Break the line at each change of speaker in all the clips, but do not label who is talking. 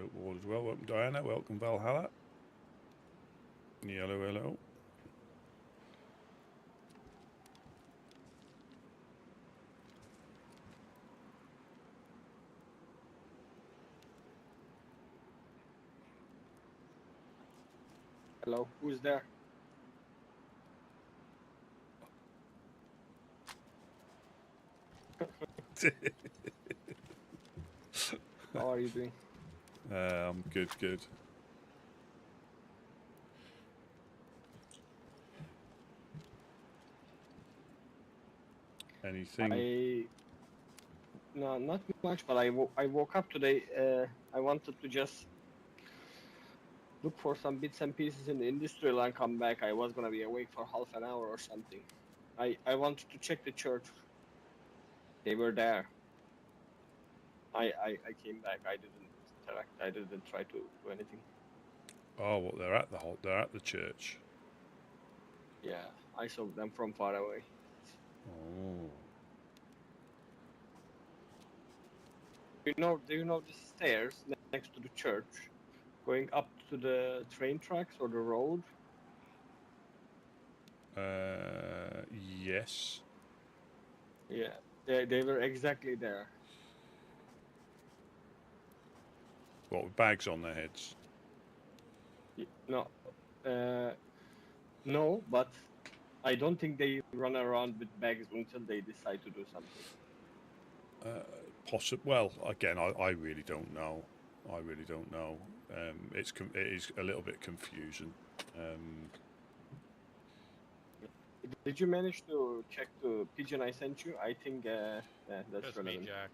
Hope all is well. Welcome Diana, welcome Valhalla. Hello, hello.
Hello, who's there? How are you doing?
I'm good, good. Anything?
No, not much, but I woke up today. I wanted to just look for some bits and pieces in the industrial and come back. I was gonna be awake for half an hour or something. I wanted to check the church. They were there. I came back. I didn't interact. I didn't try to do anything.
Oh, well, they're at the church.
Yeah, I saw them from far away.
Oh.
Do you know the stairs next to the church, going up to the train tracks or the road?
Yes.
Yeah, they were exactly there.
What, with bags on their heads?
No, no, but I don't think they run around with bags until they decide to do something.
Well, again, I really don't know. I really don't know. It is a little bit confusing.
Did you manage to check the pigeon I sent you? I think that's
Just
relevant.
me, Jack.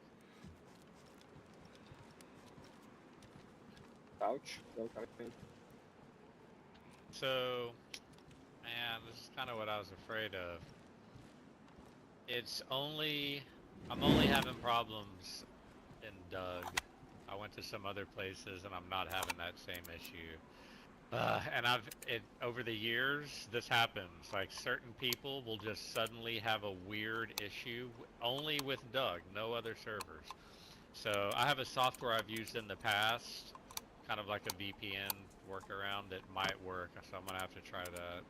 Ouch. Welcome in.
So, man, this is kind of what I was afraid of. I'm only having problems in Doug. I went to some other places and I'm not having that same issue. And over the years, this happens. Like certain people will just suddenly have a weird issue only with Doug, no other servers. So I have a software I've used in the past, kind of like a VPN workaround that might work. So I'm gonna have to try that.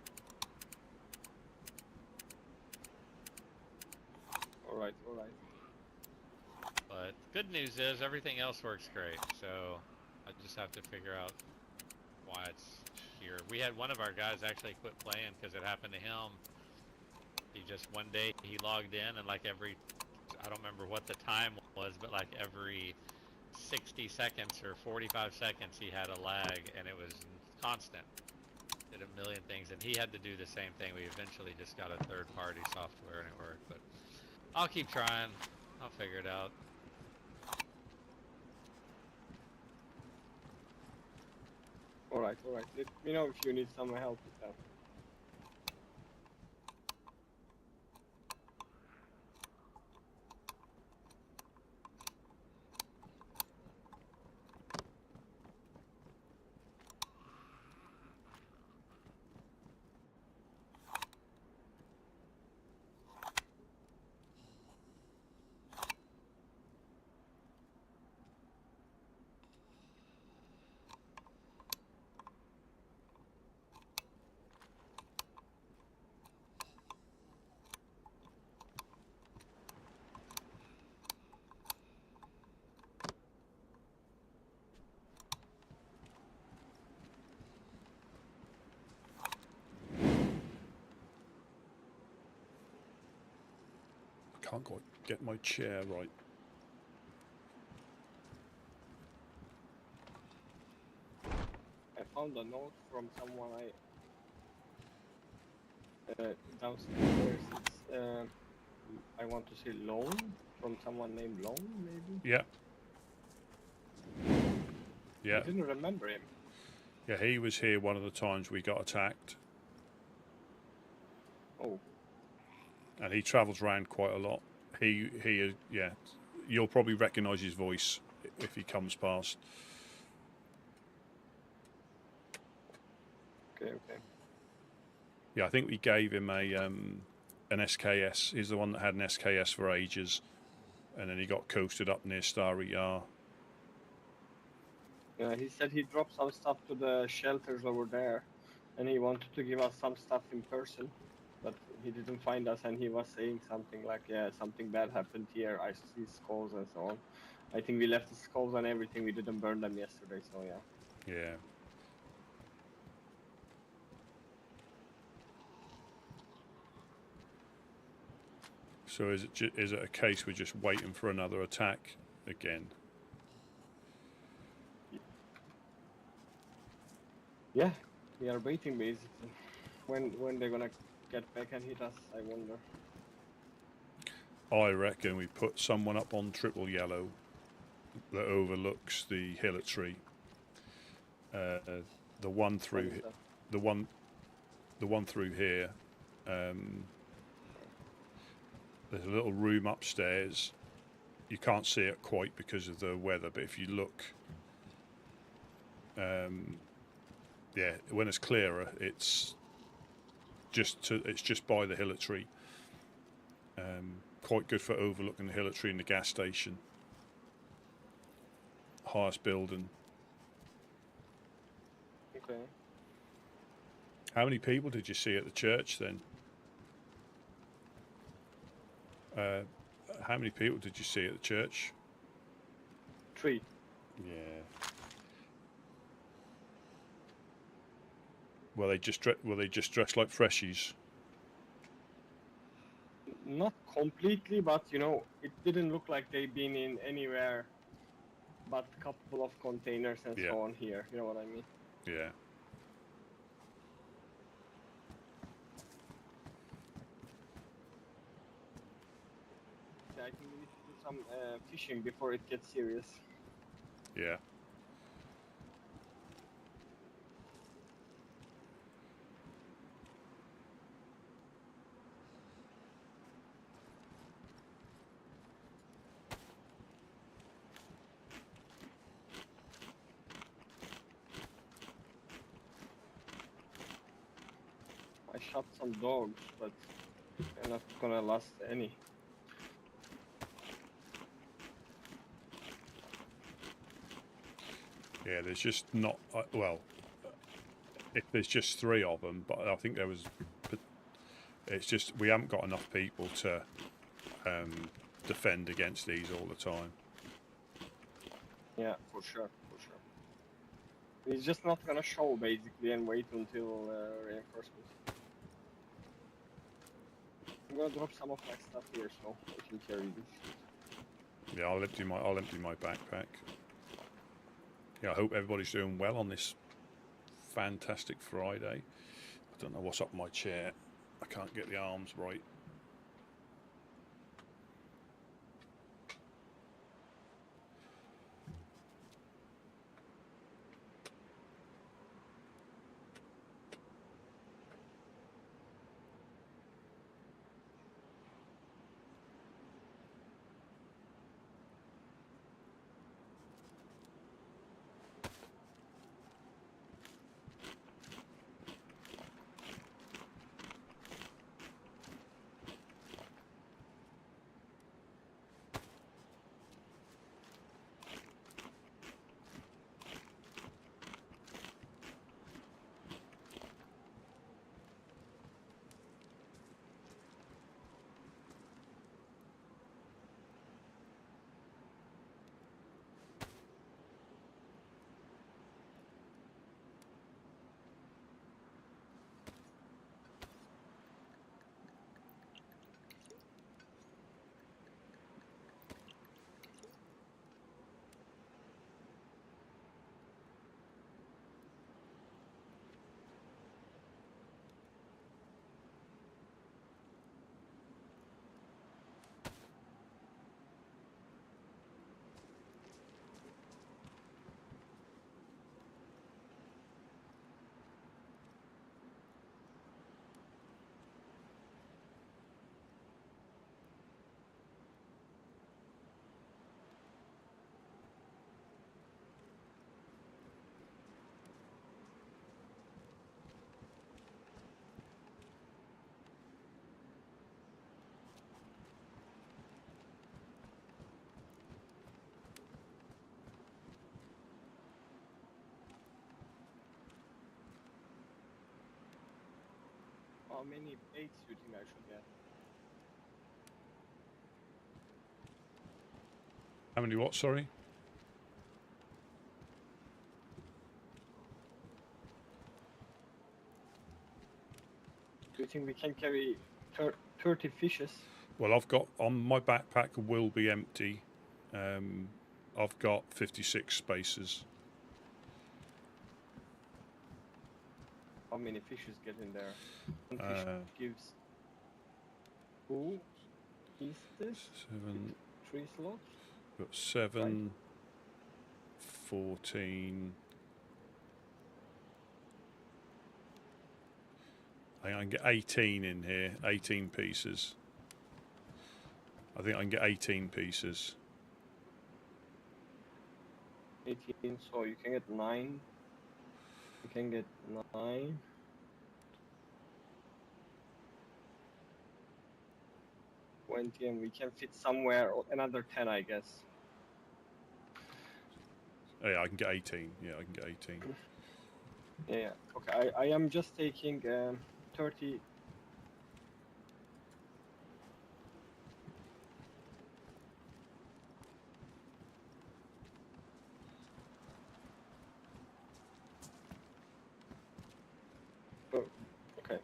All right, all right.
But good news is everything else works great. So I just have to figure out why it's here. We had one of our guys actually quit playing because it happened to him. He just one day he logged in and like I don't remember what the time was, but like every 60 seconds or 45 seconds he had a lag and it was constant. Did a million things and he had to do the same thing. We eventually just got a third-party software and it worked, but I'll keep trying. I'll figure it out.
All right, all right. Let me know if you need some help with that.
Can't quite get my chair right.
I found a note from someone downstairs. It's I want to say Lone, from someone named Lone, maybe.
Yeah. Yeah.
I didn't remember him.
Yeah, he was here one of the times we got attacked.
Oh.
And he travels around quite a lot. Yeah, you'll probably recognise his voice if he comes past.
Okay, okay.
Yeah, I think we gave him an SKS. He's the one that had an SKS for ages, and then he got coasted up near Starry Yar.
He said he dropped some stuff to the shelters over there, and he wanted to give us some stuff in person, but he didn't find us, and he was saying something like, "Yeah, something bad happened here. I see skulls and so on." I think we left the skulls and everything. We didn't burn them yesterday, so yeah.
Yeah. So is it a case we're just waiting for another attack again?
Yeah, we are waiting basically. When they're gonna get back and hit us, I wonder.
I reckon we put someone up on triple yellow that overlooks the hillatry. The one through the one through here. There's a little room upstairs. You can't see it quite because of the weather, but if you look, yeah, when it's clearer, it's just by the hillatry. Quite good for overlooking the hillatry and the gas station. Highest building.
Okay.
How many people did you see at the church then? How many people did you see at the church?
3.
Yeah. Were they just dressed like freshies?
Not completely, but you know, it didn't look like they've been in anywhere but a couple of containers and
Yeah.
so on here. You know what I mean?
Yeah.
Yeah, I think we need to do some fishing before it gets serious.
Yeah.
I shot some dogs, but they're not gonna last any.
Yeah, there's just not well. If there's just 3 of them, but I think there was. It's just we haven't got enough people to defend against these all the time.
Yeah, for sure. He's just not gonna show basically and wait until reinforcements. I'm gonna drop some of my stuff here so I can carry this.
Yeah, I'll empty my backpack. Yeah, I hope everybody's doing well on this fantastic Friday. I don't know what's up my chair. I can't get the arms right.
how many baits you think I should get?
How many what, sorry?
Do you think we can carry 30 fishes?
Well, I've got on my backpack will be empty. I've got 56 spaces.
How many fishes get in there? One fish gives. Who is this?
7.
3 slots?
Got 7, 14. I can get 18 in here. 18 pieces. I think I can get 18 pieces.
18, so you can get 9. You can get 9. 20, and we can fit somewhere another 10, I guess.
Oh, yeah, I can get 18. Yeah, I can get 18.
Yeah. Okay. I am just taking 30. Oh, okay.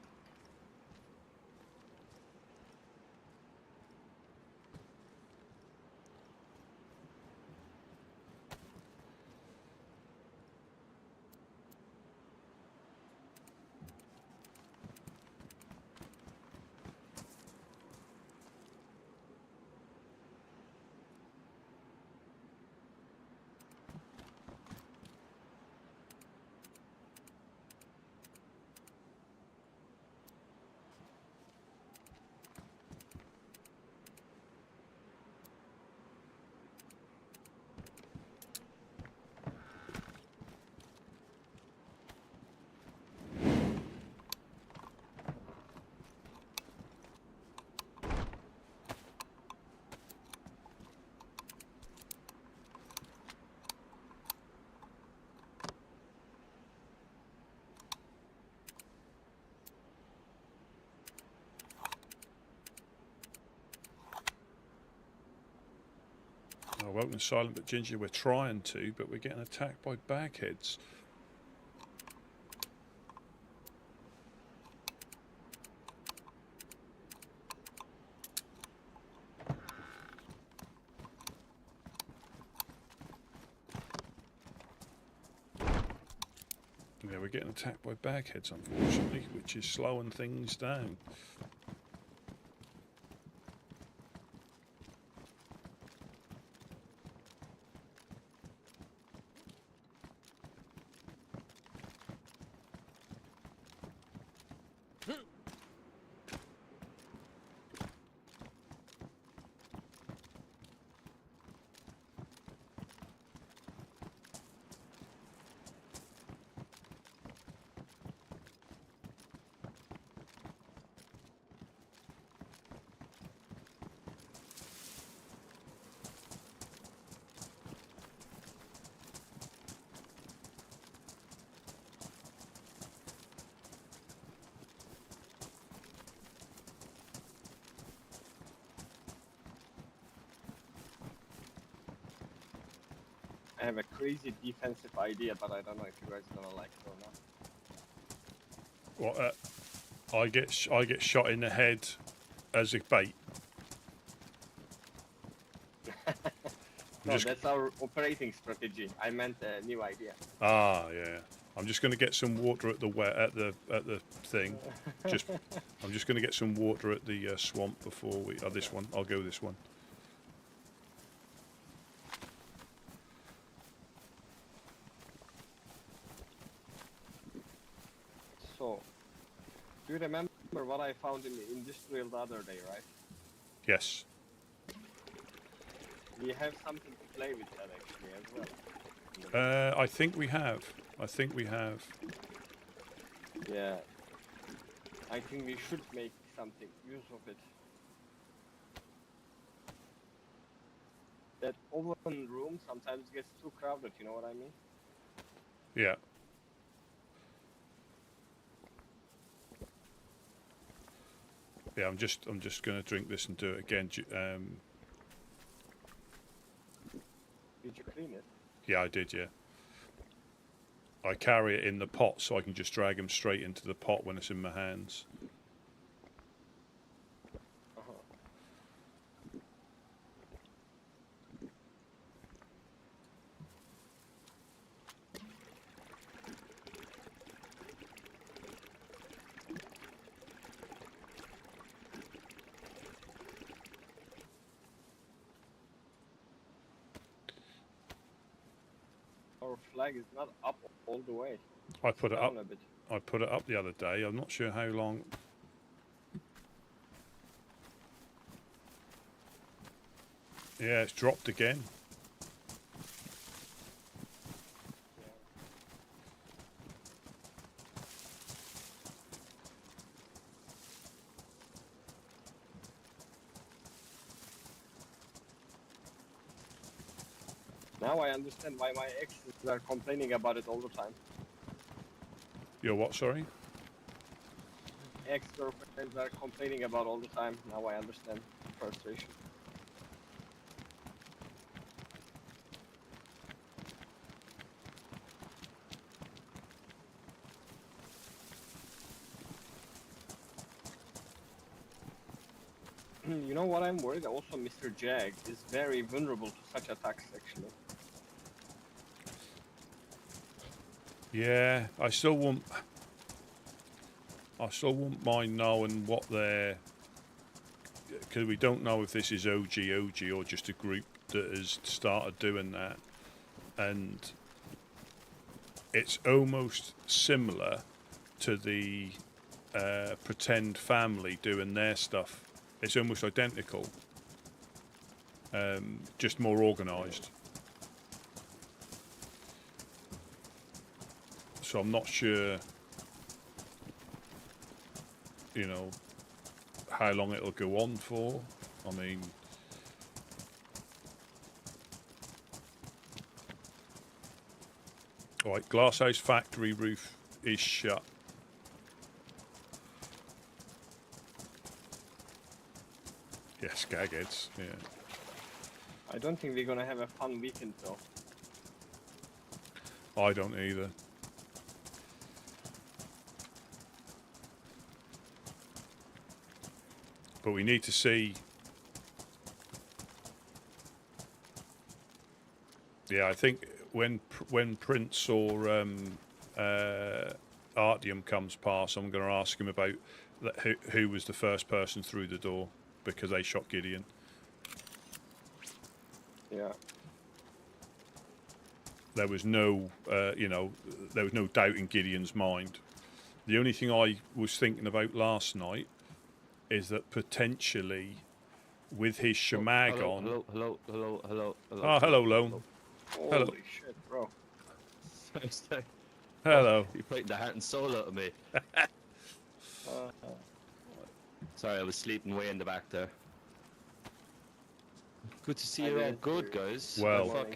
Oh, welcome to Silent but Ginger. We're trying to, but we're getting attacked by bagheads. Yeah, we're getting attacked by bagheads, unfortunately, which is slowing things down.
I have a crazy defensive idea, but I don't know if you guys are gonna like it or not.
What? I get shot in the head as a bait.
No, that's our operating strategy. I meant a new idea.
Ah, yeah. I'm just going to get some water at the thing. I'm just going to get some water at the swamp before we. Oh, this one. I'll go this one.
So, do you remember what I found in the industrial the other day, right?
Yes.
We have something to play with that actually as well.
I think we have. I think we have.
Yeah. I think we should make something use of it. That open room sometimes gets too crowded, you know what I mean?
Yeah. Yeah, I'm just going to drink this and do it again.
Did you clean it?
Yeah, I did. Yeah, I carry it in the pot so I can just drag them straight into the pot when it's in my hands.
Uh-huh. Our flag is not up all the way.
I put it up.
Down a bit.
I put it up the other day. I'm not sure how long. Yeah, it's dropped again.
Now I understand why my exes are complaining about it all the time.
You're what? Sorry.
Ex-girlfriends are complaining about all the time. Now I understand the frustration. You know what I'm worried? Also, Mr. Jag is very vulnerable to such attacks, actually.
Yeah, I still won't mind knowing what they're, because we don't know if this is OG or just a group that has started doing that, and it's almost similar to the pretend family doing their stuff. It's almost identical, just more organised. So I'm not sure, you know, how long it'll go on for. I mean, all right, glasshouse factory roof is shut. Yes, skagheads, yeah.
I don't think we're gonna have a fun weekend though.
I don't either. But we need to see. Yeah, I think when Prince or Artyom comes past, I'm going to ask him about who was the first person through the door, because they shot Gideon.
Yeah.
There was no, there was no doubt in Gideon's mind. The only thing I was thinking about last night is that potentially, with his shemag on.
Hello.
Oh, hello, Lone. Hello.
Holy shit, bro.
Hello.
You're fighting the heart and soul out of me. Sorry, I was sleeping way in the back there. Good to see you all good, guys.
Well,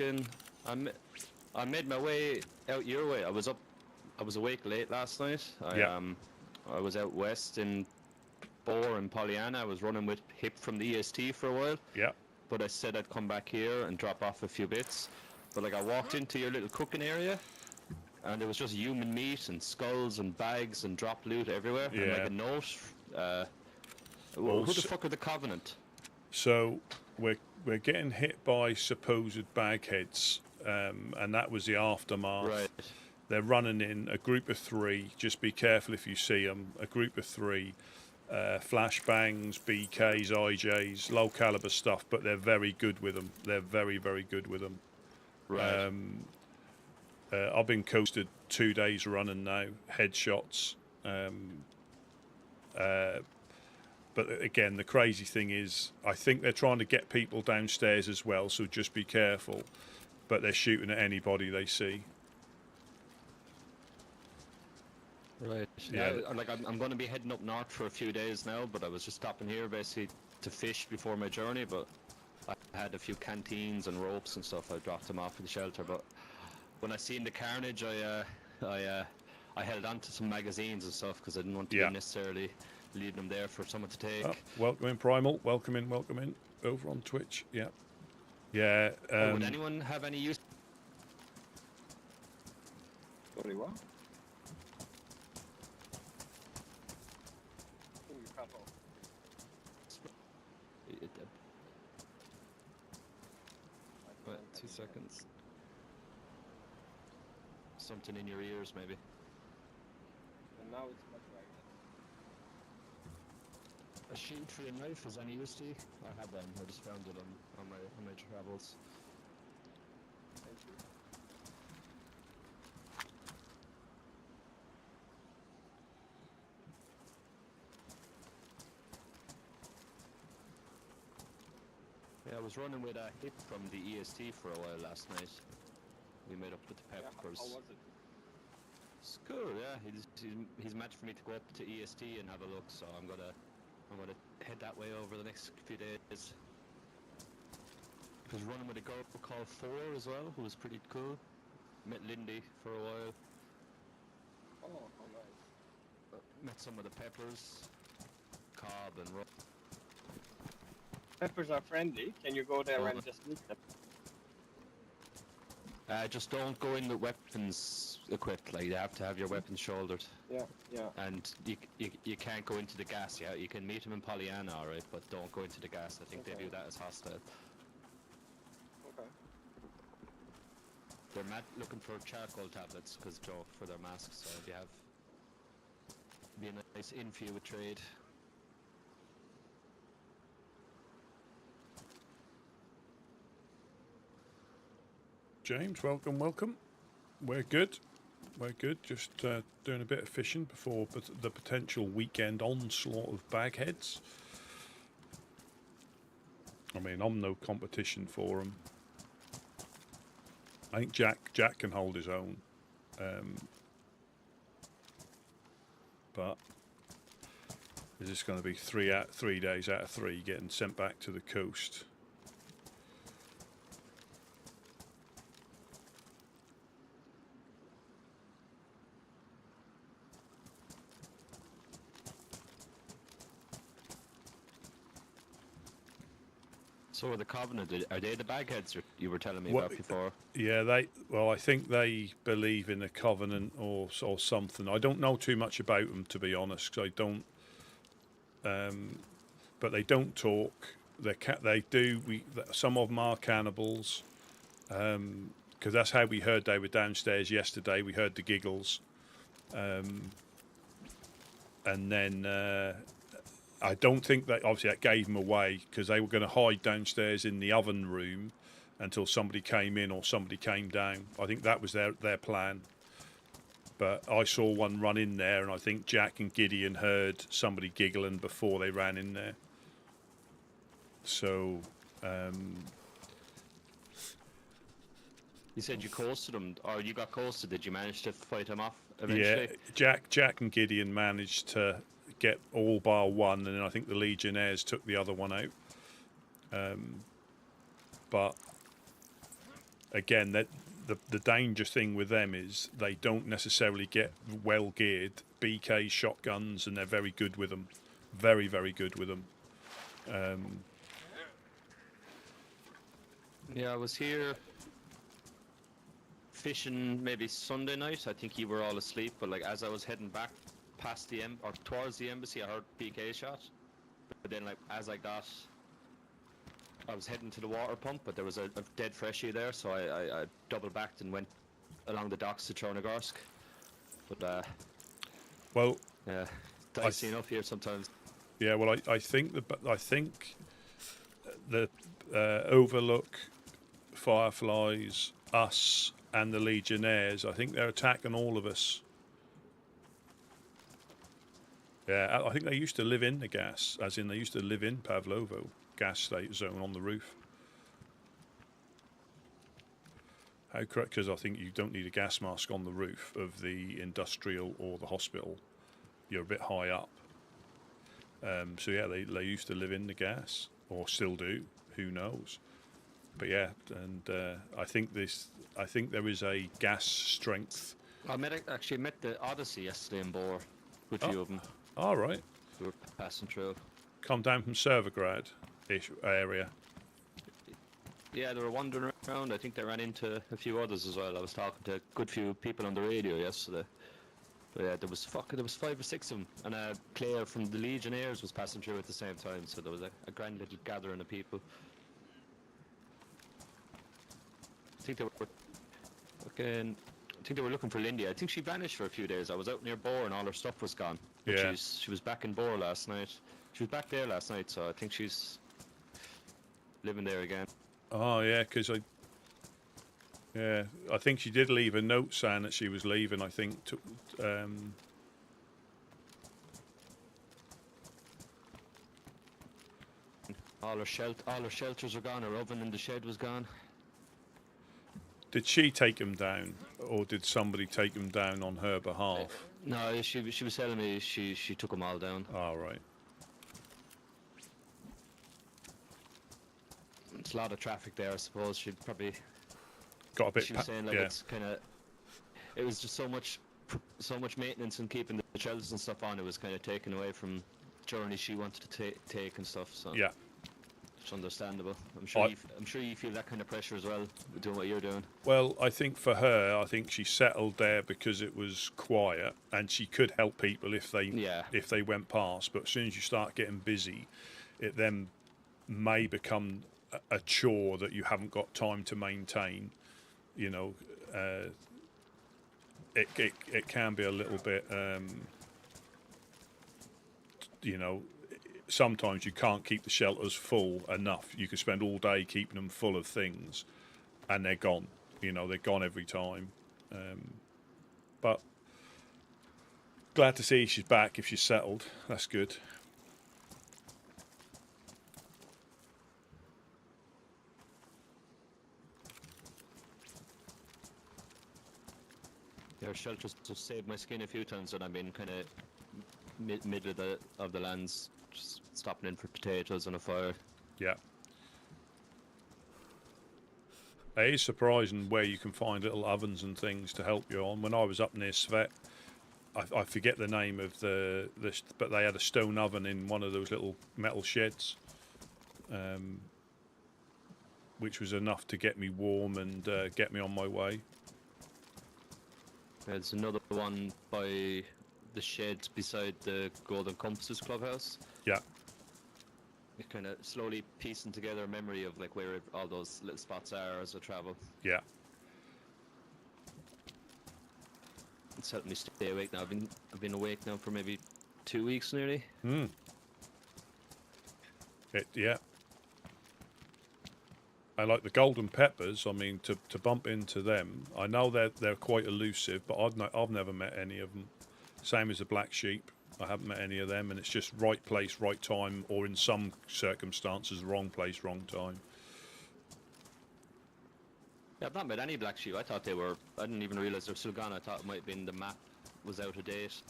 I made my way out your way. I was awake late last night. I was out west in Boar and Pollyanna. I was running with Hip from the EST for a while.
Yeah.
But I said I'd come back here and drop off a few bits. But like I walked into your little cooking area, and there was just human meat and skulls and bags and drop loot everywhere.
Yeah.
And like a note. Who the fuck are the Covenant?
So we're getting hit by supposed bagheads, and that was the aftermath.
Right.
They're running in a group of 3. Just be careful if you see them. A group of 3. Flashbangs, BKs, IJs, low caliber stuff, but they're very good with them. They're very, very good with them.
Right.
I've been coasted 2 days running now, headshots. But again, the crazy thing is, I think they're trying to get people downstairs as well, so just be careful. But they're shooting at anybody they see.
Right.
Yeah.
Like I'm going to be heading up north for a few days now, but I was just stopping here basically to fish before my journey. But I had a few canteens and ropes and stuff. I dropped them off at the shelter. But when I seen the carnage, I held on to some magazines and stuff because I didn't want to be necessarily leaving them there for someone to take.
Oh, welcome in, Primal. Welcome in. Over on Twitch. Yeah. Yeah.
Would anyone have any use?
Sorry, what?
Wait, 2 seconds. Something in your ears, maybe.
And now it's much right.
A shield for a knife is any use to you? I have one. I just found it on my travels.
Thank you.
Yeah, I was running with a hip from the EST for a while last night. We made up with the
Yeah,
peppers.
how was it?
It's cool, yeah. He's meant for me to go up to EST and have a look, so I'm gonna head that way over the next few days. I was running with a girl called 4 as well, who was pretty cool. Met Lindy for a while.
Oh, how nice.
Met some of the peppers, Cobb and Rob.
Peppers are friendly. Can you go there and just meet them?
Just don't go in with weapons equipped. Like, you have to have your weapons shouldered.
Yeah, yeah.
And you can't go into the gas. Yeah, you can meet them in Pollyanna, alright, but don't go into the gas. I think they view that as hostile.
Okay.
They're looking for charcoal tablets for their masks. So if you have, be a nice in for you with trade.
James, welcome. We're good. Just doing a bit of fishing before the potential weekend onslaught of bagheads. I mean, I'm no competition for them. I think Jack can hold his own, but is this going to be 3 days out of 3 getting sent back to the coast?
So are the Covenant, are they the bagheads you were telling me about before?
Yeah, I think they believe in a covenant or something. I don't know too much about them, to be honest, 'cause I don't. But they don't talk. They do. Some of them are cannibals, because that's how we heard they were downstairs yesterday. We heard the giggles, and then. I don't think obviously that gave them away, because they were going to hide downstairs in the oven room until somebody came in or somebody came down. I think that was their plan. But I saw one run in there, and I think Jack and Gideon heard somebody giggling before they ran in there. So,
you said you coasted them, or you got coasted. Did you manage to fight them off eventually?
Yeah, Jack and Gideon managed to get all bar one, and then I think the Legionnaires took the other one out. But again, the dangerous thing with them is they don't necessarily get well geared BK shotguns, and they're very good with them, very good with them.
Yeah, I was here fishing maybe Sunday night. I think you were all asleep, but like as I was heading back past or towards the embassy, I heard PK shot. But then, like, as I was heading to the water pump, but there was a dead freshie there, so I double backed and went along the docks to Chernarus. But
well,
yeah, dicey enough here sometimes.
Yeah, well, I think the Overlook, Fireflies, us, and the Legionnaires, I think they're attacking all of us. Yeah, I think they used to live in the gas, as in they used to live in Pavlovo gas zone on the roof. How correct? Because I think you don't need a gas mask on the roof of the industrial or the hospital. You're a bit high up. So yeah, they used to live in the gas, or still do. Who knows? But yeah, and I think there is a gas strength.
I actually met the Odyssey yesterday in Bore with a few of them.
All right.
who were passing through.
Come down from Servergrad-ish area.
Yeah, they were wandering around. I think they ran into a few others as well. I was talking to a good few people on the radio yesterday. But yeah, there was 5 or 6 of them, and Claire from the Legionnaires was passing through at the same time. So there was a grand little gathering of people. I think they were looking for Lindy. I think she vanished for a few days. I was out near Bore and all her stuff was gone. But
Yeah.
she was back in Bore last night. She was back there last night, so I think she's living there again.
Oh yeah, because I think she did leave a note saying that she was leaving. I think
all her shelters are gone. Her oven in the shed was gone.
did she take him down, or did somebody take him down on her behalf?
No, she was telling me she took them all down.
Oh right.
It's a lot of traffic there, I suppose. She'd probably.
Got a bit.
She was saying like
yeah.
it's kind of. It was just so much maintenance and keeping the shelves and stuff on. It was kind of taken away from journey she wanted to take and stuff. So
Yeah.
it's understandable. I'm sure you feel that kind of pressure as well, doing what you're doing.
Well, I think for her, I think she settled there because it was quiet, and she could help people if they went past. But as soon as you start getting busy, it then may become a chore that you haven't got time to maintain. You know, it can be a little bit. You know, sometimes you can't keep the shelters full enough. You could spend all day keeping them full of things, and they're gone. You know, they're gone every time. But glad to see she's back. If she's settled, that's good.
Your shelters have saved my skin a few times when I've been kind of middle of the lands, just stopping in for potatoes and a fire.
Yeah. It is surprising where you can find little ovens and things to help you on. When I was up near Svet, I forget the name of but they had a stone oven in one of those little metal sheds, which was enough to get me warm and get me on my way.
There's another one by the sheds beside the Golden Compasses clubhouse.
Yeah.
You're kind of slowly piecing together a memory of like where all those little spots are as I travel.
Yeah.
It's helped me stay awake now. I've been awake now for maybe 2 weeks nearly.
Yeah. I like the golden peppers. I mean, to bump into them, I know they're quite elusive, but I've never met any of them. Same as the black sheep. I haven't met any of them, and it's just right place, right time, or in some circumstances, wrong place, wrong time.
Yeah, I've not met any black sheep. I didn't even realise they're still gone. I thought it might have been the map was out of date.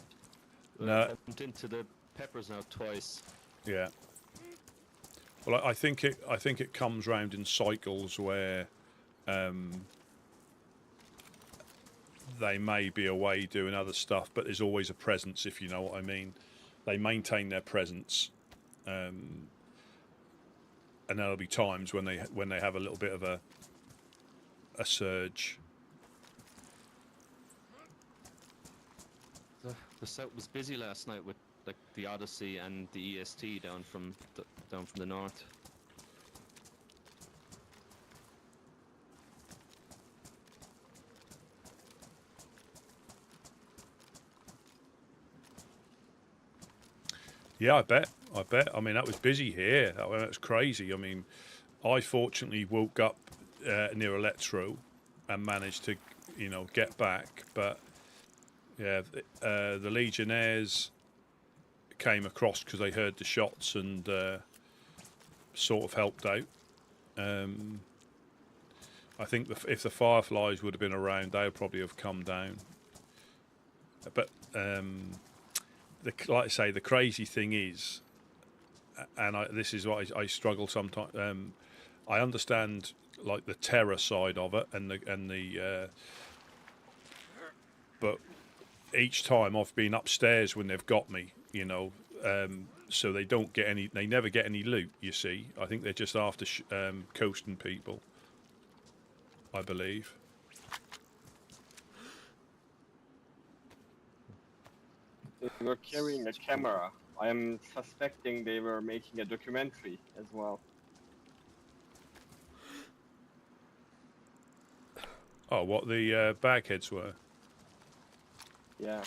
No.
I bumped into the peppers now twice.
Yeah. Well, I think it comes round in cycles where they may be away doing other stuff, but there's always a presence, if you know what I mean. They maintain their presence, and there'll be times when they have a little bit of a surge.
The south was busy last night with like the Odyssey and the EST down from the north.
Yeah, I bet. I mean, that was busy here. That was crazy. I mean, I fortunately woke up near Electro and managed to, get back. But yeah, the Legionnaires came across because they heard the shots and sort of helped out. I think if the Fireflies would have been around, they would probably have come down. But like I say, the crazy thing is, and this is what I struggle sometimes. I understand like the terror side of it, but each time I've been upstairs when they've got me, so they don't get any. They never get any loot. You see, I think they're just after coasting people. I believe.
They were carrying a camera. I am suspecting they were making a documentary as well.
Oh, what the bagheads were?
Yeah.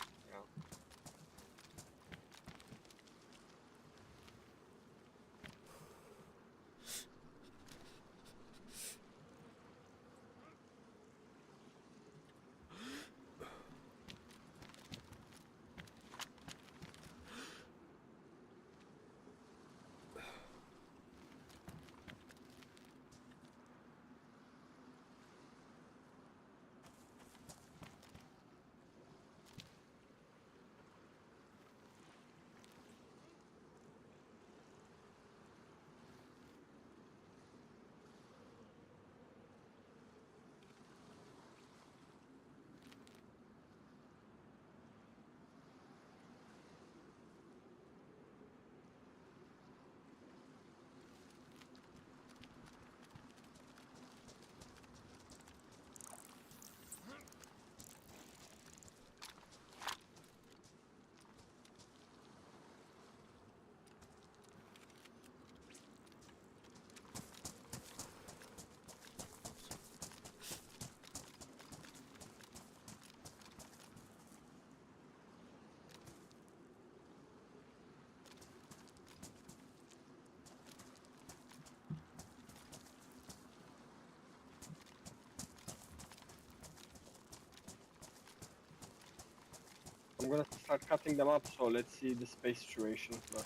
I'm gonna start cutting them up, so let's see the space situation first.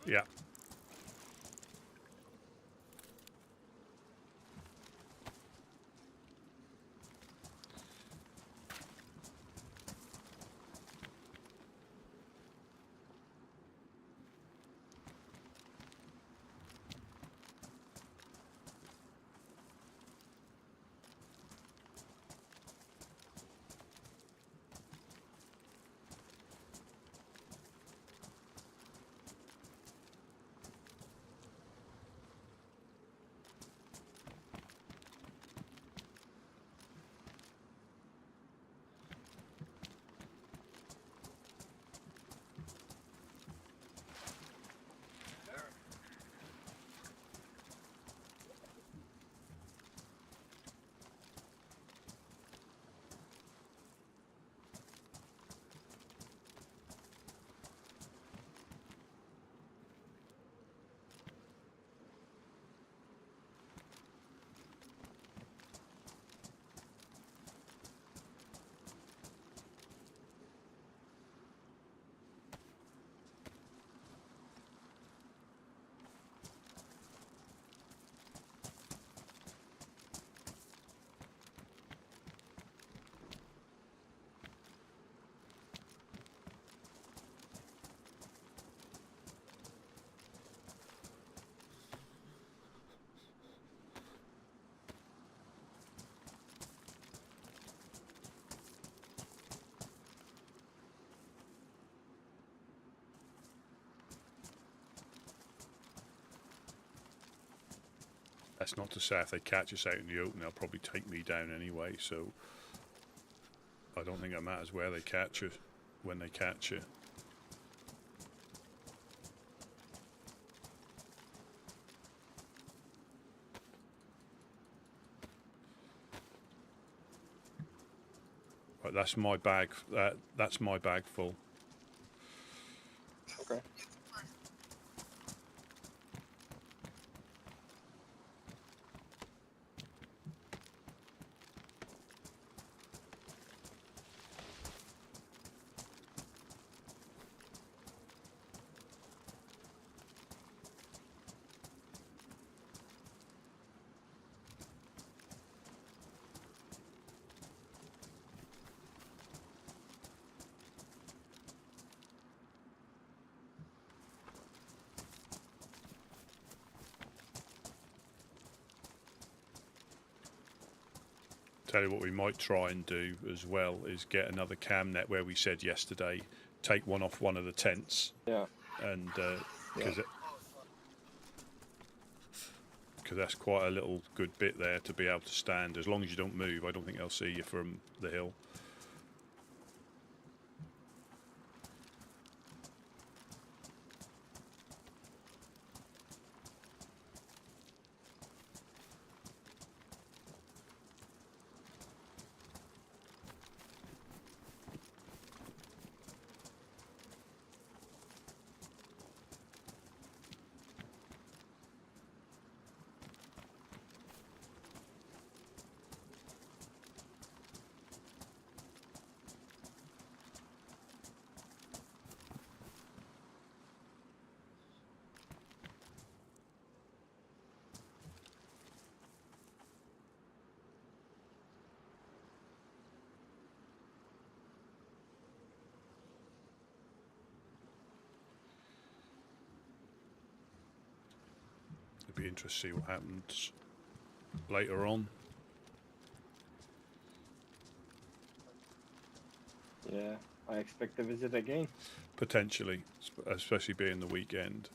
Yeah. That's not to say if they catch us out in the open, they'll probably take me down anyway. So I don't think it matters where they catch you, when they catch you. Right, that's my bag. That's my bag full.
Okay.
Tell you what we might try and do as well is get another cam net where we said yesterday take one off one of the tents.
Yeah.
And because that's quite a little good bit there to be able to stand. As long as you don't move, I don't think they'll see you from the hill. It'd be interesting to see what happens later on.
Yeah, I expect a visit again.
Potentially, especially being the weekend.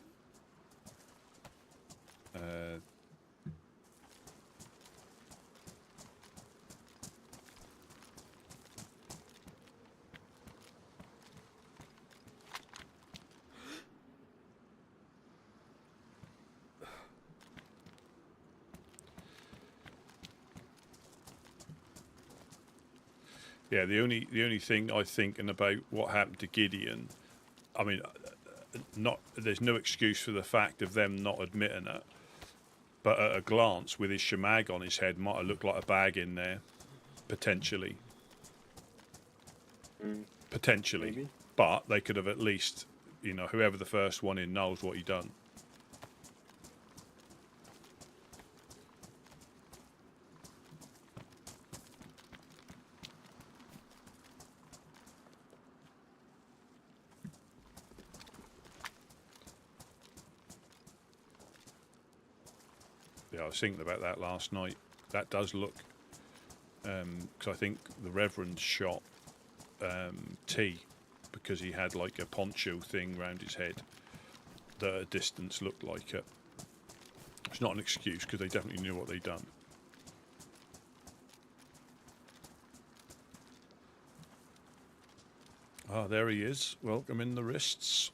Yeah, the only thing I thinking about what happened to Gideon, I mean, there's no excuse for the fact of them not admitting it, but at a glance with his shemag on his head might have looked like a bag in there, potentially. Potentially.
Maybe.
But they could have at least, you know, whoever the first one in knows what he done. Yeah, I was thinking about that last night. That does look, because I think the Reverend shot T because he had like a poncho thing round his head that at a distance looked like it. It's not an excuse because they definitely knew what they'd done. Ah, there he is. Welcome in the wrists.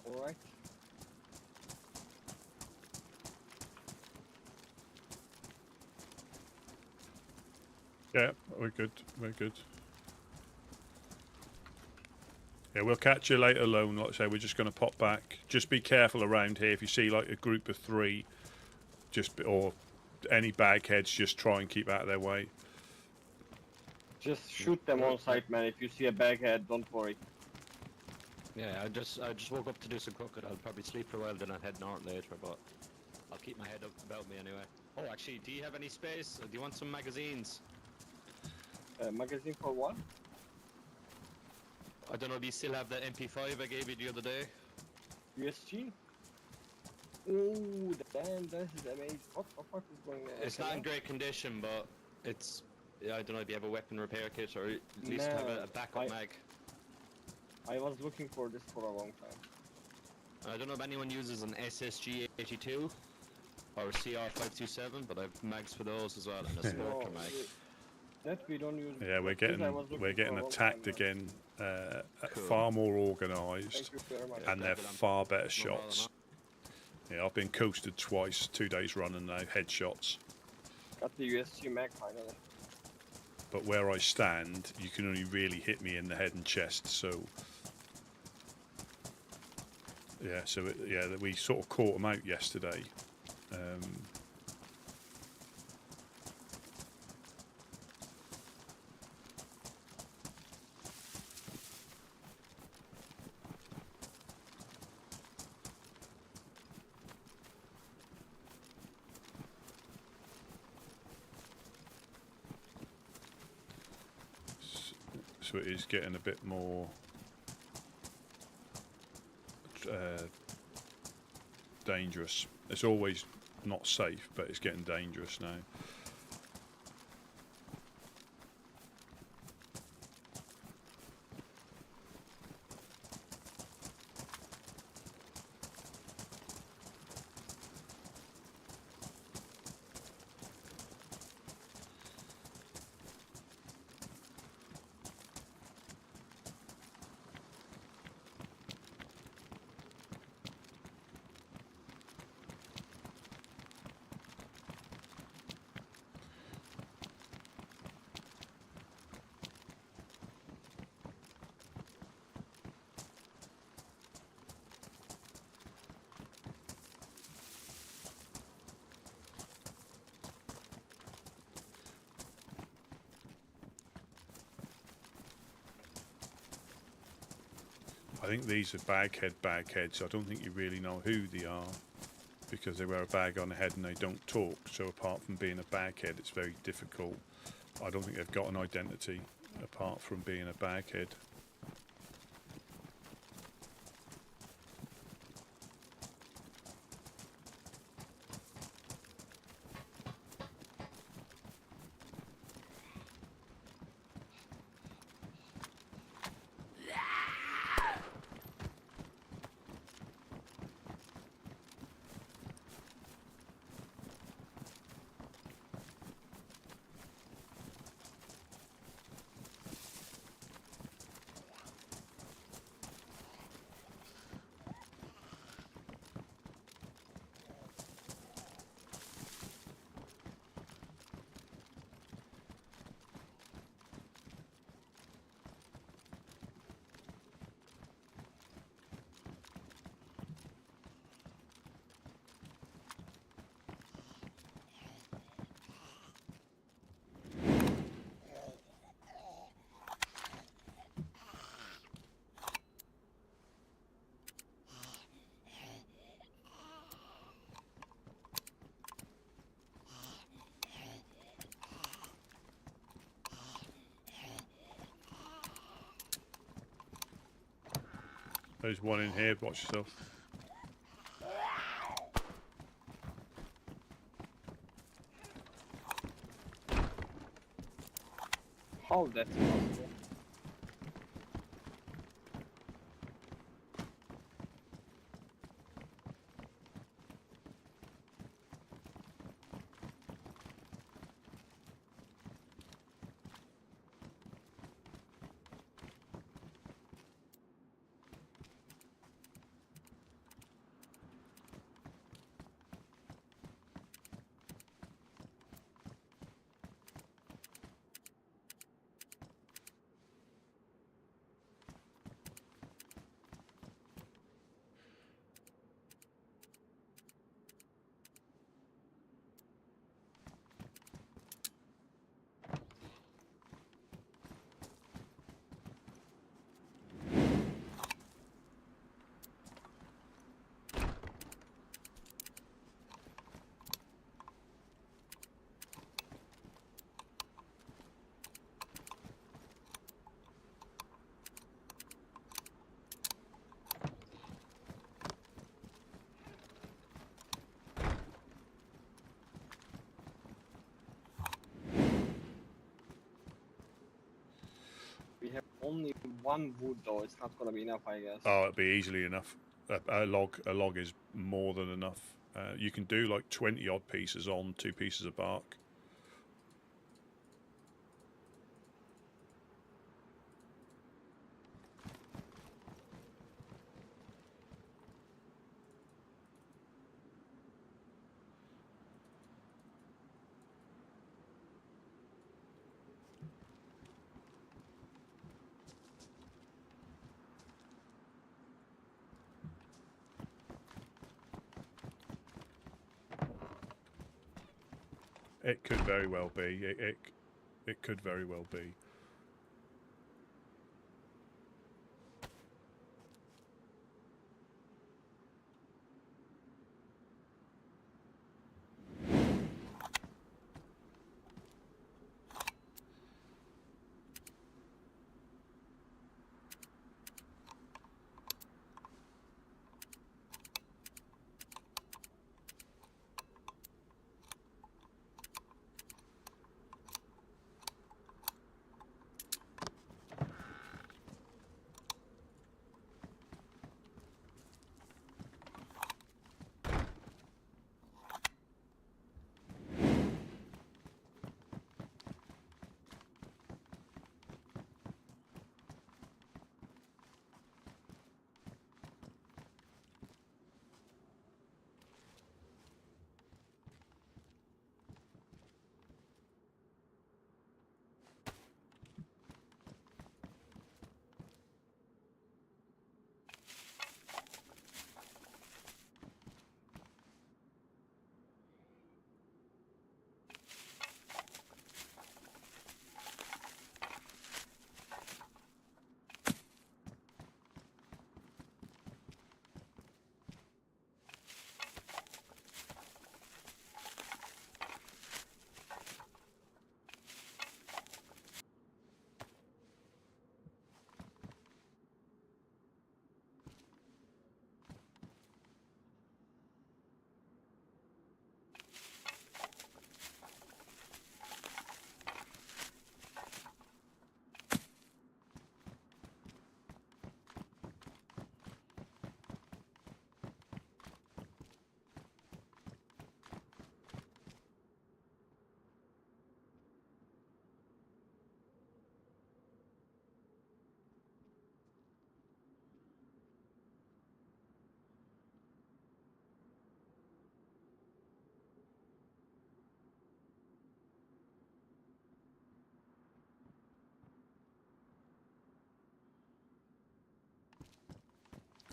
Alright.
Yeah, we're good. We're good. Yeah, we'll catch you later, Lone. Like I say, we're just going to pop back. Just be careful around here. If you see like a group of 3, or any bagheads, just try and keep out of their way.
Just shoot them on sight, man. If you see a baghead, don't worry.
Yeah, I just woke up to do some cooking. I'll probably sleep for a while, then I'll head north later, but I'll keep my head up about me anyway. Oh, actually, do you have any space? Do you want some magazines?
Magazine for what?
I don't know, do you still have the MP5 I gave you the other day?
USG? Oh, damn, this is amazing. What the fuck is going on?
It's not in great condition, but it's... Yeah, I don't know if you have a weapon repair kit, or at least have a backup mag.
I was looking for this for a long time.
I don't know if anyone uses an SSG 82 or a CR 527, but I've mags for those as well, and a smoker mag.
That we don't use.
Yeah, we're
This I was
getting
looking for a long
attacked
time now.
again,
Cool.
far more organised,
Thank you very much.
and they're
Grab it on.
far better
No
shots.
bother,
Yeah, I've been coasted twice, 2 days running now, headshots.
Got the USG mag finally.
But where I stand, you can only really hit me in the head and chest. So, yeah, we sort of caught them out yesterday. So it is getting a bit more dangerous. It's always not safe, but it's getting dangerous now. I think these are bagheads. I don't think you really know who they are because they wear a bag on the head and they don't talk. So apart from being a baghead, it's very difficult. I don't think they've got an identity apart from being a baghead. There's one in here, watch yourself.
How that's possible? We have only one wood though, it's not gonna be enough I guess.
Oh, it'd be easily enough. a log is more than enough. You can do like 20 odd pieces on 2 pieces of bark. It could very well be. It could very well be.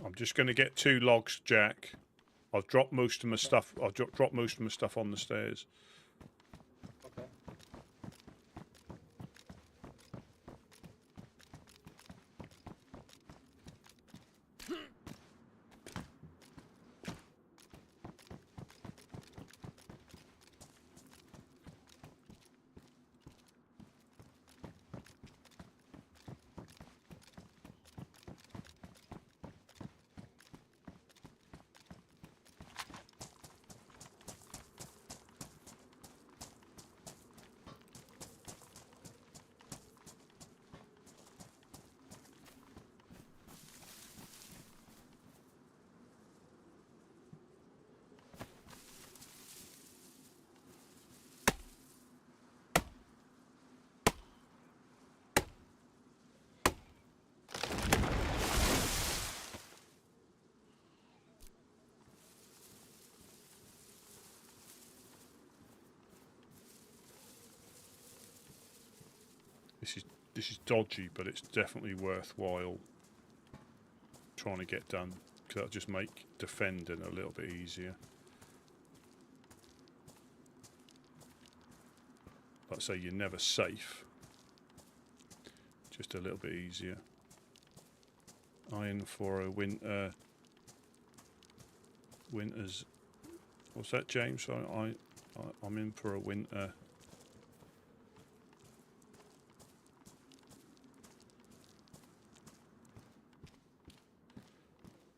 I'm just going to get 2 logs, Jack. I've dropped most of my stuff. I've dropped most of my stuff on the stairs.
Okay.
This is dodgy, but it's definitely worthwhile trying to get done, because that'll just make defending a little bit easier. Like I say, you're never safe. Just a little bit easier. Iron for a winter's. What's that, James? I'm in for a winter.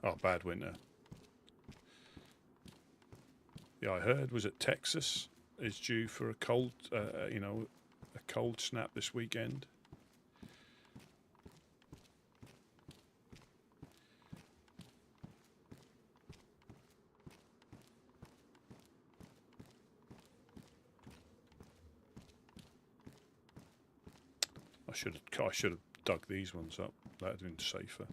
Oh, bad winter. Yeah, I heard was it Texas is due for a cold, a cold snap this weekend. I should have dug these ones up. That'd have been safer.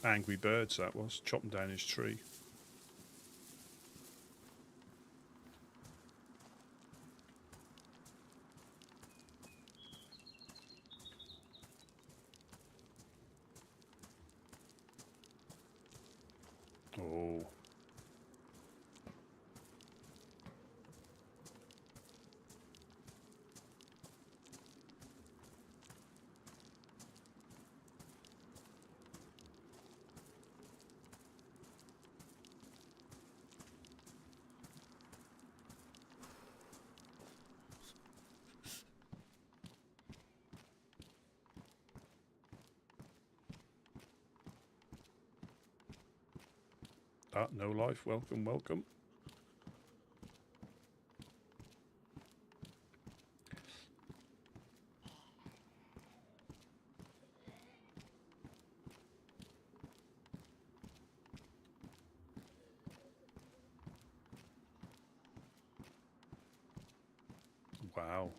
Angry birds, that was. Chopping down his tree. Oh. Ah, no life. Welcome, welcome. Wow.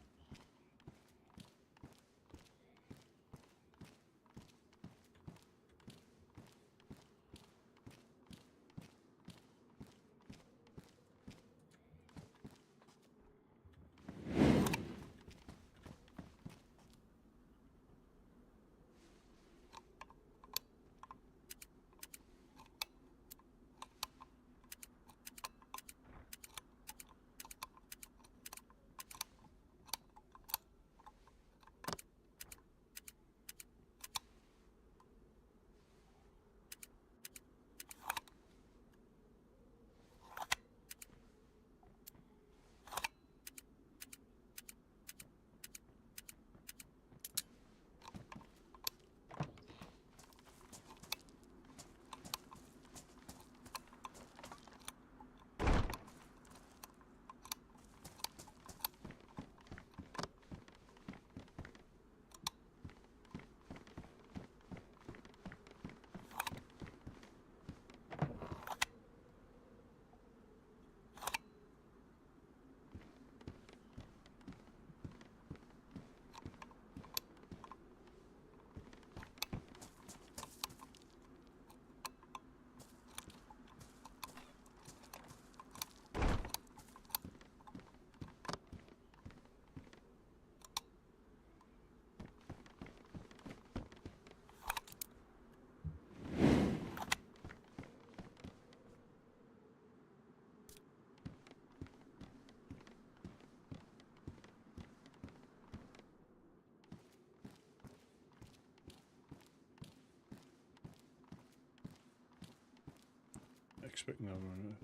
Expect another one.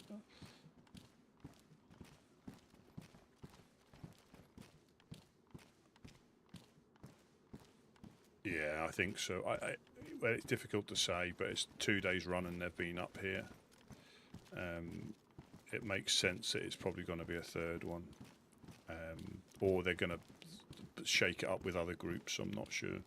Yeah, I think so. Well, it's difficult to say, but it's 2 days running they've been up here. It makes sense that it's probably going to be a third one, or they're going to shake it up with other groups. I'm not sure.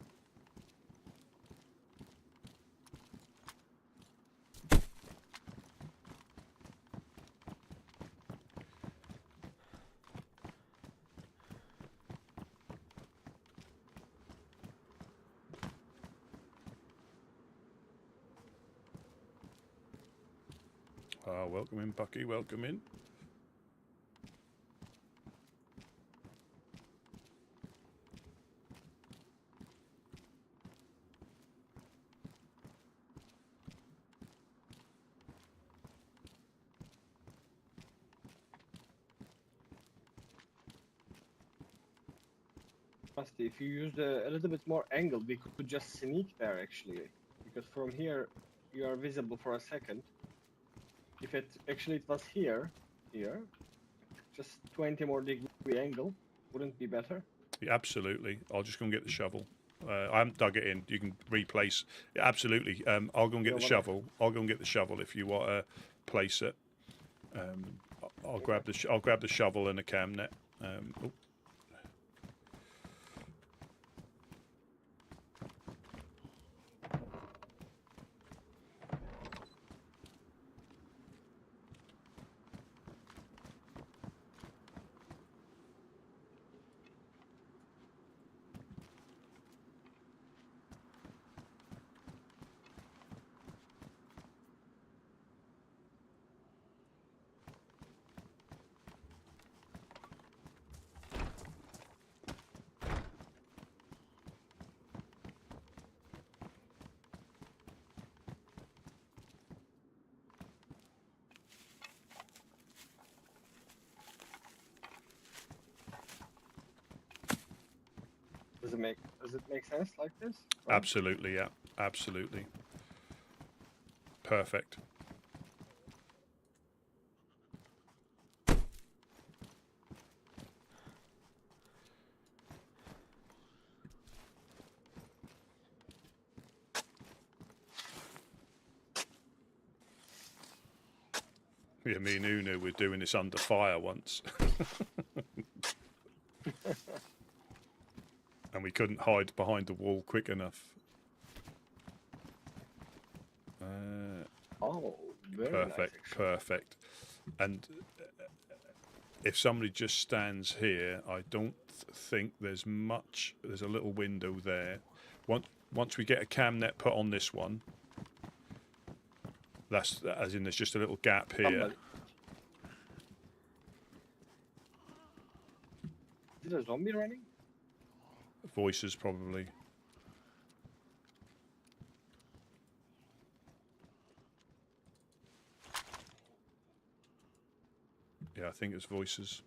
Welcome in, Bucky. Welcome in.
Rusty, if you used a little bit more angle, we could just sneak there actually. Because from here, you are visible for a second. If it was here, just 20 more degree angle, wouldn't be better?
Yeah, absolutely. I'll just go and get the shovel. I haven't dug it in. You can replace. Yeah, absolutely. I'll go and get the shovel. I'll go and get the shovel if you want to place it. I'll grab the I'll grab the shovel and a cam net. Oh.
Does it make sense like this?
Absolutely, yeah. Absolutely. Perfect. Yeah, me and Uno were doing this under fire once. And we couldn't hide behind the wall quick enough.
Oh, very
Perfect,
nice, actually.
perfect. And if somebody just stands here, I don't think there's much. There's a little window there. Once we get a cam net put on this one, that's as in there's just a little gap here.
Somebody. Is it a zombie running?
Voices probably. Yeah, I think it's voices.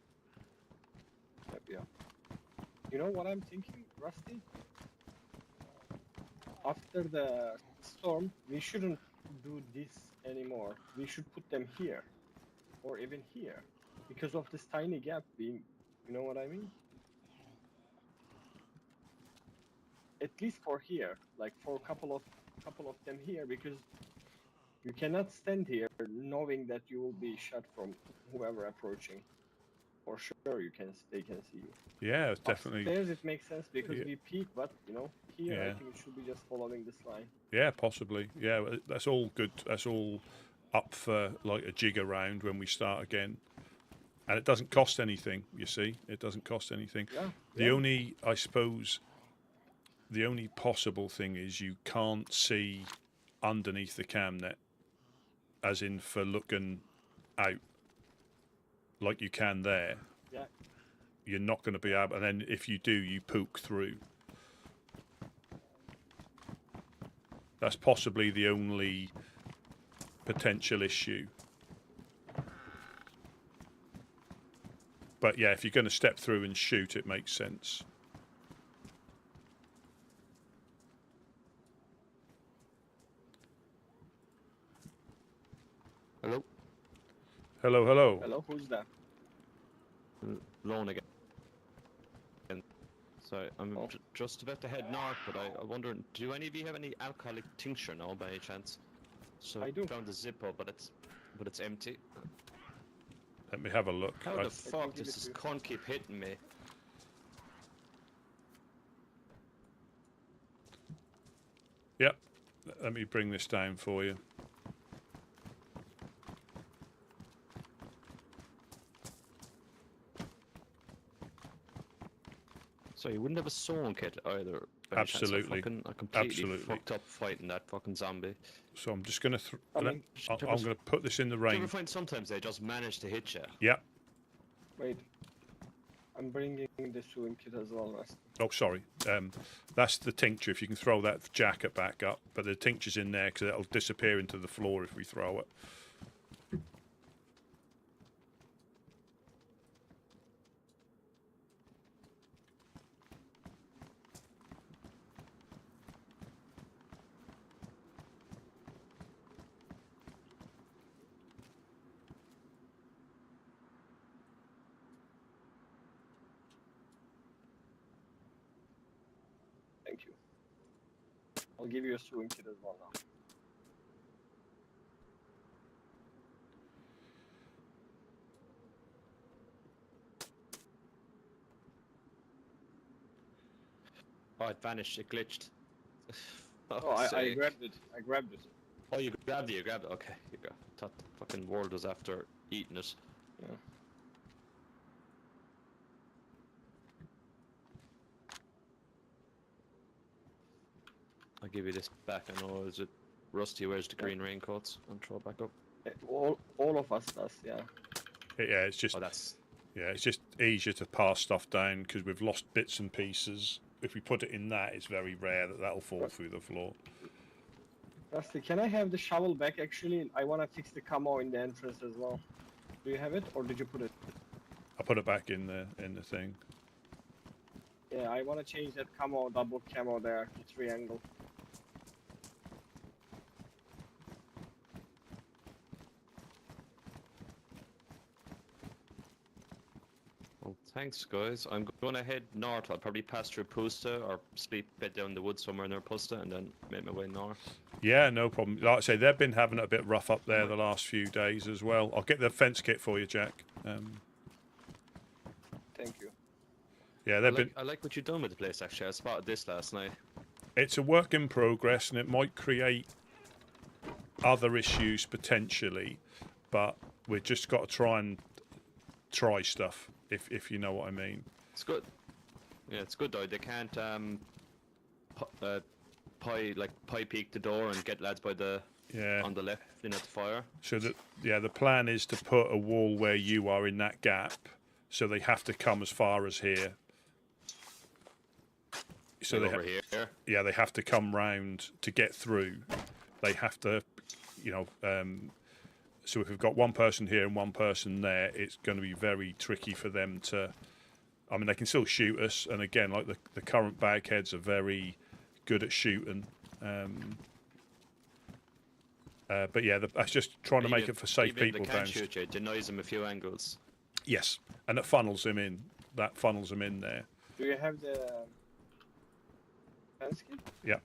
Yep, yeah. You know what I'm thinking, Rusty? After the storm, we shouldn't do this anymore. We should put them here, or even here, because of this tiny gap being. You know what I mean? At least for here, like for a couple of them here, because you cannot stand here knowing that you will be shot from whoever approaching. For sure, they can see you.
Yeah, it's definitely.
Upstairs it makes sense because
Yeah.
we peek, but you know, here
Yeah.
I think it should be just following this line.
Yeah, possibly. Yeah, that's all good. That's all up for like a jig around when we start again. And it doesn't cost anything, you see. It doesn't cost anything.
Yeah.
The only, I suppose, the only possible thing is you can't see underneath the cam net, as in for looking out like you can there.
Yeah.
You're not going to be able, and then if you do, you poke through. That's possibly the only potential issue. But yeah, if you're going to step through and shoot, it makes sense.
Hello?
Hello, hello.
Hello, who's that?
Lone again. So I'm just about to head north, but I wonder, do any of you have any alcoholic tincture now by any chance? So
I do.
Found the Zippo, but it's empty.
Let me have a look.
How the fuck does this con keep hitting me?
Yep. Let me bring this down for you.
So you wouldn't have a sewing kit either. by any chance?
Absolutely.
I completely
Absolutely.
fucked up fighting that fucking zombie.
So I'm just going to.
I
I'm
mean,
going to put this in the
Do you ever
rain.
find sometimes they just manage to hit you?
Yep.
Wait. I'm bringing the sewing kit as well, Rusty.
Oh, sorry. That's the tincture. If you can throw that jacket back up, but the tincture's in there because it'll disappear into the floor if we throw it.
Thank you. I'll give you a sewing kit as well now.
Oh, it vanished. It glitched.
Oh, I grabbed it. I grabbed it.
Oh, you grabbed it. You grabbed it. Okay, you go. Thought the fucking world was after eating it.
Yeah.
I'll give you this back. I know. Is it Rusty wears the green raincoats? I'll throw it back up.
All of us does, yeah.
Yeah, it's just
Oh, that's
it's just easier to pass stuff down because we've lost bits and pieces. If we put it in that, it's very rare that that'll fall through the floor.
Rusty, can I have the shovel back? Actually, I want to fix the camo in the entrance as well. Do you have it, or did you put it?
I put it back in the thing.
Yeah, I want to change that camo, double camo there to triangle.
well. Thanks, guys. I'm going to head north. I'll probably pass through Pusta or sleep bed down the woods somewhere near Pusta, and then make my way north.
Yeah, no problem. Like I say, they've been having it a bit rough up there the last few days as well. I'll get the fence kit for you, Jack.
Thank you.
Yeah, they've been.
I like what you've done with the place. Actually, I spotted this last night.
It's a work in progress, and it might create other issues potentially, but we've just got to try stuff. If you know what I mean.
It's good. Yeah, it's good though. They can't pie peek the door and get lads by the on the left in at the fire.
So the plan is to put a wall where you are in that gap, so they have to come as far as here. So
Like
they
over here.
Yeah, they have to come round to get through. They have to, so if we've got one person here and one person there, it's going to be very tricky for them to. I mean, they can still shoot us, and again, like the current bagheads are very good at shooting. But yeah, that's just trying to make it for safe people.
They can't shoot you. It denies them a few angles.
Yes, and it funnels them in. That funnels them in there.
Do you have the fence kit?
Yeah.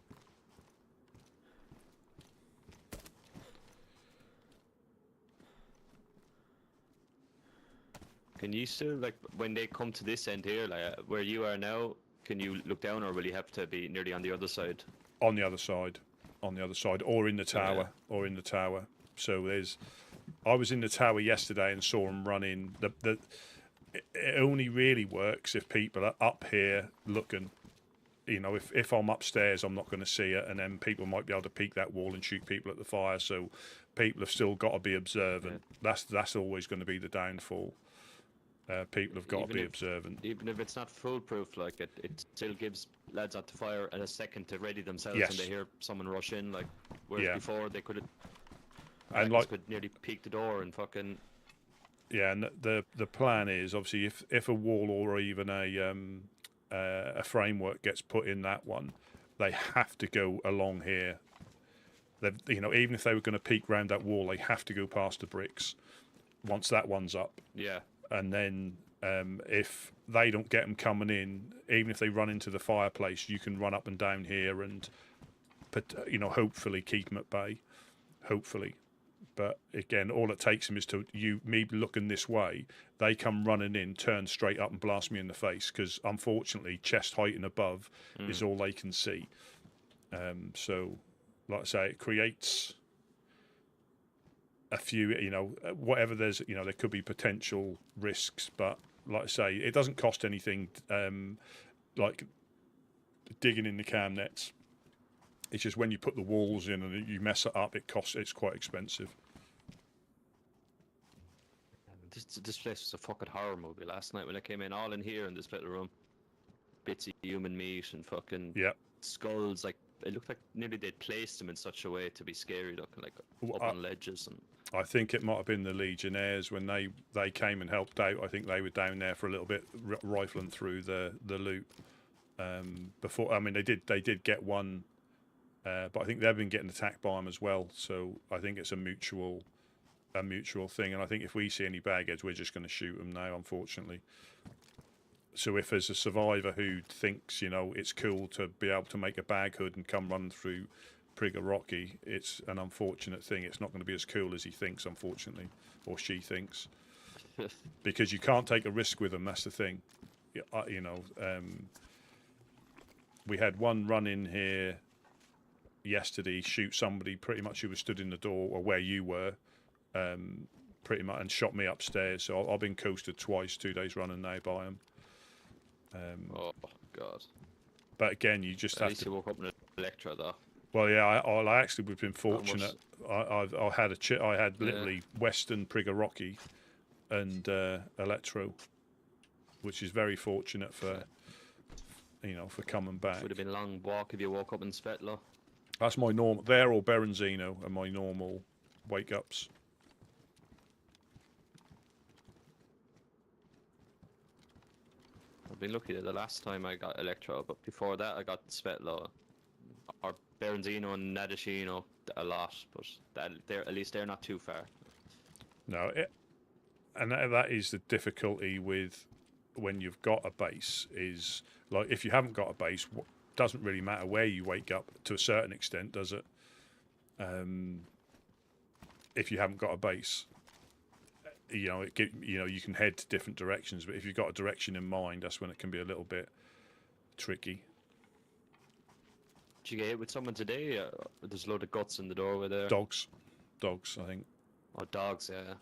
Can you still, like, when they come to this end here, like where you are now, can you look down, or will you have to be nearly on the other side?
On the other side, or in the tower, So I was in the tower yesterday and saw them running. It only really works if people are up here looking. If I'm upstairs, I'm not going to see it, and then people might be able to peek that wall and shoot people at the fire. So people have still got to be observant. Yeah. That's always going to be the downfall. People have got to be observant.
Even if it's not foolproof, like it still gives lads at the fire a second to ready themselves
Yes.
when they hear someone rush in. Like whereas before they could nearly peek the door and fucking.
Yeah, and the plan is obviously if a wall or even a framework gets put in that one, they have to go along here. Even if they were going to peek round that wall, they have to go past the bricks. Once that one's up.
Yeah.
And then if they don't get them coming in, even if they run into the fireplace, you can run up and down here and, hopefully keep them at bay. Hopefully. But again, all it takes them is me looking this way, they come running in, turn straight up and blast me in the face, because unfortunately chest height and above is all they can see. So, like I say, it creates a few, whatever there could be potential risks, but like I say, it doesn't cost anything, like digging in the cam nets. It's just when you put the walls in and you mess it up, it's quite expensive.
This place was a fucking horror movie last night when I came in, all in here in this little room. Bits of human meat and fucking skulls, like it looked like nearly they'd placed them in such a way to be scary looking, like up on ledges. And
I think it might have been the Legionnaires when they came and helped out. I think they were down there for a little bit, rifling through the loot. Before, I mean, they did get one, but I think they've been getting attacked by them as well. So I think it's a mutual thing. And I think if we see any bagheads, we're just going to shoot them now, unfortunately. So if there's a survivor who thinks, you know, it's cool to be able to make a bag hood and come run through Prigga Rocky, it's an unfortunate thing. It's not going to be as cool as he thinks, unfortunately, or she thinks, because you can't take a risk with them. That's the thing. You know, we had one run in here yesterday, shoot somebody pretty much who was stood in the door or where you were, pretty much, and shot me upstairs. So I've been coasted twice, 2 days running now by him.
Oh God!
But again, you just
At
have
least
to.
you woke up in Electra, though.
Well, yeah, I actually we've been fortunate. I had I had
Yeah.
literally Western Prigga Rocky and Electro, which is very fortunate for for coming back.
Would have been a long walk if you woke up in Svetlo.
That's my normal. There or Berenzino are my normal wake ups.
I've been lucky that the last time I got Electro, but before that I got Svetlo or Berenzino and Nadeshino a lot, but at least they're not too far.
No, and that is the difficulty with when you've got a base. Is like if you haven't got a base, doesn't really matter where you wake up to a certain extent, does it? If you haven't got a base, you can head to different directions, but if you've got a direction in mind, that's when it can be a little bit tricky.
Did you get hit with someone today? There's a load of guts in the doorway there.
Dogs, I think.
Oh, dogs, yeah.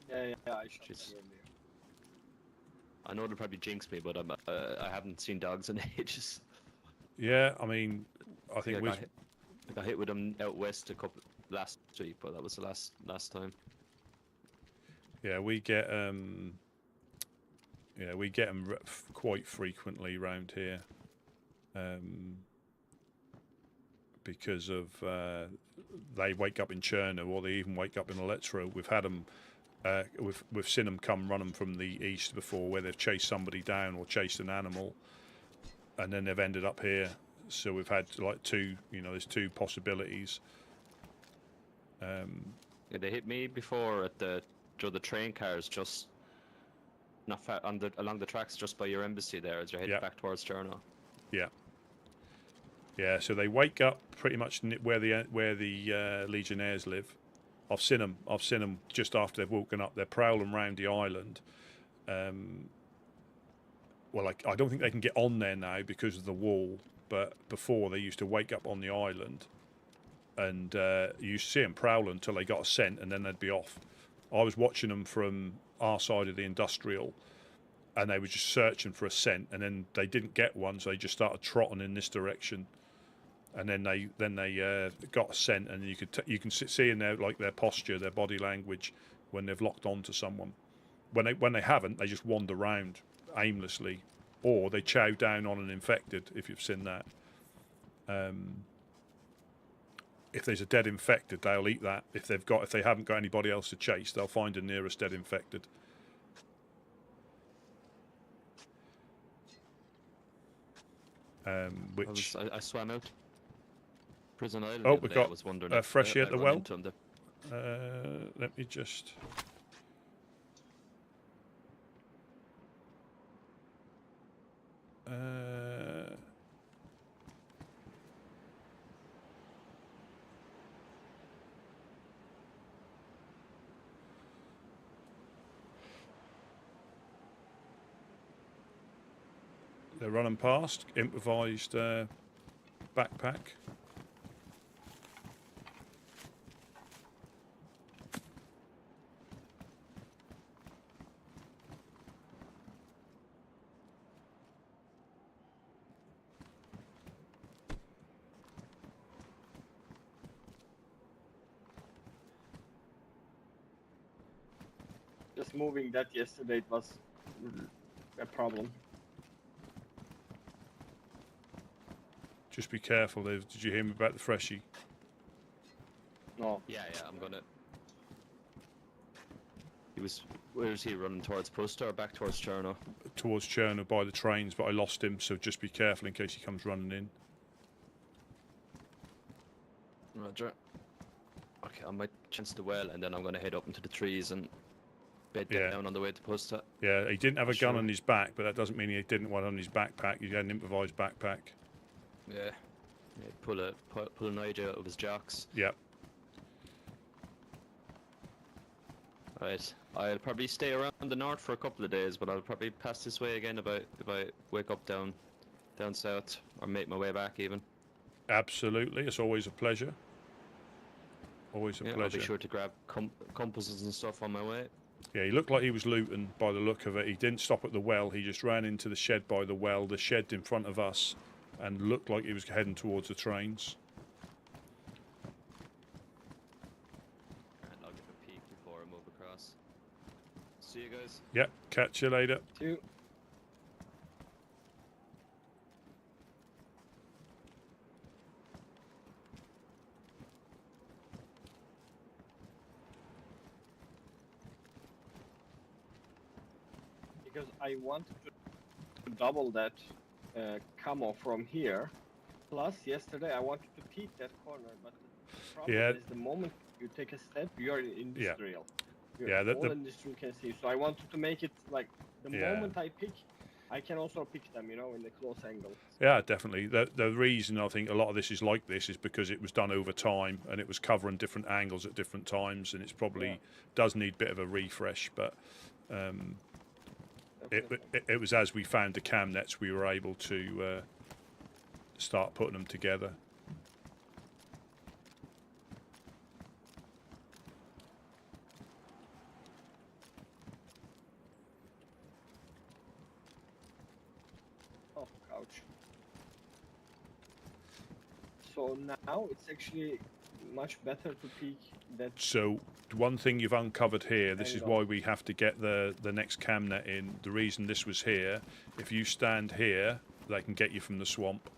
Yeah, I shot
Jeez.
them earlier.
I know they'll probably jinx me, but I haven't seen dogs in ages.
Yeah, I mean, I think
I got hit with them out west last week, but that was the last time.
yeah, we get them quite frequently around here, because of they wake up in Chernarus or they even wake up in Electro. We've had them. We've seen them come running from the east before, where they've chased somebody down or chased an animal, and then they've ended up here. So we've had like two. There's two possibilities.
Yeah, they hit me before at the train cars, just not far along the tracks, just by your embassy there, as you're heading back towards Chernarus.
Yeah. Yeah. So they wake up pretty much where the Legionnaires live. I've seen them just after they've woken up. They're prowling around the island. Well, I don't think they can get on there now because of the wall. But before, they used to wake up on the island, and you used to see them prowling until they got a scent, and then they'd be off. I was watching them from our side of the industrial, and they were just searching for a scent, and then they didn't get one, so they just started trotting in this direction. And then they got a scent, and you can see in their posture, their body language, when they've locked on to someone. When they haven't, they just wander around aimlessly, or they chow down on an infected. If you've seen that, if there's a dead infected, they'll eat that. If they haven't got anybody else to chase, they'll find the nearest dead infected. Which
I swam out Prison Island.
Oh, we got
I was wondering
a freshie at the well. Let me just. They're running past. Improvised backpack.
Just moving that yesterday, it was a problem.
Just be careful. Did you hear me about the freshie?
No.
Yeah, I'm gonna. Where is he running towards Pusta or back towards Chernarus?
Towards Chernarus by the trains, but I lost him, so just be careful in case he comes running in.
Roger. Okay, I might chance the well, and then I'm gonna head up into the trees and bed
Yeah.
down on the way to post it.
Yeah, he didn't have a gun
Sure.
on his back, but that doesn't mean he didn't want it on his backpack. He had an improvised backpack.
Yeah. Yeah, pull a knife out of his jocks.
Yep.
Right. I'll probably stay around the north for a couple of days, but I'll probably pass this way again if I wake up down south, or make my way back even.
Absolutely. It's always a pleasure. Always a
Yeah, I'll
pleasure.
be sure to grab compasses and stuff on my way.
Yeah, he looked like he was looting by the look of it. He didn't stop at the well. He just ran into the shed by the well, the shed in front of us, and looked like he was heading towards the trains.
And I'll give a peek before I move across. See you guys.
Yep, catch you later.
Two. Because I wanted to double that camo from here. Plus, yesterday I wanted to peek that corner, but the problem
Yeah.
is the moment you take a step, you're in industrial. You're
Yeah,
all industrial can see. So I wanted to make it like the
Yeah.
moment I pick, I can also pick them, you know, in the close angle.
Yeah, definitely. The reason I think a lot of this is like this is because it was done over time and it was covering different angles at different times, and it's probably does need a bit of a refresh. But it was as we found the cam nets we were able to start putting them together.
Oh, ouch. So now it's actually much better to peek that.
So one thing you've uncovered here, this is
Angle.
why we have to get the next cam net in. The reason this was here, if you stand here, they can get you from the swamp.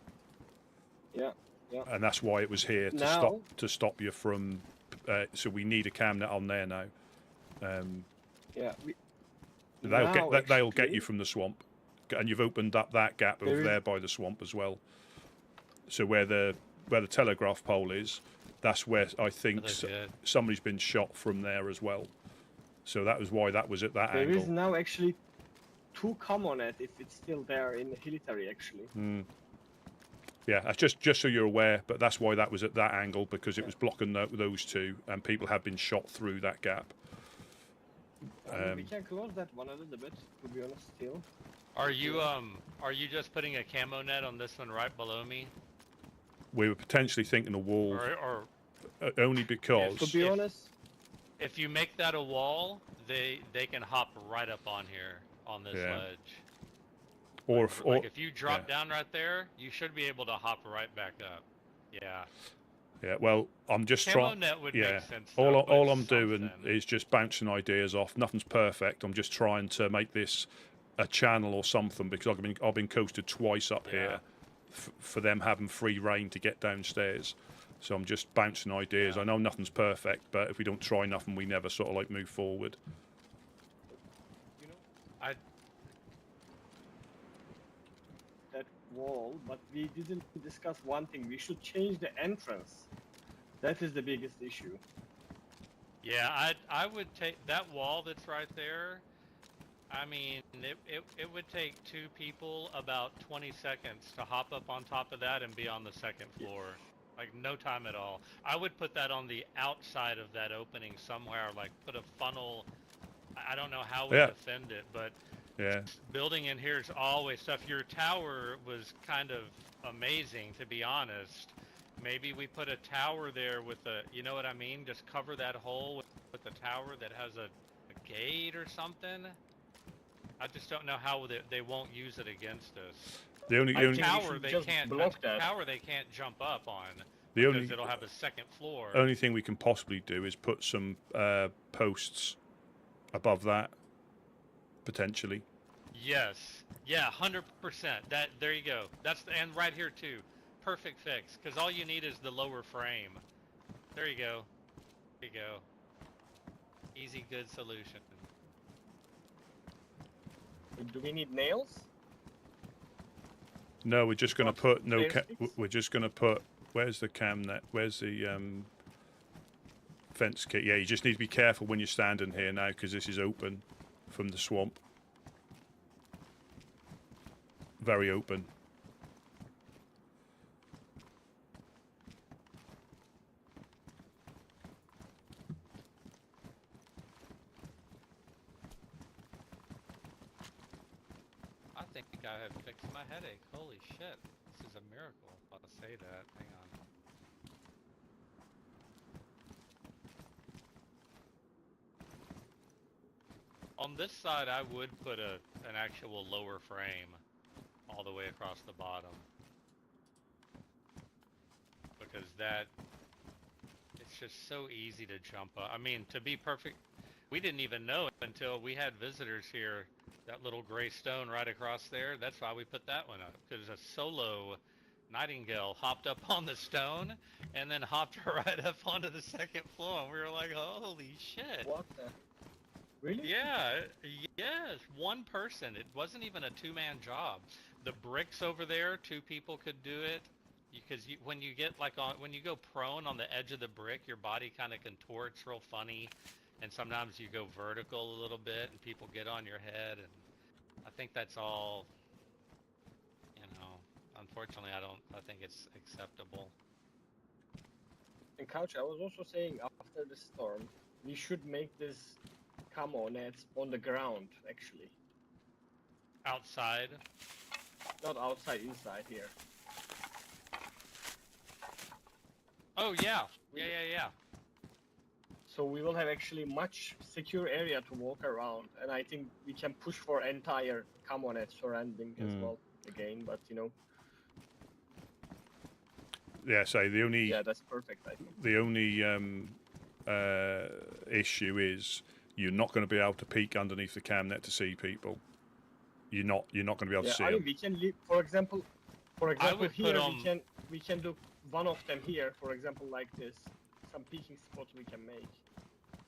Yeah, yeah.
And that's why it was here
Now-
to stop you from. So we need a cam net on there now.
Yeah.
They'll
now
get they'll get
actually-
you from the swamp, and you've opened up that gap over
There is-
there by the swamp as well. So where the telegraph pole is, that's where I think
That's good.
somebody's been shot from there as well. So that was why that was at that
There
angle.
is now actually two common net if it's still there in the hilitary actually.
Yeah, that's just so you're aware, but that's why that was at that angle, because it was blocking those two, and people have been shot through that gap.
I mean, we can close that one a little bit, to be honest, still.
Are you just putting a camo net on this one right below me?
We were potentially thinking a wall,
Or
only because
To be
If-
honest,
if you make that a wall, they can hop right up on here on this
Yeah.
ledge.
or
Like if you drop
yeah.
down right there, you should be able to hop right back up. Yeah.
Yeah, well, I'm just
Camo
trying.
net would
Yeah,
make sense.
all
though, but
all I'm doing
something.
is just bouncing ideas off. Nothing's perfect. I'm just trying to make this a channel or something, because I've been coasted twice up here for them having free reign to get downstairs. So I'm just bouncing ideas.
Yeah.
I know nothing's perfect, but if we don't try nothing, we never sort of like move forward.
you know,
I
that wall, but we didn't discuss one thing. We should change the entrance. That is the biggest issue.
Yeah, I would take that wall that's right there. I mean, it would take two people about 20 seconds to hop up on top of that and be on the second floor. Like, no time at all. I would put that on the outside of that opening somewhere, like put a funnel. I don't know how we
Yeah.
defend it, but
Yeah,
building in here is always tough. Your tower was kind of amazing, to be honest. Maybe we put a tower there with a, you know what I mean? Just cover that hole with a tower that has a gate or something. I just don't know how they won't use it against us.
the only
I
the only,
think we
Tower
should
they
just
can't
block that.
tower they can't jump up on
the
because
only
it'll have a second floor.
only thing we can possibly do is put some posts above that, potentially.
Yes. Yeah, 100%. That there you go. And right here too. Perfect fix, because all you need is the lower frame. There you go. There you go. Easy, good solution.
Do we need nails?
No, we're just going to
What,
put no.
stairs fix?
We're just going to put. Where's the cam net? Where's the fence kit. Yeah, you just need to be careful when you're standing here now because this is open from the swamp. Very open.
I think I have fixed my headache. Holy shit. This is a miracle. I'll say that. Hang on. On this side, I would put an actual lower frame all the way across the bottom. Because it's just so easy to jump up. I mean, to be perfect, we didn't even know it until we had visitors here. That little gray stone right across there, that's why we put that one up. Because a solo nightingale hopped up on the stone and then hopped right up onto the second floor. And we were like, holy shit.
What the? Really?
Yeah, yes, one person. It wasn't even a two-man job. The bricks over there, 2 people could do it. Because when you get when you go prone on the edge of the brick, your body kind of contorts real funny, and sometimes you go vertical a little bit, and people get on your head. And I think that's all. You know, unfortunately, I think it's acceptable.
And Couch, I was also saying after the storm, we should make this camo nets on the ground, actually.
Outside.
Not outside, inside here.
Oh yeah, yeah.
So we will have actually much secure area to walk around, and I think we can push for entire camo net surrounding as well again. But you know.
Yeah, so the only
that's perfect. I think
the only issue is you're not going to be able to peek underneath the cam net to see people. You're not going to be able to see
I mean,
them.
we can leave, for example here we can do one of them here, for example, like this. Some peeking spots we can make.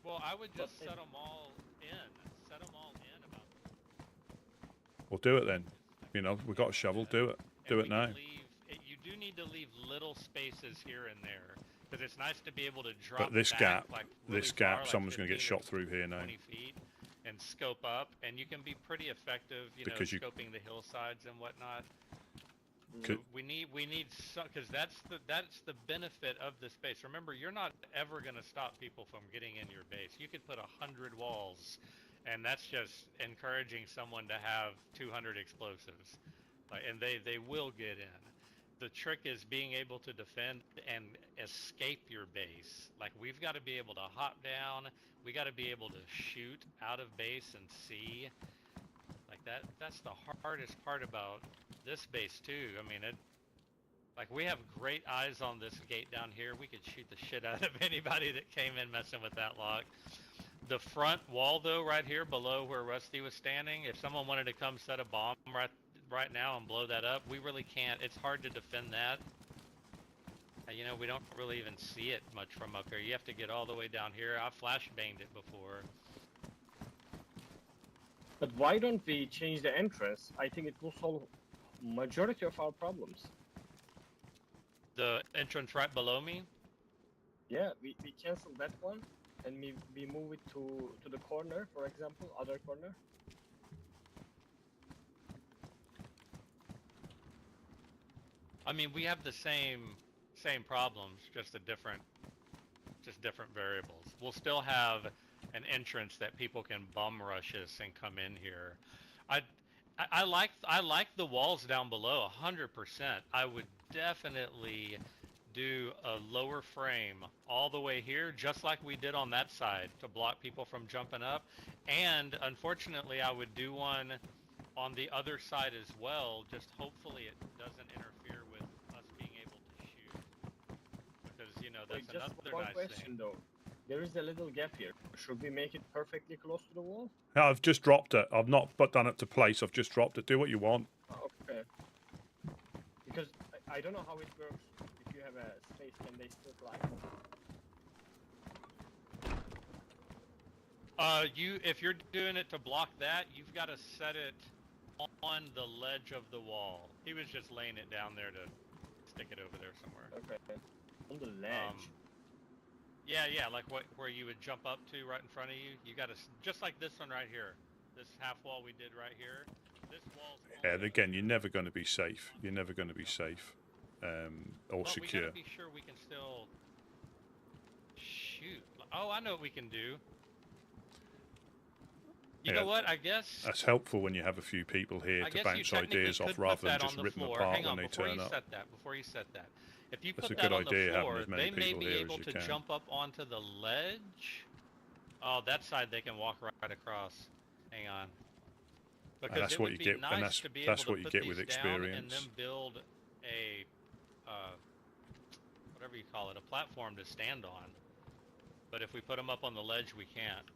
Well, I would just set them all in. Set them all in about.
We'll do it then. You know, we've got a shovel. Do it. Do it now.
You do need to leave little spaces here and there because it's nice to be able to drop.
But this
back,
gap,
like, really
this gap,
far,
someone's
like
going to get
15
shot through here now.
20 feet, and scope up, and you can be pretty effective. You know, scoping the hillsides and whatnot. We need because that's the benefit of the space. Remember, you're not ever going to stop people from getting in your base. You could put 100 walls, and that's just encouraging someone to have 200 explosives, and they will get in. The trick is being able to defend and escape your base. Like, we've got to be able to hop down. We got to be able to shoot out of base and see. Like that's the hardest part about this base too. I mean, we have great eyes on this gate down here. We could shoot the shit out of anybody that came in messing with that lock. The front wall though, right here below where Rusty was standing, if someone wanted to come set a bomb right now and blow that up, we really can't. It's hard to defend that. You know, we don't really even see it much from up here. You have to get all the way down here. I've flashbanged it before.
But why don't we change the entrance? I think it will solve majority of our problems.
The entrance right below me?
Yeah, we cancel that one and we move it to the corner, for example, other corner.
I mean, we have the same problems, just different variables. We'll still have an entrance that people can bum rush us and come in here. I like the walls down below 100%. I would definitely do a lower frame all the way here, just like we did on that side, to block people from jumping up. And unfortunately, I would do one on the other side as well. Just hopefully it doesn't interfere with us being able to shoot, because you know that's another nice
question,
thing.
Though. There is a little gap here. Should we make it perfectly close to the wall?
No, I've just dropped it. I've not done it to place. I've just dropped it. Do what you want.
Okay. Because I don't know how it works. If you have a space, can they still fly?
If you're doing it to block that, you've got to set it on the ledge of the wall. He was just laying it down there to stick it over there somewhere.
Okay. On the ledge.
Yeah, like where you would jump up to right in front of you. You got to just like this one right here. This half wall we did right here. This wall's
Yeah,
only
again, you're never going to be safe. You're never going to be safe or
but we
secure.
gotta be sure we can still shoot. Oh, I know what we can do. You
Yeah,
know what? I guess
that's helpful when you have a few people here to
you
bounce
technically
ideas off
could
rather
put
than
that
just
on the
rip them
floor.
apart
Hang
when
on,
they
before
turn
you
up.
set that. Before you set that, if you
That's
put
a good
that on the
idea, having
floor,
as many
they may
people
be
here
able
as you
to
can.
jump up onto the ledge. Oh, that side they can walk right across. Hang on.
And
Because
that's
it
what
would
you
be
get, and
nice to be able
that's
to
what you
put
get
these
with
down and
experience.
then build a, whatever you call it, a platform to stand on. But if we put them up on the ledge, we can't.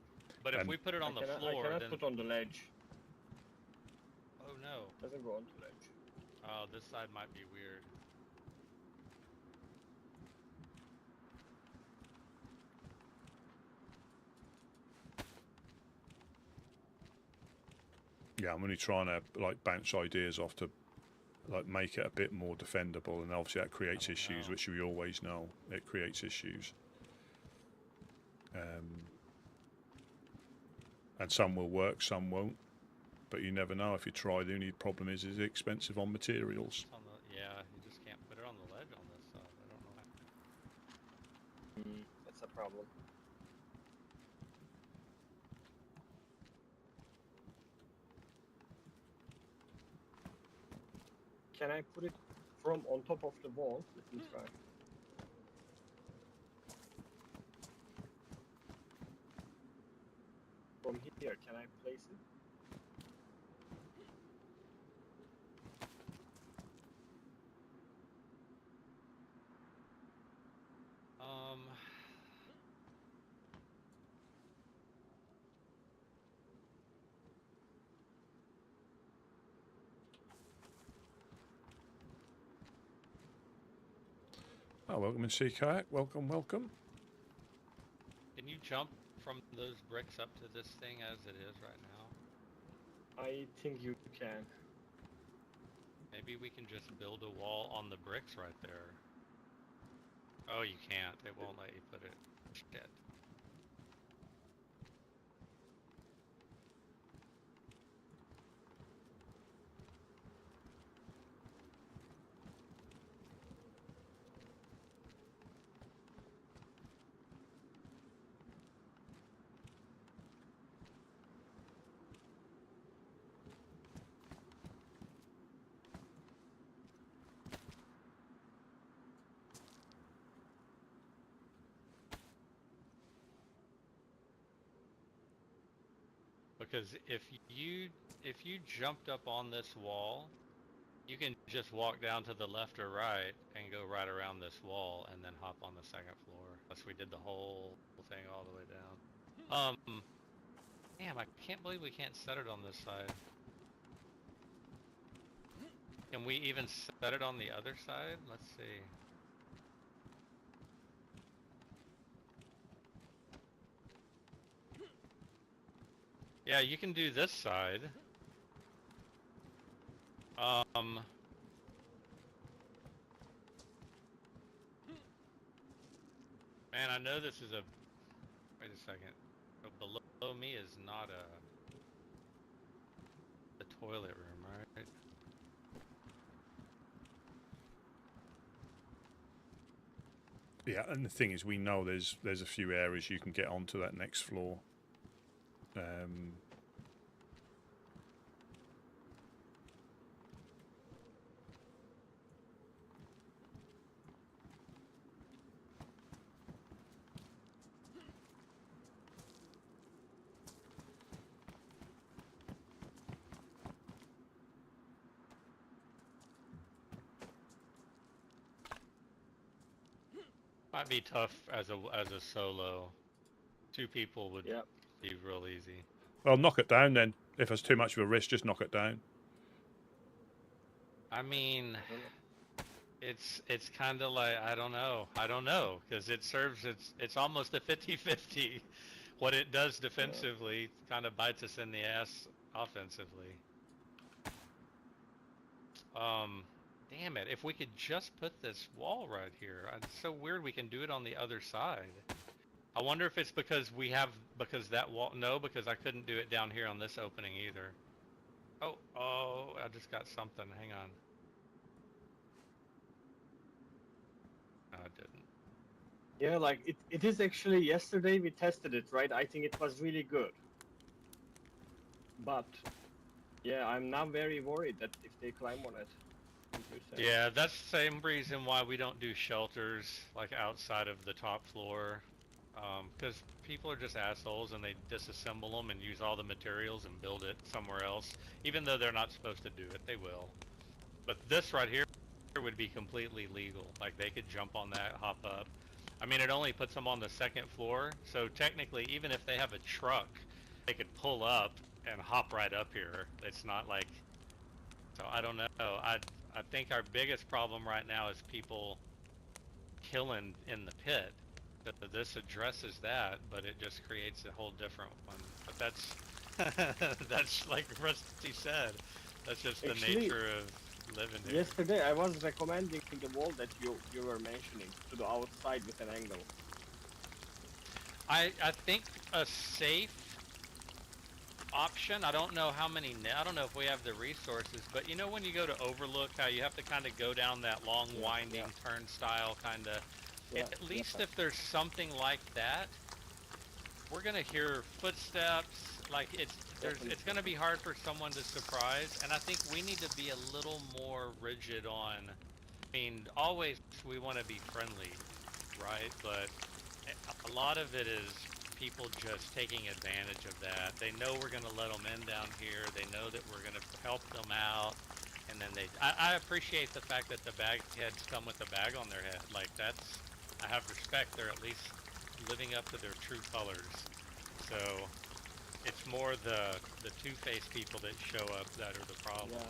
But if
And-
we put it on the
I
floor,
cannot
then...
put on the ledge.
Oh no.
Doesn't go on the ledge.
Oh, this side might be weird.
Yeah, I'm only trying to like bounce ideas off to like make it a bit more defendable, and obviously that creates issues,
know.
which we always know. It creates issues. And some will work, some won't. But you never know if you try. The only problem is expensive on materials.
On the, yeah, you just can't put it on the ledge on this side. I don't know.
That's a problem. Can I put it from on top of the wall? Let me try. From here, can I place it?
Oh, welcome in Sea Kayak. Welcome, welcome.
Can you jump from those bricks up to this thing as it is right now?
I think you can.
Maybe we can just build a wall on the bricks right there. Oh, you can't. It won't let you put it. Shit. Because if you jumped up on this wall, you can just walk down to the left or right and go right around this wall and then hop on the second floor. Unless we did the whole thing all the way down. Damn, I can't believe we can't set it on this side. Can we even set it on the other side? Let's see. Yeah, you can do this side. Man, I know this is a... Wait a second. So below me is not the toilet room, right?
Yeah, and the thing is, we know there's a few areas you can get onto that next floor.
Might be tough as a solo. 2 people would be real easy.
Well, knock it down then. If it's too much of a risk, just knock it down.
I mean, it's kind of like I don't know because it serves it's almost a 50-50. What it does defensively kind of bites us in the ass offensively. Damn it! If we could just put this wall right here, it's so weird we can do it on the other side. I wonder if it's because because that wall. No, because I couldn't do it down here on this opening either. Oh, I just got something. Hang on. No, I didn't.
Yeah, like it is actually yesterday we tested it, right? I think it was really good. But yeah, I'm now very worried that if they climb on it, as you said.
Yeah, that's the same reason why we don't do shelters like outside of the top floor. Because people are just assholes and they disassemble them and use all the materials and build it somewhere else. Even though they're not supposed to do it, they will. But this right here would be completely legal. Like they could jump on that, hop up. I mean, it only puts them on the second floor. So technically, even if they have a truck, they could pull up and hop right up here. It's not like, so I don't know. I think our biggest problem right now is people killing in the pit. This addresses that, but it just creates a whole different one. But that's like Rusty said. That's just the
Actually,
nature of living here.
Yesterday I was recommending the wall that you were mentioning to the outside with an angle.
I think a safe option. I don't know how many. I don't know if we have the resources, but you know when you go to Overlook, how you have to kind of go down that long, winding turnstile, kind of.
Yeah,
At least if there's something like that, we're gonna hear footsteps. Like it's gonna be hard for someone to surprise, and I think we need to be a little more rigid on. I mean, always we want to be friendly, right? But a lot of it is people just taking advantage of that. They know we're gonna let them in down here. They know that we're gonna help them out, and then I appreciate the fact that the bag heads come with a bag on their head. Like that's. I have respect. They're at least living up to their true colors. So it's more the two-faced people that show up that are the problem.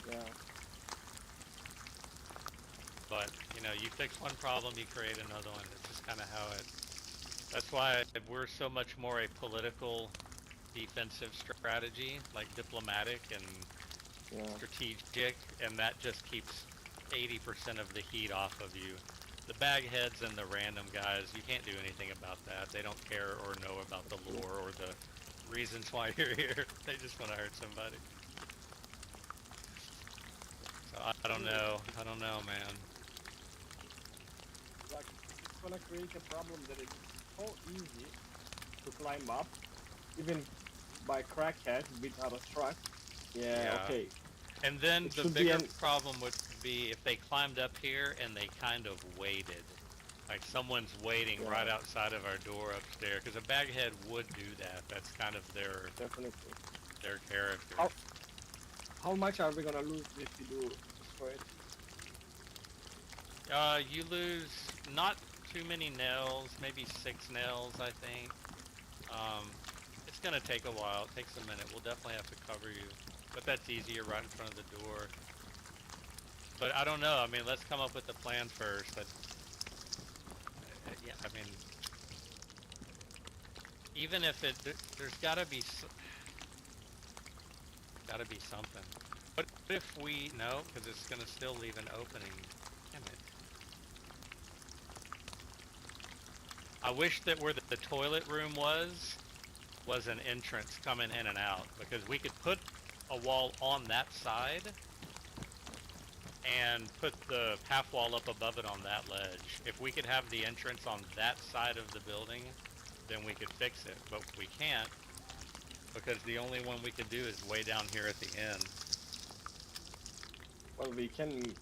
Yeah.
But you know, you fix one problem, you create another one. It's just kind of how it. That's why we're so much more a political, defensive strategy, like diplomatic and strategic, and that just keeps 80% of the heat off of you. The bag heads and the random guys, you can't do anything about that. They don't care or know about the lore or the reasons why you're here. They just want to hurt somebody. So I don't know. I don't know, man.
Like it's gonna create a problem that it's so easy to climb up, even by crackhead without a truck. Yeah. Okay.
And then
It
the
should be
bigger
an-
problem would be if they climbed up here and they kind of waited. Like someone's waiting right outside of our door upstairs. Because a baghead would do that. That's kind of their
Definitely.
their character.
How much are we gonna lose if we do destroy it?
You lose not too many nails, maybe 6 nails, I think. It's gonna take a while. It takes a minute. We'll definitely have to cover you. But that's easier right in front of the door. But I don't know. I mean, let's come up with a plan first. Yeah, I mean, even if there's gotta be something. But if we no, because it's gonna still leave an opening. Damn it. I wish that where the toilet room was an entrance coming in and out, because we could put a wall on that side and put the half wall up above it on that ledge. If we could have the entrance on that side of the building, then we could fix it, but we can't, because the only one we could do is way down here at the end.
Well, we can do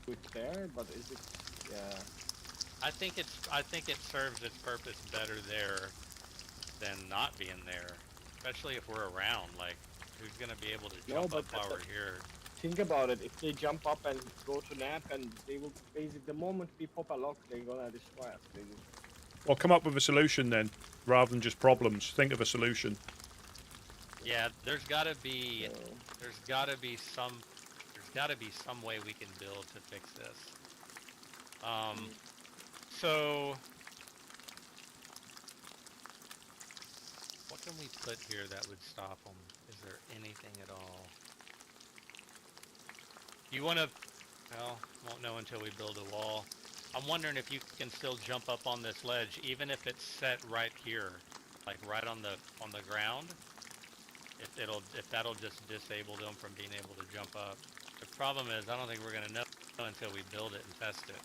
it there, but is it? Yeah.
I think it serves its purpose better there than not being there, especially if we're around. Like, who's gonna be able to jump up while we're here?
Think about it. If they jump up and go to nap, and they will basically the moment we pop a lock, they're gonna destroy us.
Well, come up with a solution then, rather than just problems. Think of a solution.
Yeah, there's gotta be some way we can build to fix this. So what can we put here that would stop them? Is there anything at all? You want to? Well, won't know until we build a wall. I'm wondering if you can still jump up on this ledge, even if it's set right here, like right on the ground. If that'll just disable them from being able to jump up. The problem is, I don't think we're gonna know until we build it and test it.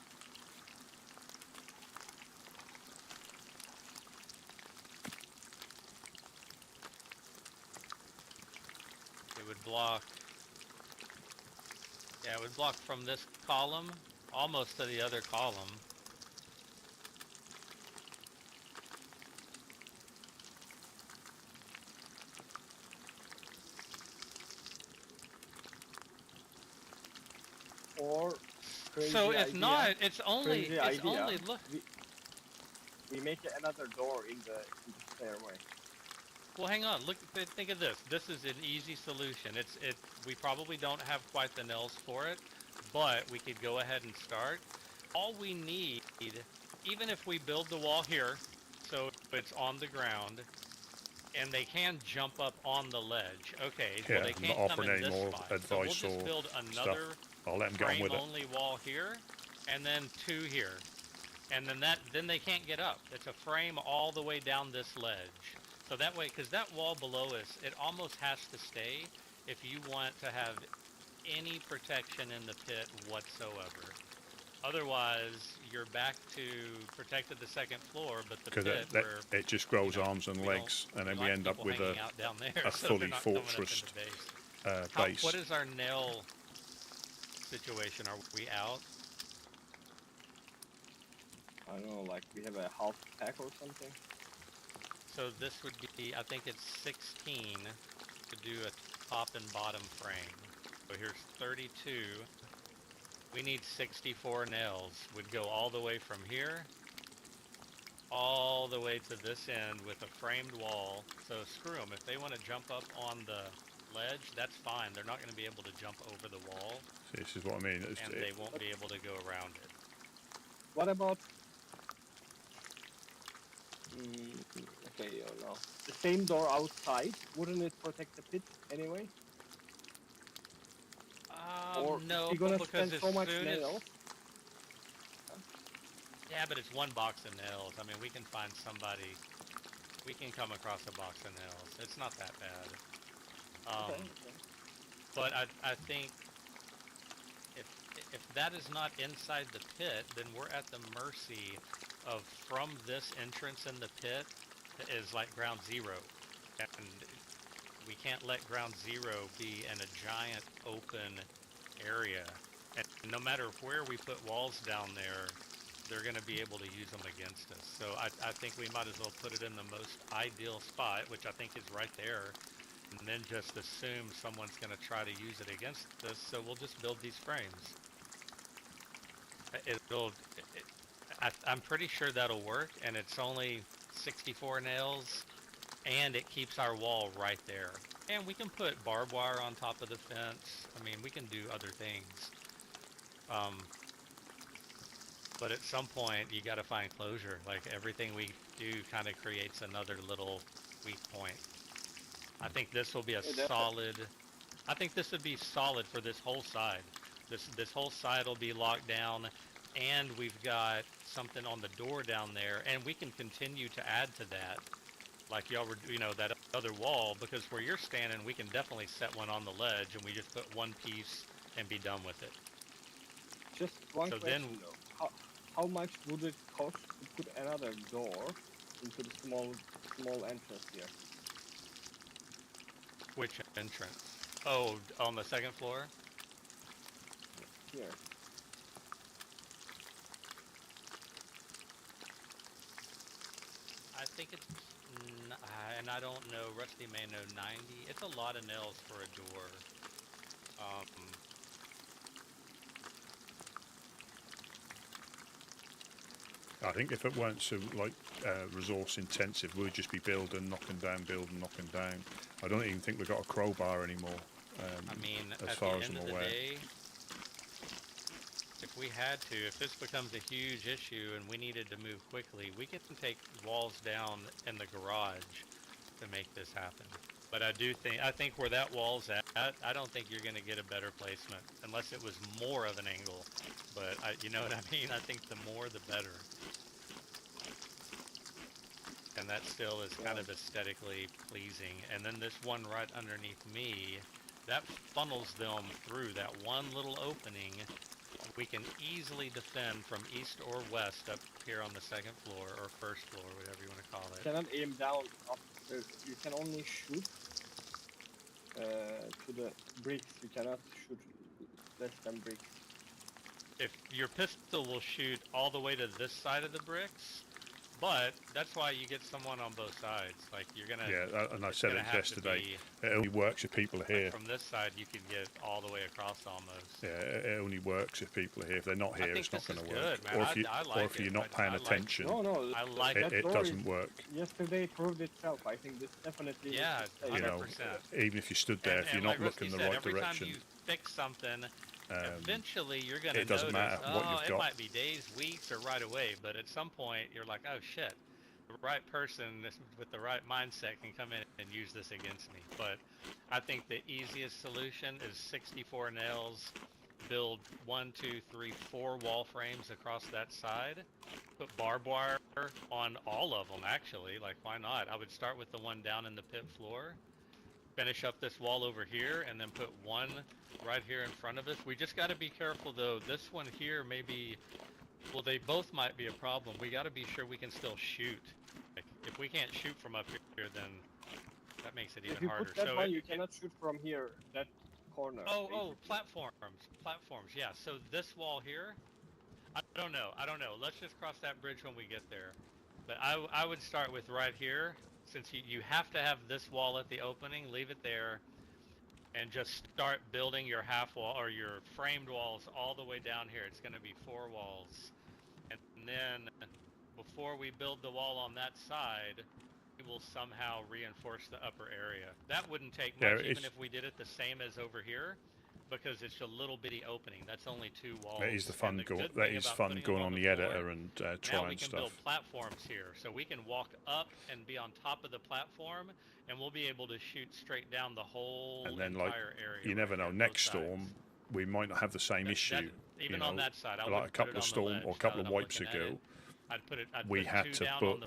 It would block. Yeah, it would block from this column almost to the other column.
Or crazy
So if
idea,
not, it's only
crazy idea.
look.
We make another door in the stairway.
Well, hang on. Look, think of this. This is an easy solution. We probably don't have quite the nails for it, but we could go ahead and start. All we need, even if we build the wall here, so it's on the ground, and they can jump up on the ledge. Okay,
Yeah,
well they
I'm
can't
not
come
offering
in
any
this
more
spot. So
advice
we'll just
or
build
stuff.
another
I'll let them get on with it.
frame-only wall here, and then 2 here. And then they can't get up. It's a frame all the way down this ledge. So that way, because that wall below us, it almost has to stay if you want to have any protection in the pit whatsoever. Otherwise, you're back to protected the second floor, but the
Because
pit where
it just grows
you know,
arms and
we
legs,
don't-
and then
we
we
like
end up
people
with a
hanging out down there,
a
so
fully
they're not coming up in the
fortressed
base.
base.
What is our nail situation? Are we out?
I don't know, like we have a half pack or something.
So this would be, I think it's 16 to do a top and bottom frame. So here's 32. We need 64 nails. Would go all the way from here, all the way to this end with a framed wall. So screw them. If they want to jump up on the ledge, that's fine. They're not going to be able to jump over the wall,
See, this is what I mean.
and they won't be able to go around it.
What about? Okay, no. The same door outside, wouldn't it protect the pit anyway? Or
No,
you're gonna
because
spend
as
so much
soon as...
nails.
Yeah, but it's one box of nails. I mean, we can find somebody. We can come across a box of nails. It's not that bad.
Okay.
But I think if that is not inside the pit, then we're at the mercy of from this entrance in the pit is like ground zero, and we can't let ground zero be in a giant open area. And no matter where we put walls down there, they're going to be able to use them against us. So I think we might as well put it in the most ideal spot, which I think is right there, and then just assume someone's going to try to use it against us, so we'll just build these frames. I'm pretty sure that'll work, and it's only 64 nails, and it keeps our wall right there. And we can put barbed wire on top of the fence. I mean, we can do other things. But at some point, you got to find closure. Like, everything we do kind of creates another little weak point. I think this will be a solid... I think this would be solid for this whole side. This whole side will be locked down, and we've got something on the door down there, and we can continue to add to that. Like y'all were, that other wall, because where you're standing, we can definitely set one on the ledge, and we just put one piece and be done with it.
Just one
So
question
then-
though. How much would it cost to put another door into the small entrance here?
Which entrance? Oh, on the second floor?
Here.
I think it's, and I don't know, Rusty may know, 90. It's a lot of nails for a door.
I think if it weren't so resource intensive, we'd just be building, knocking down. I don't even think we've got a crowbar anymore.
I mean,
as
at
far
the
as
end
I'm
of the
aware.
day, if we had to, if this becomes a huge issue and we needed to move quickly, we can take walls down in the garage to make this happen. But I think where that wall's at, I don't think you're going to get a better placement unless it was more of an angle. but you know what I mean? I think the more the better. And that still is kind of aesthetically pleasing. And then this one right underneath me, that funnels them through that one little opening. We can easily defend from east or west up here on the second floor, or first floor, whatever you want to call it.
You cannot aim down up. You can only shoot to the bricks. You cannot shoot less than bricks.
If your pistol will shoot all the way to this side of the bricks, but that's why you get someone on both sides. Like you're gonna.
Yeah, and I said it yesterday. It only works if people are here.
From this side, you can get all the way across almost.
Yeah, it only works if people are here. If they're not here, it's not going to work.
Good,
or if you're not paying attention,
no,
I like
it doesn't work.
Yesterday proved itself. I think this definitely.
Yeah, 100%.
You know, even if you stood there, if you're not looking the right direction.
Every time you fix something, eventually you're going to
notice. It doesn't matter what you've got.
It might be days, weeks, or right away, but at some point you're like, oh shit. The right person with the right mindset can come in and use this against me. But I think the easiest solution is 64 nails, build 1, 2, 3, 4 wall frames across that side, put barbed wire on all of them actually, like why not? I would start with the one down in the pit floor, finish up this wall over here, and then put one right here in front of us. We just got to be careful though, this one here may be, well, they both might be a problem. We got to be sure we can still shoot. Like, if we can't shoot from up here, then that makes it even harder.
If you put that one, you cannot shoot from here, that corner.
Oh, platforms. Yeah. So this wall here, I don't know. Let's just cross that bridge when we get there. But I would start with right here, since you have to have this wall at the opening. Leave it there, and just start building your half wall or your framed walls all the way down here. It's going to be 4 walls. And then, before we build the wall on that side, we will somehow reinforce the upper area. That wouldn't take much, even if we did it the same as over here, because it's a little bitty opening. That's only 2 walls.
That is the fun. That is fun going on the editor and trying stuff.
Now we can build platforms here, so we can walk up and be on top of the platform, and we'll be able to shoot straight down the whole entire area.
You never know. Next storm, we might not have the same issue.
Even on that side,
like a couple of storm or a couple of wipes ago, we had to put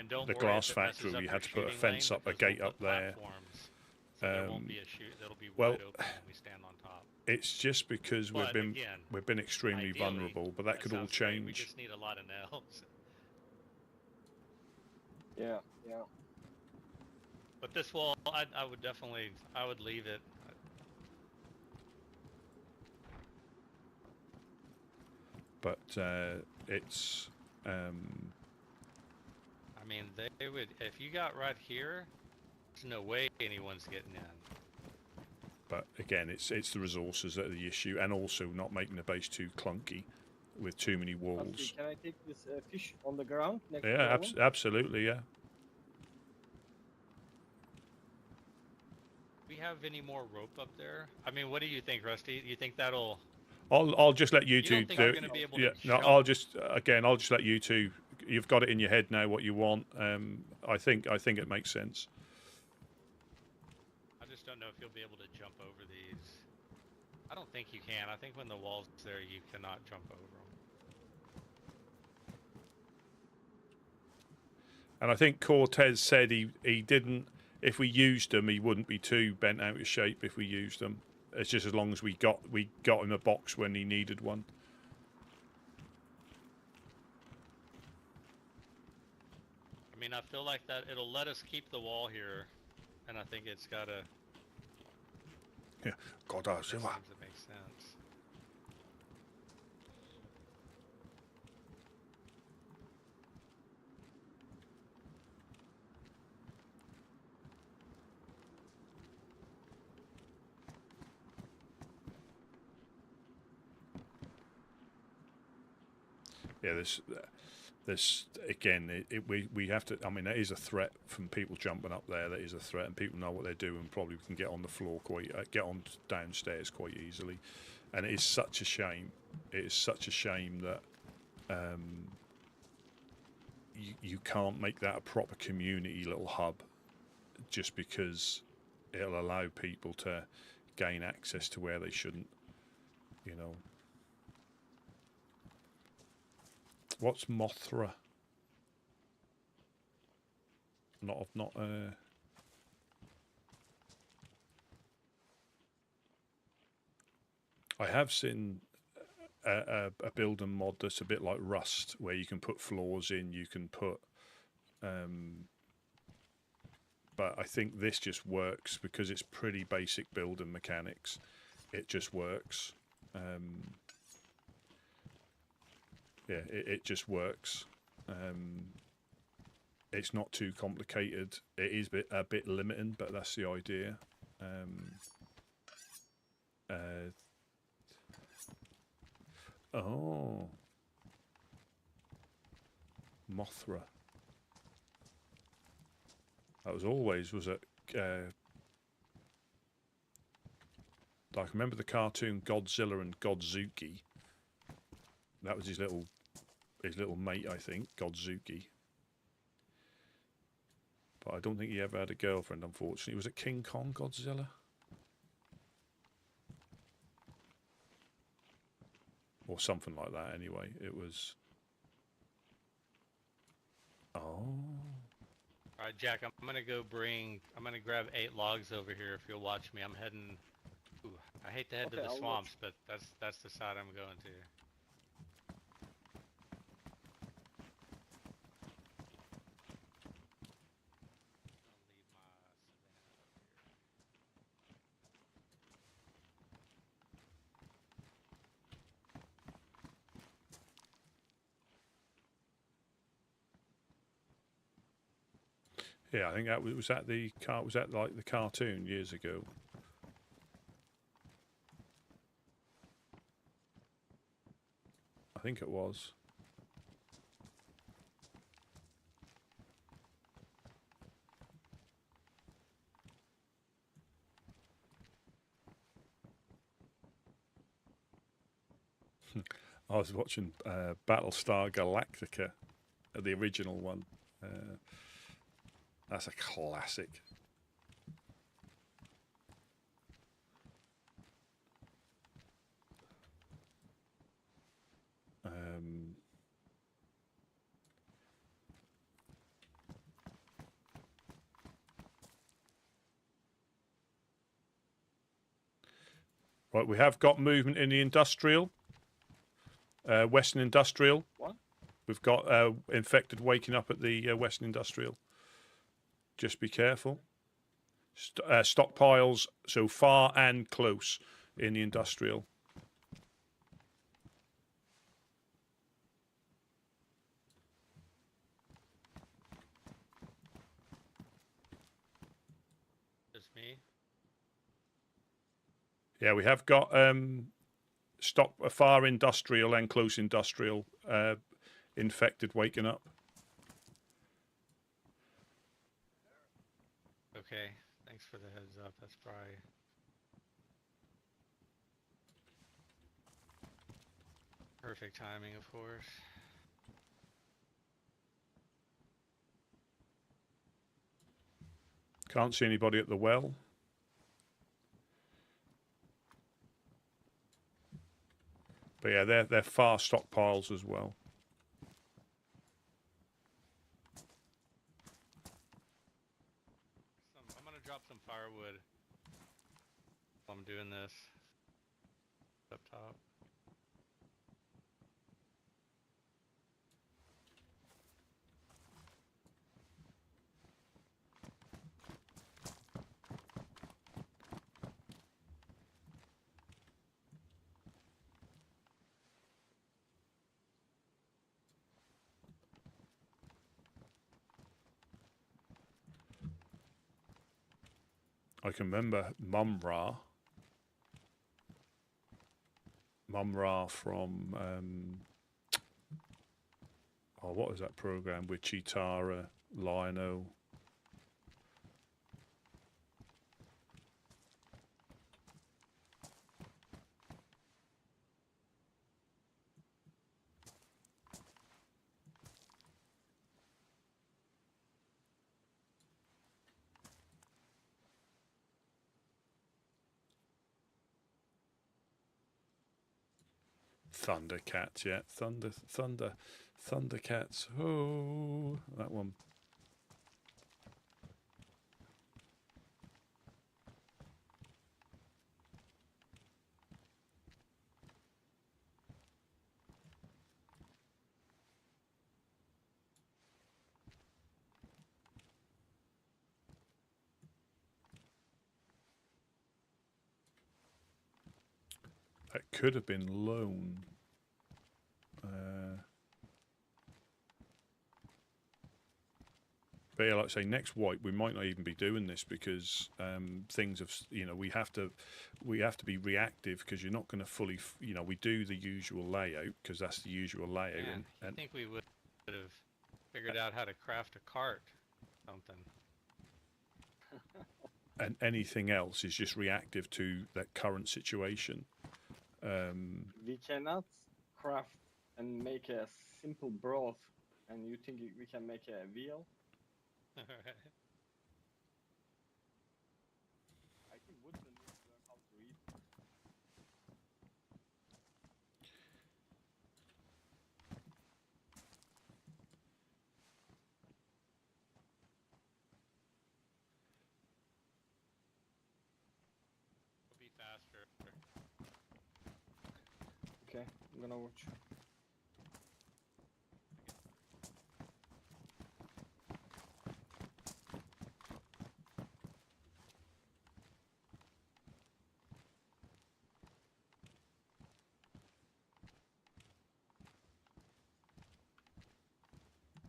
the glass factory. We had to put a fence up, a gate up there.
There won't be a shoot. That'll be wide open when we stand on top.
It's just because we've been extremely vulnerable, but that could all change.
We just need a lot of nails.
Yeah.
But this wall, I would leave it.
But it's.
I mean, they would. If you got right here, there's no way anyone's getting in.
But again, it's the resources that are the issue, and also not making the base too clunky with too many walls.
Can I take this fish on the ground next
to absolutely, yeah.
Do we have any more rope up there? I mean, what do you think, Rusty? You think that'll?
I'll just let you two do. I'll just let you two. You've got it in your head now what you want. I think it makes sense.
I just don't know if you'll be able to jump over these. I don't think you can. I think when the wall's there, you cannot jump over them.
And I think Cortez said he didn't. If we used them, he wouldn't be too bent out of shape if we used them. It's just as long as we got him a box when he needed one.
I mean, I feel like that it'll let us keep the wall here, and I think it's gotta.
Yeah, God,
that seems to make sense.
Yeah, this again. We have to. I mean, that is a threat from people jumping up there. That is a threat, and people know what they're doing. Probably can get on the floor get on downstairs quite easily, and it is such a shame. It is such a shame that you can't make that a proper community little hub, just because it'll allow people to gain access to where they shouldn't. You know. What's Mothra? Not. I have seen a building mod that's a bit like Rust, where you can put floors in, you can put. But I think this just works because it's pretty basic building mechanics. It just works. Yeah, it just works. It's not too complicated. It is a bit limiting, but that's the idea. Oh, Mothra. That was it? I remember the cartoon Godzilla and Godzuki. That was his little mate, I think, Godzuki. But I don't think he ever had a girlfriend, unfortunately. Was it King Kong Godzilla? Or something like that, anyway. It was... Oh.
Alright, Jack, I'm gonna grab 8 logs over here if you'll watch me. I'm heading... Ooh, I hate to head to the swamps, but that's the side I'm going to.
Yeah, I think that was that the car. Was that like the cartoon years ago? I think it was. I was watching Battlestar Galactica, the original one. That's a classic. Right, we have got movement in the industrial. Western Industrial.
What?
We've got infected waking up at the Western Industrial. Just be careful. Stockpiles, so far and close in the industrial.
Just me?
Yeah, we have got far industrial and close industrial infected waking up.
Okay, thanks for the heads up. That's probably... perfect timing, of course.
Can't see anybody at the well. But yeah, they're far stockpiles as well.
I'm gonna drop some firewood while I'm doing this up top.
I can remember Mumra from what was that program with Chitara, Lionel? Thundercats, yeah, Thunder. Thundercats. Oh, that one. That could have been loan. But yeah, like I say, next wipe we might not even be doing this because things have, we have to be reactive because you're not going to fully, we do the usual layout because that's the usual layout.
Man, I think we would have figured out how to craft a cart, something.
And anything else is just reactive to that current situation.
We cannot craft and make a simple broth, and you think we can make a veal? I think Woodsmen needs to learn how to read.
It'll be faster.
Okay, I'm gonna watch.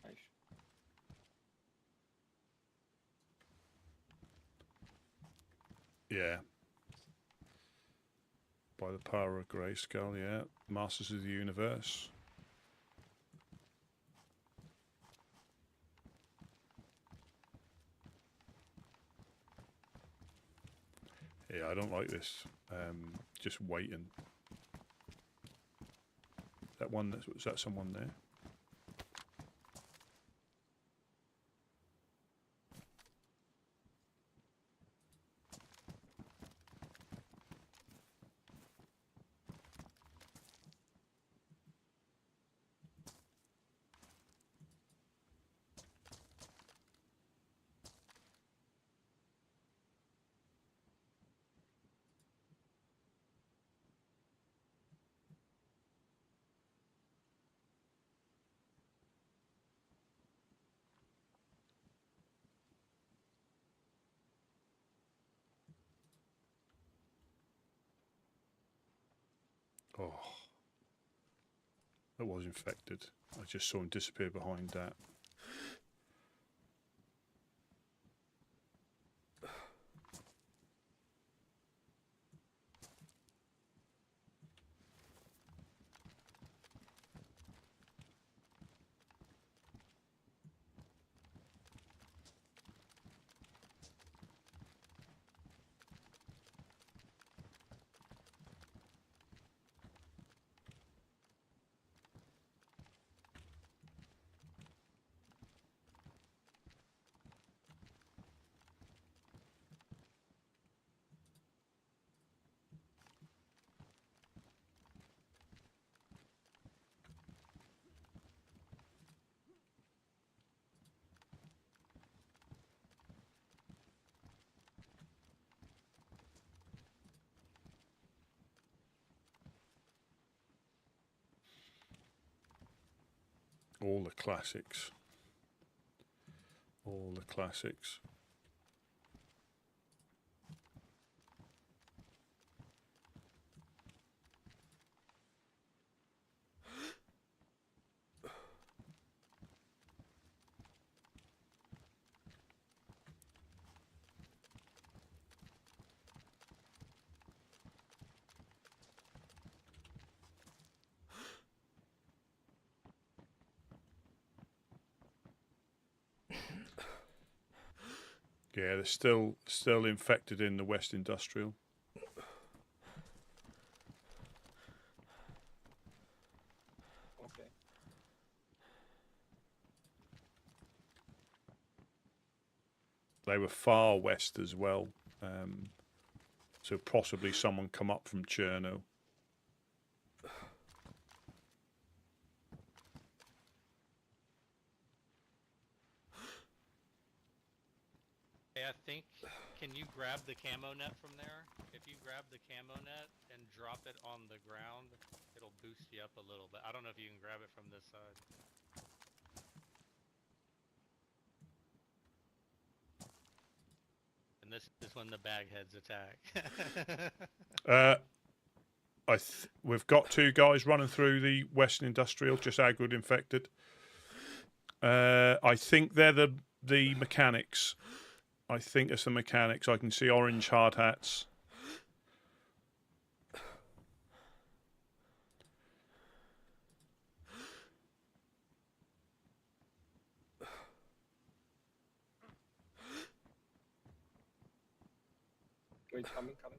Nice.
Yeah. By the power of Grayskull, yeah. Masters of the Universe. Yeah, I don't like this. Just waiting. Was that someone there? Oh, that was infected. I just saw him disappear behind that. All the classics. All the classics. Yeah, they're still infected in the West Industrial.
Okay.
They were far west as well. So possibly someone come up from Chernarus.
I think, can you grab the camo net from there? If you grab the camo net and drop it on the ground, it'll boost you up a little bit. I don't know if you can grab it from this side. And this is when the bagheads attack.
We've got 2 guys running through the Western Industrial, just aggroed infected. I think they're the mechanics. I think it's the mechanics. I can see orange hard hats.
Wait, coming. Coming.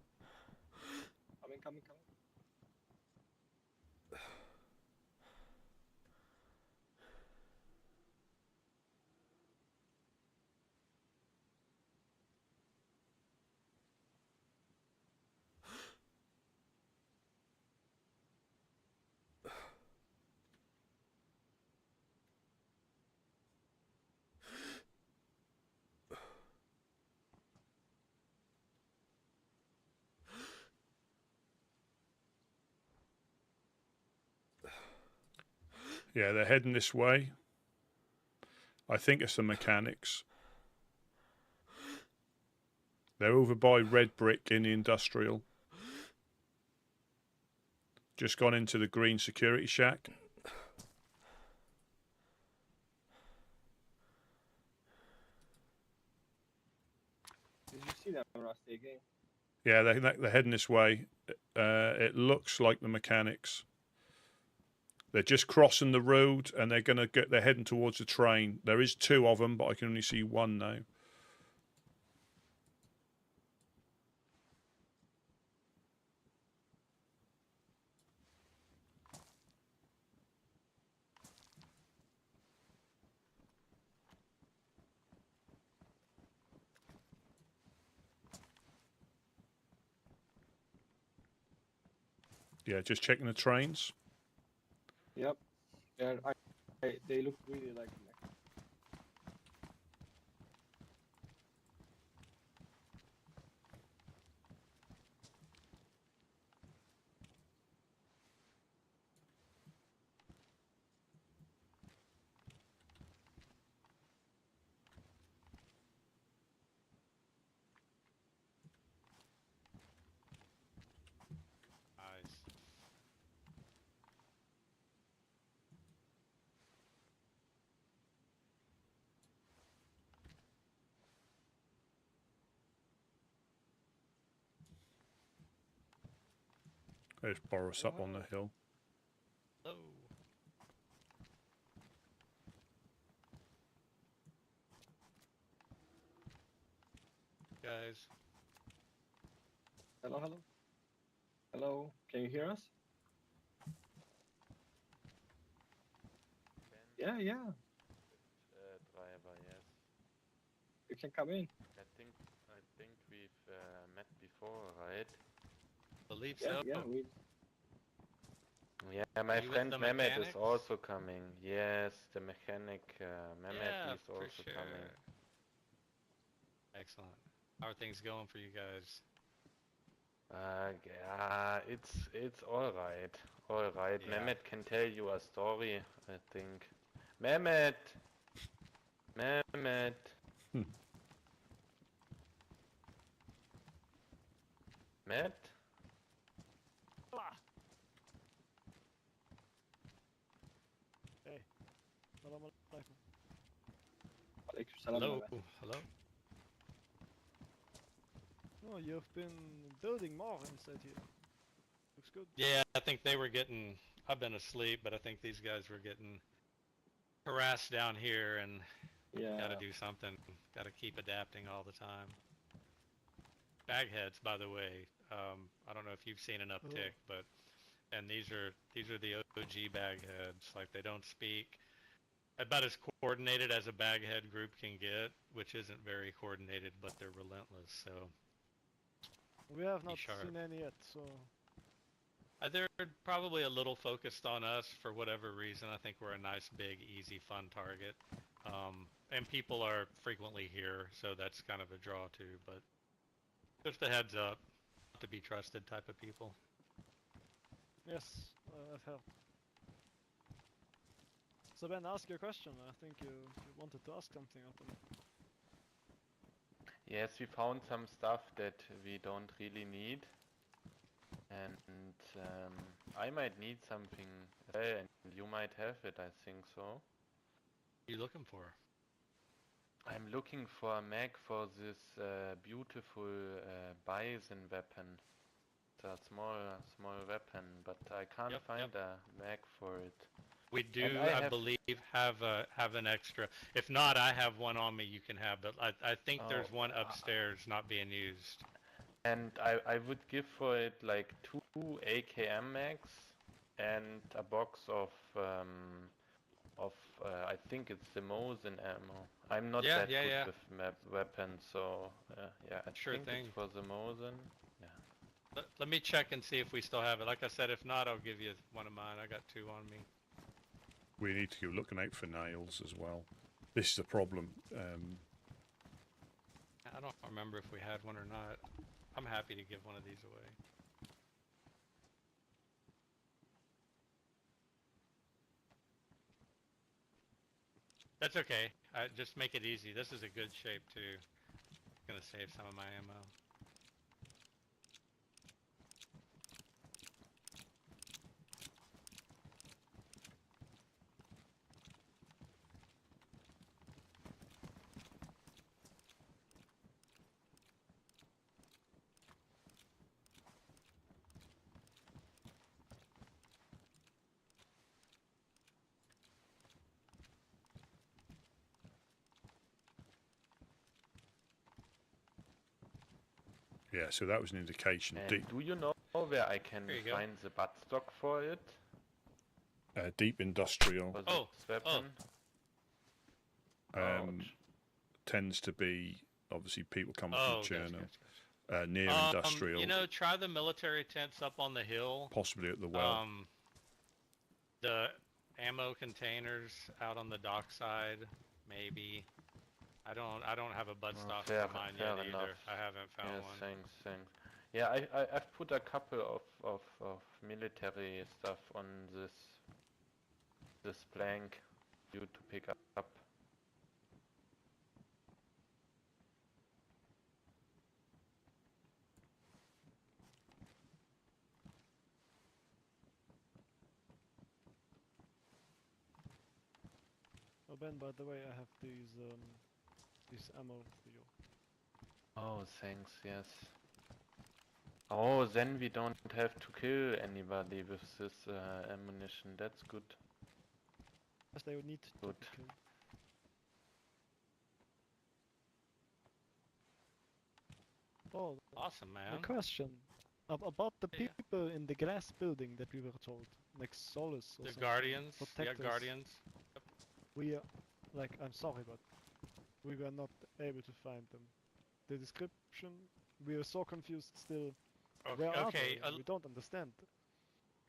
Yeah, they're heading this way. I think it's the mechanics. They're over by Red Brick in the Industrial. Just gone into the green security shack.
Did you see that, Rusty, again?
Yeah, they're heading this way. It looks like the mechanics. They're just crossing the road and they're heading towards the train. There is 2 of them, but I can only see 1 now. Yeah, just checking the trains.
Yep. Yeah, they look really like them.
Nice.
There's Boris up on the hill.
Hello. Guys.
Hello. Can you hear us? Yeah.
Driver, yes.
You can come in.
I think we've met before, right?
Believe
Yeah,
so.
Yeah, my
Are you with
friend
the
Mehmet
mechanics?
is also coming. Yes, the mechanic Mehmet
Yeah,
is
for
also
sure.
coming.
Excellent. How are things going for you guys?
Yeah, it's all right. All right.
Yeah.
Mehmet can tell you a story, I think. Mehmet. Matt?
Hey, salam alaikum.
Alaikum salam,
Hello.
Mehmet.
Hello.
Oh, you've been building more inside here. Looks good.
Yeah, I think they were getting. I've been asleep, but I think these guys were getting harassed down here, and
Yeah.
got to do something. Got to keep adapting all the time. Bagheads, by the way. I don't know if you've seen an uptick, and these are the OG bagheads. Like, they don't speak. About as coordinated as a baghead group can get, which isn't very coordinated, but they're relentless. So
We have not
sharp.
seen any yet, so
they're probably a little focused on us for whatever reason. I think we're a nice, big, easy, fun target. And people are frequently here, so that's kind of a draw too. But just a heads up, to be trusted type of people.
Yes, I've heard. So Ben, ask your question. I think you wanted to ask something of them.
Yes, we found some stuff that we don't really need. And I might need something as well, and you might have it, I think so.
What are you looking for?
I'm looking for a mag for this beautiful bison weapon. It's a small weapon, but I can't find a mag for it.
We do,
And
I believe, have an extra. If not, I have one on me you can have, but I think there's one upstairs not being used.
And I would give for it like 2 AKM mags and a box of I think it's the Mosin ammo. I'm not that good with weapons, so yeah, I think it's for the Mosin. Yeah.
Let me check and see if we still have it. Like I said, if not, I'll give you one of mine. I got 2 on me.
We need to go looking out for nails as well. This is a problem.
I don't remember if we had one or not. I'm happy to give one of these away. That's okay. Just make it easy. This is a good shape too. Gonna save some of my ammo.
Yeah, so that was an indication.
And do you know where I can find the buttstock for it?
Deep industrial.
Weapon?
Tends to be, obviously, people coming from Chernarus. Near industrial.
You know, try the military tents up on the hill.
Possibly at the well.
The ammo containers out on the dockside, maybe. I don't have a buttstock for mine yet either. I haven't found one.
Thanks. Yeah, I've put a couple of military stuff on this plank for you to pick up.
Oh Ben, by the way, I have these ammo for you.
Oh, thanks, yes. Oh, then we don't have to kill anybody with this ammunition. That's good.
Yes, they would need to be killed. Oh,
awesome, man.
A question about the people in the glass building that we were told, like Solus or
the Guardians.
Protectors.
Yeah, Guardians. Yep.
We are, like, I'm sorry, but we were not able to find them. The description, we are so confused still. Where are they? We don't understand.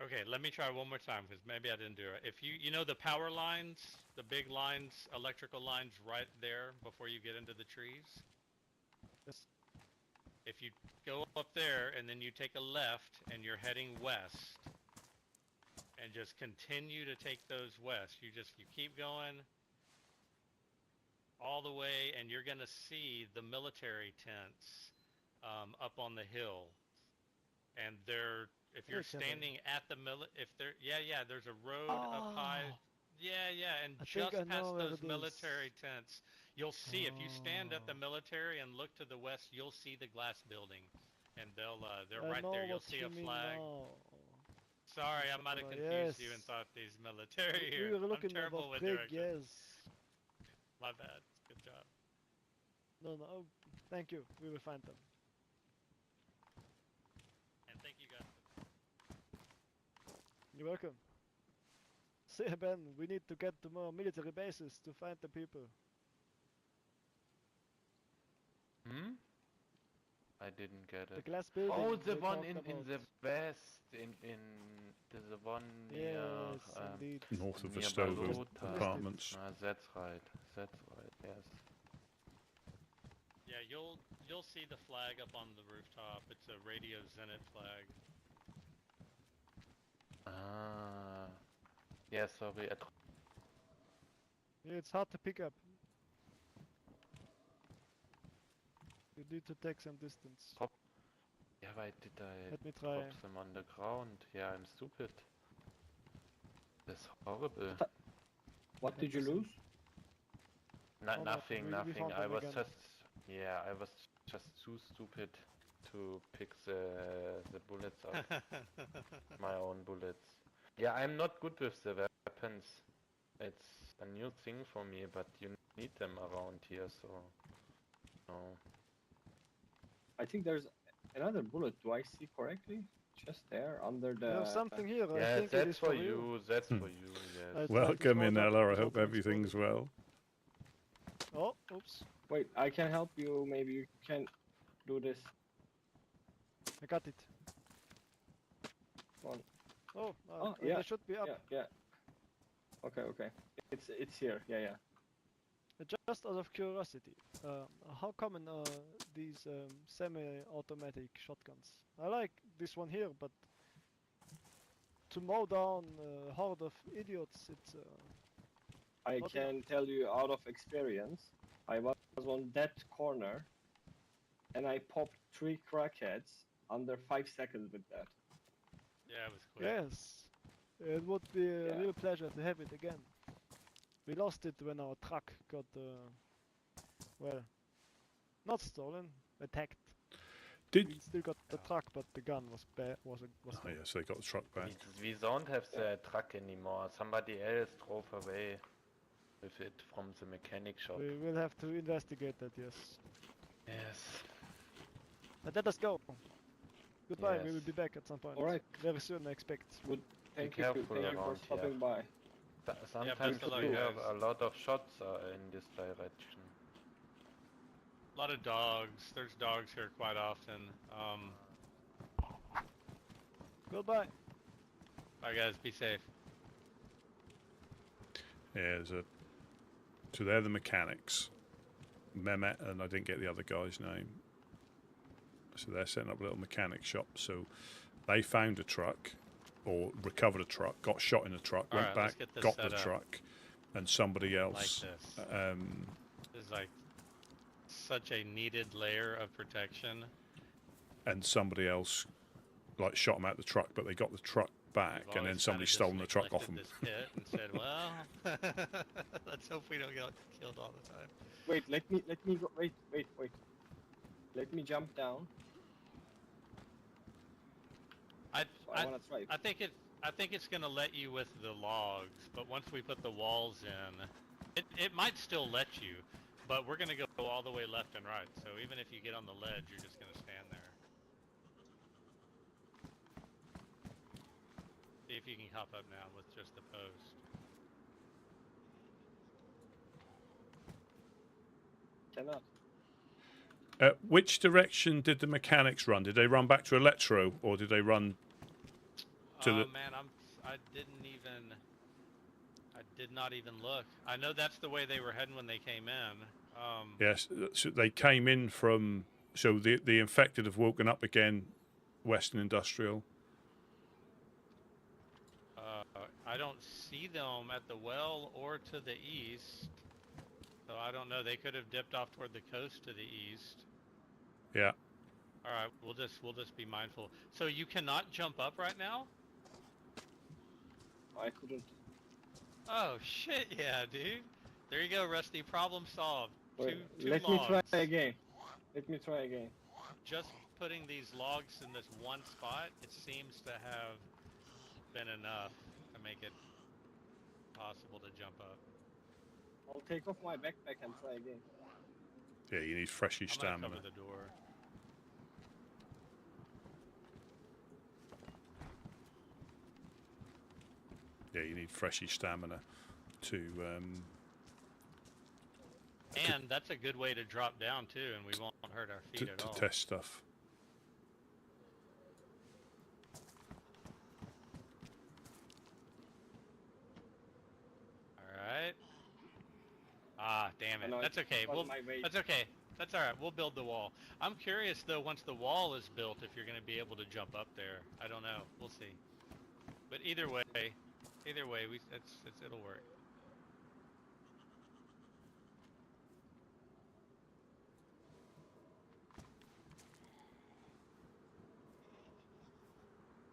Okay, let me try one more time because maybe I didn't do it. If you know the power lines, the big lines, electrical lines right there before you get into the trees?
Yes.
If you go up there and then you take a left and you're heading west and just continue to take those west, you keep going all the way and you're going to see the military tents up on the hill. And if you're standing at the there's a road up high. Yeah, and just past those military tents, you'll see, if you stand at the military and look to the west, you'll see the glass building. And they're right there, you'll see a flag. Sorry, I might have confused you and thought these military here. I'm terrible with directions. My bad, good job.
No, thank you, we will find them.
And thank you guys.
You're welcome. Say, Ben, we need to get to more military bases to find the people.
I didn't get
The
it.
glass building.
Oh, the
they
one
talked
in
about.
the west, the one near
Yes, indeed.
North of the
near
stove
Balota.
apartments.
That's right. That's right. Yes.
Yeah, you'll see the flag up on the rooftop. It's a Radio Zenit flag.
Ah. Yeah. Sorry.
Yeah, it's hard to pick up. You need to take some distance.
Yeah, why did I
Let me try.
drop them on the ground? Yeah, I'm stupid. That's horrible.
What did you lose?
Oh,
Nothing,
we
nothing.
found
I
them
was
again.
I was just too stupid to pick the bullets up. My own bullets. Yeah, I'm not good with the weapons. It's a new thing for me, but you need them around here, so no.
I think there's another bullet. Do I see correctly? Just there under the.
There's something here. I
Yeah,
think it
that's
is for you.
you. That's for you. Yes.
I tried to
Welcome
spot
in,
up
Ella. I
without
hope
being
everything's
spotted.
well.
Oh, oops.
Wait, I can help you. Maybe you can do this.
I got it.
One.
Oh,
yeah.
they should be up.
Yeah. Okay. It's here. Yeah.
Just out of curiosity, how common are these semi-automatic shotguns? I like this one here, but to mow down a horde of idiots, it's.
I
Not
can tell you out of experience. I was on that corner, and I popped 3 crackheads under 5 seconds with that.
Yeah, it was quick.
Yes, it would be a
Yeah.
real pleasure to have it again. We lost it when our truck got, well, not stolen, attacked.
Did
We still got the truck, but the gun was bad. Was
oh
gone.
yes, they got the truck back.
We don't have the truck anymore. Somebody else drove away with it from the mechanic shop.
We will have to investigate that. Yes.
Yes.
But let us go. Goodbye. We
Yes.
will be back at some point.
Alright.
Very soon, I expect.
Thank you
careful
for
around here.
stopping by.
Sometimes
best of luck,
we have
guys.
a lot of shots in this direction.
A lot of dogs. There's dogs here quite often.
Goodbye.
Bye guys, be safe.
Yeah, so they're the mechanics. Mehmet and I didn't get the other guy's name. So they're setting up a little mechanic shop. So they found a truck, or recovered a truck, got shot in a truck, went
Alright, let's
back,
get this
got
set
the
up.
truck, and somebody else.
Like this. This is like such a needed layer of protection.
And somebody else like shot them out the truck, but they got the truck back,
We've
and then
always
somebody
kinda
stolen
just
the truck off them.
neglected this pit and said, well, let's hope we don't get killed all the time.
Wait, let me go. Wait. Let me jump down.
I
wanna try.
think it's gonna let you with the logs, but once we put the walls in, it might still let you, but we're gonna go all the way left and right. So even if you get on the ledge, you're just gonna stand there. See if you can hop up now with just the post.
Cannot.
Which direction did the mechanics run? Did they run back to Electro, or did they run to the...
Man, I did not even look. I know that's the way they were heading when they came in.
Yes, so they came in from... So the infected have woken up again, Western Industrial.
I don't see them at the well or to the east. So I don't know. They could have dipped off toward the coast to the east.
Yeah.
All right, we'll just be mindful. So you cannot jump up right now?
I couldn't.
Oh shit, yeah, dude. There you go, Rusty. Problem solved.
Wait,
Two
let
logs.
me try again.
Just putting these logs in this one spot, it seems to have been enough to make it possible to jump up.
I'll take off my backpack and try again.
Yeah, you need freshy
I'm gonna
stamina.
cover the door.
Yeah, you need freshy stamina to...
And that's a good way to drop down too, and we won't hurt our feet at all.
to test stuff.
Alright. Ah, damn
I
it.
know
That's okay.
it was my way.
That's okay. That's alright. We'll build the wall. I'm curious, though, once the wall is built, if you're going to be able to jump up there. I don't know. We'll see. But either way, it'll work.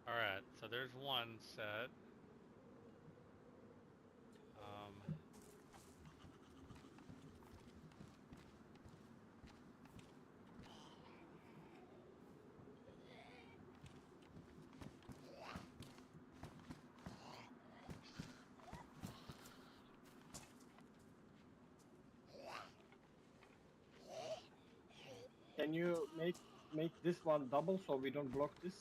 Alright, so there's one set.
Can you make this one double so we don't block this?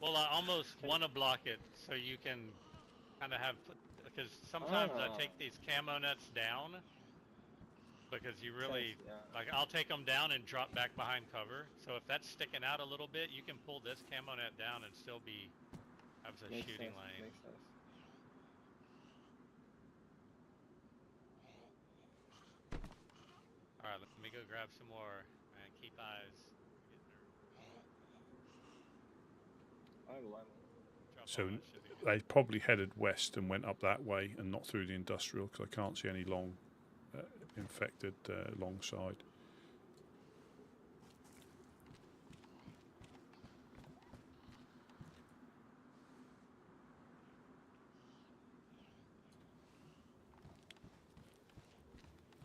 Well, I almost want to block it so you can kind of have, because sometimes I take these camo nets down because you really, like, I'll take them down and drop back behind cover. So if that's sticking out a little bit, you can pull this camo net down and still have a shooting lane.
Makes sense.
Alright, let me go grab some more and keep eyes.
I will.
So they probably headed west and went up that way and not through the industrial, because I can't see any long infected long side.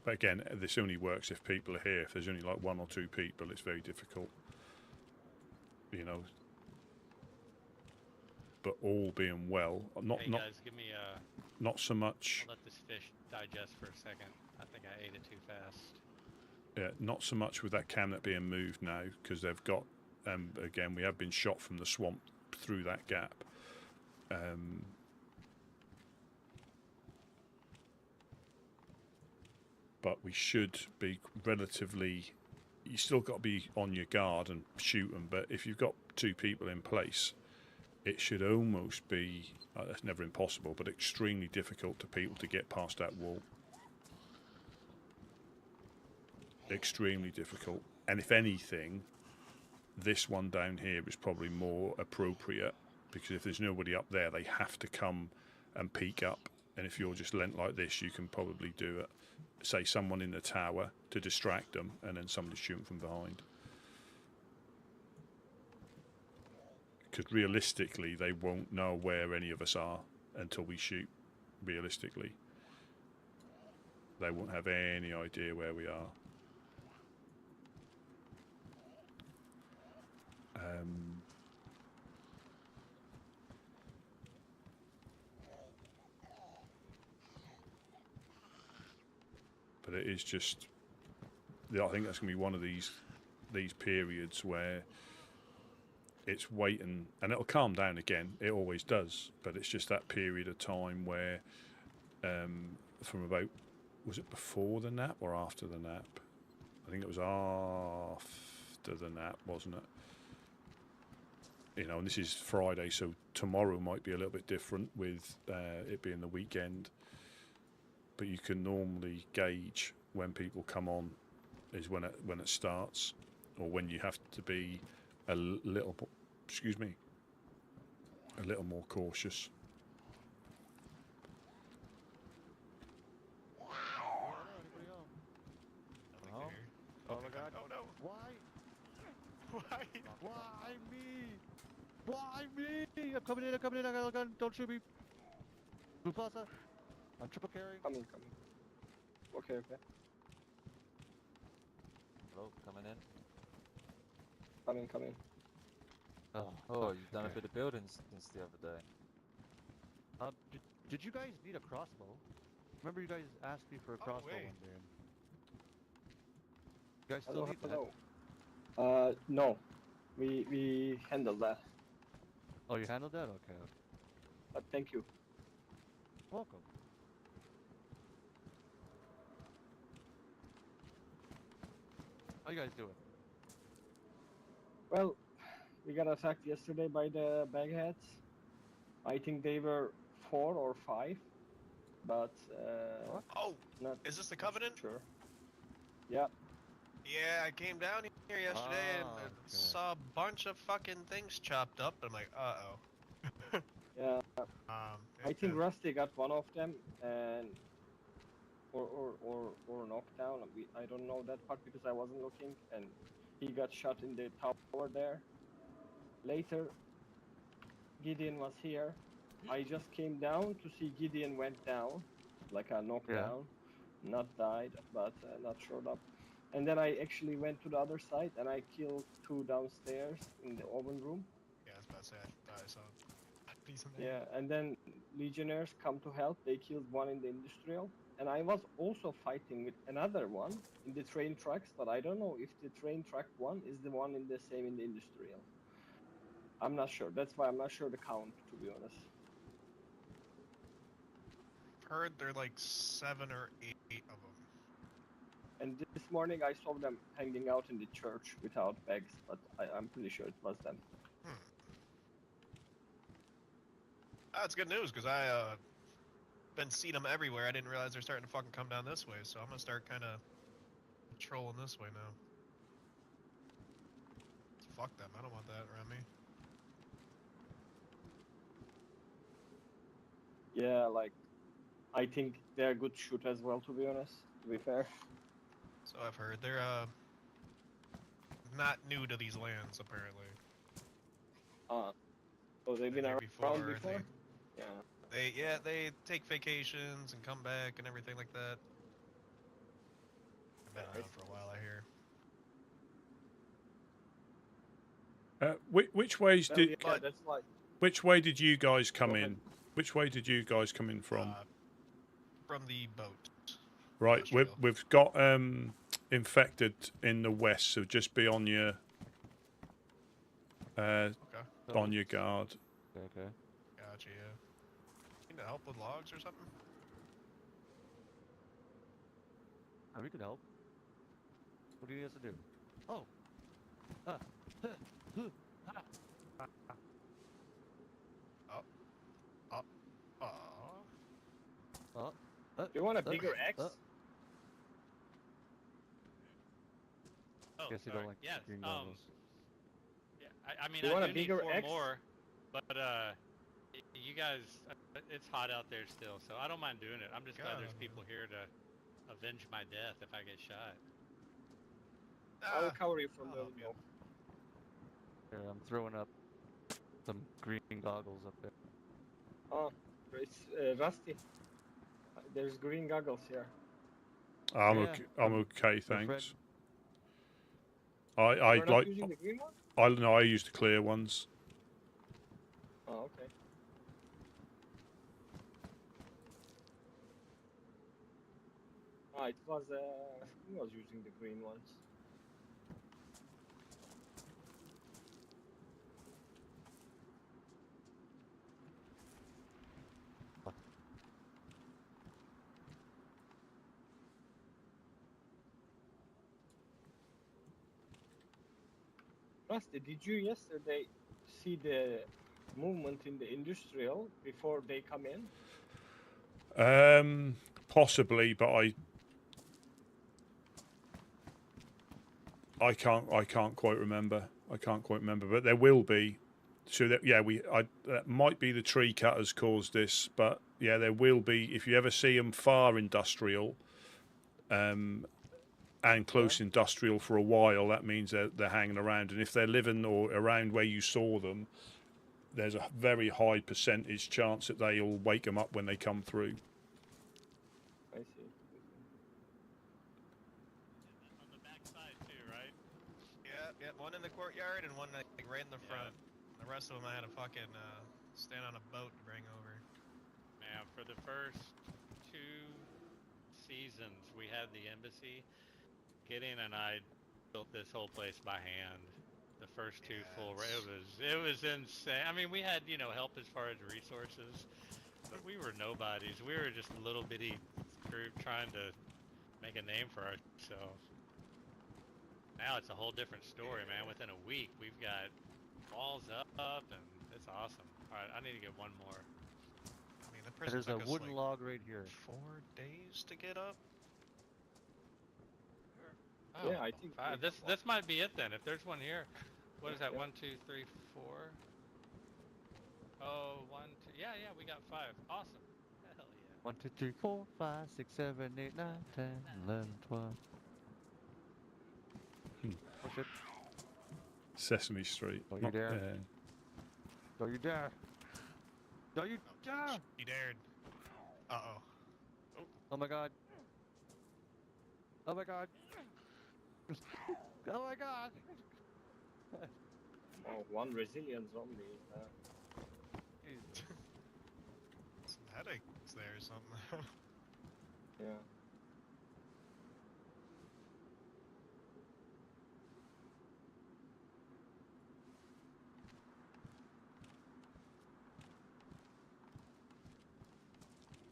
But again, this only works if people are here. If there's only like 1 or 2 people, it's very difficult. You know. But all being well,
Hey guys, give me
not so much.
I'll let this fish digest for a second. I think I ate it too fast.
Yeah, not so much with that cabinet being moved now, because they've got. Again, we have been shot from the swamp through that gap. But we should be relatively. You still got to be on your guard and shoot them. But if you've got 2 people in place, it should almost be. That's never impossible, but extremely difficult to people to get past that wall. Extremely difficult. And if anything, this one down here is probably more appropriate, because if there's nobody up there, they have to come and peek up. And if you're just lent like this, you can probably do it. Say someone in the tower to distract them, and then somebody shoot them from behind. Because realistically, they won't know where any of us are until we shoot. Realistically, they won't have any idea where we are. But it is just, I think that's going to be one of these periods where it's waiting, and it'll calm down again. It always does, but it's just that period of time where, from about, was it before the nap or after the nap? I think it was after the nap, wasn't it? You know, and this is Friday, so tomorrow might be a little bit different with it being the weekend. But you can normally gauge when people come on is when it starts, or when you have to be a little more cautious.
Oh my god. Oh no. Why? Why me? Why me? I'm coming in, I got a gun, don't shoot me. Blue Plaza. I'm triple carrying.
Coming. Okay.
Hello, coming in.
Coming.
Oh, you've done a bit of building since the other day.
Did you guys need a crossbow? Remember you guys asked me for a crossbow one day. You guys still need that?
No. We handled that.
Oh, you handled that? Okay.
But thank you.
Welcome. How you guys doing?
Well, we got attacked yesterday by the bagheads. I think they were 4 or 5. but
Oh,
not.
is this the
not
Covenant?
Sure. Yeah.
Yeah, I came down here yesterday and
Ah,
I
okay.
saw a bunch of fucking things chopped up. I'm like, uh-oh.
Yeah. I think
yeah.
Rusty got one of them, and or knocked down. I don't know that part because I wasn't looking, and he got shot in the tower there. Later, Gideon was here. I just came down to see Gideon went down, like a knockdown, not died, but not showed up. And then I actually went to the other side and I killed two downstairs in the oven room.
Yeah, I was about to say, I thought I saw a piece of that.
Yeah, and then Legionnaires come to help. They killed one in the industrial. And I was also fighting with another one in the train tracks, but I don't know if the train track one is the one in the same in the industrial. I'm not sure. That's why I'm not sure the count, to be honest.
Heard there are like 7 or 8 of them.
And this morning I saw them hanging out in the church without bags, but I'm pretty sure it was them.
That's good news, because I been seeing them everywhere. I didn't realize they're starting to fucking come down this way, so I'm gonna start kind of patrolling this way now. Fuck them, I don't want that around me.
Yeah, like, I think they're a good shoot as well, to be honest, to be fair.
So I've heard. They're not new to these lands, apparently.
So they've been
Been here
around before?
Yeah. They take vacations and come back and everything like that. I've been around for a while, I hear.
Which ways
Well,
did
yeah, that's why.
which way did you guys come
Go
in?
ahead.
Which way did you guys come in from?
From the boat.
Right,
Industrial.
we've got infected in the west, so just be on your
Okay.
on your guard.
Okay.
Gotcha, yeah. Need to help with logs or something?
Oh, we could help. What do you guys to do? Oh. Ah.
Aw.
Do you want a bigger axe?
Oh,
Guess you
sorry.
don't like
Yes.
green goggles.
Yeah, I mean,
You want
I
a
do need
bigger
4
X?
more, but you guys, it's hot out there still, so I don't mind doing it. I'm just glad there's
God.
people here to avenge my death if I get shot.
I'll cover you from
I'll
the
help you.
window.
Yeah, I'm throwing up some green goggles up there.
Oh, it's Rusty. There's green goggles here.
I'm
Yeah,
okay. I'm okay,
my friend.
thanks. I
You're not
like.
using the green one?
I know I use the clear ones.
Oh, okay. It was who was using the green ones? Rusty, did you yesterday see the movement in the industrial before they come in?
Possibly, but I can't quite remember. I can't quite remember, but there will be. So that that might be the tree cutters caused this, but yeah, there will be. If you ever see them far industrial, and close industrial for a while, that means they're hanging around. And if they're living or around where you saw them, there's a very high percentage chance that they'll wake them up when they come through.
I see.
On the back side too, right?
Yeah, one in the courtyard and one like right in the front. The rest of them I had to fucking stand on a boat to bring over.
Man, for the first 2 seasons we had the embassy, Gideon and I built this whole place by hand. The first 2 full, it was insane. I mean, we had help as far as resources, but we were nobodies. We were just a little bitty group trying to make a name for ourselves. Now it's a whole different story, man. Within a week, we've got walls up, and it's awesome. All right, I need to get one more.
I mean, The prison
There's a
took us
wooden
like
log right here.
4 days to get up.
Oh,
Yeah, I think
five.
we-
This might be it then. If there's one here, what is that?
Yeah.
1, 2, 3, 4. Oh, 1, 2. Yeah, we got 5. Awesome. Hell yeah.
1, 2, 3, 4, 5, 6, 7, 8, 9, 10, 11, 12. Oh shit.
Sesame Street.
Oh, you
Not
there?
there.
Don't you dare! Don't you dare!
He dared. Uh-oh.
Oh my god. Oh my god. Oh my god.
Oh, one resilient zombie.
Some headaches there or something.
Yeah.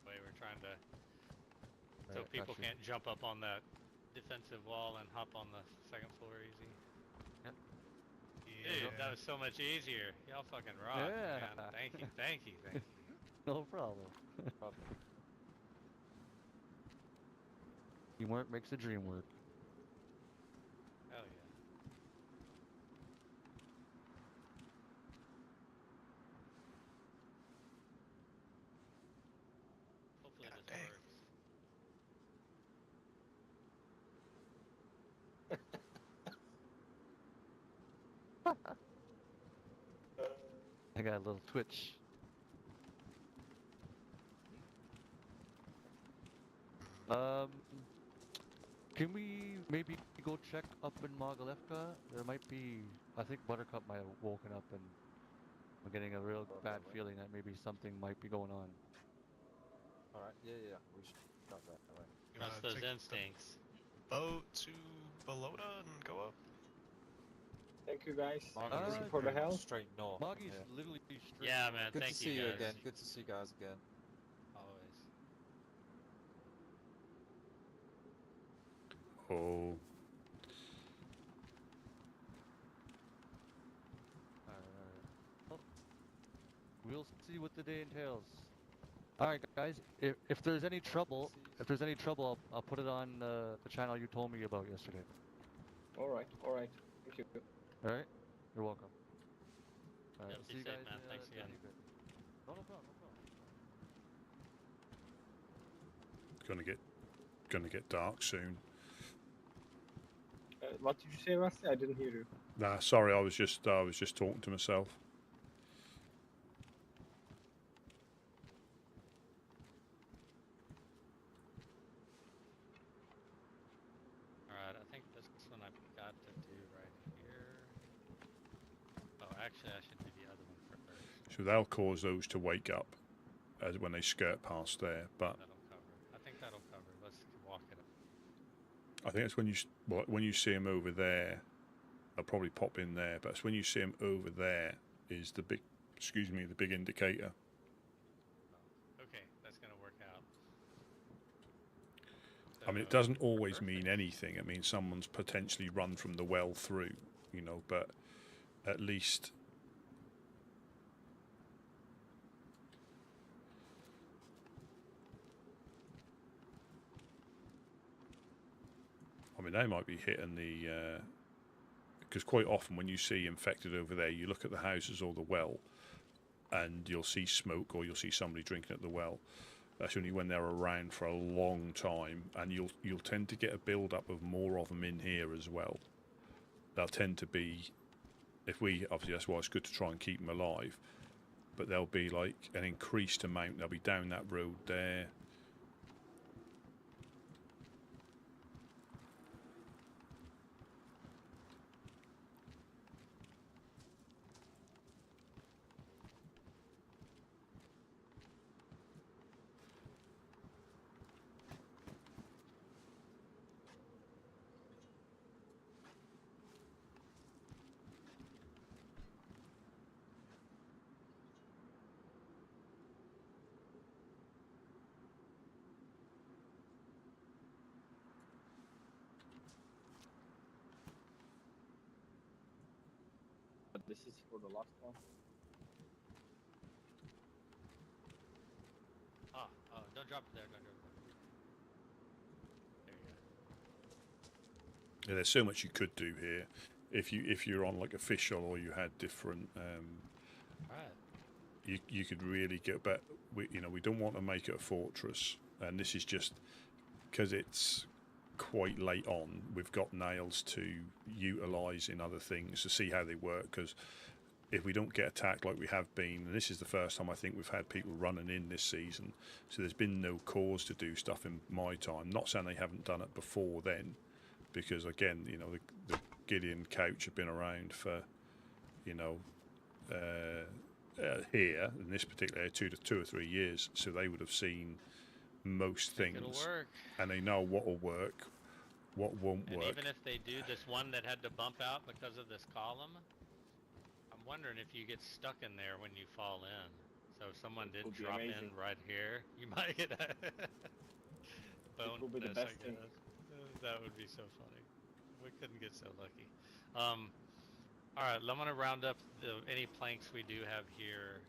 Way we're trying to, so
Alright,
people
got you.
can't jump up on that defensive wall and hop on the second floor easy. Dude, that was so much easier. Y'all fucking rock,
Yeah.
man. Thank you, thank you, thank you.
No problem. Teamwork makes the dream work.
Hell yeah. Hopefully
God
this
dang.
works.
I got a little twitch. Can we maybe go check up in Mogalevka? There might be, I think Buttercup might have woken up and I'm getting a real bad feeling that maybe something might be going on.
Alright, yeah, we should start that way.
You
Trust
wanna
those
take
instincts.
the boat to Balota and go up?
Thank you guys.
Margie's
Thank you for the help.
straight north.
Moggy's
Yeah.
literally straight.
Yeah,
north.
man.
Good
Thank
to see you
guys.
again. Good to see you guys again.
Always.
Oh,
Alright. Well, we'll see what the day entails. Alright guys, if there's any trouble, I'll put it on the channel you told me about yesterday.
Alright. Thank you.
Alright? You're welcome. Alright,
Yeah,
see
be
you
safe,
guys
man. Thanks
in a
again.
bit. No problem.
gonna get dark soon.
What did you say, Rusty? I didn't hear you.
Nah, sorry, I was just talking to myself.
Alright, I think this one I've got to do right here. Oh, actually, I should do the other one first.
So they'll cause those to wake up as when they skirt past there. But
That'll cover. I think that'll cover. Let's walk it up.
I think it's when you see them over there, they'll probably pop in there. But it's when you see them over there is the big, the big indicator.
Okay, that's gonna work out.
I mean, it
So,
doesn't always
perfect.
mean anything. It means someone's potentially run from the well through, but at least. I mean, they might be hitting the. Because quite often when you see infected over there, you look at the houses or the well, and you'll see smoke or you'll see somebody drinking at the well. That's only when they're around for a long time, and you'll tend to get a build up of more of them in here as well. They'll tend to be, obviously that's why it's good to try and keep them alive, but there'll be like an increased amount. They'll be down that road there.
But this is for the last one.
drop it there. Don't drop it there. There you go.
Yeah, there's so much you could do here. If you're on like official or you had different,
Alright.
you could really get. But we don't want to make it a fortress, and this is just because it's quite late on. We've got nails to utilise in other things to see how they work. Because if we don't get attacked like we have been, and this is the first time I think we've had people running in this season, so there's been no cause to do stuff in my time. Not saying they haven't done it before then, because again, the Gideon couch have been around for, here in this particular area, 2 or 3 years, so they would have seen most things,
It'll work.
and they know what will work, what won't
And
work.
even if they do this one that had to bump out because of this column, I'm wondering if you get stuck in there when you fall in. So if someone did
would be
drop in
amazing.
right here, you might get a bone.
would be the best thing.
That would be so funny. We couldn't get so lucky. All right, I'm gonna round up any planks we do have here.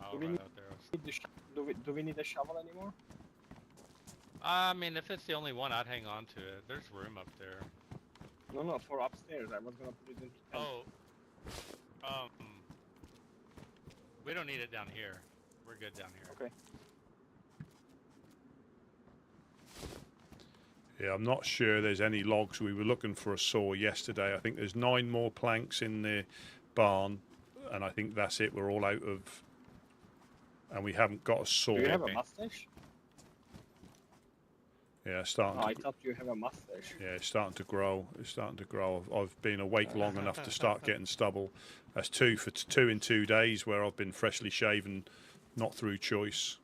Oh,
Do we
right
need-
out there.
Do we need a shovel anymore?
I mean, if it's the only one, I'd hang on to it. There's room up there.
No, for upstairs. I was gonna put it into tent.
Oh, we don't need it down here. We're good down here.
Okay.
Yeah, I'm not sure there's any logs. We were looking for a saw yesterday. I think there's 9 more planks in the barn, and I think that's it. We're all out of, and we haven't got a saw.
Do you have a mustache?
Yeah, starting.
Oh, I thought you have a mustache.
Yeah, it's starting to grow. It's starting to grow. I've been awake long enough to start getting stubble. That's 2 in 2 days where I've been freshly shaven, not through choice.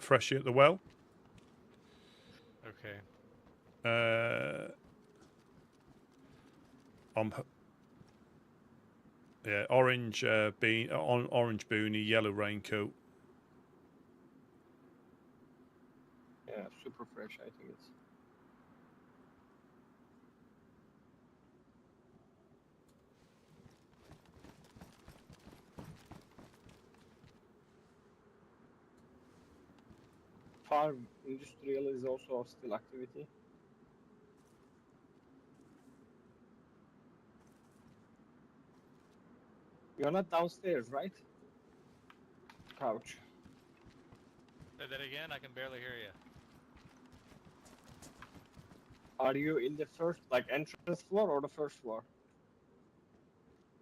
Freshie at the well.
Okay.
Yeah, orange orange boonie, yellow raincoat.
Yeah, super fresh. I think it's. Farm industrial is also still activity. You're not downstairs, right? Couch.
Say that again. I can barely hear you.
Are you in the first, like, entrance floor or the first floor?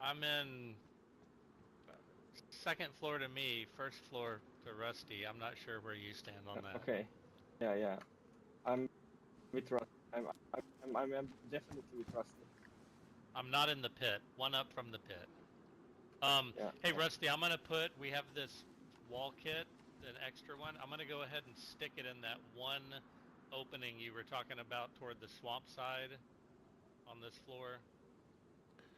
I'm in second floor to me, first floor to Rusty. I'm not sure where you stand on that.
Okay. Yeah. I'm with Rusty. I'm definitely with Rusty.
I'm not in the pit. One up from the pit.
Yeah.
Hey Rusty, I'm gonna put. We have this wall kit, an extra one. I'm gonna go ahead and stick it in that one opening you were talking about toward the swamp side on this floor.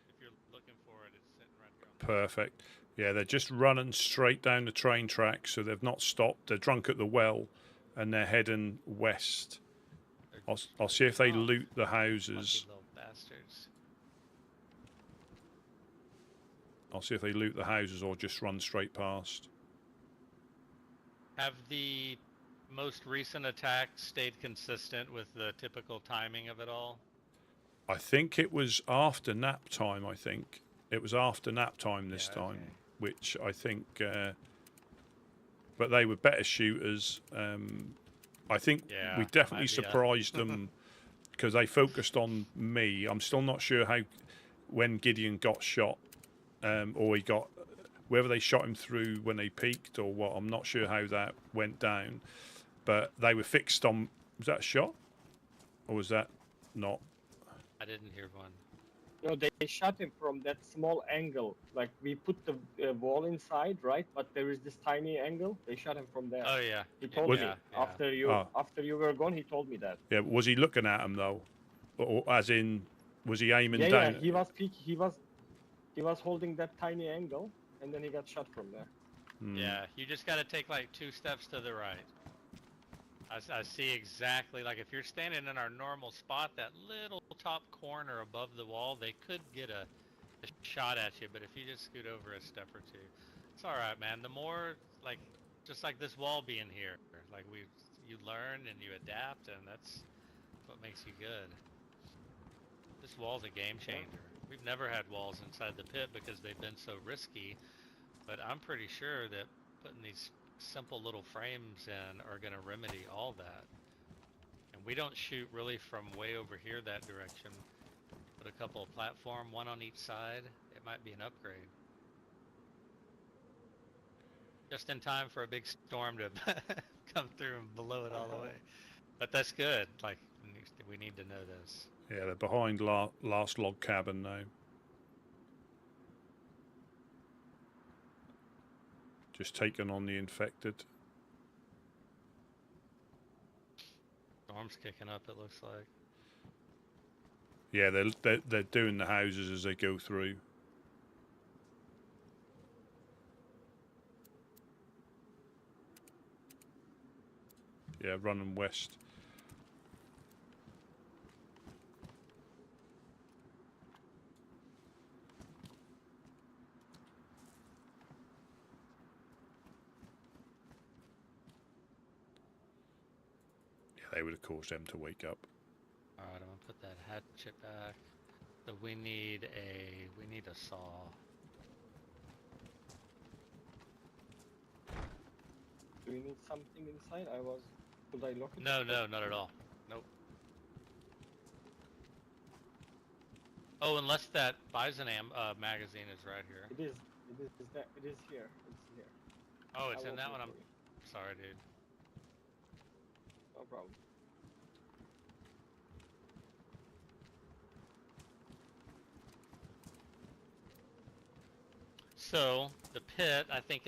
If you're looking for it, it's sitting right here.
Perfect. Yeah, they're just running straight down the train tracks, so they've not stopped. They're drunk at the well, and they're heading west. I'll see if they loot the houses.
Lucky little bastards.
I'll see if they loot the houses or just run straight past.
Have the most recent attacks stayed consistent with the typical timing of it all?
I think it was after nap time. I think it was after nap time this time,
okay.
which I think. But they were better shooters. I think
Yeah,
we definitely
might be,
surprised them because they focused on me. I'm still not sure how when Gideon got shot, or he got whether they shot him through when they peaked or what. I'm not sure how that went down, but they were fixed on. Was that a shot, or was that not?
I didn't hear one.
No, they shot him from that small angle. Like we put the wall inside, right? But there is this tiny angle. They shot him from there.
Oh yeah.
He told
Was-
me
yeah.
after you were gone. He told me that.
Yeah, was he looking at him though, or as in, was he aiming
Yeah,
down?
yeah. He was holding that tiny angle, and then he got shot from there.
Yeah, you just got to take like 2 steps to the right. I see exactly, like if you're standing in our normal spot, that little top corner above the wall, they could get a shot at you, but if you just scoot over a step or 2, it's alright, man. The more, like, just like this wall being here, like you learn and you adapt, and that's what makes you good. This wall's a game changer. We've never had walls inside the pit because they've been so risky, but I'm pretty sure that putting these simple little frames in are going to remedy all that. And we don't shoot really from way over here that direction. Put a couple of platform, one on each side. It might be an upgrade. Just in time for a big storm to come through and blow it all away. But that's good. Like, we need to know this.
Yeah, they're behind last log cabin now. Just taken on the infected.
Storm's kicking up, it looks like.
Yeah, they're doing the houses as they go through. Yeah, running west. Yeah, they would have caused them to wake up.
Alright, I'm gonna put that hatchet back. So we need a saw.
Do we need something inside? Could I look it?
No, not at all. Nope. Oh, unless that Bison magazine is right here.
It is here. It's here.
Oh, it's
I
in that
will
one? I'm
look for you.
sorry, dude.
No problem.
So the pit, I think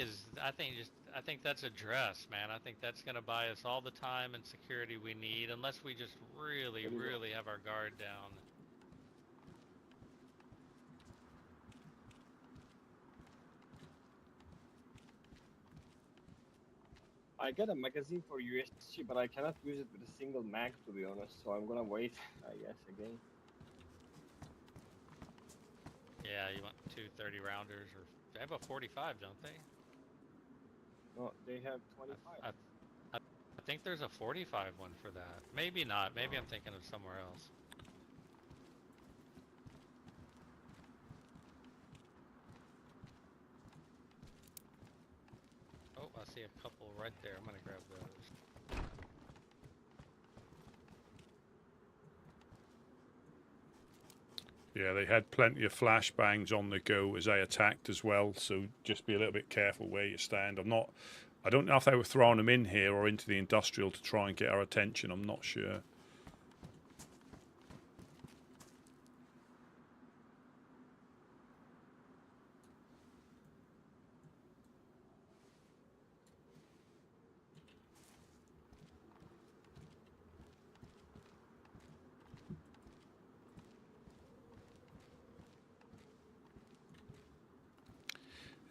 that's a dress, man. I think that's gonna buy us all the time and security we need, unless we just really have our guard down.
I got a magazine for USG, but I cannot use it with a single mag, to be honest. So I'm gonna wait, I guess, again.
Yeah, you want 2 30 rounders, or they have a 45, don't they?
No, they have 25.
I think there's a 45 one for that. Maybe not. Maybe I'm thinking of somewhere else. Oh, I see a couple right there. I'm gonna grab those.
Yeah, they had plenty of flashbangs on the go as they attacked as well, so just be a little bit careful where you stand. I don't know if they were throwing them in here or into the industrial to try and get our attention. I'm not sure.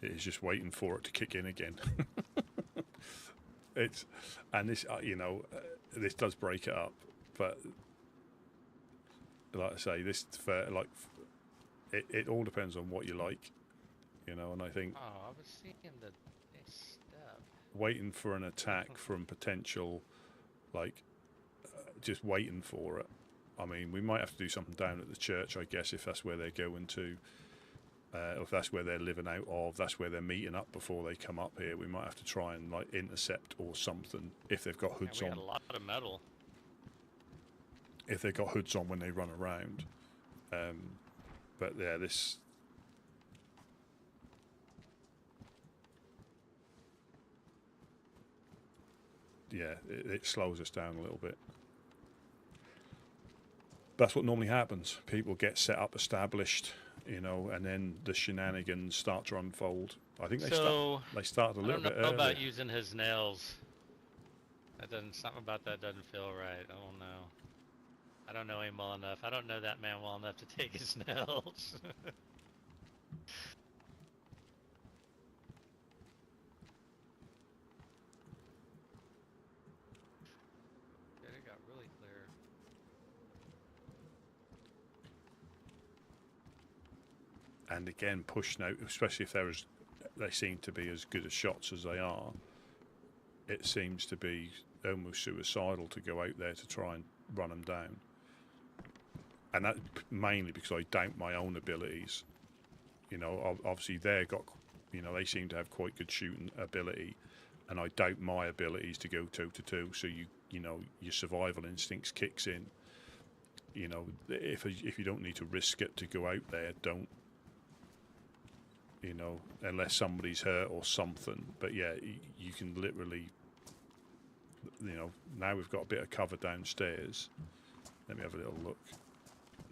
It's just waiting for it to kick in again. This does break it up, but like I say, it all depends on what you like, and I think
Oh, I was seeing the next step.
waiting for an attack from potential, just waiting for it. I mean, we might have to do something down at the church, I guess, if that's where they're going to. If that's where they're living out of, that's where they're meeting up before they come up here. We might have to try and intercept or something if they've got hoods
we
on.
got a lot of metal.
If they've got hoods on when they run around. But yeah, this. Yeah, it slows us down a little bit. That's what normally happens. People get set up, established, you know, and then the shenanigans start to unfold. I think they started a little bit
I don't know
earlier.
about using his nails. Something about that doesn't feel right. I don't know. I don't know him well enough. I don't know that man well enough to take his nails. It got really clear.
And again, pushing out, especially if they seem to be as good as shots as they are. It seems to be almost suicidal to go out there to try and run them down. And that mainly because I doubt my own abilities. You know, obviously they seem to have quite good shooting ability, and I doubt my abilities to go toe to toe. So you know, your survival instincts kicks in. You know, if you don't need to risk it to go out there, don't. You know, unless somebody's hurt or something. But yeah, you can literally. You know, now we've got a bit of cover downstairs. Let me have a little look.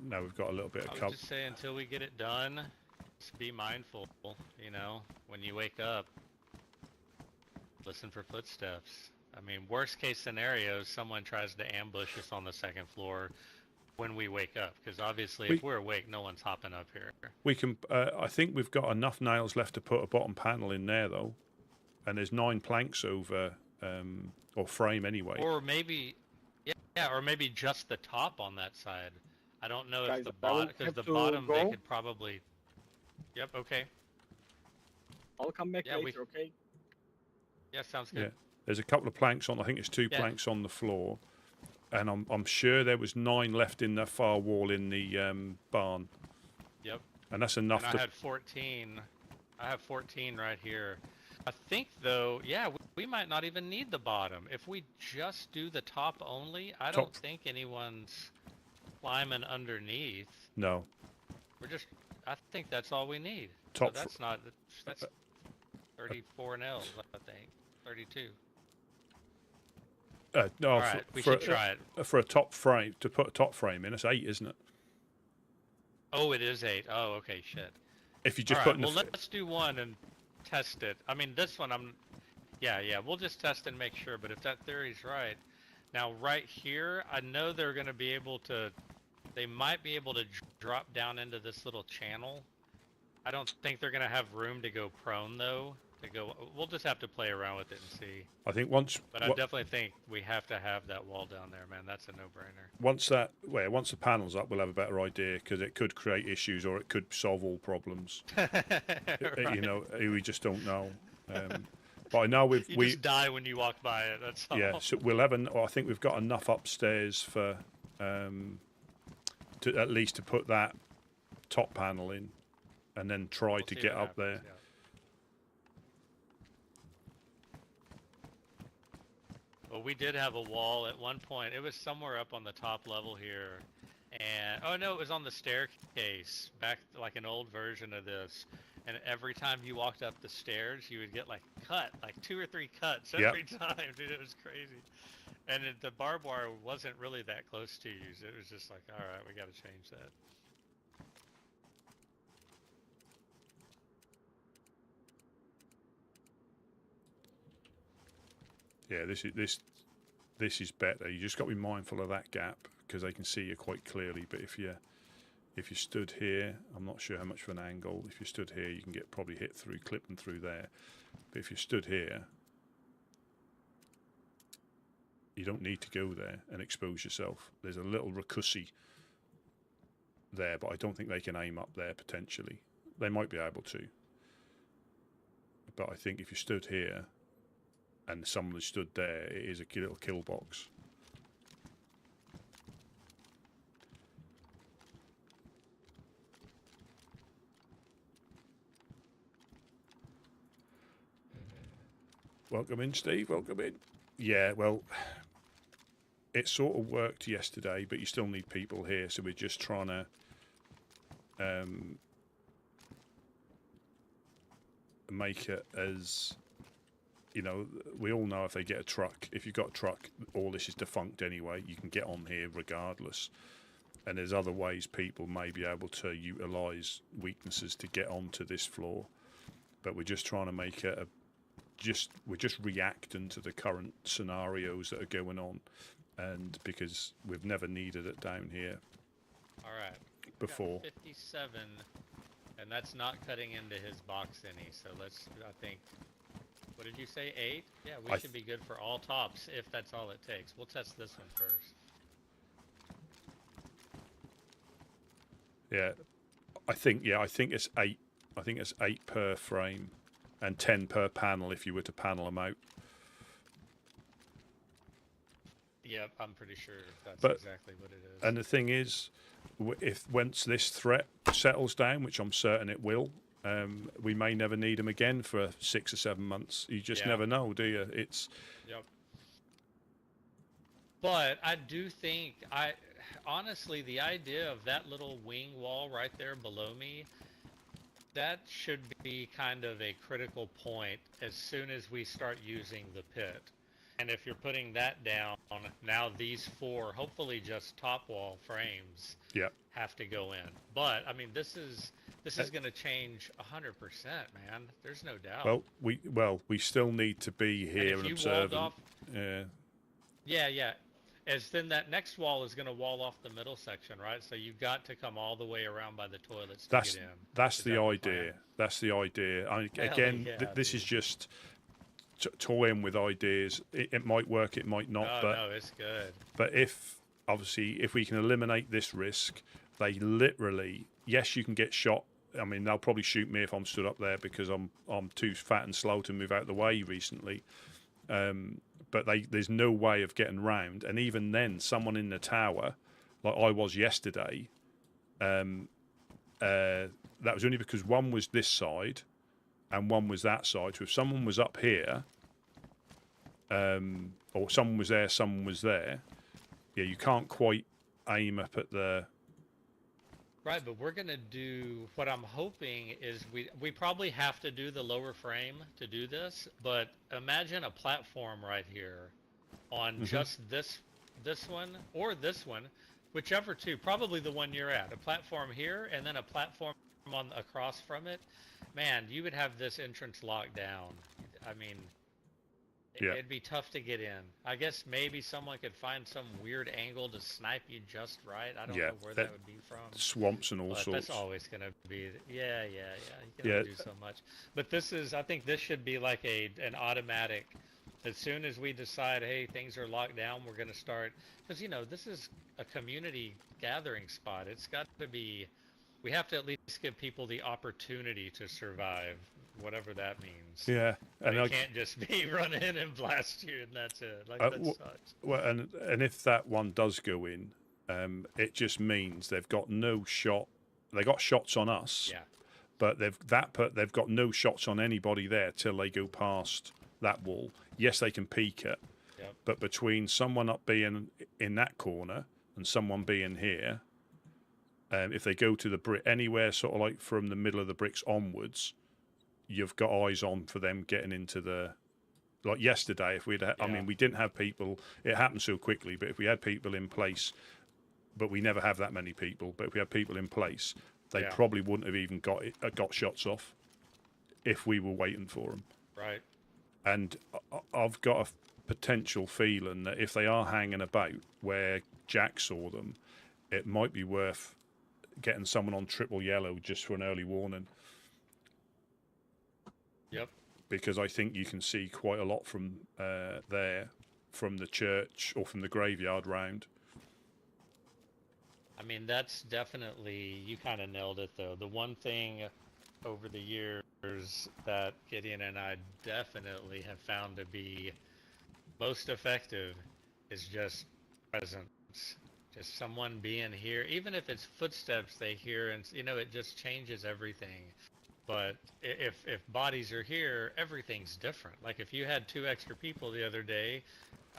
Now we've got a little bit of
I
cover.
would just say until we get it done, just be mindful, you know, when you wake up, listen for footsteps. I mean, worst case scenario, someone tries to ambush us on the second floor when we wake up, because obviously if we're awake, no one's hopping up here.
We can, I think we've got enough nails left to put a bottom panel in there though, and there's 9 planks over, or frame anyway.
Or maybe, yeah, or maybe just the top on that side. I don't know
Guys,
if the bottom, because the bottom they could probably. Yep. Okay.
I'll come back later. Okay.
Yeah, sounds good.
Yeah, there's a couple of planks on. I think it's 2 planks on the floor, and I'm sure there was 9 left in the far wall in the barn.
Yep.
And that's enough.
And I had 14. I have 14 right here. I think though, yeah, we might not even need the bottom if we just do the top only. I don't think anyone's climbing underneath.
No.
I think that's all we need.
Top.
So that's 34 nails, I think. 32.
No,
all right, we should try it.
For a top frame, to put a top frame in, it's 8, isn't it?
Oh, it is 8. Oh, okay, shit.
If you just
all
put
right, well, let's do one and test it. I mean, this one, yeah, we'll just test and make sure, but if that theory's right. Now, right here, I know they're going to be able to, they might be able to drop down into this little channel. I don't think they're going to have room to go prone, though. We'll just have to play around with it and see.
I think
But I definitely think we have to have that wall down there, man. That's a no-brainer.
Once the panel's up, we'll have a better idea, because it could create issues or it could solve all problems.
Right.
You know, we just don't know. But I know
you just die when you walk by it. That's all.
Yeah, so we'll have I think we've got enough upstairs for to at least to put that top panel in, and then try to get up there.
Yeah. Well, we did have a wall at one point. It was somewhere up on the top level here. And, oh no, it was on the staircase, back like an old version of this. And every time you walked up the stairs, you would get like 2 or 3 cuts every time, dude. It was crazy. And the barbed wire wasn't really that close to you. So it was just like, all right, we got to change that.
Yeah, this is better. You just got to be mindful of that gap, because they can see you quite clearly. But if you stood here, I'm not sure how much of an angle. If you stood here, you can get probably hit through, clipping through there. But if you stood here, you don't need to go there and expose yourself. There's a little recussi there, but I don't think they can aim up there potentially. They might be able to. But I think if you stood here and someone stood there, it is a little kill box. Welcome in, Steve. Welcome in. Yeah, well, it sort of worked yesterday, but you still need people here, so we're just trying to make it as, you know, we all know if they get a truck, if you've got a truck, all this is defunct anyway. You can get on here regardless. and there's other ways people may be able to utilise weaknesses to get onto this floor, but we're just trying to make it we're just reacting to the current scenarios that are going on, and because we've never needed it down here
All right.
before.
Got 57, and that's not cutting into his box any. So let's. I think. What did you say? 8? Yeah, we should be good for all tops if that's all it takes. We'll test this one first.
Yeah, I think it's 8. I think it's 8 per frame, and 10 per panel if you were to panel them out.
Yep, I'm pretty sure that's
But-
exactly what it is.
And the thing is, if once this threat settles down, which I'm certain it will, we may never need them again for 6 or 7 months. You just
Yeah.
never know, do you? It's
Yep. But I do think honestly, the idea of that little wing wall right there below me, that should be kind of a critical point as soon as we start using the pit. And if you're putting that down, now these 4, hopefully just top wall frames,
yeah.
have to go in. But I mean, this is going to change 100%, man. There's no doubt.
We still need to be here and
if you
observant.
walled off,
Yeah.
yeah. As then that next wall is going to wall off the middle section, right? So you've got to come all the way around by the toilets to get in.
That's
Is
the
that the
idea.
plan?
That's the idea.
Hell
Again,
yeah,
this is
dude.
just toying with ideas. It might work, it might not.
Oh,
but
no, it's good.
But if we can eliminate this risk, they literally, yes, you can get shot. I mean, they'll probably shoot me if I'm stood up there because I'm too fat and slow to move out of the way recently. But there's no way of getting round. And even then, someone in the tower, like I was yesterday, that was only because one was this side and one was that side. So if someone was up here, or someone was there, someone was there, yeah, you can't quite aim up at the...
Right, but we're going to do, what I'm hoping is we probably have to do the lower frame to do this, but imagine a platform right here on just this one or this one, whichever two, probably the one you're at, a platform here and then a platform across from it. Man, you would have this entrance locked down. I mean,
Yeah.
it'd be tough to get in. I guess maybe someone could find some weird angle to snipe you just right. I don't know where that would be from.
Swamps and all
But
sorts.
that's always going to be, yeah. You can only do so much. But I think this should be like an automatic. As soon as we decide, hey, things are locked down, we're going to start. Because, this is a community gathering spot. It's got to be, we have to at least give people the opportunity to survive, whatever that means.
Yeah.
And it can't just be run in and blast you and that's it. Like, that sucks.
Well, and if that one does go in, it just means they've got no shot. They got shots on us.
Yeah.
But they've got no shots on anybody there till they go past that wall. Yes, they can peek it.
Yep.
But between someone up being in that corner and someone being here, if they go to the brick anywhere, sort of like from the middle of the bricks onwards, you've got eyes on for them getting into the. Like yesterday, if we'd, I mean, we didn't have people. It happened so quickly, but if we had people in place, but we never have that many people. But if we had people in place, they probably wouldn't have even got shots off if we were waiting for them.
Right.
And I've got a potential feeling that if they are hanging about where Jack saw them, it might be worth getting someone on triple yellow just for an early warning.
Yep.
Because I think you can see quite a lot from there, from the church or from the graveyard round.
I mean, that's definitely, you kind of nailed it though. The one thing over the years that Gideon and I definitely have found to be most effective is just presence. Just someone being here, even if it's footsteps they hear, and it just changes everything. But if bodies are here, everything's different. Like if you had 2 extra people the other day,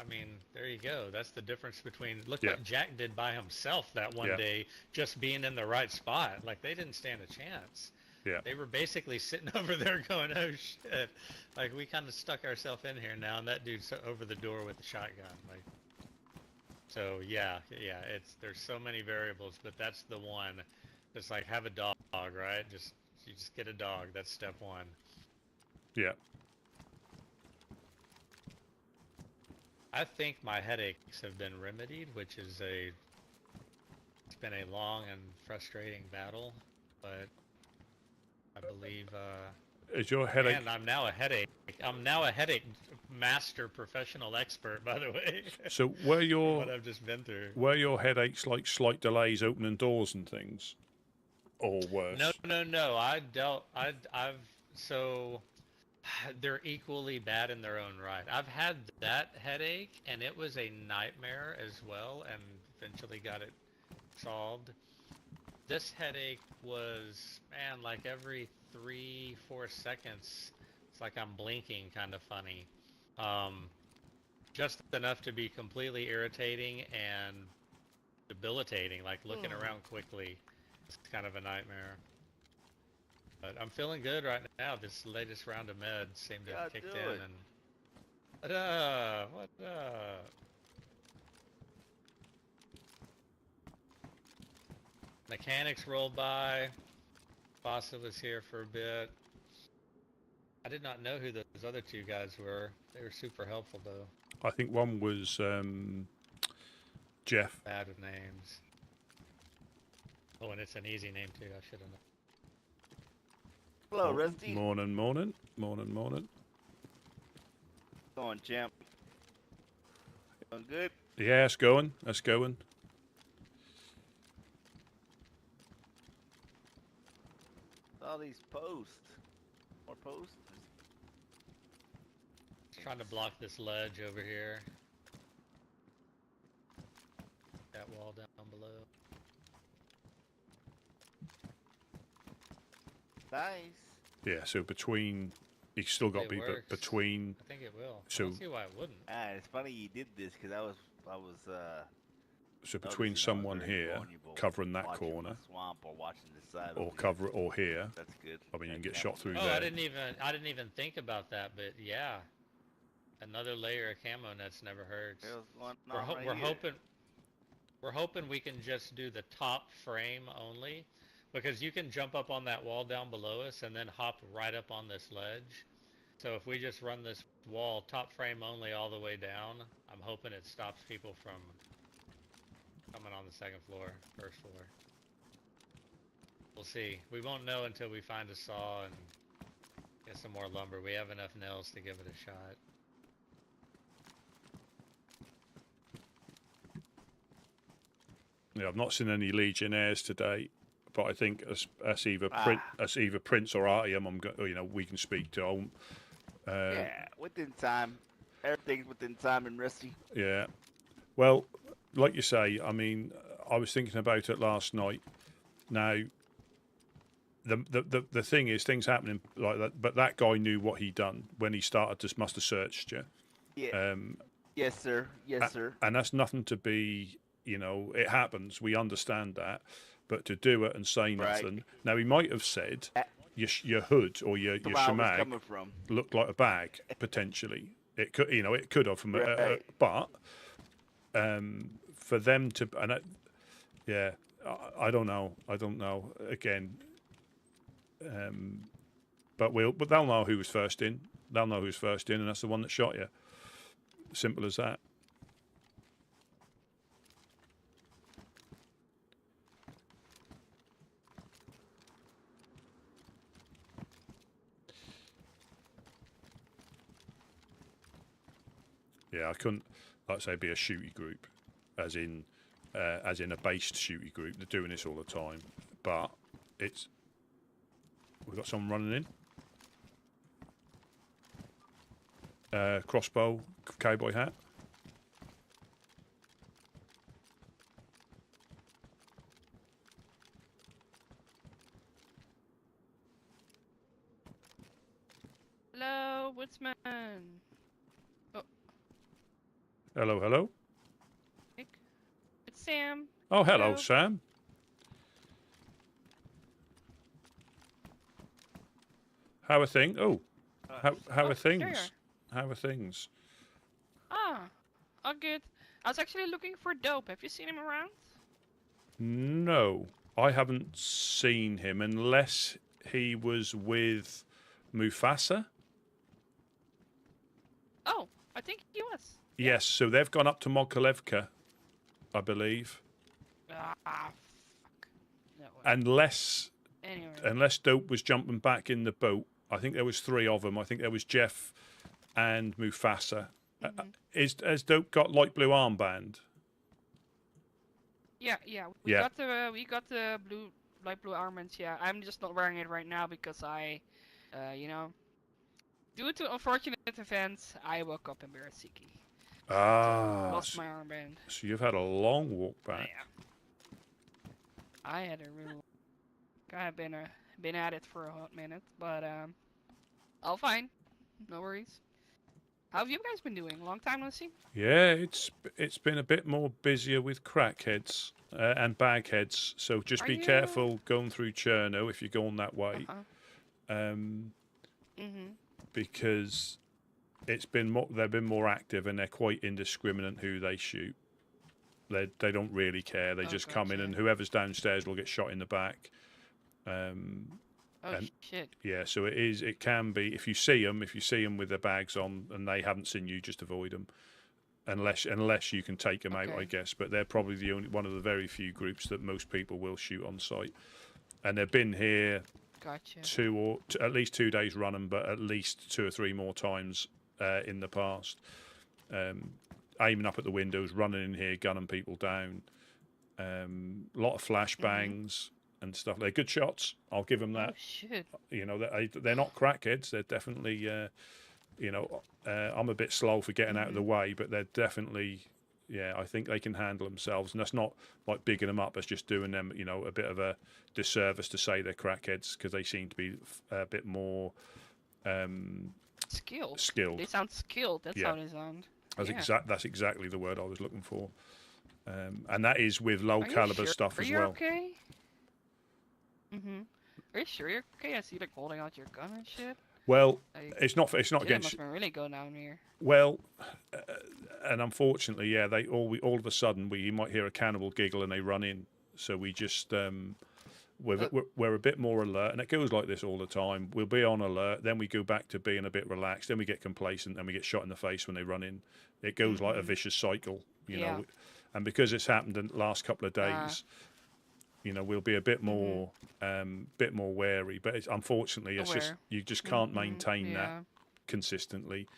I mean, there you go. That's the difference between, look what Jack did by himself that one day, just being in the right spot. Like they didn't stand a chance.
Yeah.
They were basically sitting over there going, oh shit. Like we kind of stuck ourselves in here now, and that dude's over the door with a shotgun. Like, So yeah, there's so many variables, but that's the one. It's like have a dog, right? You just get a dog. That's step one.
Yeah.
I think my headaches have been remedied, which is it's been a long and frustrating battle, but I believe
Is your headache?
and I'm now a headache master professional expert, by the way.
So were
what I've just been through.
headaches like slight delays opening doors and things, or worse?
No. I've so they're equally bad in their own right. I've had that headache, and it was a nightmare as well, and eventually got it solved. This headache was, man, like every 3-4 seconds, it's like I'm blinking kind of funny. Just enough to be completely irritating and debilitating, like looking around quickly. It's kind of a nightmare. But I'm feeling good right now. This latest round of meds seemed to have kicked in and... What up? Mechanics rolled by. Fossa was here for a bit. I did not know who those other two guys were. They were super helpful, though.
I think one was Jeff.
Bad with names. Oh, and it's an easy name, too. I should have known.
Hello, Rusty.
Morning.
Going, champ. Going good?
Yeah, it's going.
All these posts. More posts.
Trying to block this ledge over here. That wall down below.
Nice.
Yeah, so between... He's still got to be
works.
between...
I think it will.
So,
I don't see why it wouldn't.
It's funny you did this because I was
so between someone here covering that
watching
corner,
the swamp or watching the side
or
over
cover it, or here.
That's good.
I mean, you can get shot through
Oh,
there.
I didn't even think about that, but yeah. Another layer of camo nets never hurts. We're hoping we can just do the top frame only, because you can jump up on that wall down below us and then hop right up on this ledge. So if we just run this wall top frame only all the way down, I'm hoping it stops people from coming on the second floor, first floor. We'll see. We won't know until we find a saw and get some more lumber. We have enough nails to give it a shot.
Yeah, I've not seen any Legionnaires today, but I think as either Prince or Artyom, we can speak to.
Yeah, within time. Everything's within time and Rusty.
Yeah. Well, like you say, I mean, I was thinking about it last night. Now, the thing is, things happening like that, but that guy knew what he'd done when he started. Just must have searched you.
Yeah. Yes, sir. Yes, sir.
And that's nothing to be. It happens. We understand that, but to do it and say nothing.
Right.
Now he might have said your hood or your shemag looked like a bag potentially. It could, it could have from, but for them to, and I don't know. Again, but they'll know who was first in. They'll know who's first in, and that's the one that shot you. Simple as that. Yeah, I couldn't, like I say, be a shooty group, as in a based shooty group. They're doing this all the time, but we've got someone running in. Crossbow, cowboy hat.
Hello, Woodsman.
Hello.
It's Sam.
Oh, hello, Sam. How are things? Oh, how are things?
There you are.
How are things?
Ah, all good. I was actually looking for Dope. Have you seen him around?
No, I haven't seen him unless he was with Mufasa.
Oh, I think he was.
Yes, so they've gone up to Mogilevka, I believe.
Ah, fuck. No way.
Unless
Anyway.
Dope was jumping back in the boat. I think there was 3 of them. I think there was Jeff and Mufasa. Has Dope got light blue armband?
Yeah. We got the light blue armbands. Yeah, I'm just not wearing it right now because I, you know, due to unfortunate events, I woke up in Barasiki. Lost my armband.
So you've had a long walk back.
Yeah. I had a real. I've been at it for a hot minute, but all fine. No worries. How have you guys been doing? Long time no see.
Yeah, it's been a bit more busier with crackheads and bagheads. So just be careful going through Cherno if you're going that way, because it's been they've been more active and they're quite indiscriminate who they shoot. They don't really care. They just come in and whoever's downstairs will get shot in the back.
Shit.
Yeah, so it can be if you see them with their bags on and they haven't seen you, just avoid them, unless you can take them out, I guess. But they're probably the only one of the very few groups that most people will shoot on site, and they've been here at least 2 days running, but at least 2 or 3 more times in the past, aiming up at the windows, running in here, gunning people down. A lot of flashbangs. And stuff. They're good shots. I'll give them that.
Oh, shit.
You know, they're not crackheads. They're definitely, you know, I'm a bit slow for getting out of the way, but they're definitely, I think they can handle themselves. And that's not like bigging them up. That's just doing them, you know, a bit of a disservice to say they're crackheads because they seem to be a bit more
skilled. They sound skilled. That's how they sound.
That's exactly the word I was looking for. And that is with low caliber stuff as well.
Are you okay? Are you sure you're okay? I see like holding out your gun and shit.
Well,
like,
it's not against.
Must really go down here.
Well, and unfortunately, they all of a sudden you might hear a cannibal giggle and they run in. So we just we're a bit more alert, and it goes like this all the time. We'll be on alert, then we go back to being a bit relaxed, then we get complacent, and we get shot in the face when they run in. It goes like a vicious cycle, you know. And because it's happened in the last couple of days. You know, we'll be a bit more, wary. But unfortunately, it's just you just can't maintain that consistently.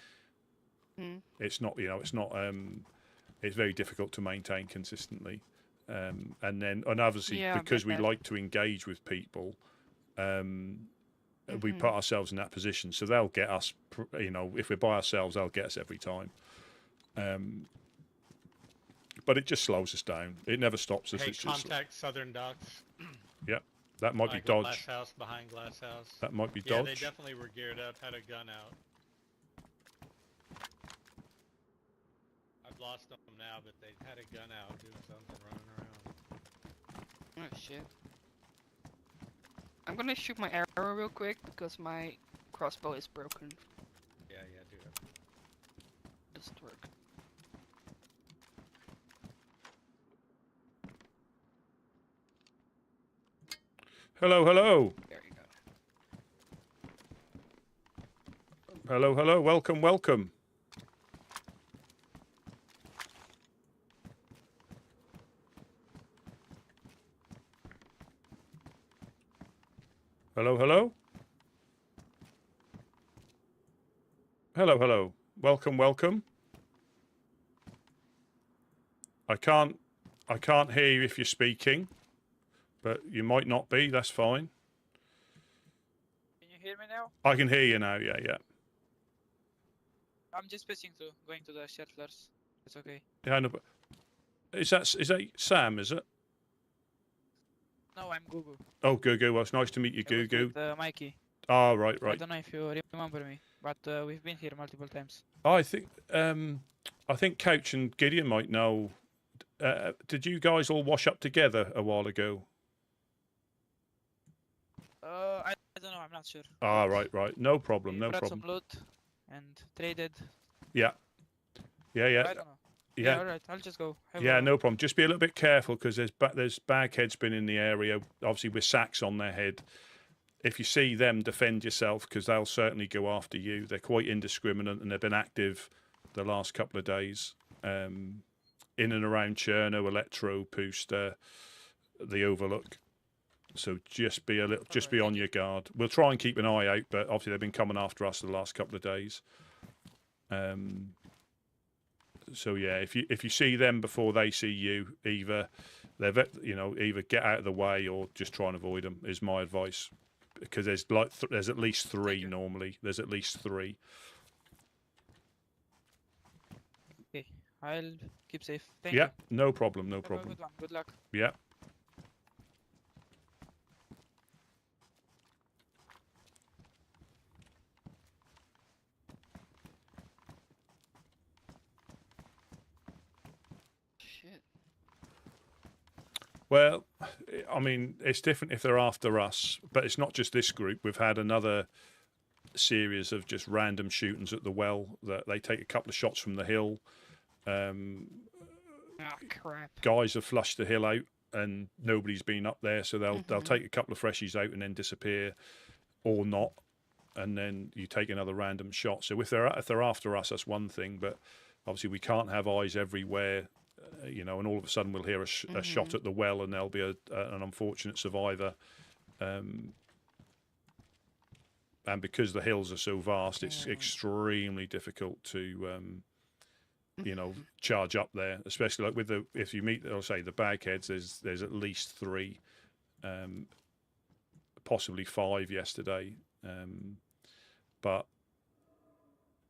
It's not, you know, it's very difficult to maintain consistently. And obviously because we like to engage with people, we put ourselves in that position. So they'll get us, you know, if we're by ourselves, they'll get us every time. But it just slows us down. It never stops us.
Hey,
it's
contact Southern Docks.
Yep, that might be Dodge.
Glass house, behind Glass House.
That might be Dodge.
Yeah, they definitely were geared up, had a gun out. I've lost them now, but they had a gun out doing something, running around.
Oh shit. I'm gonna shoot my arrow real quick because my crossbow is broken.
Yeah, do it.
Doesn't work.
Hello.
There you go.
Hello. Welcome. Hello. Welcome. I can't hear you if you're speaking. But you might not be, that's fine.
Can you hear me now?
I can hear you now, yeah.
I'm just going to the settlers. It's okay.
Yeah, no, but is that Sam, is it?
No, I'm Gugu.
Oh, Gugu, well, it's nice to meet you, Gugu.
With, Mikey.
Oh, right.
I don't know if you remember me, but we've been here multiple times.
I think Couch and Gideon might know. Did you guys all wash up together a while ago?
I don't know. I'm not sure.
Ah, right. No problem.
We brought some loot and traded.
Yeah.
I don't know.
Yeah.
All right. I'll just go.
Yeah, no problem. Just be a little bit careful because there's bagheads been in the area, obviously with sacks on their head. If you see them, defend yourself because they'll certainly go after you. They're quite indiscriminate and they've been active the last couple of days in and around Cherno, Electro, Pooster, the Overlook. So just be be on your guard. We'll try and keep an eye out, but obviously they've been coming after us the last couple of days. So yeah, if you see them before they see you, either get out of the way or just try and avoid them is my advice, because there's at least three normally. There's at least three.
Okay, I'll keep safe. Thank
Yeah,
you.
no problem, no
Have a
problem.
good one. Good luck.
Yeah.
Shit.
Well, I mean, it's different if they're after us, but it's not just this group. We've had another series of just random shootings at the well that they take a couple of shots from the hill.
Oh crap.
Guys have flushed the hill out and nobody's been up there, so they'll take a couple of freshies out and then disappear, or not, and then you take another random shot. So if they're after us, that's one thing, but obviously we can't have eyes everywhere. And all of a sudden we'll hear a shot at the well, and there'll be an unfortunate survivor. And because the hills are so vast, it's extremely difficult to, charge up there. Especially like if you meet, I'll say the bagheads, there's at least three, possibly five yesterday. But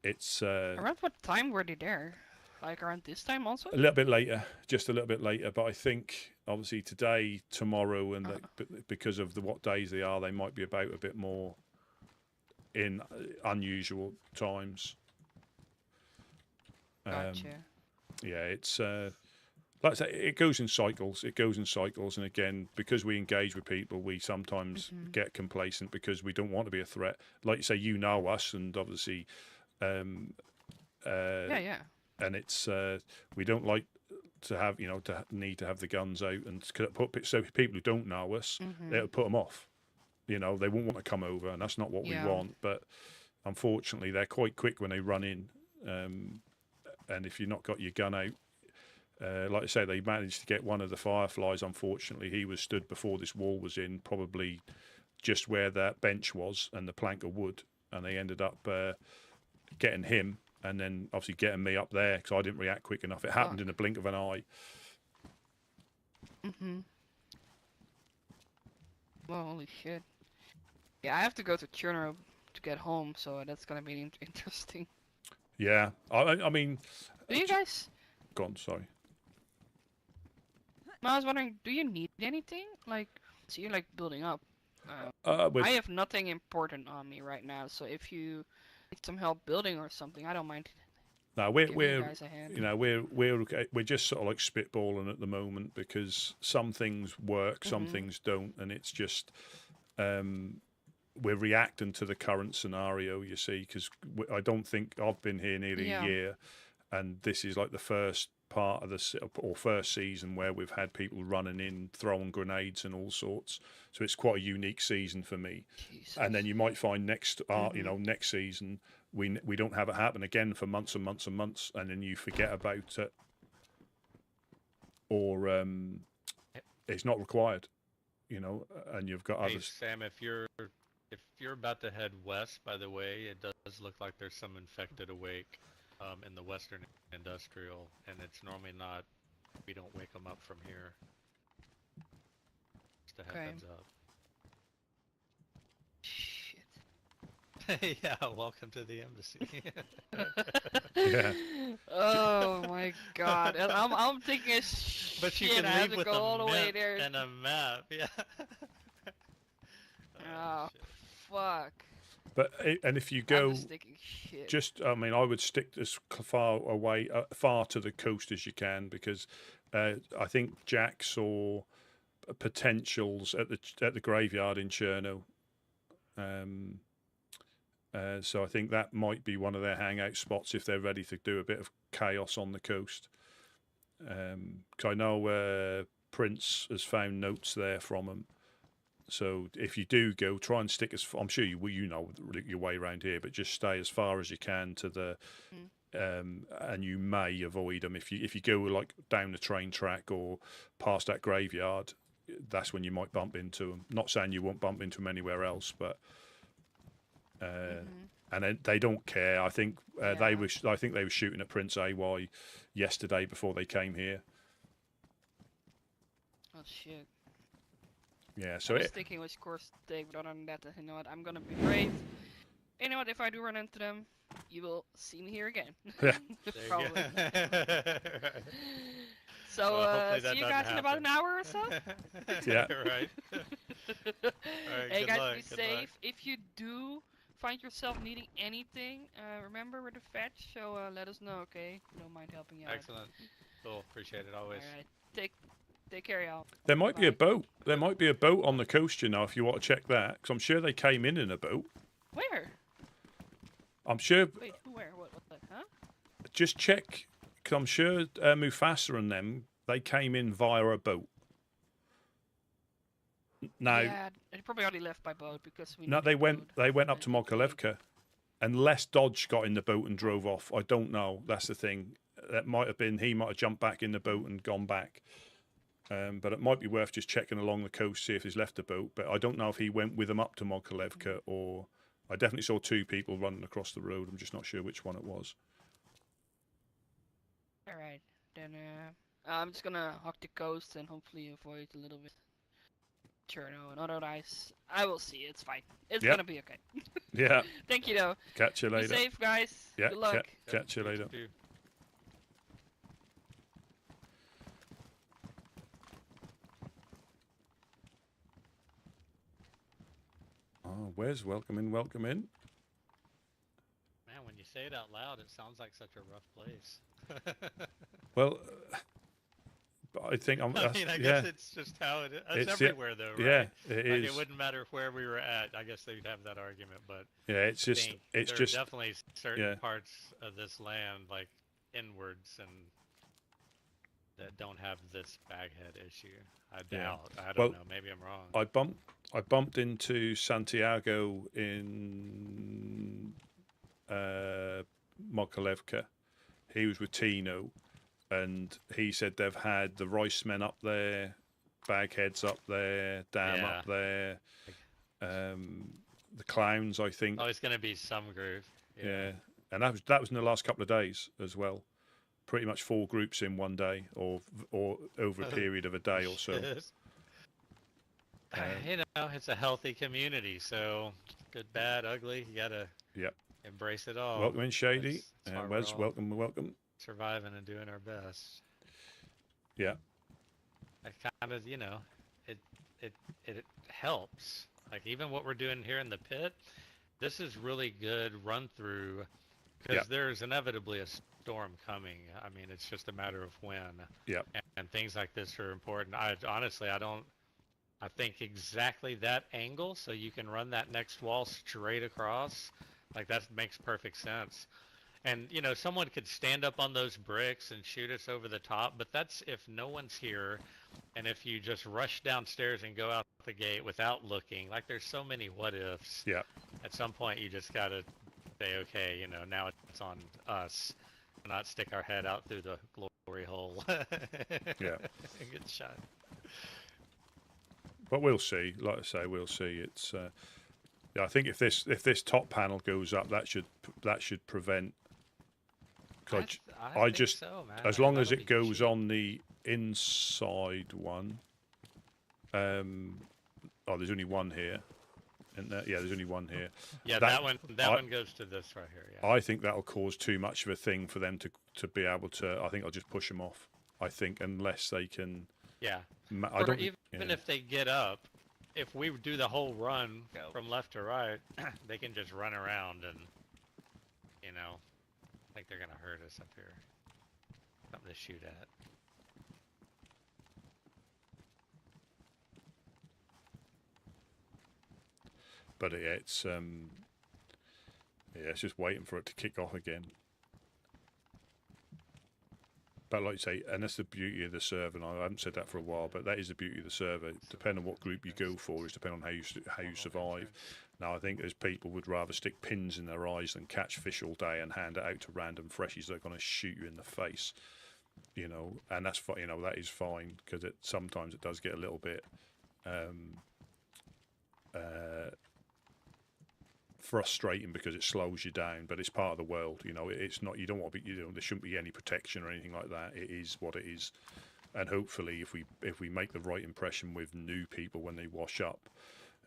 it's
around what time were they there? Like around this time also?
a little bit later, just a little bit later. But I think obviously today, tomorrow, and because of what days they are, they might be about a bit more in unusual times.
Gotcha.
Yeah, it's like I say, it goes in cycles. And again, because we engage with people, we sometimes get complacent because we don't want to be a threat. Like you say, you know us, and obviously,
yeah.
And it's we don't like to have to need to have the guns out, and so people who don't know us, they'll put them off. They won't want to come over, and that's not what we want. But unfortunately, they're quite quick when they run in. And if you've not got your gun out, like I say, they managed to get one of the Fireflies. Unfortunately, he was stood before this wall was in, probably just where that bench was and the plank of wood, and they ended up getting him, and then obviously getting me up there because I didn't react quick enough. It happened in a blink of an eye.
Well, holy shit. Yeah, I have to go to Chernarus to get home, so that's gonna be interesting.
Yeah, I mean.
Do you guys?
Go on, sorry.
I was wondering, do you need anything? Like, so you're like building up. I have nothing important on me right now, so if you need some help building or something, I don't mind.
No, we're just sort of like spitballing at the moment because some things work, some things don't, and it's just we're reacting to the current scenario, you see, because I don't think I've been here nearly a year, and this is like the first part of first season where we've had people running in, throwing grenades and all sorts. So it's quite a unique season for me. Jesus. And then you might find next season we don't have it happen again for months and months and months, and then you forget about it, or it's not required, and you've got others.
Sam, if you're about to head west, by the way, it does look like there's some infected awake in the Western Industrial, and it's normally not. We don't wake them up from here. Just a heads up. Shit. Yeah, welcome to the embassy.
Yeah.
Oh my god, and I'm taking a shit.
But you can
I have
leave
to
with
go all the way
a
there.
and a map. Yeah.
Oh, fuck.
But if you go,
I
would stick as far to the coast as you can, because I think Jack saw potentials at the graveyard in Cherno. So I think that might be one of their hangout spots if they're ready to do a bit of chaos on the coast. 'cause I know Prince has found notes there from him. So if you do go, try and stick as. I'm sure you know your way around here, but just stay as far as you can to the. And you may avoid them if you go like down the train track or past that graveyard. That's when you might bump into them. Not saying you won't bump into them anywhere else, but. And then they don't care. I think they were. I think they were shooting at Prince AY yesterday before they came here.
Oh shit.
Yeah. So
I was thinking which course to take, but other than that, you know what? I'm gonna be brave. You know what? If I do run into them, you will see me here again.
Yeah.
Probably. So
Well,
see you guys in about an hour or so.
Yeah.
Right. Alright,
Hey
good
guys,
luck,
be
good
safe.
luck.
If you do find yourself needing anything, remember we're the fetch, so let us know, okay? We don't mind helping you out.
Excellent. Cool. Appreciate it always.
Alright. Take care, y'all.
There might be a
Bye.
boat. There might be a boat on the coast, you know, if you want to check that. Because I'm sure they came in a boat.
Where?
I'm sure.
Wait, who? Where? What? Huh?
Just check. Because I'm sure Mufasa and them, they came in via a boat. Now,
Yeah, they probably already left by boat because we.
no,
need
they
the
went.
boat.
They went up to Mokolevka, unless Dodge got in the boat and drove off. I don't know. That's the thing. That might have been. He might have jumped back in the boat and gone back. But it might be worth just checking along the coast, see if he's left the boat. But I don't know if he went with them up to Mokolevka or. I definitely saw two people running across the road. I'm just not sure which one it was.
All right, then I'm just gonna hug the coast and hopefully avoid a little bit Cherno and otherwise I will see. It's fine. It's gonna be okay.
Yeah.
Thank you though.
Catch you later.
Be safe, guys.
Yeah.
Good luck.
Catch you later. Oh, where's welcome in? Welcome in.
Man, when you say it out loud, it sounds like such a rough place.
Well, but I think I'm.
I mean, I guess it's just how it is. It's everywhere, though, right?
Yeah, it
like,
is.
It wouldn't matter where we were at. I guess they'd have that argument, but
yeah, it's just. It's
there
just.
are definitely certain parts of this land, like inwards, and that don't have this baghead issue. I doubt. I don't know. Maybe I'm wrong.
I bumped into Santiago in Mokolevka. He was with Tino, and he said they've had the Ricemen up there, Bagheads up there, Dam up there, the Clowns, I think.
Oh, it's going to be some group.
Yeah, and that was in the last couple of days as well. Pretty much 4 groups in one day, or over a period of a day or so.
You know, it's a healthy community, so good, bad, ugly. You gotta embrace it all.
Welcome in, Shady.
That's
Wes, welcome.
Surviving and doing our best.
Yeah.
I kind of, you know, it helps. Like even what we're doing here in the pit, this is really good run through because there's inevitably a storm coming. I mean, it's just a matter of when.
Yeah.
And things like this are important. I think exactly that angle, so you can run that next wall straight across. Like that makes perfect sense. And you know, someone could stand up on those bricks and shoot us over the top, but that's if no one's here, and if you just rush downstairs and go out the gate without looking. Like there's so many what ifs.
Yeah. At
some point, you just gotta say, okay, you know, now it's on us, not stick our head out through the glory hole.
Yeah.
Good shot.
But we'll see. Like I say, we'll see. It's. I think if this top panel goes up, that should prevent. I just
so, man.
as long as it goes on the inside one. Oh, there's only one here. And yeah, there's only one here.
Yeah, that one goes to this right here. Yeah.
I think that'll cause too much of a thing for them to be able to. I think I'll just push them off. I think unless they can.
Yeah.
Even
if they get up, if we do the whole run from left to right, they can just run around and, you know, I think they're gonna hurt us up here. Something to shoot at.
But it's just waiting for it to kick off again. but like you say, and that's the beauty of the server. And I haven't said that for a while, but that is the beauty of the server. Depending on what group you go for, is depending on how you survive. Now I think there's people would rather stick pins in their eyes than catch fish all day and hand it out to random freshies that are going to shoot you in the face. You know, and that's fine. You know, that is fine because sometimes it does get a little bit frustrating because it slows you down, but it's part of the world. You know, it's not. You don't want to be. You know, there shouldn't be any protection or anything like that. It is what it is, and hopefully, if we make the right impression with new people when they wash up,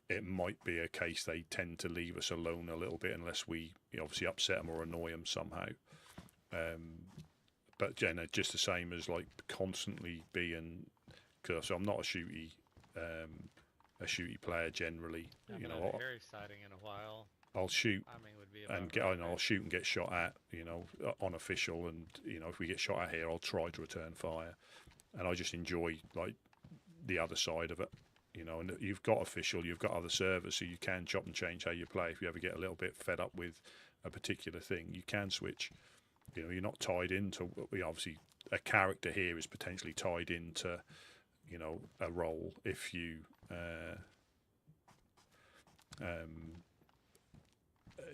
it might be a case they tend to leave us alone a little bit unless we obviously upset them or annoy them somehow. But you know, just the same as like constantly being, because I'm not a shooty player generally. You know,
a hairy sighting in a while.
I'll shoot
Would be
and get. I'll shoot and get shot at. You know, unofficial, and you know, if we get shot at here, I'll try to return fire, and I just enjoy like the other side of it. You know, and you've got official, you've got other servers, so you can chop and change how you play. If you ever get a little bit fed up with a particular thing, you can switch. You know, you're not tied into. Obviously, a character here is potentially tied into, you know, a role. If you,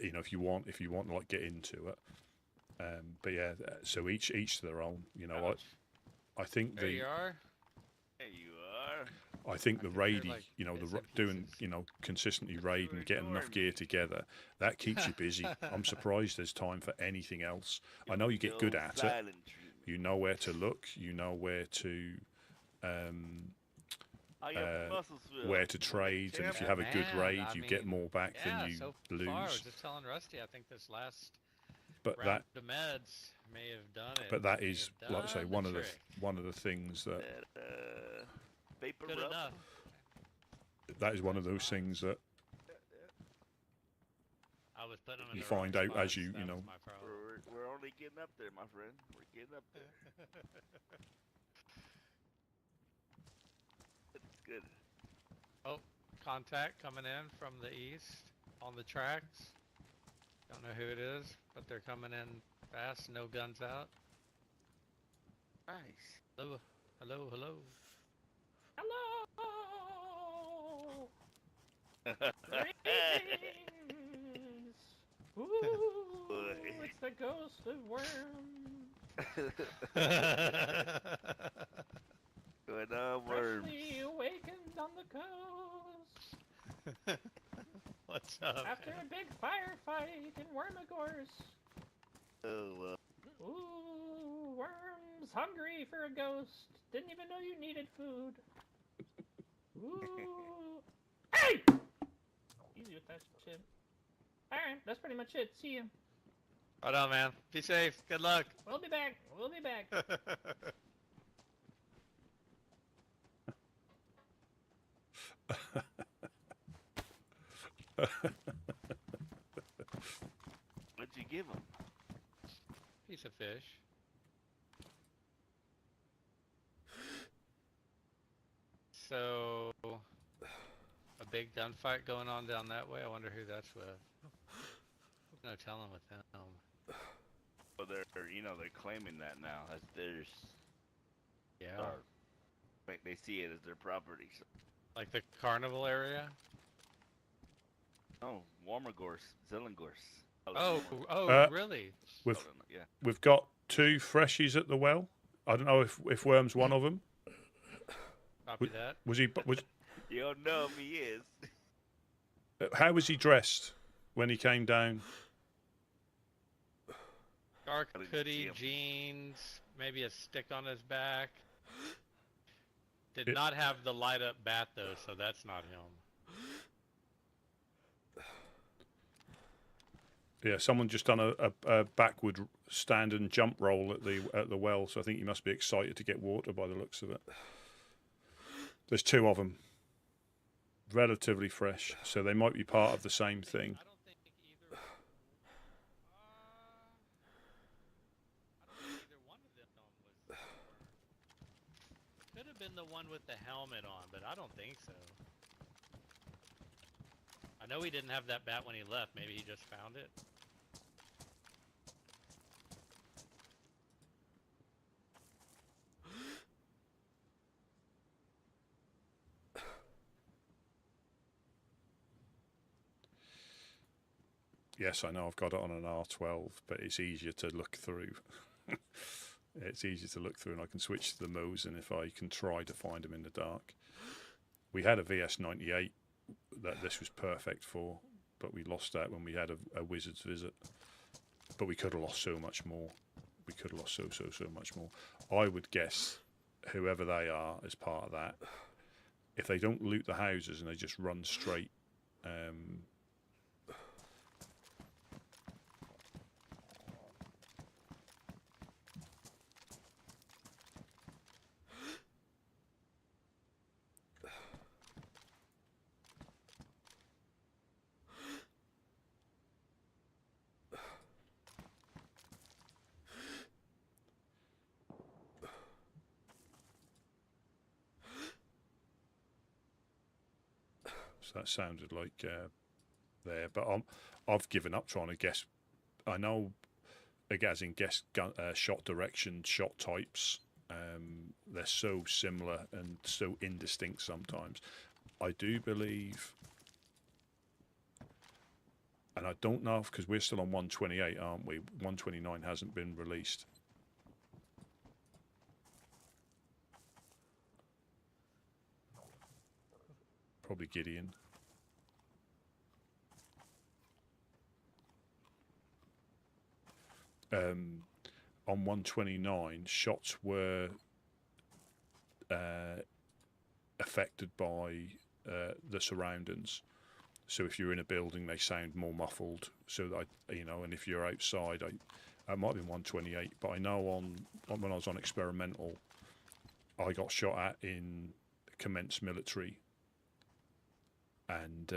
you know, if you want to like get into it. But yeah, so each to their own. You know, I think
there you are.
There you are.
I think the raid,
like
you know, doing, you know, consistently raid and getting enough gear together, that keeps you busy. I'm surprised there's time for anything else. I know you get good at it. You know where to look. You know where to trade, and if you have a good raid, you get more back than you lose.
Far, I was just telling Rusty, I think this last
but
round of meds may have done it.
But that is, like I say, one of the things that.
Good enough.
That is one of those things that
I was putting them in
you find out as you know.
We're only getting up there, my friend. We're getting up there. It's good.
Oh, contact coming in from the east on the tracks. Don't know who it is, but they're coming in fast. No guns out.
Nice.
Hello, hello, hello.
Hello! Greetings! Ooh, it's the ghost of Worm.
Good Worms.
Freshly awakened on the coast.
What's up?
After a big firefight in Wormagors.
Oh,
Ooh, Worm's hungry for a ghost. Didn't even know you needed food. Ooh. Hey! Easy with that shit. Alright, that's pretty much it. See you.
Right on, man. Be safe. Good luck.
We'll be back. We'll be back.
What'd you give him?
Piece of fish. So, a big gunfight going on down that way. I wonder who that's with. No telling with them.
Well, they're claiming that now as theirs.
Yeah.
They see it as their property. So.
Like the carnival area?
Oh, Warmagors, Zellengors.
Really?
We've got 2 freshies at the well. I don't know if Worm's one of them.
Copy that.
Was he?
You don't know if he is.
How was he dressed when he came down?
Dark hoodie, jeans, maybe a stick on his back. Did not have the light up bat though, so that's not him.
Yeah, someone just done a backward stand and jump roll at the well, so I think he must be excited to get water by the looks of it. There's 2 of them, relatively fresh, so they might be part of the same thing.
I don't think either one of them was. Could have been the one with the helmet on, but I don't think so. I know he didn't have that bat when he left. Maybe he just found it.
Yes, I know I've got it on an R12, but it's easier to look through. It's easier to look through, and I can switch to the Mosin if I can try to find them in the dark. We had a VS98 that this was perfect for, but we lost that when we had a Wizard's visit. But we could have lost so much more. We could have lost so much more. I would guess whoever they are as part of that, if they don't loot the houses and they just run straight, so that sounded like there, but I've given up trying to guess. I know, as in guess shot direction, shot types. They're so similar and so indistinct sometimes. I do believe, and I don't know because we're still on 128, aren't we? 129 hasn't been released. Probably Gideon. On 129, shots were affected by the surroundings. So if you're in a building, they sound more muffled. So that and if you're outside, I might have been 128, but I know when I was on experimental, I got shot at in commenced military, and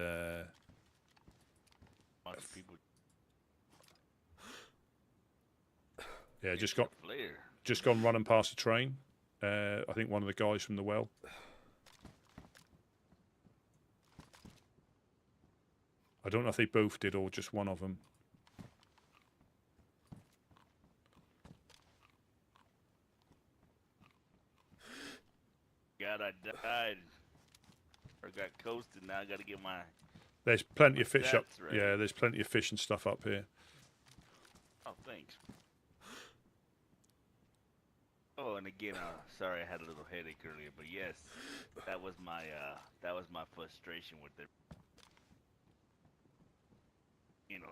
people.
Yeah, just gone running past the train. I think one of the guys from the well. I don't know if they both did or just one of them.
God, I died. Or got coasted. Now I got to get my.
There's plenty of fish up.
Right.
Yeah, there's plenty of fish and stuff up here.
Oh, thanks. Oh, and again, sorry I had a little headache earlier, but yes, that was my frustration with it.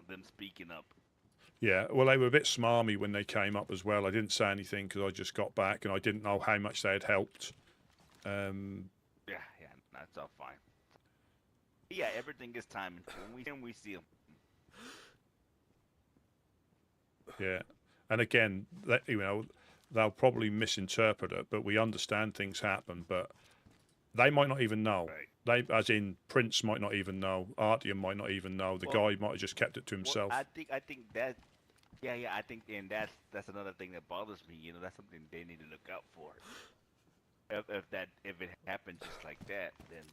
Them speaking up.
Yeah, well, they were a bit smarmy when they came up as well. I didn't say anything because I just got back and I didn't know how much they had helped.
Yeah, that's all fine. Yeah, everything is timing. When we see them.
Yeah, and again, they'll probably misinterpret it, but we understand things happen, but they might not even know.
Right.
They, as in Prince, might not even know. Artyom might not even know. The guy might have just kept it to himself.
Well, I think that. Yeah, I think, and that's another thing that bothers me. That's something they need to look out for. If it happens just like that, then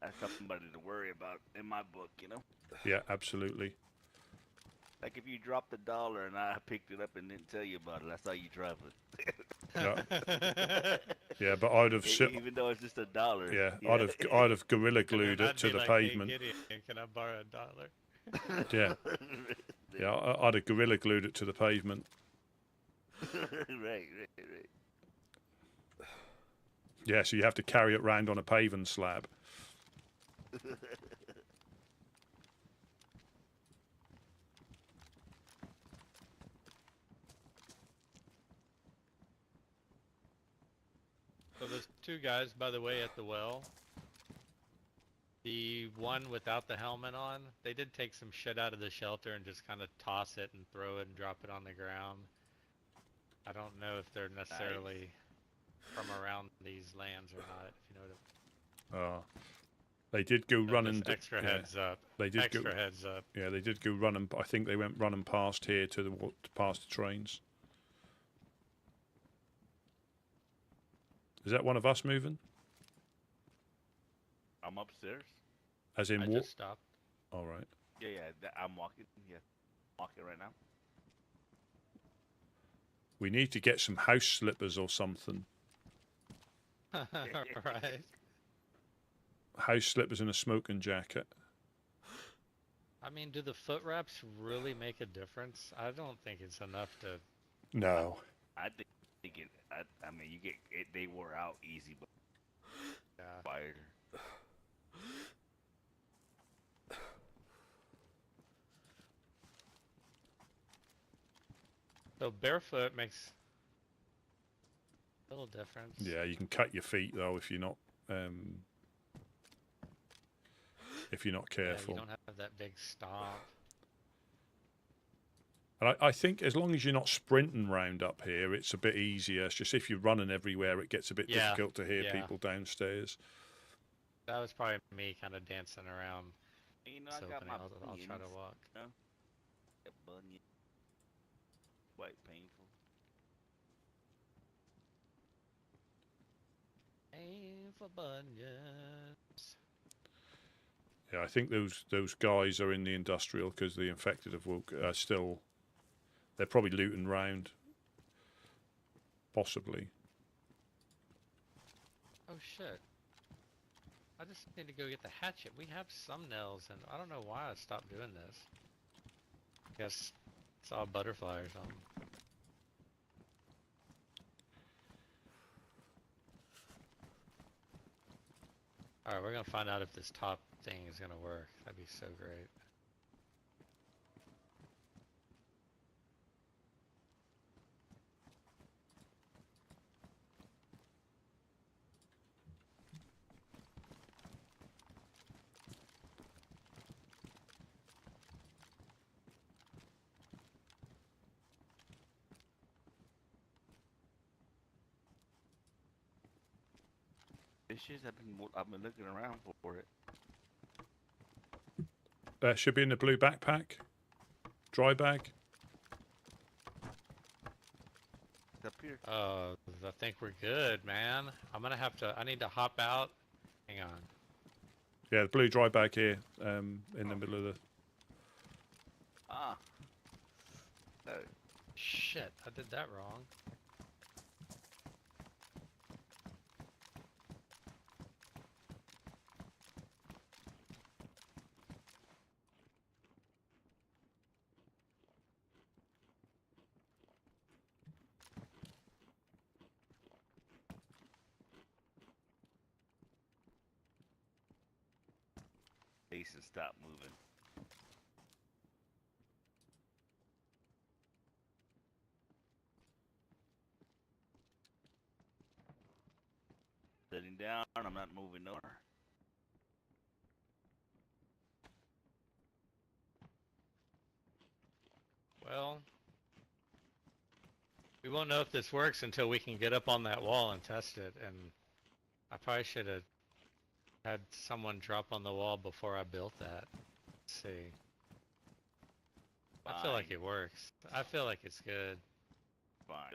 that's somebody to worry about in my book.
Yeah, absolutely.
Like if you dropped $1 and I picked it up and didn't tell you about it, that's how you drop it.
Yeah, but I'd have
even though it's just $1.
Yeah, I'd have gorilla glued it to the pavement.
Hey, Gideon, can I borrow $1?
Yeah, yeah, I'd have gorilla glued it to the pavement.
Right.
Yeah, so you have to carry it round on a paving slab.
So there's two guys, by the way, at the well. The one without the helmet on, they did take some shit out of the shelter and just kind of toss it and throw it and drop it on the ground. I don't know if they're necessarily from around these lands or not, if you know what I mean.
They did go running.
Extra heads up.
They did
extra heads up.
Yeah, they did go running. I think they went running past here past the trains. Is that one of us moving?
I'm upstairs.
As in
I
walk?
just stopped.
All right.
Yeah, I'm walking. Yeah, walking right now.
We need to get some house slippers or something.
Right.
House slippers and a smoking jacket.
I mean, do the foot wraps really make a difference? I don't think it's enough to.
No.
I think it. I mean, you get it. They wore out easy, but
Yeah.
fire.
So barefoot makes a little difference.
Yeah, you can cut your feet though if you're not careful.
Yeah, you don't have that big stomp.
And I think as long as you're not sprinting round up here, it's a bit easier. It's just if you're running everywhere, it gets a bit difficult to hear people downstairs.
That was probably me kind of dancing around.
You know, I got my
I'll try to walk.
You know? That bunion. Quite painful.
Painful bunions.
Yeah, I think those guys are in the industrial because the infected have woke. Still, they're probably looting round. Possibly.
Oh shit. I just need to go get the hatchet. We have some nails, and I don't know why I stopped doing this. I guess saw a butterfly or something. Alright, we're gonna find out if this top thing is gonna work. That'd be so great.
Issues. I've been looking around for it.
That should be in the blue backpack. Dry bag.
Up here.
I think we're good, man. I need to hop out. Hang on.
Yeah, the blue dry bag here, in the middle of the.
Ah. No.
Shit, I did that wrong.
Jason, stop moving. Sitting down, I'm not moving nowhere.
Well, we won't know if this works until we can get up on that wall and test it, and I probably should have had someone drop on the wall before I built that. Let's see. I feel like it works. I feel like it's good.
Fine.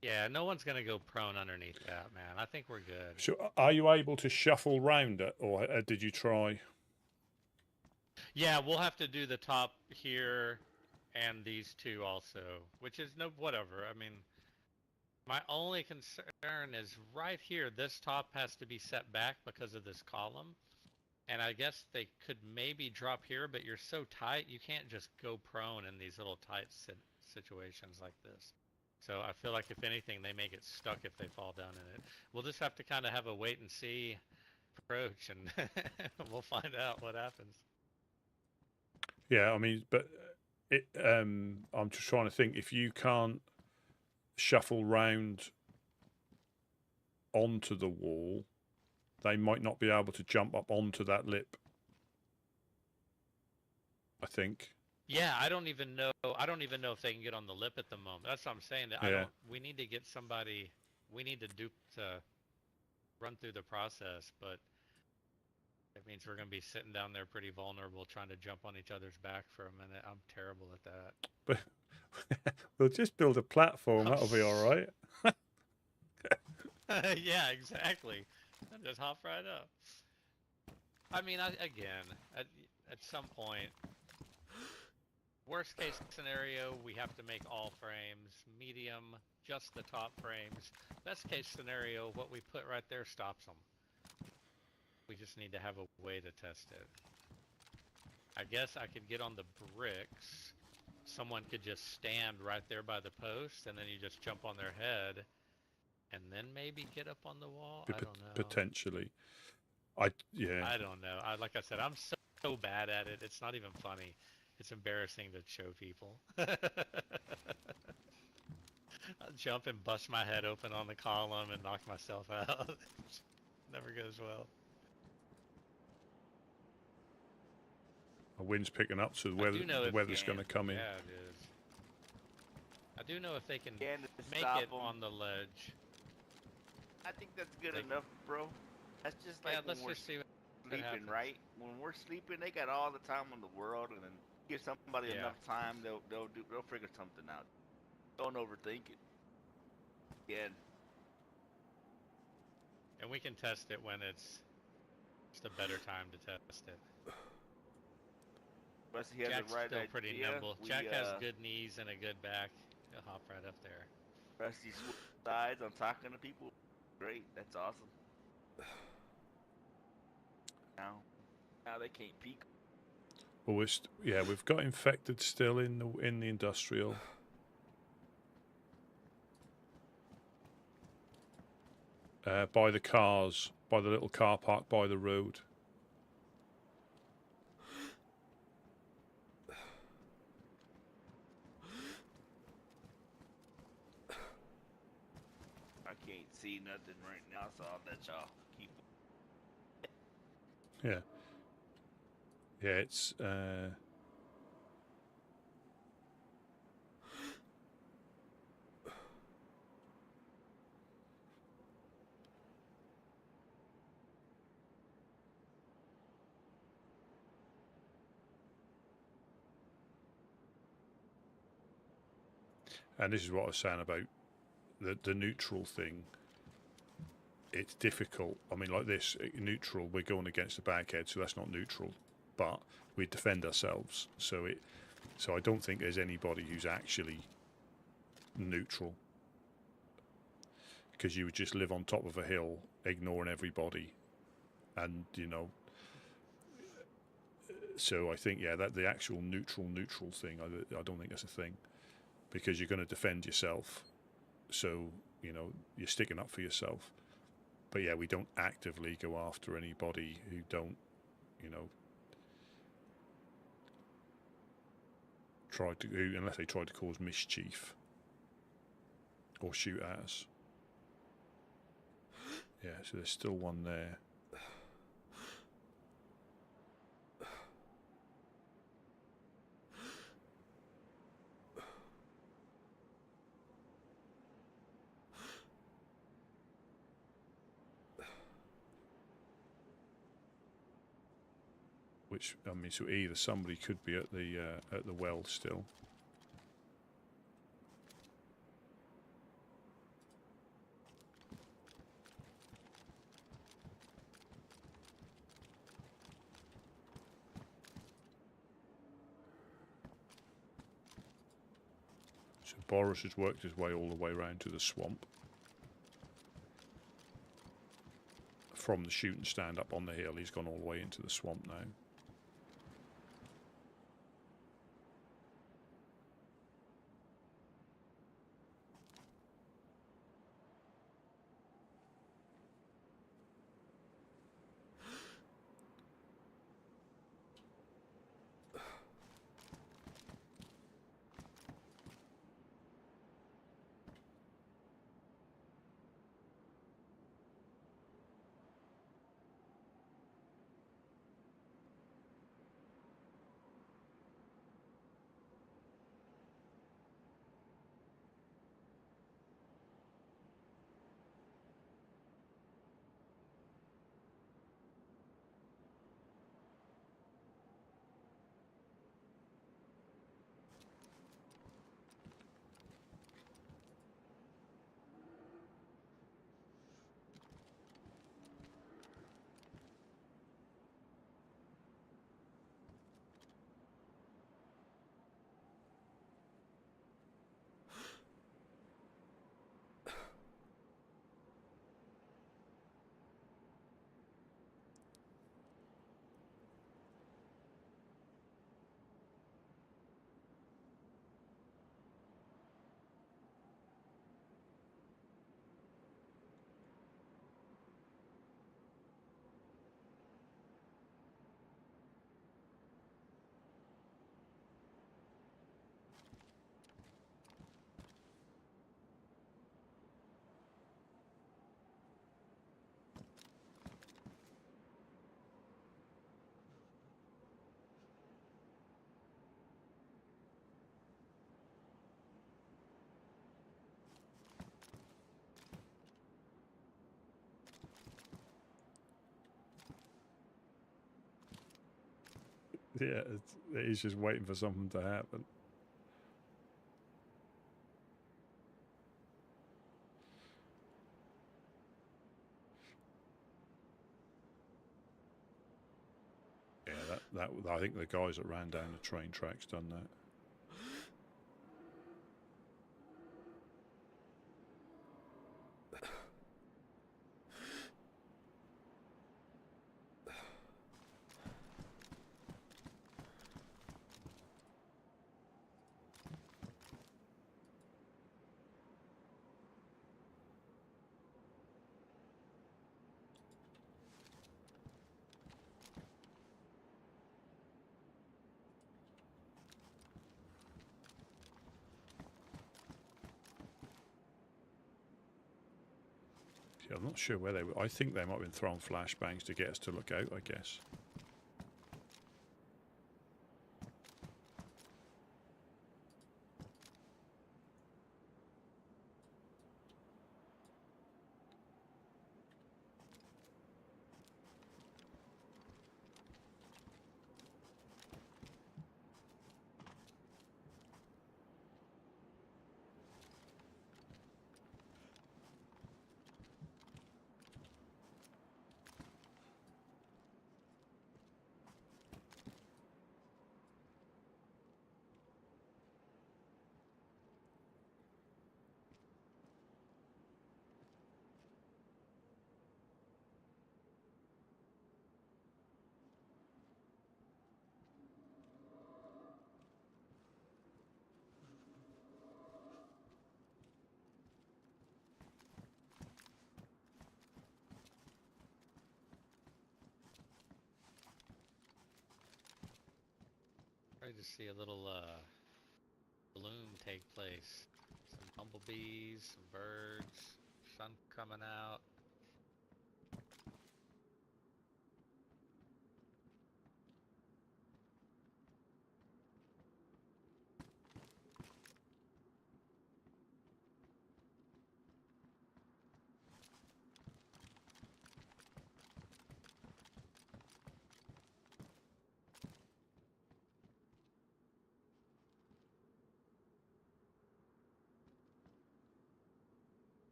Yeah, no one's gonna go prone underneath that, man. I think we're good.
So, are you able to shuffle round it, or did you try?
Yeah, we'll have to do the top here and these two also, which is whatever. I mean, my only concern is right here, this top has to be set back because of this column. And I guess they could maybe drop here, but you're so tight, you can't just go prone in these little tight situations like this. So I feel like if anything, they may get stuck if they fall down in it. We'll just have to kind of have a wait and see approach, and we'll find out what happens.
Yeah, I mean, but I'm just trying to think, if you can't shuffle round onto the wall, they might not be able to jump up onto that lip, I think.
Yeah, I don't even know if they can get on the lip at the moment. That's what I'm saying. That we need to get somebody. We need to run through the process, but it means we're going to be sitting down there pretty vulnerable, trying to jump on each other's back for a minute. I'm terrible at that.
But we'll just build a platform. That'll be all right.
Yeah, exactly. Just hop right up. I mean, again, at some point, worst case scenario, we have to make all frames. Medium, just the top frames. Best case scenario, what we put right there stops them. We just need to have a way to test it. I guess I could get on the bricks. Someone could just stand right there by the post, and then you just jump on their head, and then maybe get up on the wall. I don't know.
Potentially. Yeah.
I don't know. Like I said, I'm so bad at it. It's not even funny. It's embarrassing to show people. I'll jump and bust my head open on the column and knock myself out. Never goes well.
The wind's picking up, so the weather's going to come in.
Yeah, it is. I do know if they can make
stop
it
'em.
on the ledge.
I think that's good enough, bro. That's just like when
let's
we're
just see what
sleeping,
happens.
right? When we're sleeping, they got all the time in the world, and then give somebody enough time, they'll figure something out. Don't overthink it. Yeah.
And we can test it when it's just a better time to test it.
But he has
Jack's
the right
still pretty
idea.
nimble. Jack has good knees and a good back. He'll hop right up there.
Rusty sides on talking to people. Great, that's awesome. Now they can't peek.
Well, we've got infected still in the industrial. By the cars, by the little car park by the road.
I can't see nothing right now, so I'll let y'all keep.
Yeah. Yeah, it's and this is what I was saying about the neutral thing. It's difficult. I mean, like this, neutral, we're going against the baghead, so that's not neutral. But we defend ourselves. So I don't think there's anybody who's actually neutral. Because you would just live on top of a hill, ignoring everybody. And, so I think, that the actual neutral thing, I don't think that's a thing. Because you're going to defend yourself. So, you're sticking up for yourself. But yeah, we don't actively go after anybody who don't, unless they try to cause mischief or shoot at us. Yeah, so there's still one there. Which, I mean, so either somebody could be at the well still. So Boris has worked his way all the way around to the swamp. From the shooting stand up on the hill, he's gone all the way into the swamp now. Yeah, he's just waiting for something to happen. Yeah, that I think the guys that ran down the train tracks done that. Yeah, I'm not sure where they were. I think they might have been throwing flashbangs to get us to look out, I guess.
Try to see a little bloom take place. Some bumblebees, some birds, sun coming out.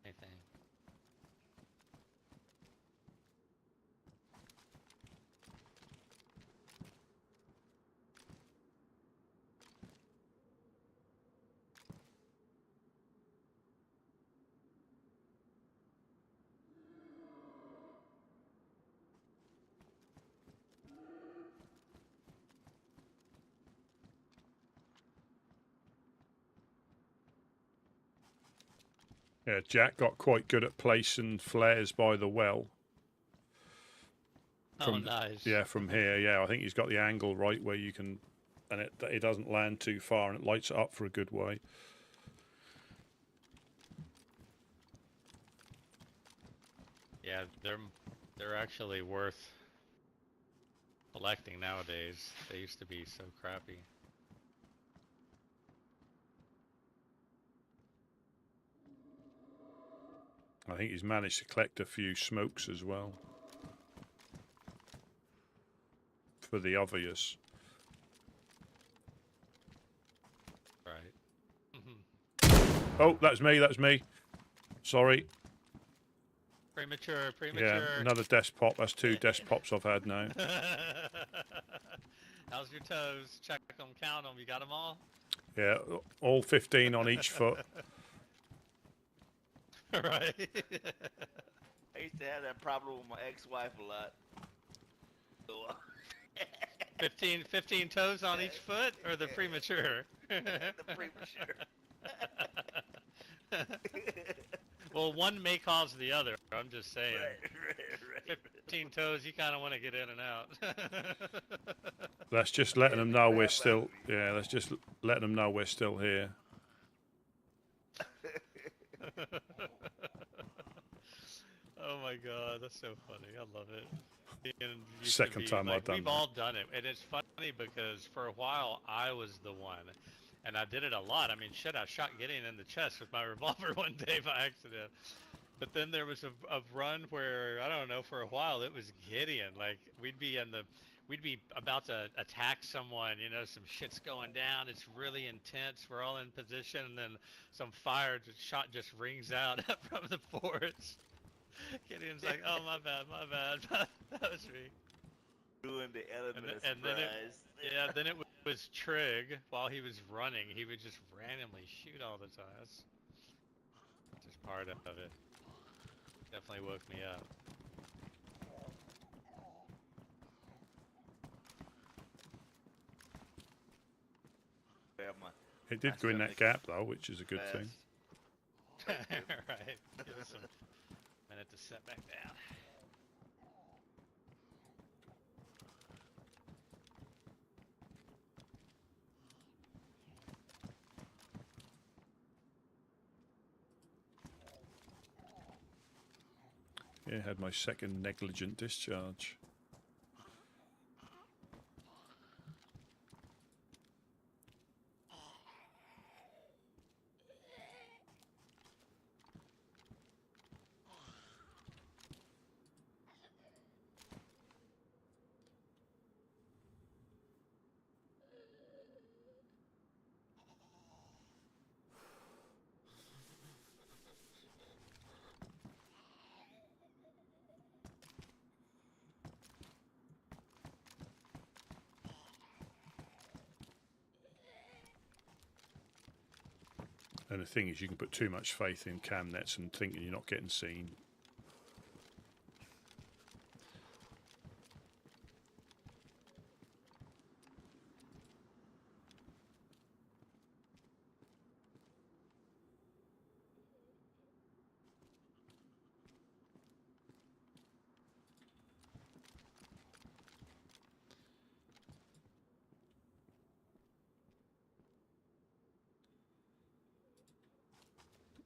Anything.
Yeah, Jack got quite good at placing flares by the well.
Oh, nice.
Yeah, from here. Yeah, I think he's got the angle right where you can, and it doesn't land too far, and it lights it up for a good way.
Yeah, they're actually worth collecting nowadays. They used to be so crappy.
I think he's managed to collect a few smokes as well for the obvious.
Right.
Oh, that's me. That's me. Sorry.
Premature.
Yeah, another desk pop. That's 2 desk pops I've had now.
How's your toes? Check them, count them. You got them all?
Yeah, all 15 on each foot.
Right.
I used to have that problem with my ex-wife a lot. So,
15 toes on each foot, or the premature?
The premature.
Well, one may cause the other. I'm just saying.
Right.
15 toes, you kind of want to get in and out.
That's just letting them know we're still. Yeah, that's just letting them know we're still here.
Oh my god, that's so funny. I love it. Ian used to
Second
be,
time
like,
I've done
we've
that.
all done it, and it's funny because for a while I was the one, and I did it a lot. I mean, shit, I shot Gideon in the chest with my revolver one day by accident. But then there was a run where, I don't know, for a while it was Gideon. Like, we'd be about to attack someone, you know, some shit's going down, it's really intense, we're all in position, and then some shot just rings out from the forest. Gideon's like, oh, my bad, that was me.
Doing the element of
And then
surprise.
then it was Trig, while he was running, he would just randomly shoot all the time. That's just part of it. Definitely woke me up.
It did go in that gap though, which is a good thing.
Right. Give us a minute to set back down.
Yeah, had my second negligent discharge. And the thing is, you can put too much faith in cam nets and thinking you're not getting seen.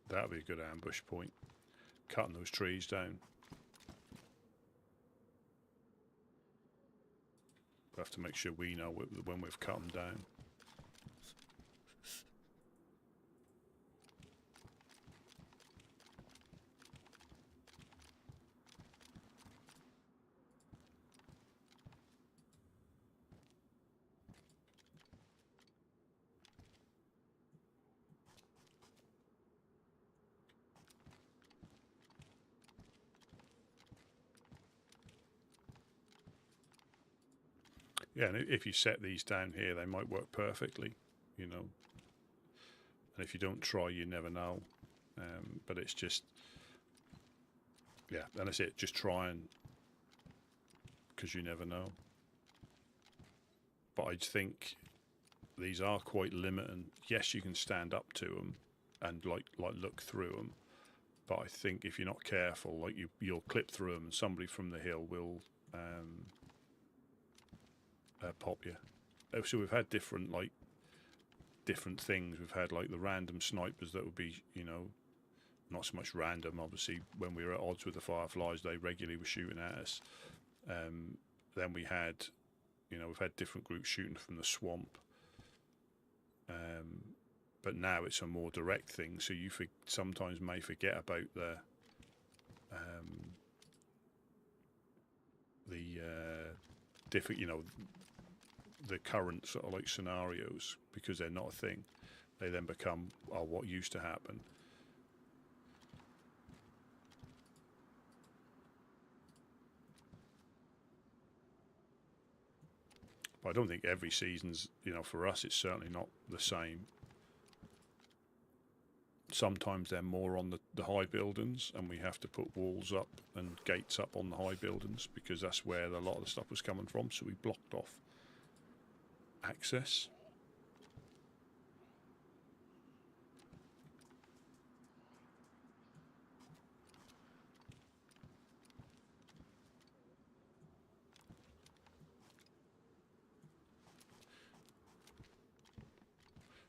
That would be a good ambush point. Cutting those trees down. We have to make sure we know when we've cut them down. Yeah, and if you set these down here, they might work perfectly, you know. And if you don't try, you never know. But it's just, yeah, and that's it. Just try and, because you never know. But I think these are quite limiting. Yes, you can stand up to them and like look through them. But I think if you're not careful, like you'll clip through them, and somebody from the hill will pop you. So we've had different things. We've had like the random snipers that would be, you know, not so much random. Obviously, when we were at odds with the Fireflies, they regularly were shooting at us. Then we had, you know, we've had different groups shooting from the swamp. But now it's a more direct thing. So you sometimes may forget about the different, you know, the current sort of like scenarios, because they're not a thing. They then become what used to happen. But I don't think every season's, you know, for us it's certainly not the same. Sometimes they're more on the high buildings, and we have to put walls up and gates up on the high buildings because that's where a lot of the stuff was coming from, so we blocked off access.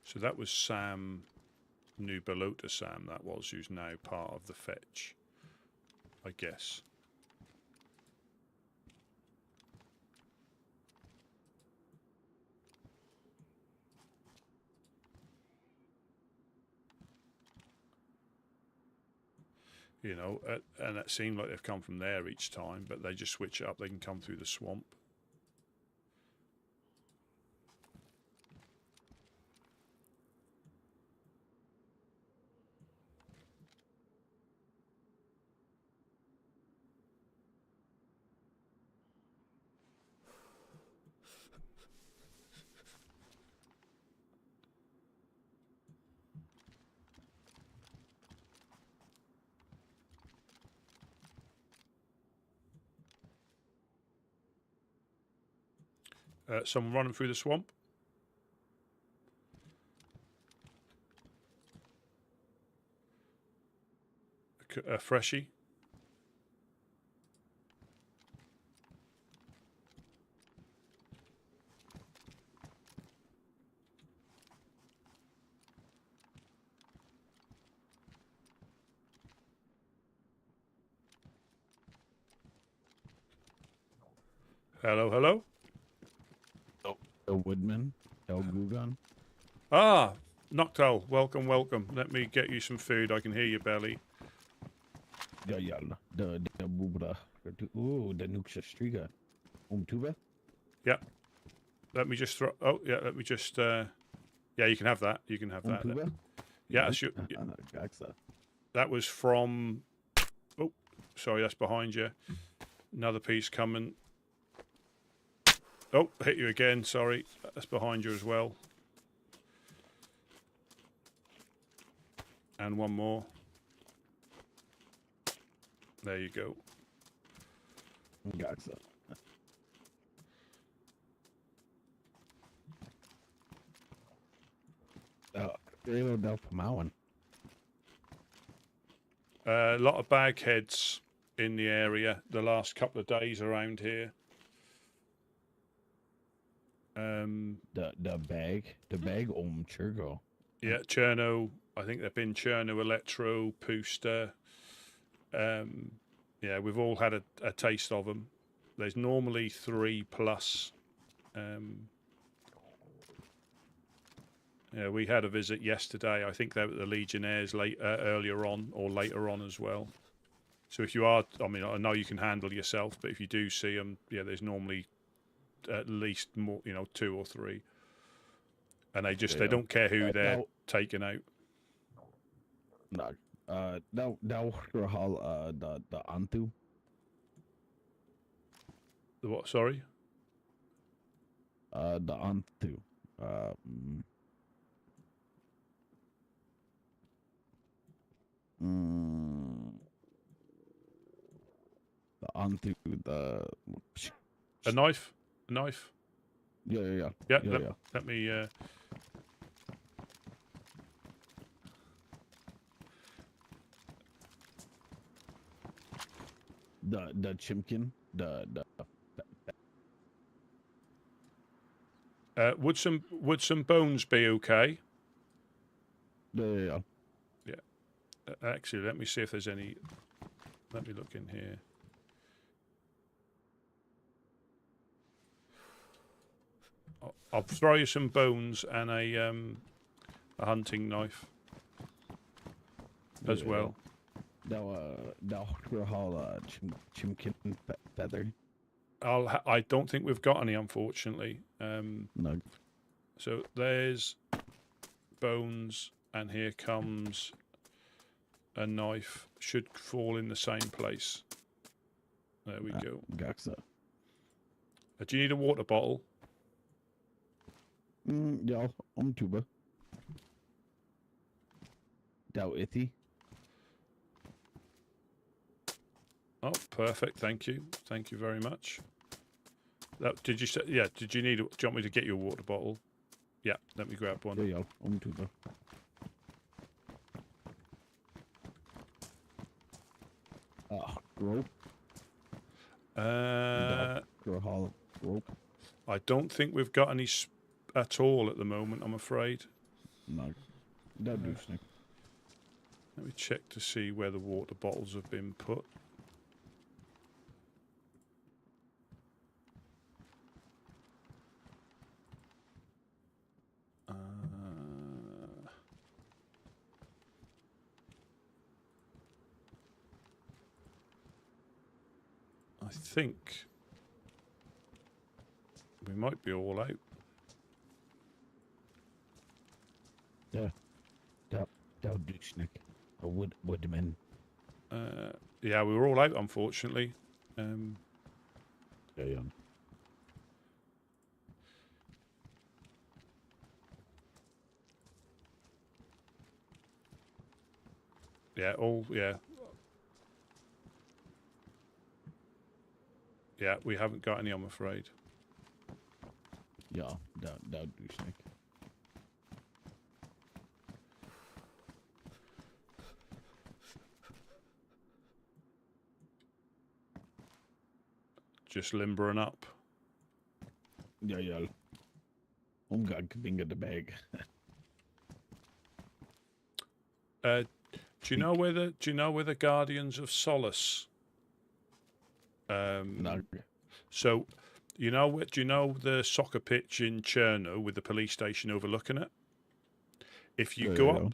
So that was Sam, New Balota Sam, that was, who's now part of the Fetch, I guess. You know, and it seemed like they've come from there each time, but they just switch it up. They can come through the swamp. Someone running through the swamp. A freshie. Hello, hello.
The Woodman, El Gugan.
Ah, Noctel, welcome, welcome. Let me get you some food. I can hear your belly.
Ja, the Bubra. Ooh, the Nuxa Striga. Tuba?
Yeah. Let me just throw. Oh, yeah. Let me just. Yeah, you can have that. You can have that.
Tuba?
Yeah, that was from. Oh, sorry, that's behind you. Another piece coming. Oh, hit you again. Sorry, that's behind you as well. And one more. There you go.
Gotcha.
A lot of bagheads in the area the last couple of days around here.
The bag Churgo.
Yeah, Cherno. I think they've been Cherno, Electro, Pooster. Yeah, we've all had a taste of them. There's normally 3+. Yeah, we had a visit yesterday. I think they were the Legionnaires earlier on or later on as well. So if you are, I mean, I know you can handle yourself, but if you do see them, yeah, there's normally at least more, 2 or 3. And they don't care who they're taking out.
No, now Rahal the Antu.
The what? Sorry.
The Antu. The Antu.
A knife. A knife.
Yeah.
Let me.
The Chimkin.
Would some bones be okay?
Yeah.
Actually, let me see if there's any. Let me look in here. I'll throw you some bones and a hunting knife as well.
Now Rahal Chimkin feather.
I don't think we've got any, unfortunately.
No.
So there's bones, and here comes a knife. Should fall in the same place. There we go.
Gotcha.
Do you need a water bottle?
Ja, Tuba. Dow Ithy.
Oh, perfect. Thank you. Thank you very much. Did you say? Yeah. Did you need? Do you want me to get you a water bottle? Yeah. Let me grab one.
Ja, Tuba. Rope. Rope.
I don't think we've got any at all at the moment, I'm afraid.
No. That do snake.
Let me check to see where the water bottles have been put. think we might be all out.
Yeah. Douchnik. A woodman.
Yeah, we were all out, unfortunately.
Yeah.
Yeah, yeah, we haven't got any, I'm afraid.
Yeah, douchnik.
Just limbering up.
Yeah. Umgang finger the bag.
Do you know where the Guardians of Solace?
No.
So, do you know the soccer pitch in Chernarus with the police station overlooking it? If you go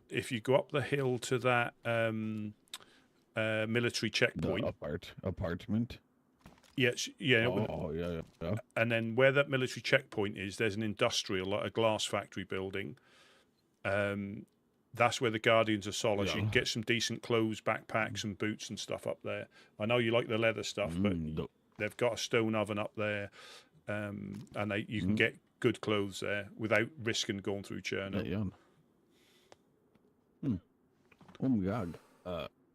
up the hill to that military checkpoint,
The apartment.
yes, yeah.
Oh, yeah.
And then where that military checkpoint is, there's an industrial, like a glass factory building. That's where the Guardians of Solace. You can get some decent clothes, backpacks, and boots and stuff up there. I know you like the leather stuff, but they've got a stone oven up there, and you can get good clothes there without risking going through Chernarus.
God.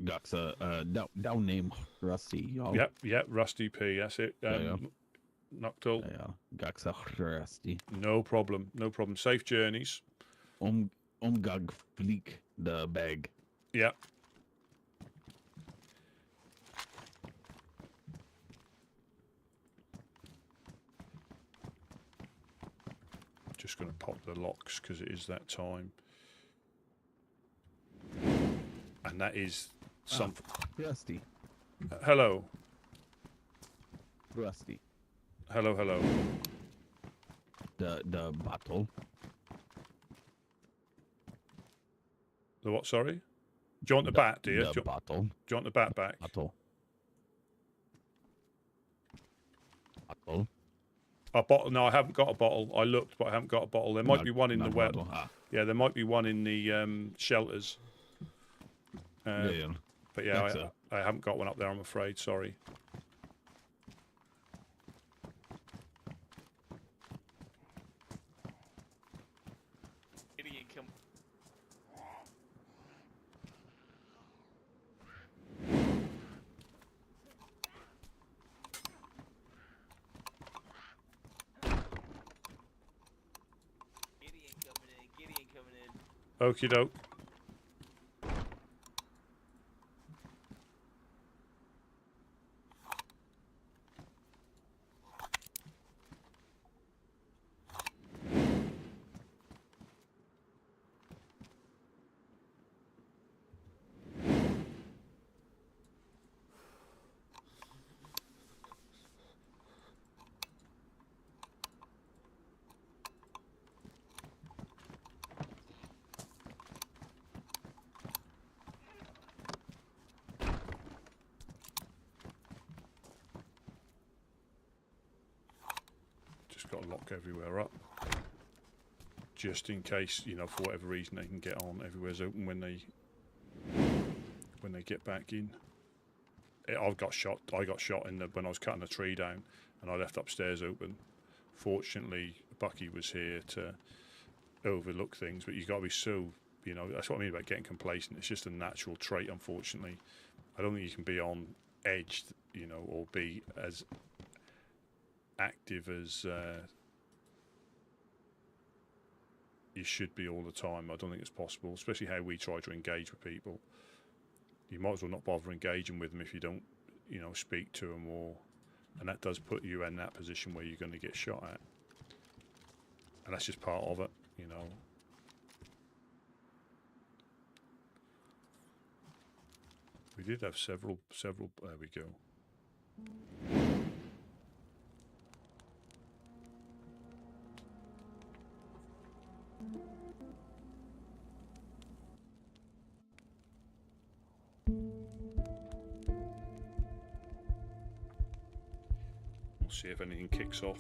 Got a down name Rusty. Y'all.
Yep, Rusty P. That's it. Noctul.
Yeah. Got a Rusty.
No problem. Safe journeys.
Umgang fleek the bag.
Yeah. Just going to pop the locks because it is that time. And that is something.
Rusty.
Hello.
Rusty.
Hello.
The bottle.
The what, sorry? Do you want the bat, do you?
Bottle.
Do you want the bat back?
Bottle.
A bottle? No, I haven't got a bottle. I looked, but I haven't got a bottle. There might be one in the well. Yeah, there might be one in the shelters. But yeah, I haven't got one up there, I'm afraid. Sorry. Okie doke. Got to lock everywhere up, just in case, for whatever reason they can get on. Everywhere's open when they get back in. I got shot when I was cutting a tree down, and I left upstairs open. Fortunately, Bucky was here to overlook things, but you got to be so, that's what I mean about getting complacent. It's just a natural trait, unfortunately. I don't think you can be on edge, or be as active as you should be all the time. I don't think it's possible, especially how we try to engage with people. You might as well not bother engaging with them if you don't, speak to them, and that does put you in that position where you're going to get shot at, and that's just part of it, We did have several. There we go. see if anything kicks off.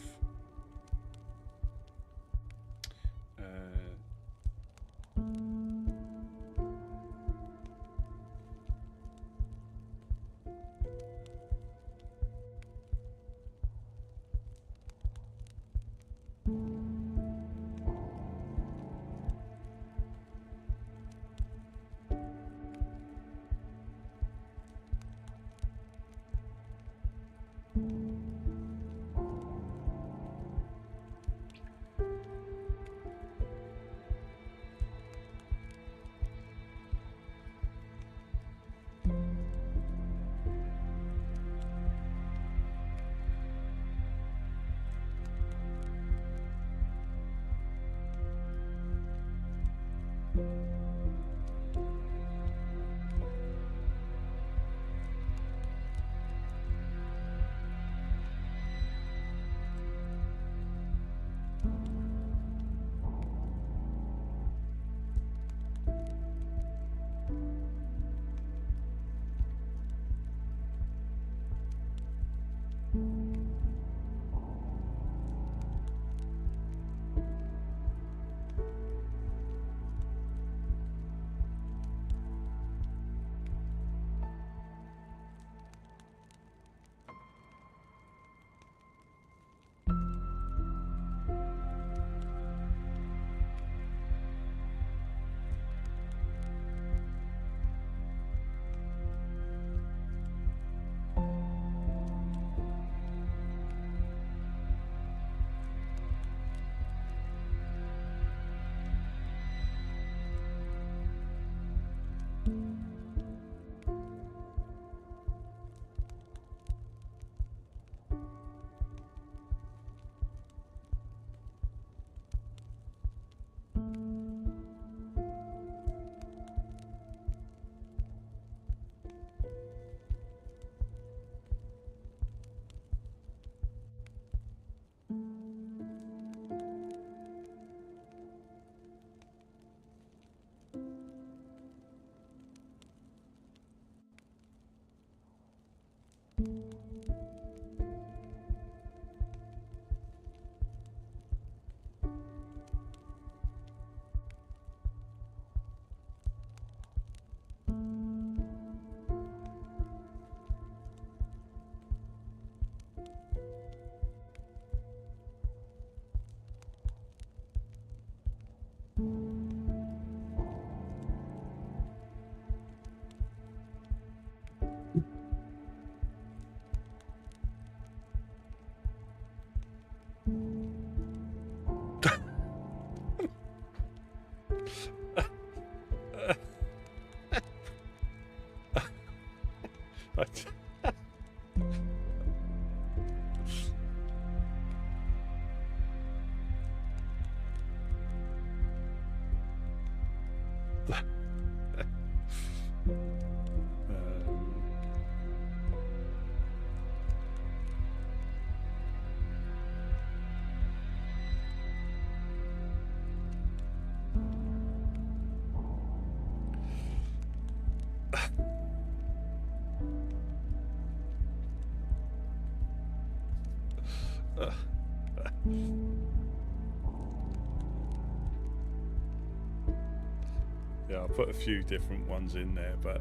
Yeah, I'll put a few different ones in there, but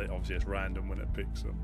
obviously it's random when it picks them.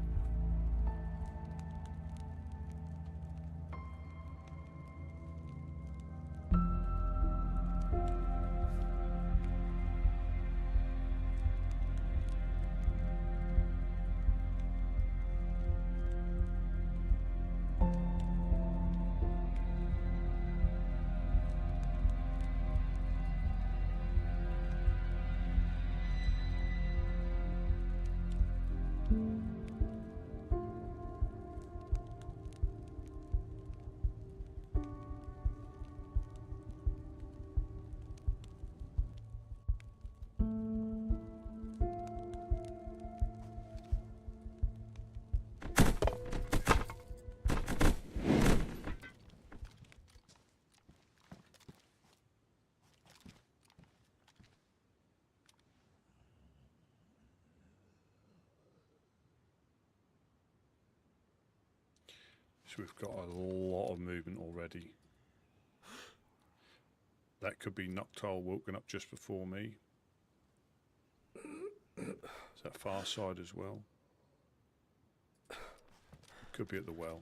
So we've got a lot of movement already. That could be Noctile woken up just before me. Is that far side as well? Could be at the well.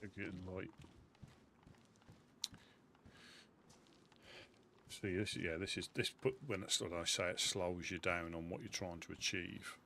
It's getting light. See, this put when it's what I say, it slows you down on what you're trying to achieve.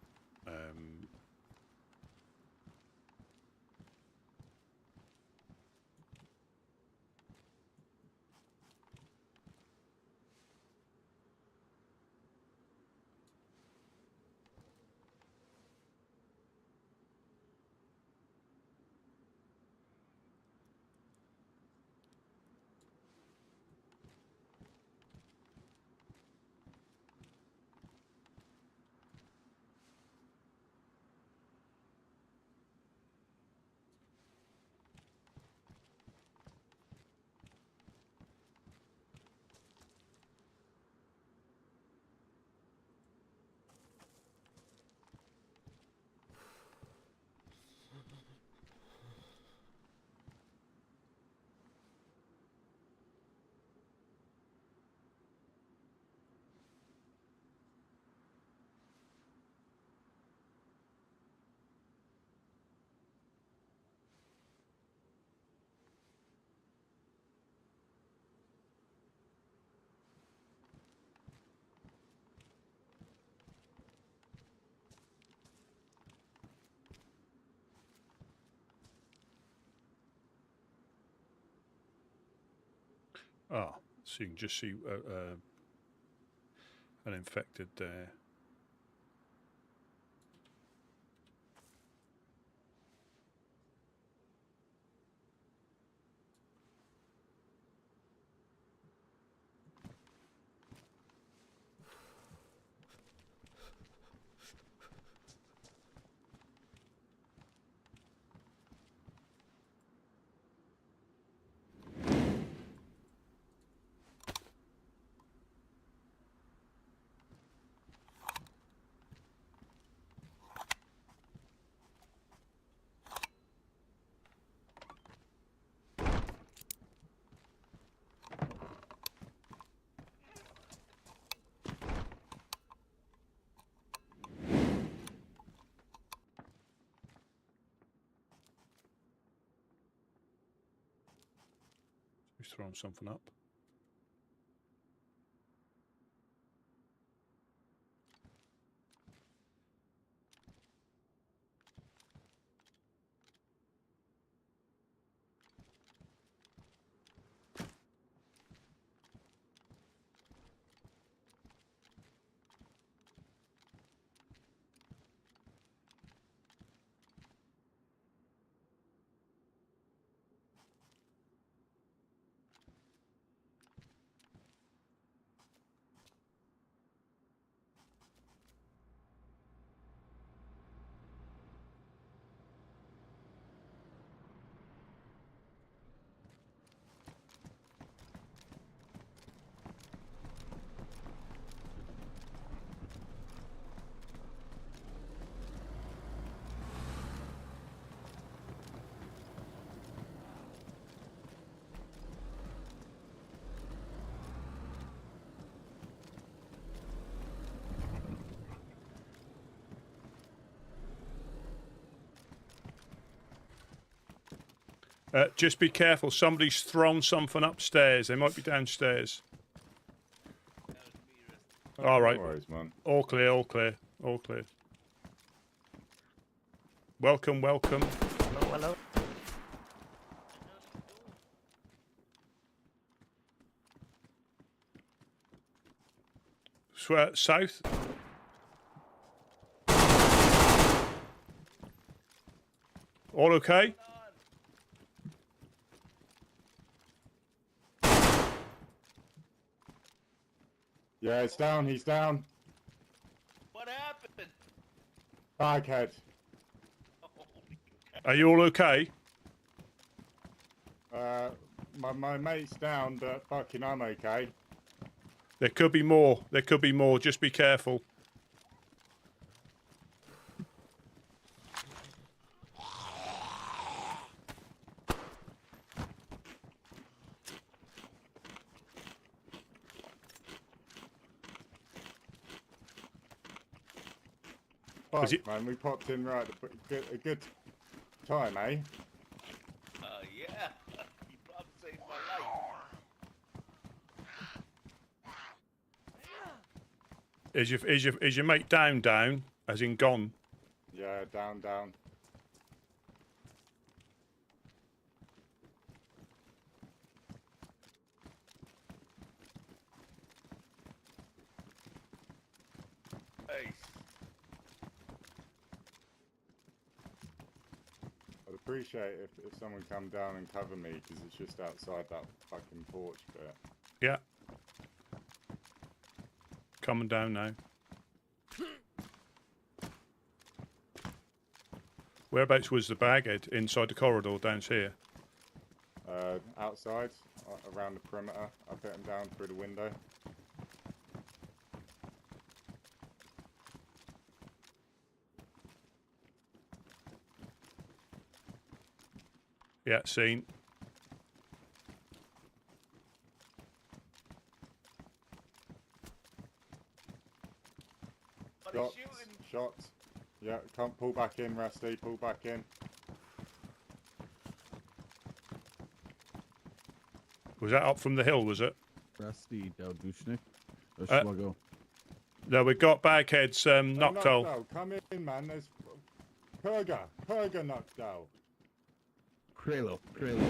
Ah, so you can just see an infected there. He's throwing something up. Just be careful. Somebody's thrown something upstairs. They might be downstairs. All right.
No worries, man.
All clear, all clear, all clear. Welcome, welcome.
Hello, hello.
South. All okay?
Yeah, it's down. He's down.
What happened?
Baghead.
Are you all okay?
My mate's down, but fucking I'm okay.
There could be more. There could be more. Just be careful.
Fuck, man, we popped in right at a good time, eh?
Oh
Is your mate down, as in gone?
Yeah, down.
Hey.
I'd appreciate if someone come down and cover me, because it's just outside that fucking porch bit.
Yeah. Coming down now. Whereabouts was the baghead? Inside the corridor down here?
Outside, around the perimeter. I put him down through the window.
Yeah, seen.
Shots. Yeah, come pull back in, Rusty. Pull back in.
Was that up from the hill, was it?
Rusty Daudushnik.
No, we've got bagheads knocked out.
Nocto, come in, man. There's Purga knocked out.
Krelo.
Krilo.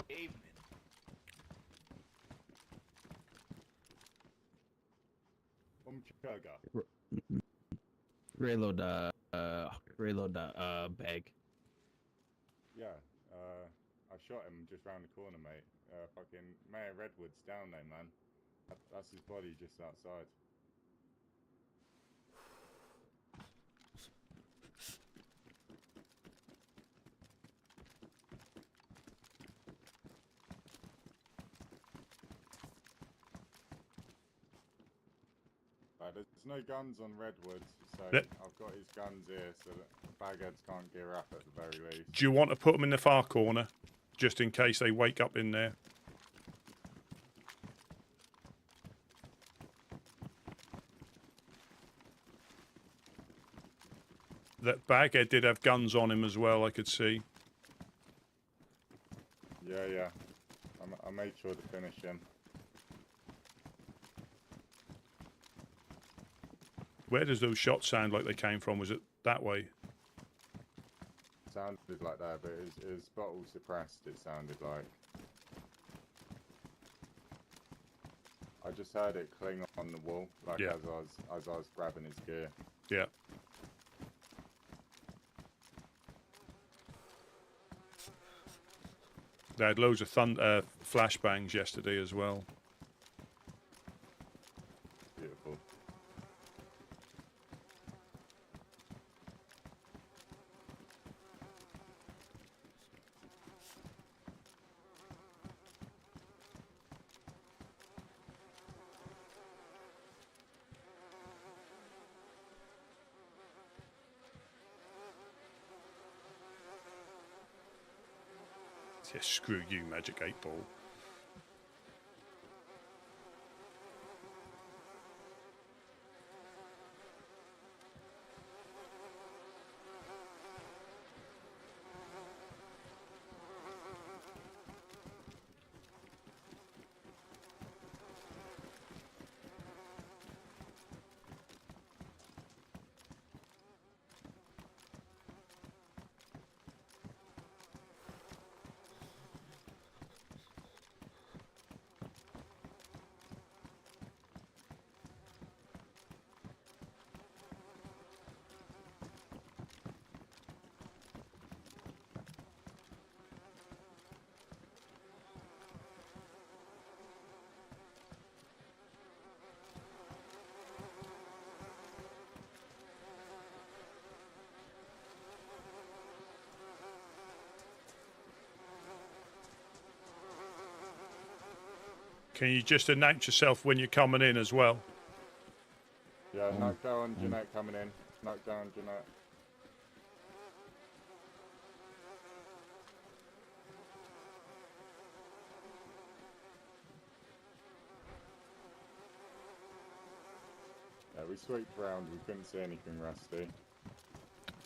Evening.
Purga.
Reload bag.
Yeah, I shot him just round the corner, mate. Fucking Mayor Redwood's down there, man. That's his body just outside. There's no guns on Redwood, so I've got his guns here so that bagheads can't gear up at the very least.
Do you want to put them in the far corner, just in case they wake up in there? That baghead did have guns on him as well, I could see.
Yeah. I made sure to finish him.
Where does those shots sound like they came from? Was it that way?
Sounded like that, but it was bottle suppressed, it sounded like. I just heard it cling on the wall, like as I was grabbing his gear.
Yeah. They had loads of flashbangs yesterday as well.
Beautiful.
Yeah, screw you, Magic 8 Ball. Can you just announce yourself when you're coming in as well?
Yeah, knock down Jeanette coming in. Knock down Jeanette. Yeah, we sweeped around, we couldn't see anything, Rusty.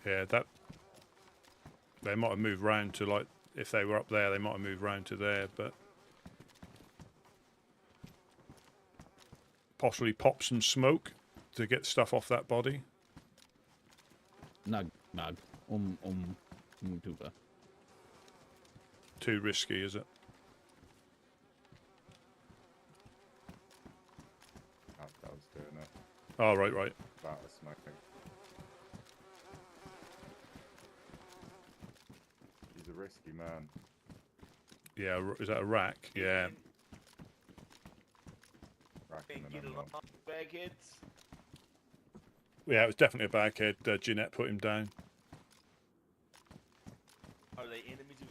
Yeah, they might have moved round to, like, if they were up there, they might have moved round to there, but possibly pop some smoke to get stuff off that body.
Nug. Tuba.
Too risky, is it?
That was doing it.
Oh, right.
That was smoking. He's a risky man.
Yeah, is that a rack? Yeah.
Racking
Get
them
along, bagheads.
Yeah, it was definitely a baghead. Jeanette put him down.
Are they enemies of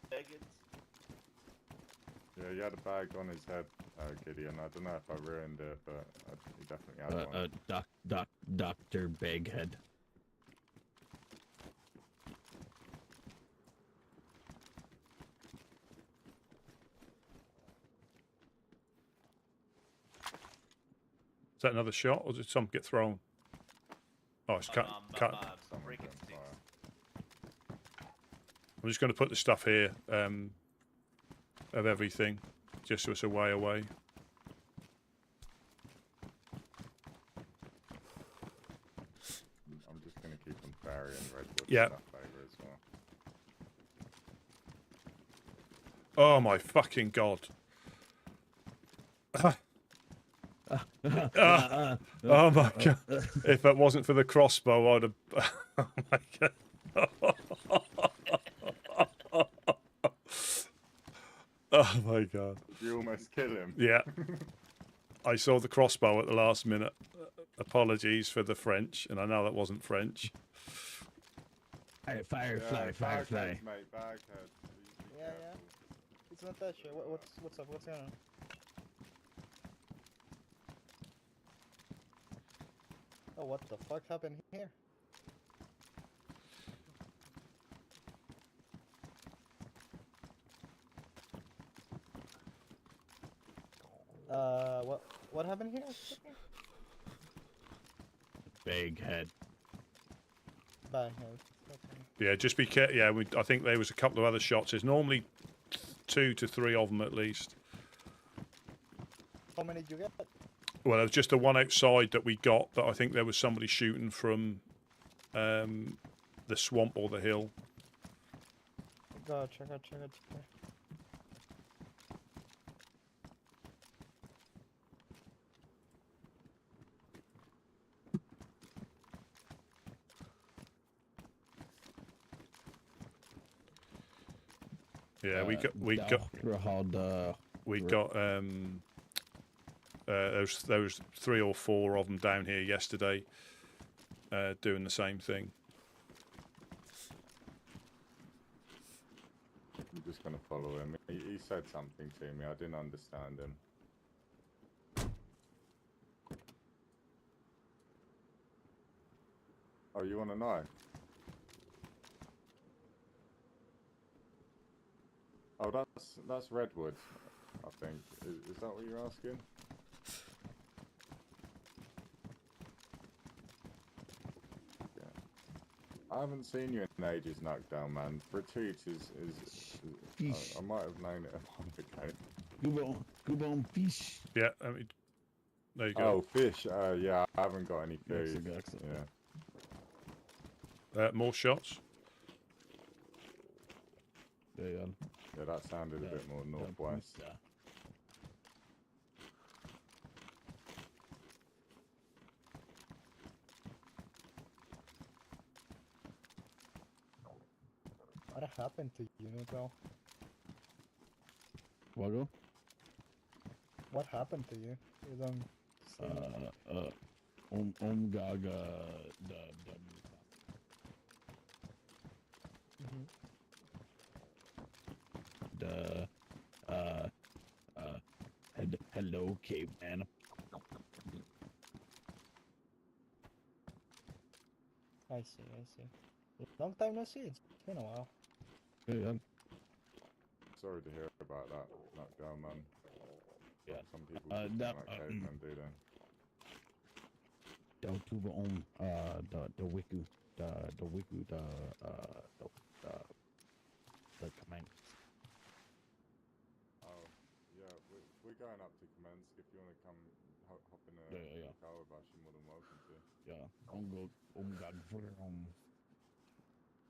bagheads?
Yeah, he had a bag on his head, Gideon. I don't know if I ruined it, but he definitely had one.
Dr. Baghead.
Is that another shot, or did some get thrown? Oh, it's cut.
Breaking sticks.
I'm just going to put the stuff here of everything, just so it's a way away.
I'm just going to keep them burying redwood
Yeah.
stuff over as well.
Oh my fucking god! Oh my god! If it wasn't for the crossbow, I'd have. Oh my god! Oh my god!
You almost kill him.
Yeah. I saw the crossbow at the last minute. Apologies for the French, and I know that wasn't French.
Firefly.
Bagheads, mate, bagheads. Be
Yeah.
careful.
It's Natasha. What's up? What's going on? Oh, what the fuck happened here? What happened here?
Baghead.
Baghead.
Yeah, just be careful. Yeah, I think there was a couple of other shots. There's normally 2 to 3 of them at least.
How many did you get?
Well, there was just the one outside that we got, but I think there was somebody shooting from the swamp or the hill.
Gotcha.
Yeah, we got there was 3 or 4 of them down here yesterday, doing the same thing.
I'm just going to follow him. He said something to me. I didn't understand him. Oh, you want a knife? Oh, that's redwood, I think. Is that what you're asking? I haven't seen you in ages, Knockdown, man. Retreat is I might have known it a month ago.
Good on fish.
Yeah, I mean, there you go.
Oh, fish. Yeah, I haven't got any food. Yeah.
More shots.
Yeah, that sounded a bit more northwest.
What happened to you, Nutel?
What?
What happened to you? You don't see
Gaga hello, caveman.
I see. Long time no see. It's been a while.
Yeah.
Sorry to hear about that, Knockdown, man.
Yeah.
Some people just don't like cavemen, do they?
Down to the wiki, the command.
Oh, yeah, we we're going up to Kamensk. If you want to come hop in a car with us, you're more than welcome to.
Yeah, I'm good.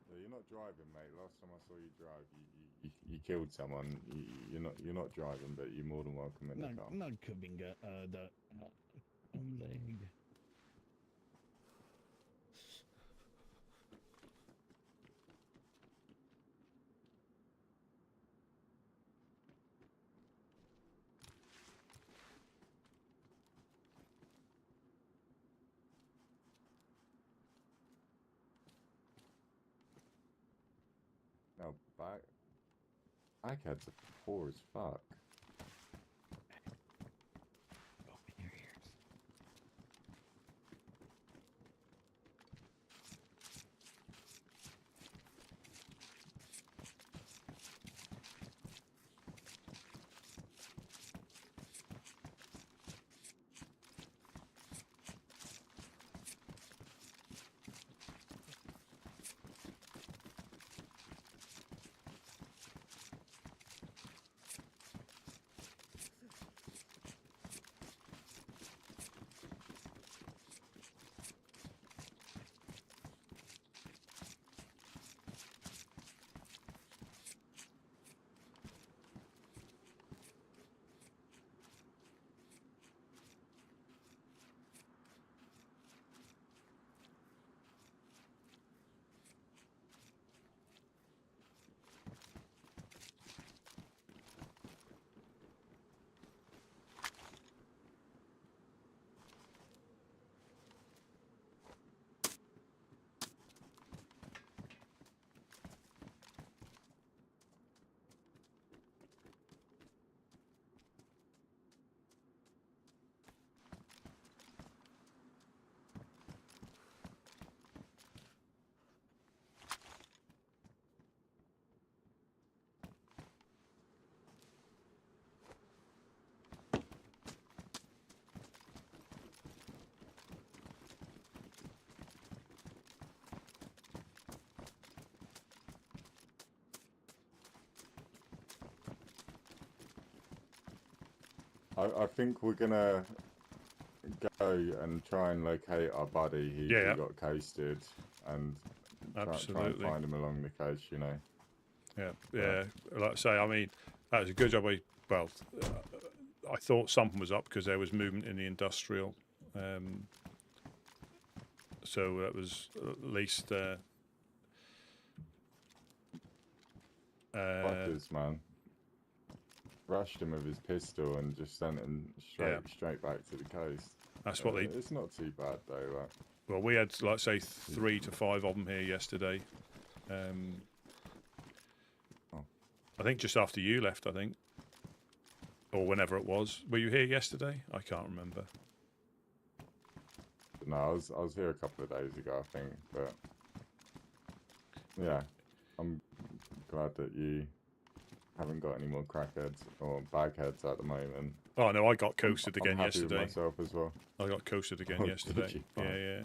Yeah, you're not driving, mate. Last time I saw you drive, you killed someone. You're not driving, but you're more than welcome in the car.
Not killing the leg.
No, backheads are poor as fuck. I think we're gonna go and try and locate our buddy who got coasted and try and find him along the coast, you know.
Yeah. Like I say, I mean, that was a good job. Well, I thought something was up because there was movement in the industrial. So that was at least.
Fuckers, man. Rushed him with his pistol and just sent him straight back to the coast.
That's what they.
It's not too bad though. Like.
Well, we had, like say, 3 to 5 of them here yesterday. I think just after you left, I think, or whenever it was. Were you here yesterday? I can't remember.
No, I was here a couple of days ago, I think. But yeah, I'm glad that you haven't got any more crackheads or bagheads at the moment.
Oh no, I got coasted again
I'm happy
yesterday.
With myself as well.
I got coasted again yesterday. Yeah.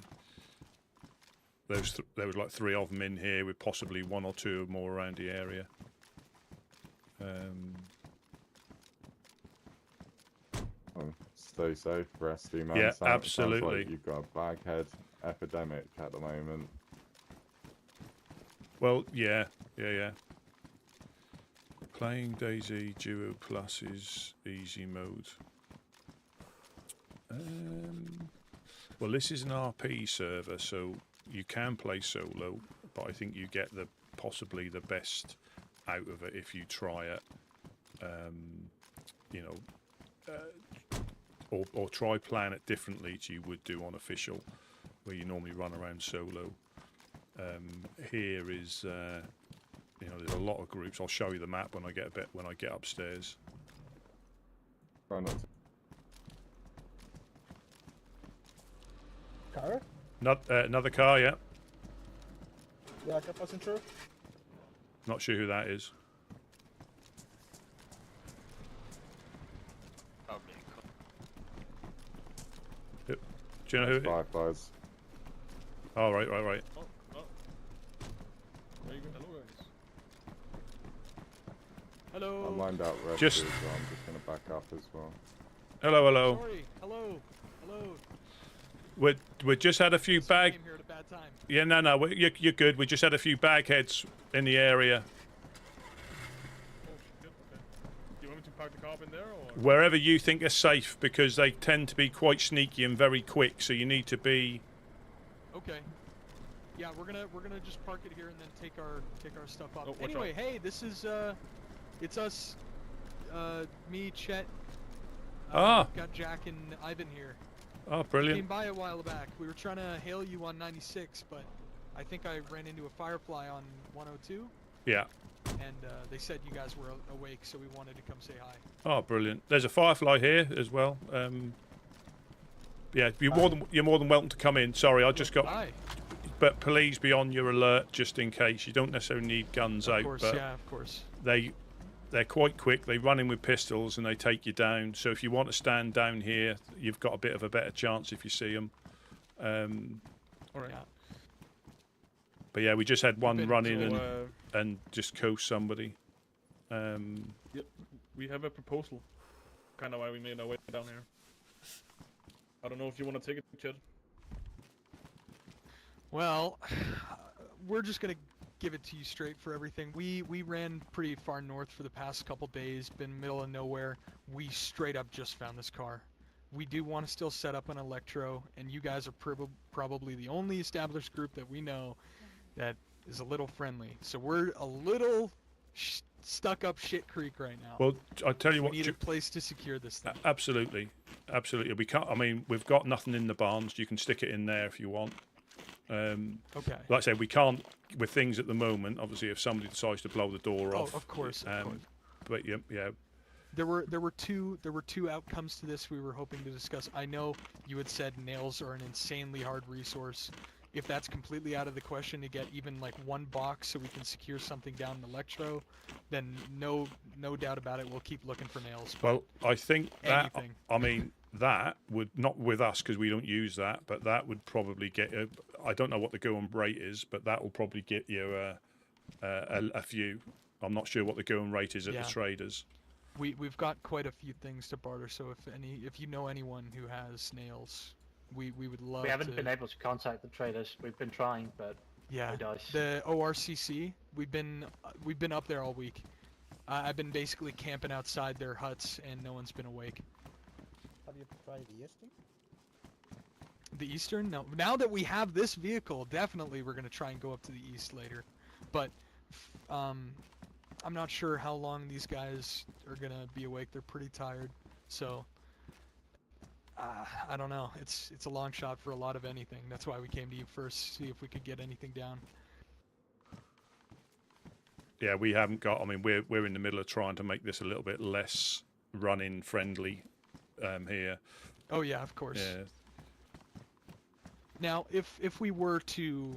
There was like 3 of them in here with possibly 1 or 2 more around the area.
Stay safe, Rusty, man.
Yeah,
Sounds
absolutely.
like you've got a baghead epidemic at the moment.
Well, yeah. Playing DayZ Duo Plus is easy mode. Well, this is an RP server, so you can play solo, but I think you get possibly the best out of it if you try it. You know, or try playing it differently to you would do on official, where you normally run around solo. Here is. You know, there's a lot of groups. I'll show you the map when I get upstairs.
Try not to.
Car?
Another car, yeah.
Yeah, I can passing through.
Not sure who that is. Do you know who?
Fireflies.
Oh, right.
Oh. There you go. Hello, guys.
Hello.
I'm lined out red
Just-
too, so I'm just gonna back up as well.
Hello, hello.
Sorry. Hello. Hello.
We just had a few bag.
Came here at a bad time.
Yeah, no, you're good. We just had a few bagheads in the area.
Oh shit, okay. Do you want me to park the car up in there or?
Wherever you think are safe, because they tend to be quite sneaky and very quick. So you need to be.
Okay. Yeah, we're gonna just park it here and then take our stuff off.
Oh, watch
Anyway,
out.
hey, this is it's us, me, Chet.
Ah.
Got Jack and Ivan here.
Oh,
Came
brilliant.
by a while back. We were trying to hail you on 96, but I think I ran into a Firefly on 102,
Yeah.
and they said you guys were awake, so we wanted to come say hi.
Oh, brilliant. There's a Firefly here as well. Yeah, you're more than welcome to come in. Sorry, I just got.
Hi.
But please be on your alert just in case. You don't necessarily need guns out,
Of course,
but
yeah, of course.
they're quite quick. They run in with pistols and they take you down. So if you want to stand down here, you've got a bit of a better chance if you see them.
All right.
Yeah.
But yeah, we just had one run in
So,
and just coast somebody.
Yep, we have a proposal. Kind of why we made our way down here. I don't know if you want to take it, Chet.
Well, we're just gonna give it to you straight for everything. We ran pretty far north for the past couple days, been middle of nowhere. We straight up just found this car. We do want to still set up an electro, and you guys are probably the only established group that we know that is a little friendly. So we're a little stuck up shit creek right now.
Well, I tell you
we
what,
need a place to secure this thing.
absolutely. We can't. I mean, we've got nothing in the barns. You can stick it in there if you want.
Okay.
Like I say, we can't with things at the moment. Obviously, if somebody decides to blow the door off.
Of course.
But yeah.
There were two outcomes to this we were hoping to discuss. I know you had said nails are an insanely hard resource. If that's completely out of the question to get even like one box so we can secure something down in Electro, then no doubt about it, we'll keep looking for nails.
Well, I think that.
Anything.
I mean, that would not with us because we don't use that, but that would probably get. I don't know what the going rate is, but that will probably get you a few. I'm not sure what the going rate is at the traders.
We've got quite a few things to barter, so if you know anyone who has nails, we would love.
We haven't been able to contact the traders. We've been trying, but
yeah,
no dice.
the ORCC. We've been up there all week. I've been basically camping outside their huts, and no one's been awake.
Have you tried the Eastern?
The Eastern? No. Now that we have this vehicle, definitely we're gonna try and go up to the east later. But I'm not sure how long these guys are gonna be awake. They're pretty tired, so I don't know. It's a long shot for a lot of anything. That's why we came to you first, see if we could get anything down.
Yeah, we haven't got. I mean, we're in the middle of trying to make this a little bit less run-in friendly here.
Oh yeah, of course.
Yeah.
Now, if we were to,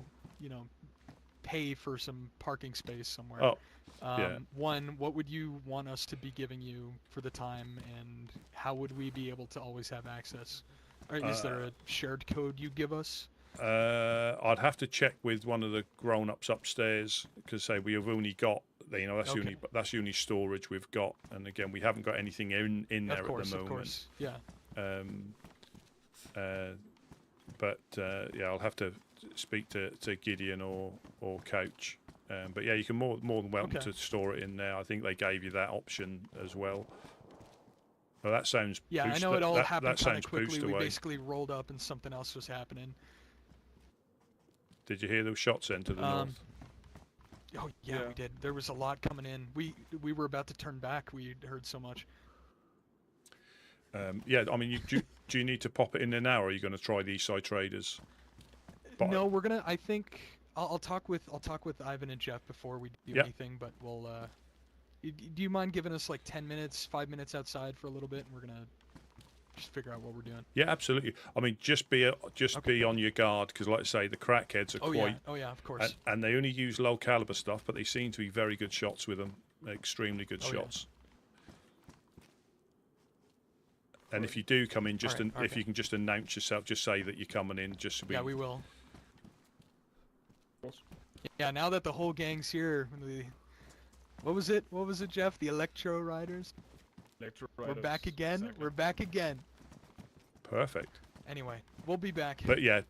pay for some parking space somewhere.
Oh, yeah.
One, what would you want us to be giving you for the time, and how would we be able to always have access? Or is there a shared code you give us?
I'd have to check with one of the grown-ups upstairs because say we have only got, that's the only storage we've got, and again we haven't got anything in there at the moment.
Of course, yeah.
But I'll have to speak to Gideon or Couch. But yeah, you can more than welcome to store it in there. I think they gave you that option as well. Well, that sounds.
Yeah,
boost,
I know it all happened
that
kind of
sounds
quickly.
boost
We
away.
basically rolled up and something else was happening.
Did you hear those shots into the north?
Oh yeah, we did. There was a lot coming in. We were about to turn back. We heard so much.
Yeah, I mean, do you need to pop it in there now, or are you going to try the East Side Traders?
No, we're gonna. I think I'll talk with Ivan and Jeff before we do anything. But we'll. Do you mind giving us like 10 minutes, 5 minutes outside for a little bit, and we're gonna just figure out what we're doing.
Yeah, absolutely. I mean, just be on your guard because, like I say, the crackheads are quite.
Oh yeah, of course.
And they only use low caliber stuff, but they seem to be very good shots with them. Extremely good shots. Yeah. And if you do come in, if you can just announce yourself, just say that you're coming in, just to be.
Yeah, we will. Yeah, now that the whole gang's here,
What was it? What was it, Jeff? The Electro Riders? We're back again.
exactly.
We're back again.
Perfect.
Anyway, we'll be back.
But yeah,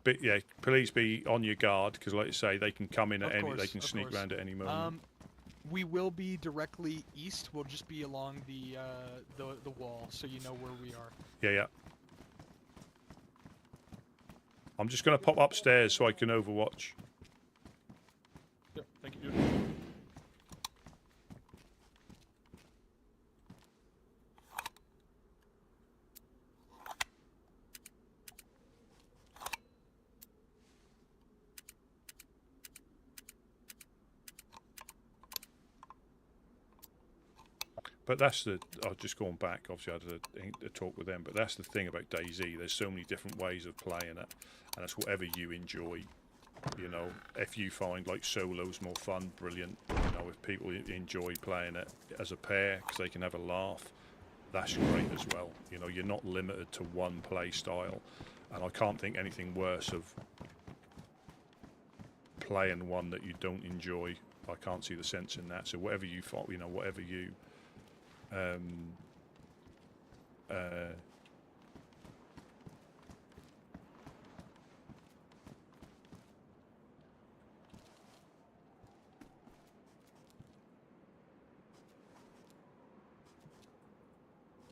please be on your guard because, like you say, they can come in at
Of
any.
course,
They can
of
sneak
course.
around at any moment.
We will be directly east. We'll just be along the wall, so you know where we are.
Yeah. I'm just going to pop upstairs so I can overwatch.
Yep, thank you.
But that's the. I've just gone back. Obviously, I had a talk with them. But that's the thing about DayZ. There's so many different ways of playing it, and it's whatever you enjoy. You know, if you find like solos more fun, brilliant. You know, if people enjoy playing it as a pair because they can have a laugh, that's great as well. You know, you're not limited to one play style, and I can't think anything worse of playing one that you don't enjoy. I can't see the sense in that. So whatever you find, you know, whatever you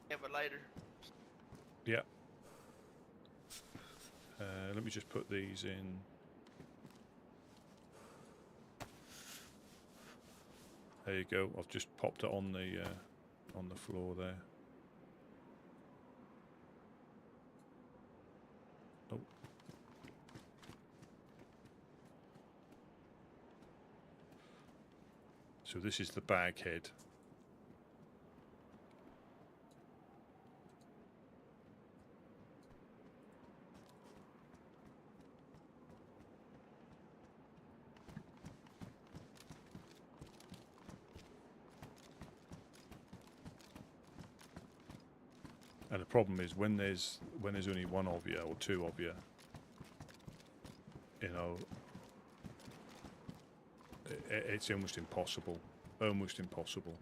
Have a lighter.
yeah. Let me just put these in. There you go. I've just popped it on the floor there. Oh. So this is the bag head. And the problem is when there's only one of you or two of you, you know, it's almost impossible. Almost impossible.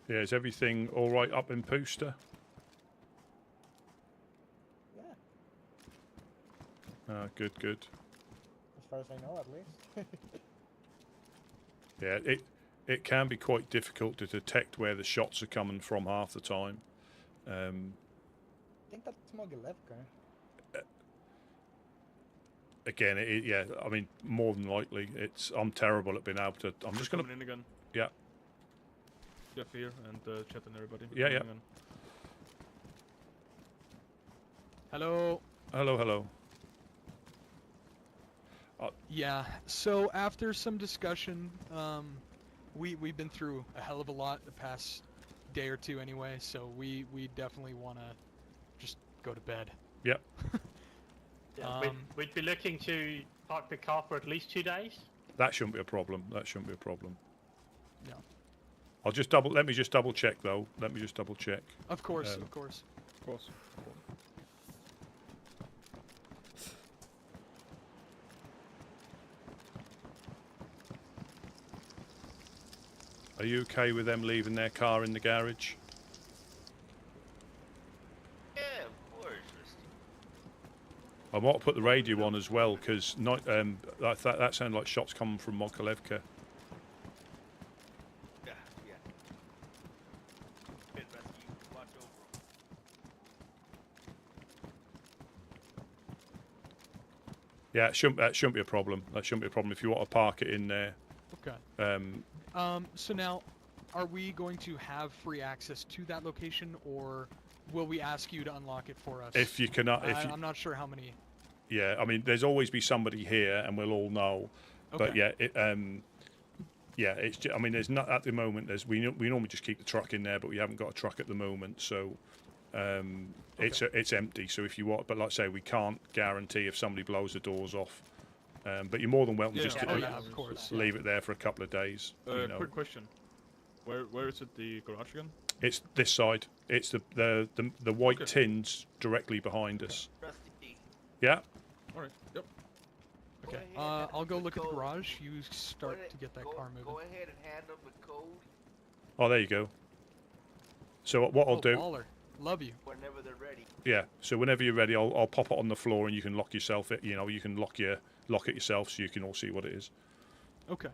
Yeah, is everything all right up in Pooster?
Yeah,
Good.
as far as I know, at least.
Yeah, it can be quite difficult to detect where the shots are coming from half the time.
I think that's Mogilevka.
Again, yeah, I mean, more than likely, I'm terrible at being able to. I'm just going
coming in again.
Yeah.
Jeff here and Chet and everybody.
Yeah.
Hello.
Hello.
Yeah. So after some discussion, we've been through a hell of a lot the past day or two anyway. So we definitely want to just go to bed.
Yep.
Yeah, we'd be looking to park the car for at least 2 days.
That shouldn't be a problem.
No.
Let me just double check though.
Of course.
Are you okay with them leaving their car in the garage?
Yeah, of course.
I might put the radio on as well because that sounded like shots coming from Mogilevka.
Yeah. Good, rescue. Watch over.
Yeah, that shouldn't be a problem. That shouldn't be a problem if you want to park it in there.
Okay. So now, are we going to have free access to that location, or will we ask you to unlock it for us?
If you cannot,
I'm not sure how many.
Yeah, I mean, there's always be somebody here, and we'll all know.
Okay.
But yeah, it's. I mean, there's not at the moment. We normally just keep the truck in there, but we haven't got a truck at the moment. So, it's empty. So if you want, but like I say, we can't guarantee if somebody blows the doors off. But you're more than welcome just to
of course,
leave it there for a couple of days. You know.
Quick question. Where is it, the garage again?
It's this side. It's the white tins directly behind us. Yeah.
All right. Yep.
Okay. I'll go look at the garage. You start to get that car moving.
Go ahead and hand them the code.
Oh, there you go. So what I'll do?
Baller. Love you.
Whenever they're ready.
Yeah. So whenever you're ready, I'll pop it on the floor, and you can lock yourself. You know, you can lock it yourself, so you can all see what it is.
Okay.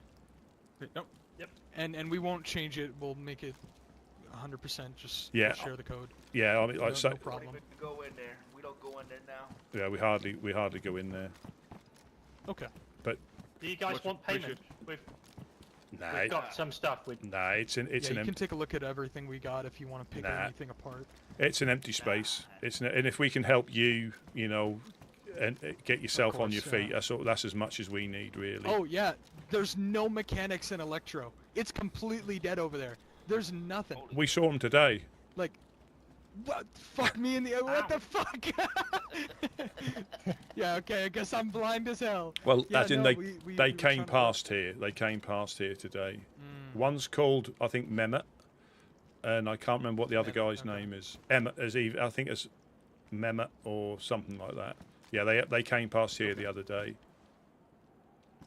Yep.
Yep.
And we won't change it. We'll make it 100%. Just
Yeah.
share the code.
Yeah. I mean, like
no problem.
We go in there. We don't go in there now.
Yeah, we hardly go in there.
Okay.
But
do you guys want payment? We've got some stuff.
Nah, it's an
you
empty.
can take a look at everything we got if you want to pick anything apart.
It's an empty space. And if we can help you, you know, and get yourself on your feet, that's as much as we need, really.
Oh yeah, there's no mechanics in Electro. It's completely dead over there. There's nothing.
We saw them today.
Like, what? Fuck me in the what the fuck? Yeah, okay. I guess I'm blind as hell.
Well,
yeah,
as in
no,
they came past here. They came past here today. One's called, I think, Mehmet, and I can't remember what the other guy's name is. I think it's Mehmet or something like that. Yeah, they came past here the other day.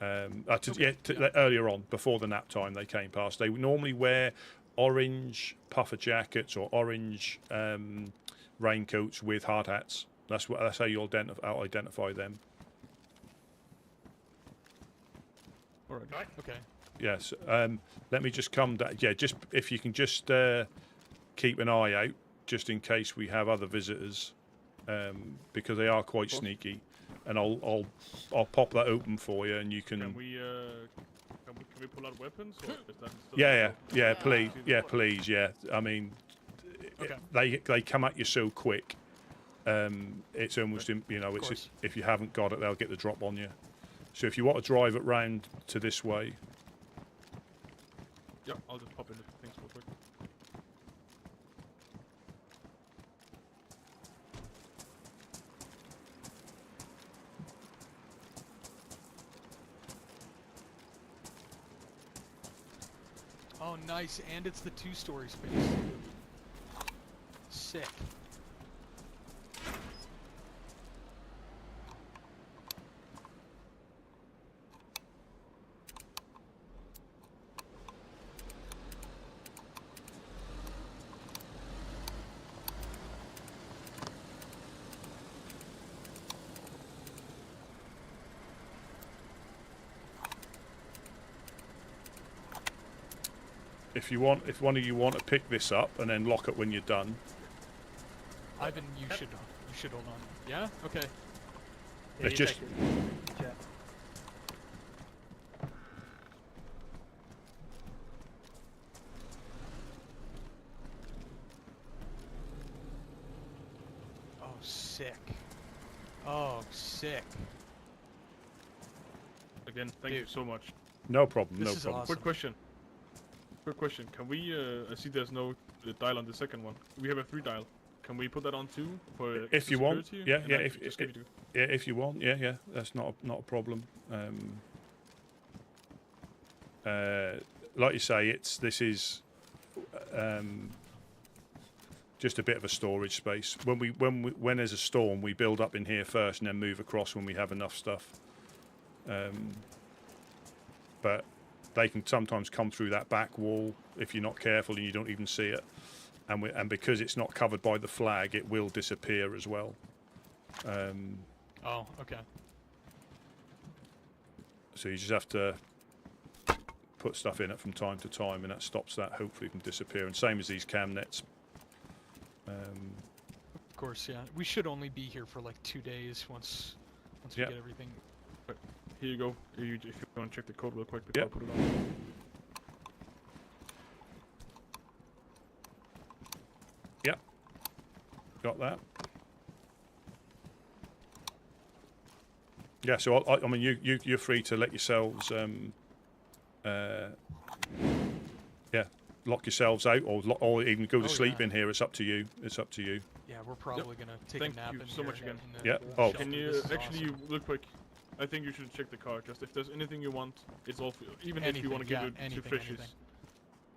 Earlier on, before the nap time, they came past. They normally wear orange puffer jackets or orange raincoats with hard hats. That's how you identify them.
All right.
Okay.
Yes. Let me just come down. Yeah, just if you can just keep an eye out, just in case we have other visitors, because they are quite sneaky. And I'll pop that open for you, and you can.
Can we pull out weapons? Or is that
Yeah. Please. Yeah. I mean, they come at you so quick. It's almost it's if you haven't got it, they'll get the drop on you. So if you want to drive it round to this way.
Yeah, I'll just pop in the things real quick.
Oh, nice. And it's the 2-story space. Sick.
If one of you want to pick this up and then lock it when you're done.
Ivan, you should hold on. Yeah? Okay.
It's just.
Oh, sick. Oh, sick.
Again, thank you so much.
No problem.
This is awesome.
Quick question. Can we? I see there's no dial on the second one. We have a 3 dial. Can we put that on too? For
if you want,
security?
If you want, yeah, that's not a problem. Like you say, this is just a bit of a storage space. When there's a storm, we build up in here first and then move across when we have enough stuff. But they can sometimes come through that back wall if you're not careful and you don't even see it. And because it's not covered by the flag, it will disappear as well.
Oh, okay.
So you just have to put stuff in it from time to time, and that stops that hopefully from disappearing. Same as these cam nets.
Of course, yeah. We should only be here for like 2 days once we get everything.
Here you go. If you want to check the code real quick before I put it on.
Yep. Got that. Yeah. So I mean, you're free to let yourselves lock yourselves out, or even go to sleep in here. It's up to you.
we're probably gonna take
Thank
a nap
you
in
so
here
much again.
in the
Yeah.
shelter.
Oh.
Can you
This is
actually,
awesome.
real quick? I think you should check the car. Just if there's anything you want, it's all for you. Even if you
Anything,
want to give
yeah,
it to
anything,
fishes.
anything.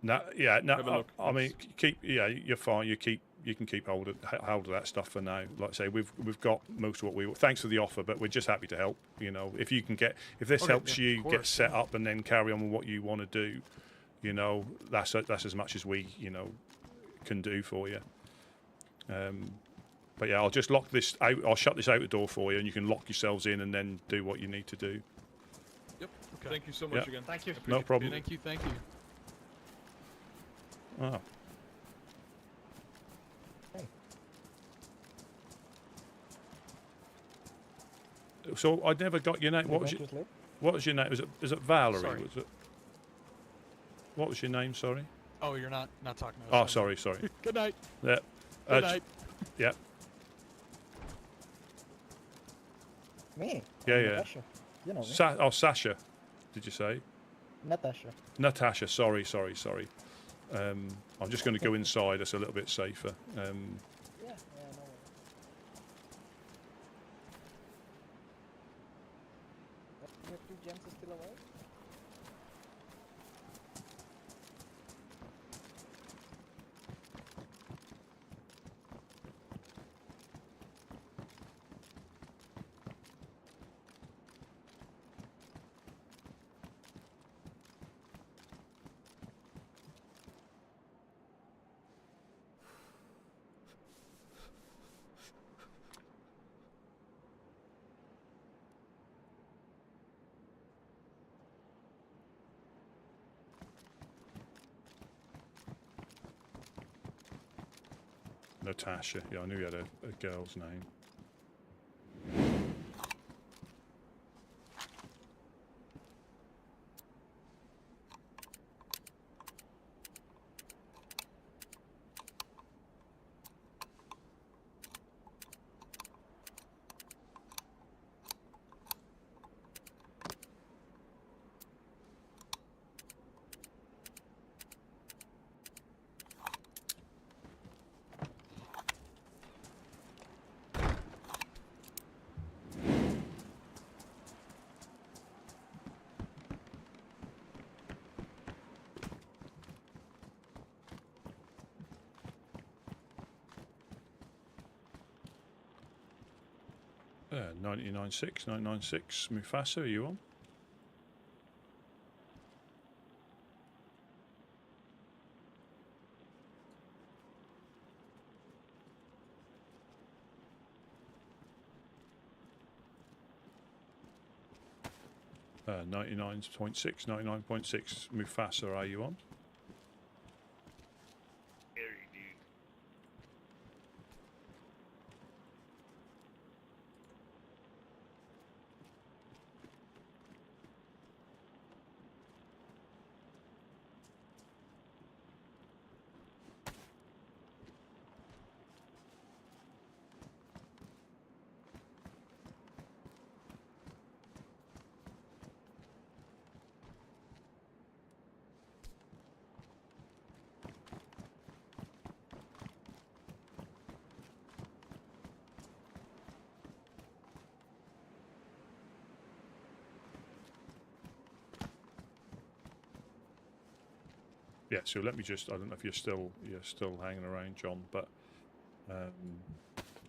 No, yeah, no.
Have a look.
I mean, keep. Yeah, you're fine. You can keep hold of that stuff for now. Like I say, we've got most of what we. Thanks for the offer, but we're just happy to help. You know, if you can get, if this
Okay,
helps
yeah,
you
of
get
course,
set
yeah.
up and then carry on with what you want to do, you know, that's as much as we, you know, can do for you. But yeah, I'll just lock this out. I'll shut this outer door for you, and you can lock yourselves in and then do what you need to do.
Yep.
Okay.
Thank you so much
Yeah.
again.
Thank you.
No problem.
Thank you, thank you.
Oh. So I never got your name. What was your name? Is it Valerie?
Sorry.
Was it? What was your name? Sorry.
Oh, you're not talking to
Oh,
us.
sorry.
Good night.
Yeah.
Good night.
Yeah.
Me?
Yeah,
I'm
yeah.
Natasha. You know me.
Sasha. Did you say?
Natasha.
Natasha. Sorry. I'm just going to go inside. It's a little bit safer.
Yeah, no worries. Your two gems are still alive?
Natasha. Yeah, I knew you had a girl's name. Yeah, 996 Mufasa, are you on? Uh, 99.6 Mufasa, are you on? Yeah, so let me just, I don't know if you're still hanging around, John, but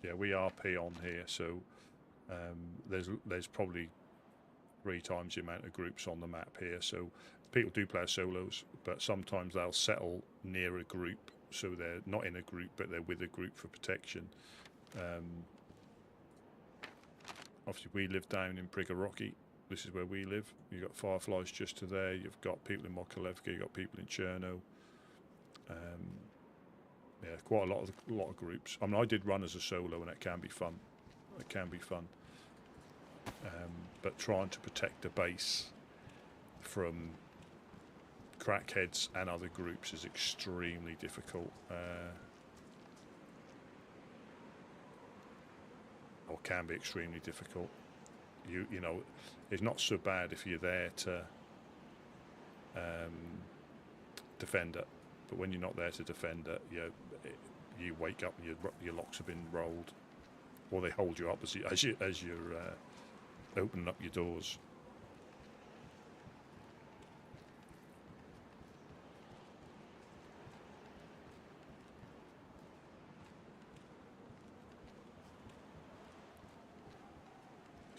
yeah, we RP on here, so there's probably 3 times the amount of groups on the map here, so people do play as solos, but sometimes they'll settle near a group, so they're not in a group, but they're with a group for protection. Obviously, we live down in Prigorocki. This is where we live. You've got Fireflies just to there. You've got people in Mokolevka. You've got people in Cherno. Yeah, quite a lot of groups. I mean, I did run as a solo, and it can be fun. It can be fun. But trying to protect the base from crackheads and other groups is extremely difficult. Or can be extremely difficult. You know, it's not so bad if you're there to defend it, but when you're not there to defend it, you wake up and your locks have been rolled, or they hold you up as you're opening up your doors.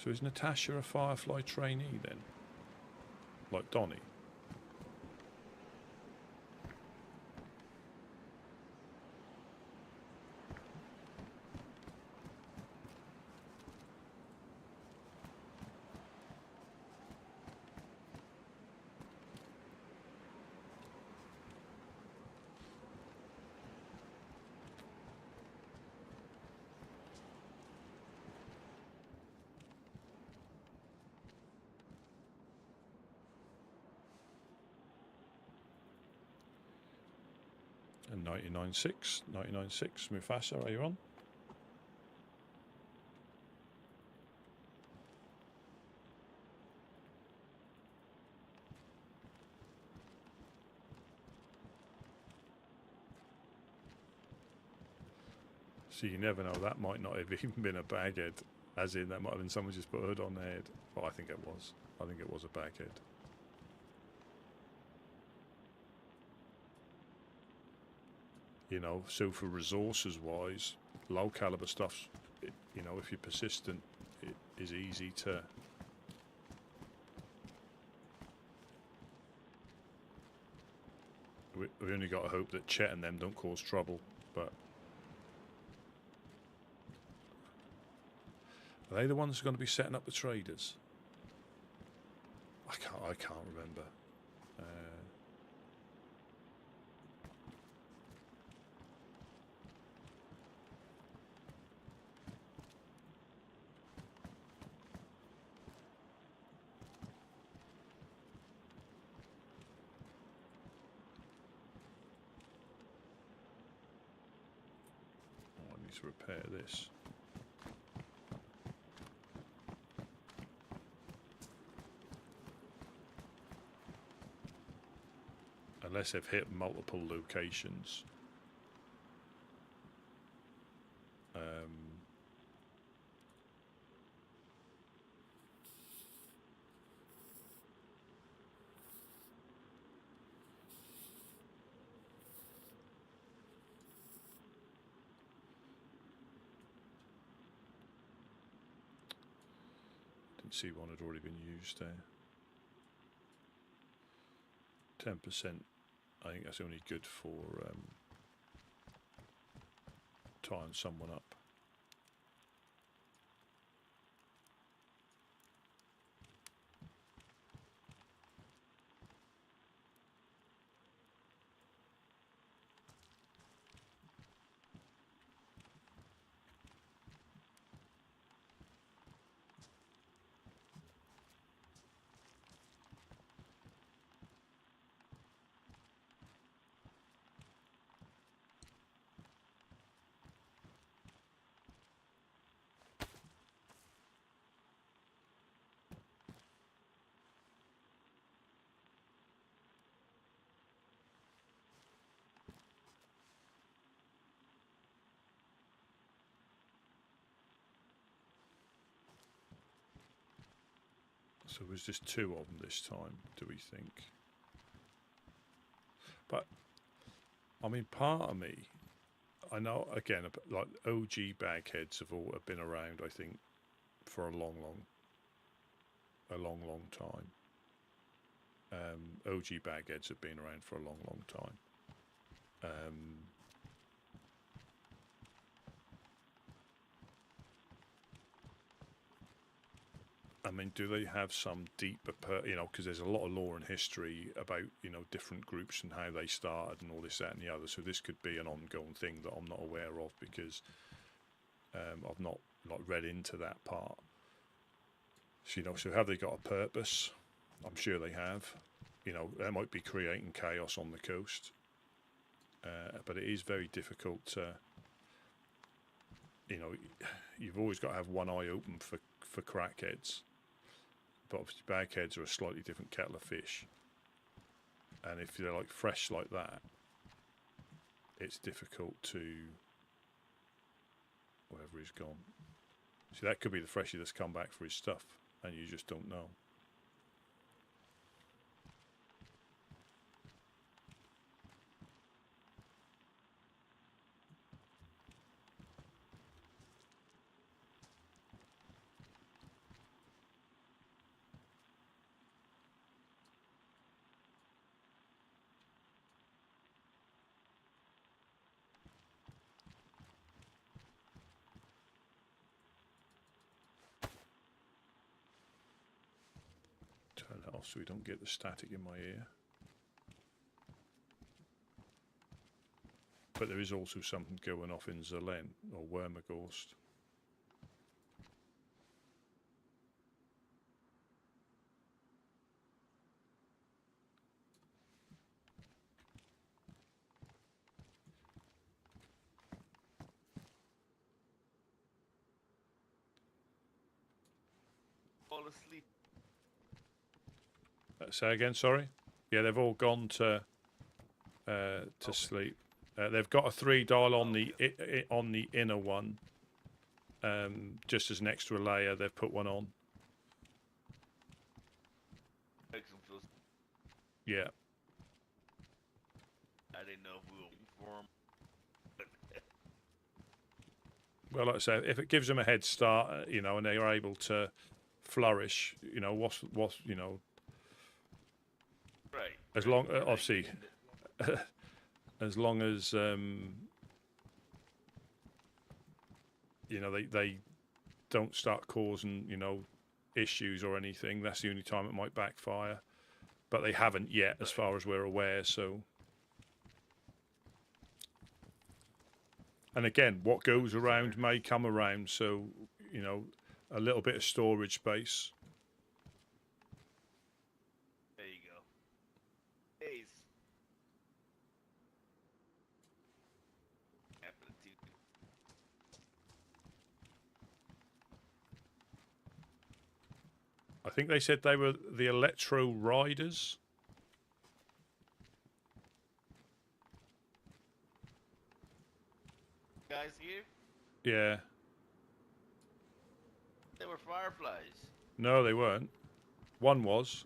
So is Natasha a Firefly trainee then? Like Donnie? And 99.6, Mufasa, are you on? So you never know, that might not have even been a baghead, as in that might have been someone just put a hood on their head. Well, I think it was. I think it was a baghead. You know, so for resources wise, low caliber stuff, you know, if you're persistent, it is easy to we only got to hope that Chet and them don't cause trouble. But are they the ones who are going to be setting up the traders? I can't remember. I need to repair this. Unless they've hit multiple locations. Didn't see one had already been used there. 10%. I think that's only good for tying someone up. So there's just 2 of them this time, do we think? But, I mean, part of me, I know, again, like OG bagheads have been around, I think, for a long time. OG bagheads have been around for a long time. I mean, do they have some deeper, you know, because there's a lot of lore and history about, you know, different groups and how they started and all this, that and the other. So this could be an ongoing thing that I'm not aware of because I've not read into that part. So, you know, so have they got a purpose? I'm sure they have. You know, they might be creating chaos on the coast. But it is very difficult to, you know, you've always got to have one eye open for crackheads. But obviously bagheads are a slightly different kettle of fish. And if they're like fresh like that, it's difficult to wherever he's gone. See, that could be the freshie that's come back for his stuff, and you just don't know. Turn that off so we don't get the static in my ear. But there is also something going off in Zelen or Wormagorst.
Fall asleep.
Say again, sorry? Yeah, they've all gone to sleep. They've got a 3 dial on the inner one. Just as an extra layer, they've put one on.
Makes them feel.
Yeah.
I didn't know if we were waiting for them.
Well, like I say, if it gives them a head start, you know, and they are able to flourish, you know, what's you know.
Right.
As long, obviously, as long as you know they don't start causing, you know, issues or anything. That's the only time it might backfire. But they haven't yet, as far as we're aware. So, and again, what goes around may come around. So, you know, a little bit of storage space.
There you go. DayZ.
I think they said they were the Electro Riders.
Guys here?
Yeah.
They were fireflies.
No, they weren't. One was.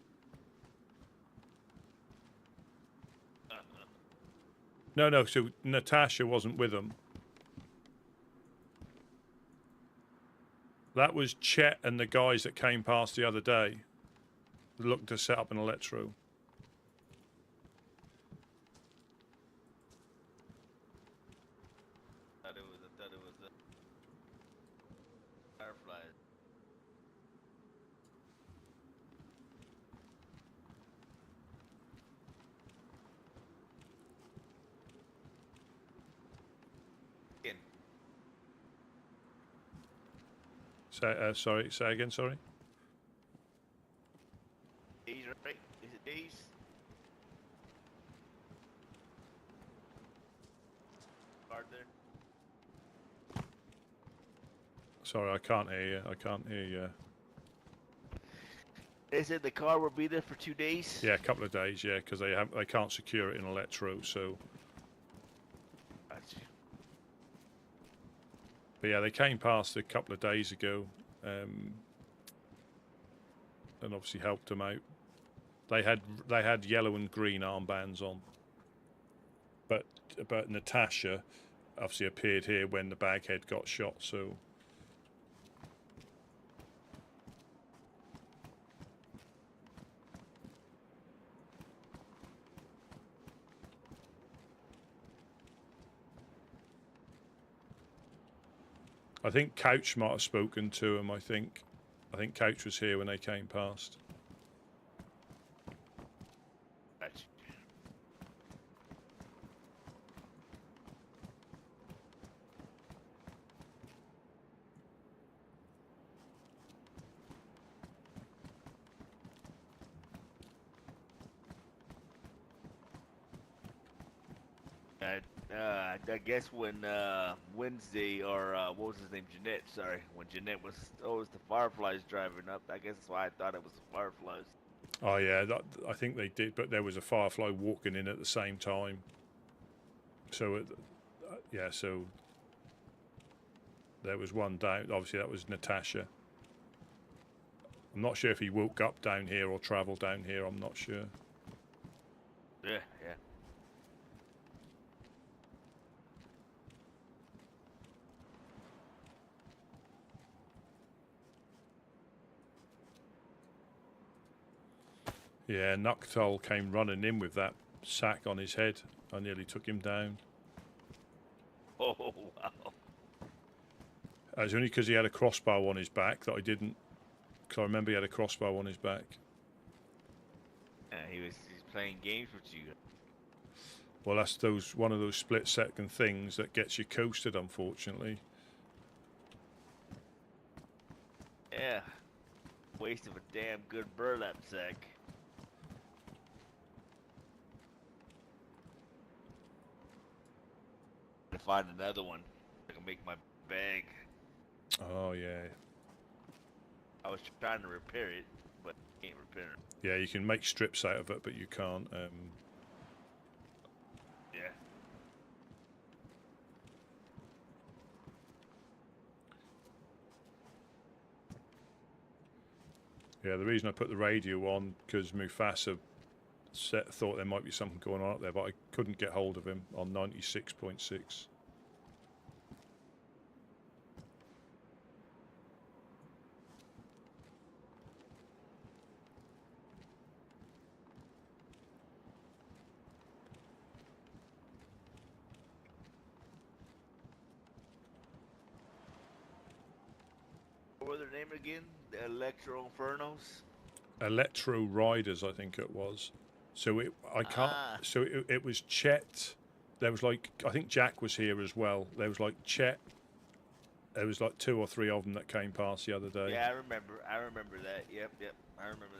No, so Natasha wasn't with them. That was Chet and the guys that came past the other day. Looking to set up an Electro.
I thought it was the fireflies.
Sorry, say again, sorry.
DayZ, right? Is it DayZ? Card there?
Sorry, I can't hear you. I can't hear you.
They said the car will be there for 2 days.
Yeah, a couple of days, yeah, because they can't secure it in Electro, so.
Gotcha.
But yeah, they came past a couple of days ago, and obviously helped them out. They had yellow and green armbands on, but Natasha obviously appeared here when the baghead got shot. So. I think Couch might have spoken to him. I think Couch was here when they came past.
Gotcha. I guess when Wednesday or what was his name, Jeanette? Sorry, when Jeanette was it was the Fireflies driving up. I guess that's why I thought it was the Fireflies.
Oh yeah, I think they did, but there was a Firefly walking in at the same time. So yeah, so There was one down. Obviously, that was Natasha. I'm not sure if he woke up down here or travelled down here. I'm not sure.
Yeah, yeah.
Yeah, Noctul came running in with that sack on his head. I nearly took him down.
Oh, wow.
It was only because he had a crossbow on his back that I didn't. Because I remember he had a crossbow on his back.
Yeah, he's playing games with you.
Well, that's one of those split-second things that gets you coasted, unfortunately.
Yeah. Waste of a damn good burlap sack. To find another one. I can make my bag.
Oh, yeah.
I was trying to repair it, but can't repair it.
Yeah, you can make strips out of it, but you can't.
Yeah.
Yeah, the reason I put the radio on, because Mufasa thought there might be something going on up there, but I couldn't get hold of him on 96.6.
What was their name again? The Electro Infernos?
Electro Riders, I think it was. So I can't. So it was Chet. There was like, I think Jack was here as well. There was like Chet. There was like 2 or 3 of them that came past the other day.
Yeah, I remember. I remember that. Yep. I remember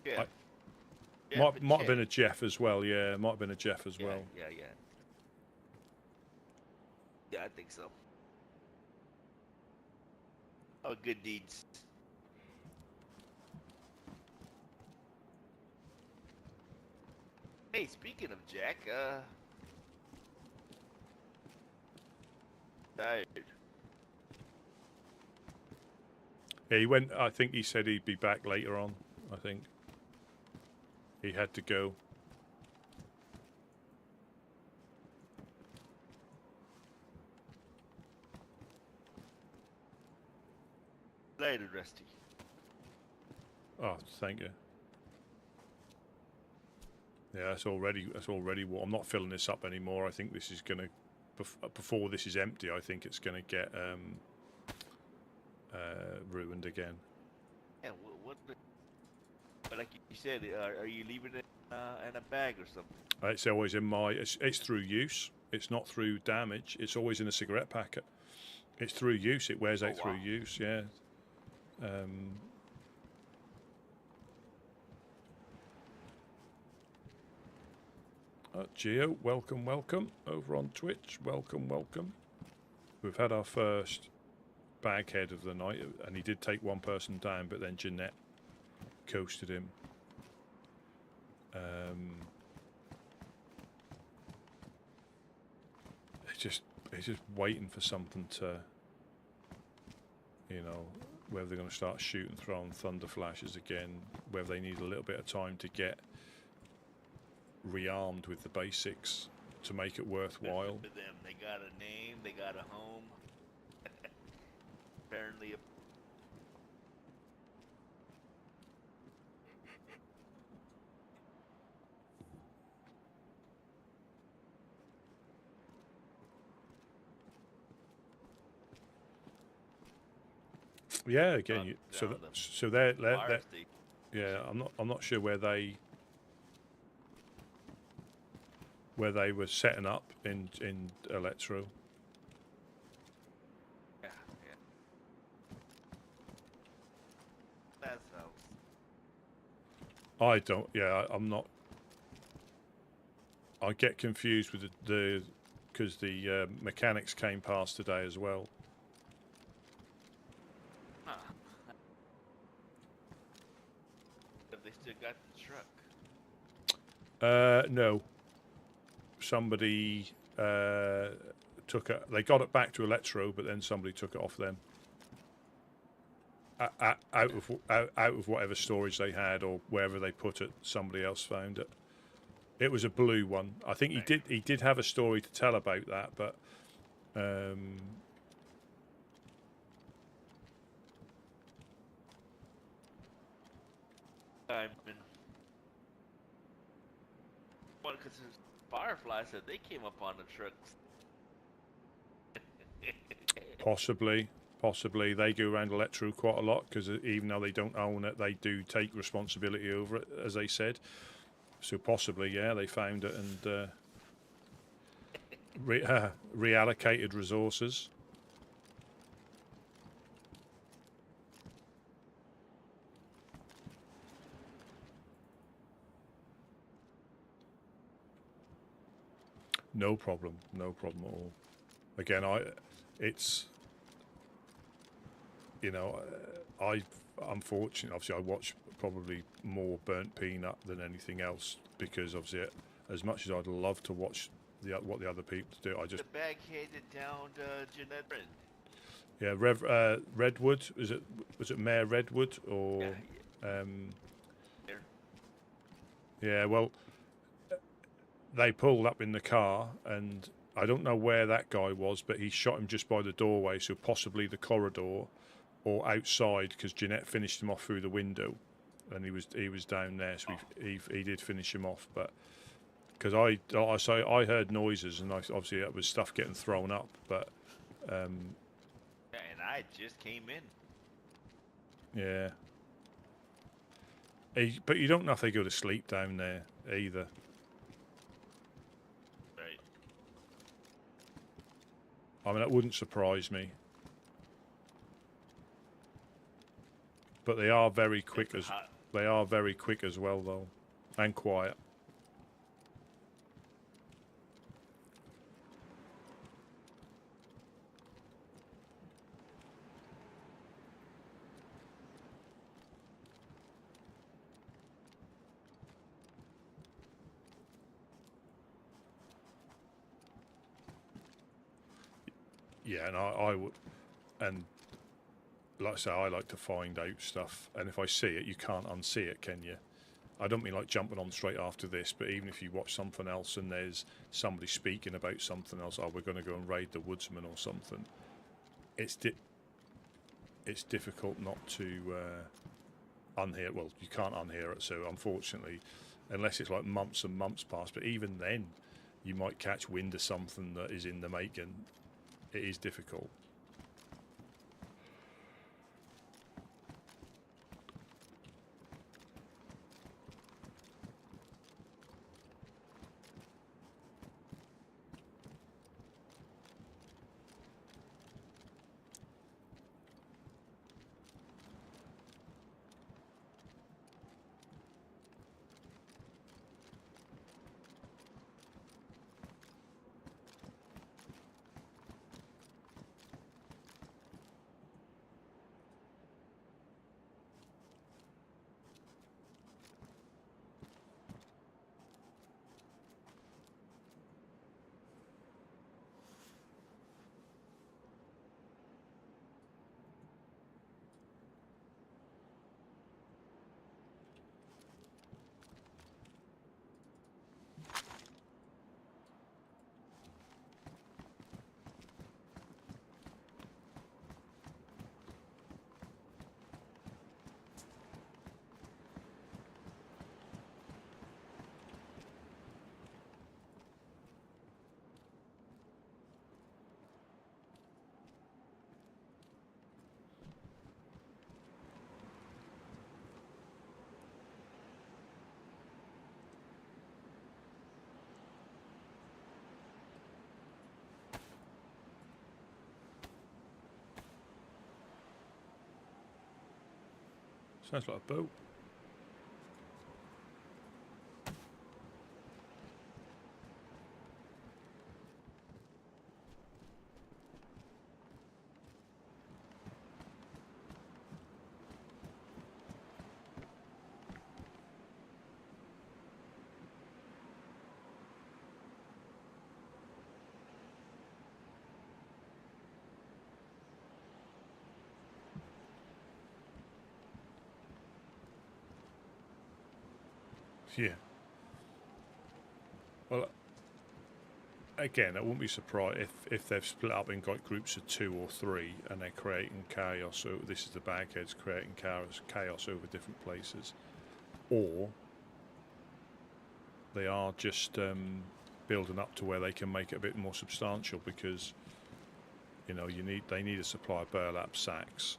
the name. Yeah.
Might have been a Jeff as well. Yeah, might have been a Jeff as well.
Yeah. Yeah, I think so. Oh, good deeds. Hey, speaking of Jack, tired.
Yeah, he went. I think he said he'd be back later on. I think he had to go.
Later, Rusty.
Oh, thank you. Yeah, that's already what. I'm not filling this up anymore. I think this is gonna before this is empty. I think it's gonna get ruined again.
Yeah, but like you said, are you leaving it in a bag or something?
It's always in my. It's through use. It's not through damage. It's always in a cigarette packet. It's through use. It wears out through use. Yeah. Geo, welcome over on Twitch. Welcome. We've had our first baghead of the night, and he did take one person down, but then Jeanette coasted him. He's just waiting for something to, whether they're going to start shooting, throwing thunder flashes again, whether they need a little bit of time to get rearmed with the basics to make it worthwhile.
For them, they got a name, they got a home. Apparently,
yeah. Again, so they're yeah. I'm not sure where they were setting up in Electro.
Yeah. That sounds.
I don't. Yeah, I'm not. I get confused with the because the mechanics came past today as well.
Have they still got the truck?
No. Somebody took it. They got it back to Electro, but then somebody took it off them. Out of whatever storage they had or wherever they put it, somebody else found it. It was a blue one. I think he did have a story to tell about that, but
I mean, well, because Firefly said they came up on the trucks.
Possibly they go around Electro quite a lot because even though they don't own it, they do take responsibility over it, as they said. So possibly, yeah, they found it and reallocated resources. No problem at all. Again, it's, you know, I'm fortunate. Obviously, I watch probably more Burnt Peanut than anything else because obviously, as much as I'd love to watch what the other people do, I just
The bag headed down Jeanette.
yeah, Redwood. Was it Mayor Redwood or yeah? Well, they pulled up in the car and I don't know where that guy was, but he shot him just by the doorway, so possibly the corridor or outside because Jeanette finished him off through the window, and he was down there, so he did finish him off. But because I heard noises and obviously it was stuff getting thrown up, but
Yeah, and I just came in.
yeah. But you don't know if they go to sleep down there either.
Right.
I mean, that wouldn't surprise me. But they are very quick as well, though, and quiet. Yeah, and I would, and like I say, I like to find out stuff, and if I see it, you can't unsee it, can you? I don't mean like jumping on straight after this, but even if you watch something else and there's somebody speaking about something else, oh, we're going to go and raid the Woodsmen or something, it's difficult not to unhear. Well, you can't unhear it, so unfortunately, unless it's like months and months past, but even then, you might catch wind of something that is in the making. It is difficult. Sounds like a boat. Yeah. Well, again, I wouldn't be surprised if they've split up and got groups of 2 or 3 and they're creating chaos. So this is the bagheads creating chaos over different places, or they are just building up to where they can make it a bit more substantial, because you know they need a supply of burlap sacks.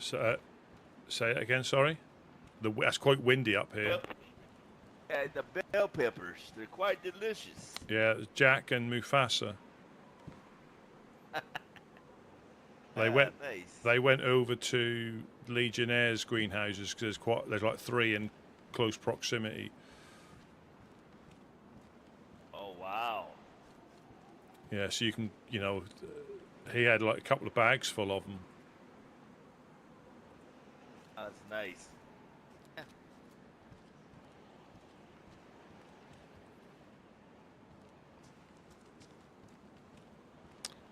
So, say it again. Sorry, that's quite windy up here.
The bell peppers, they're quite delicious.
Yeah, Jack and Mufasa. They went.
Nice.
They went over to Legionnaires' greenhouses because there's like 3 in close proximity.
Oh wow.
Yeah, so you can, he had like a couple of bags full of them.
That's nice.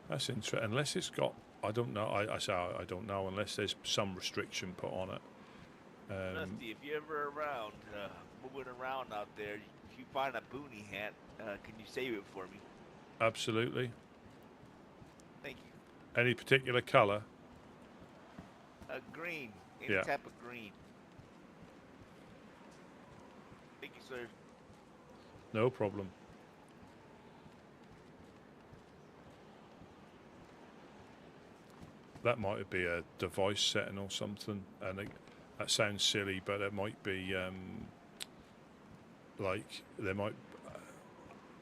That's interesting. Unless it's got, I don't know. I don't know unless there's some restriction put on it.
Rusty, if you're ever around, moving around out there, if you find a boonie hat, can you save it for me?
Absolutely.
Thank you.
Any particular colour?
Green. Any
Yeah.
type of green. Thank you, sir.
No problem. That might be a device setting or something, and that sounds silly, but it might be like there might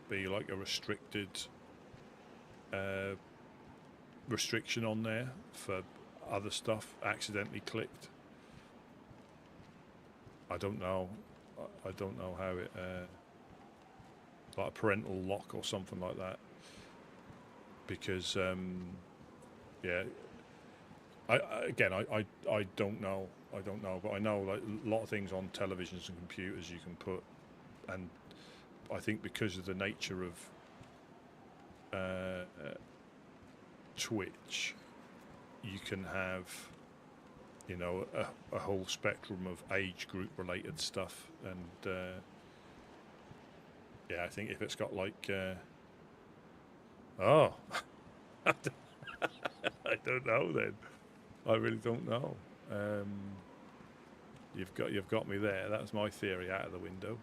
be like a restricted restriction on there for other stuff accidentally clicked. I don't know. I don't know how it like a parental lock or something like that, because yeah. I don't know. I don't know, but I know like a lot of things on televisions and computers you can put, and I think because of the nature of Twitch, you can have, a whole spectrum of age group related stuff, and yeah, I think if it's got like oh, I don't know then. I really don't know. You've got me there. That's my theory out of the window.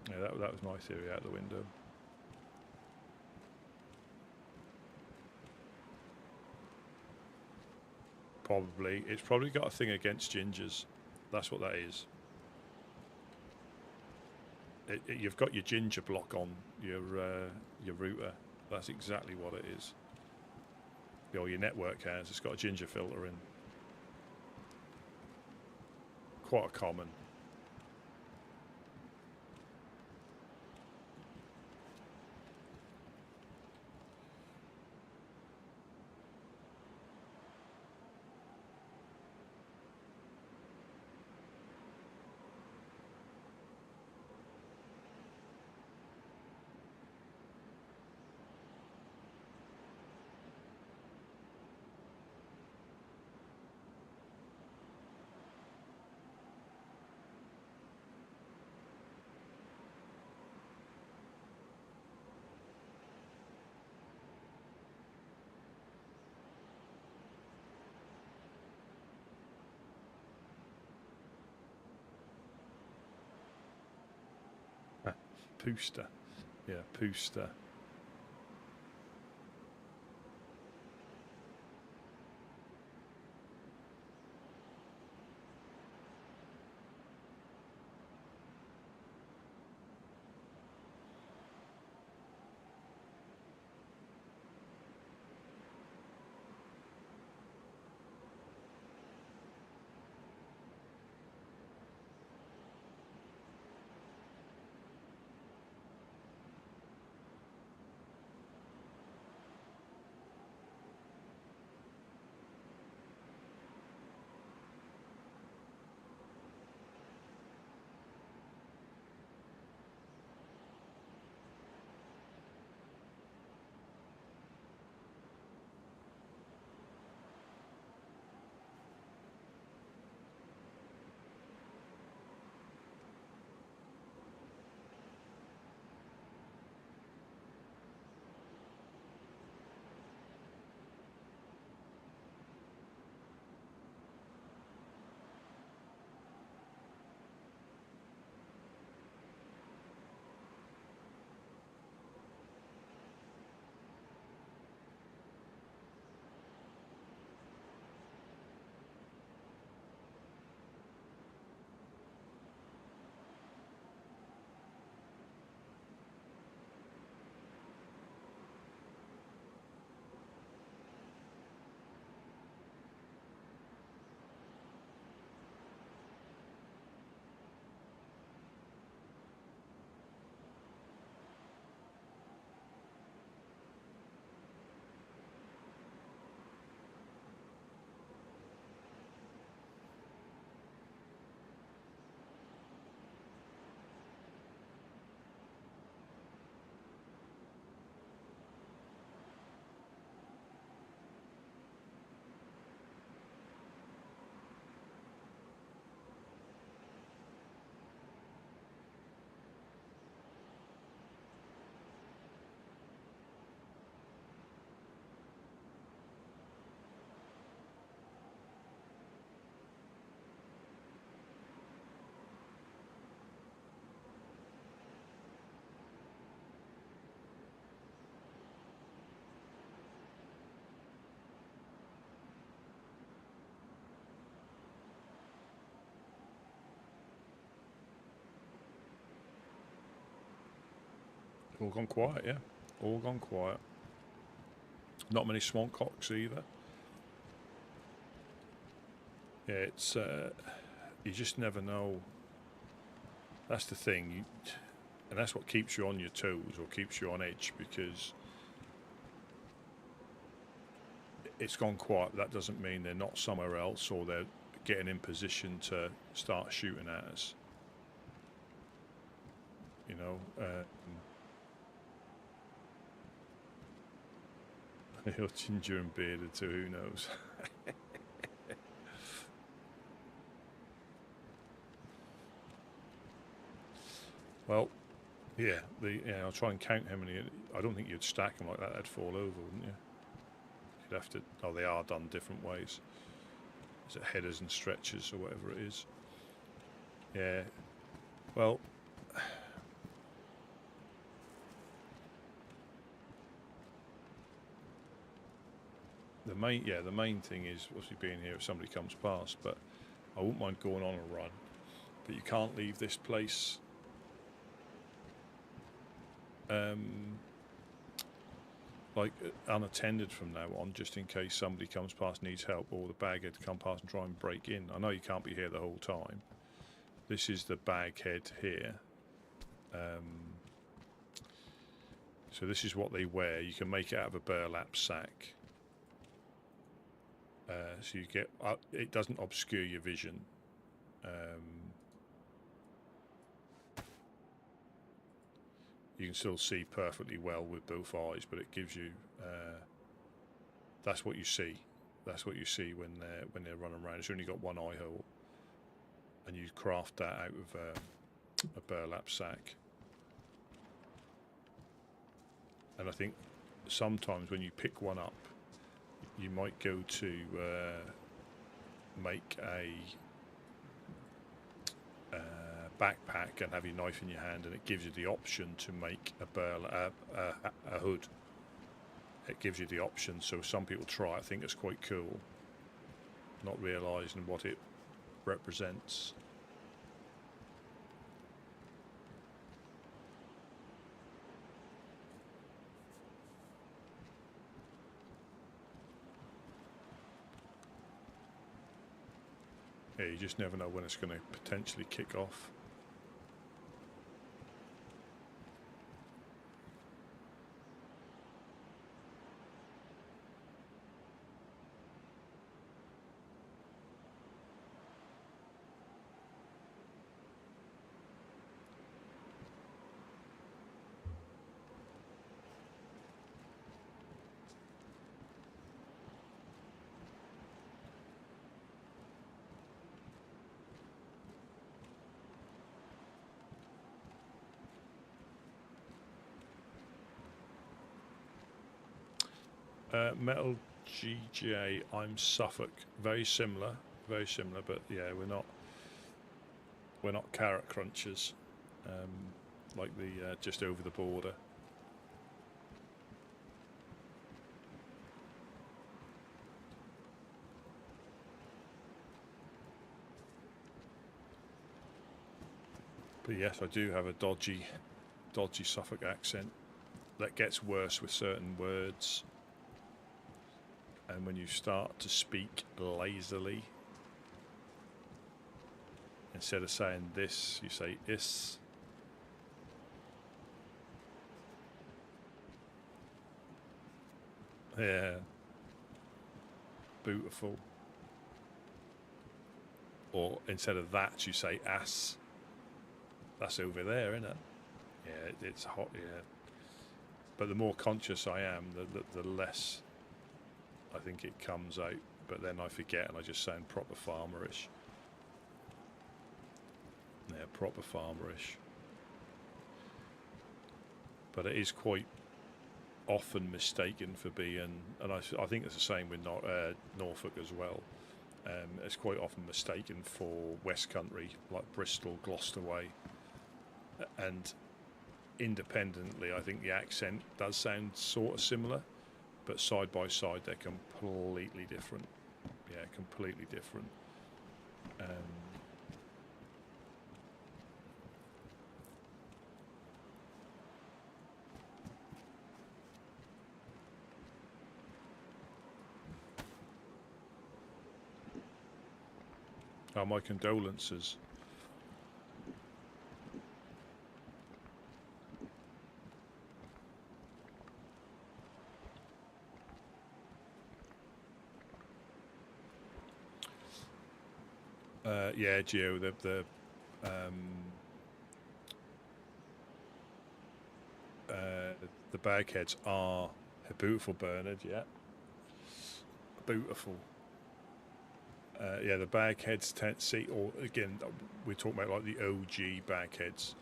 Yeah, that was my theory out the window. Probably. It's probably got a thing against gingers. That's what that is. You've got your ginger block on your router. That's exactly what it is. Or your network has. It's got a ginger filter in. Quite common. Pooster. Yeah, Pooster. All gone quiet, yeah. All gone quiet. Not many swamp cocks either. Yeah, it's you just never know. That's the thing, and that's what keeps you on your toes or keeps you on edge, because it's gone quiet. That doesn't mean they're not somewhere else or they're getting in position to start shooting at us. You know. You're ginger and bearded too, who knows? Well, yeah, I'll try and count how many. I don't think you'd stack them like that, they'd fall over, wouldn't you? You'd have to. Oh, they are done different ways. Is it headers and stretchers or whatever it is? Yeah. Well. The main thing is obviously being here if somebody comes past, but I wouldn't mind going on a run. But you can't leave this place like unattended from now on, just in case somebody comes past, needs help, or the baghead to come past and try and break in. I know you can't be here the whole time. This is the baghead here. So this is what they wear. You can make it out of a burlap sack. So you get it doesn't obscure your vision. You can still see perfectly well with both eyes, but it gives you that's what you see. That's what you see when they're running around. It's only got one eye hole, and you craft that out of a burlap sack. And I think sometimes when you pick one up, you might go to make a backpack and have your knife in your hand, and it gives you the option to make a hood. It gives you the option, so some people try. I think it's quite cool, not realising what it represents. Yeah, you just never know when it's going to potentially kick off. Metal GJ, I'm Suffolk. Very similar, but yeah, we're not carrot crunchers, like the just over the border. But yes, I do have a dodgy Suffolk accent that gets worse with certain words. And when you start to speak lazily, instead of saying this, you say is. Yeah. Beautiful. Or instead of that, you say ass. That's over there, isn't it? Yeah, it's hot, yeah. But the more conscious I am, the less I think it comes out, but then I forget and I just sound proper farmerish. Yeah, proper farmerish. But it is quite often mistaken for being, and I think it's the same with Norfolk as well. It's quite often mistaken for West Country, like Bristol, Gloucester way. And independently, I think the accent does sound sort of similar. But side by side, they're completely different. Yeah, completely different. Oh, my condolences. Yeah, Geo, the bagheads are beautiful, Bernard. Yeah, beautiful. Yeah, the bagheads tend to see, or again, we're talking about like the OG bagheads.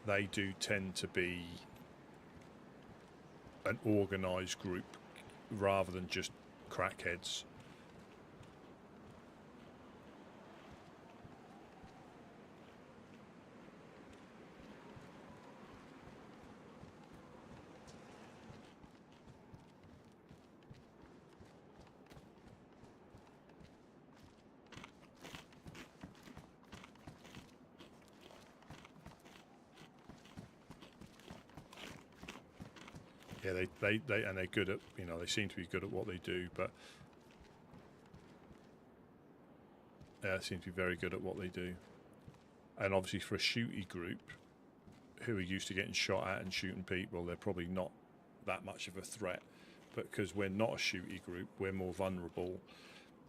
They do tend to be an organised group rather than just crackheads. Yeah, they and they're good at, you know, they seem to be good at what they do, but yeah, they seem to be very good at what they do. And obviously for a shooty group who are used to getting shot at and shooting people, they're probably not that much of a threat. But because we're not a shooty group, we're more vulnerable,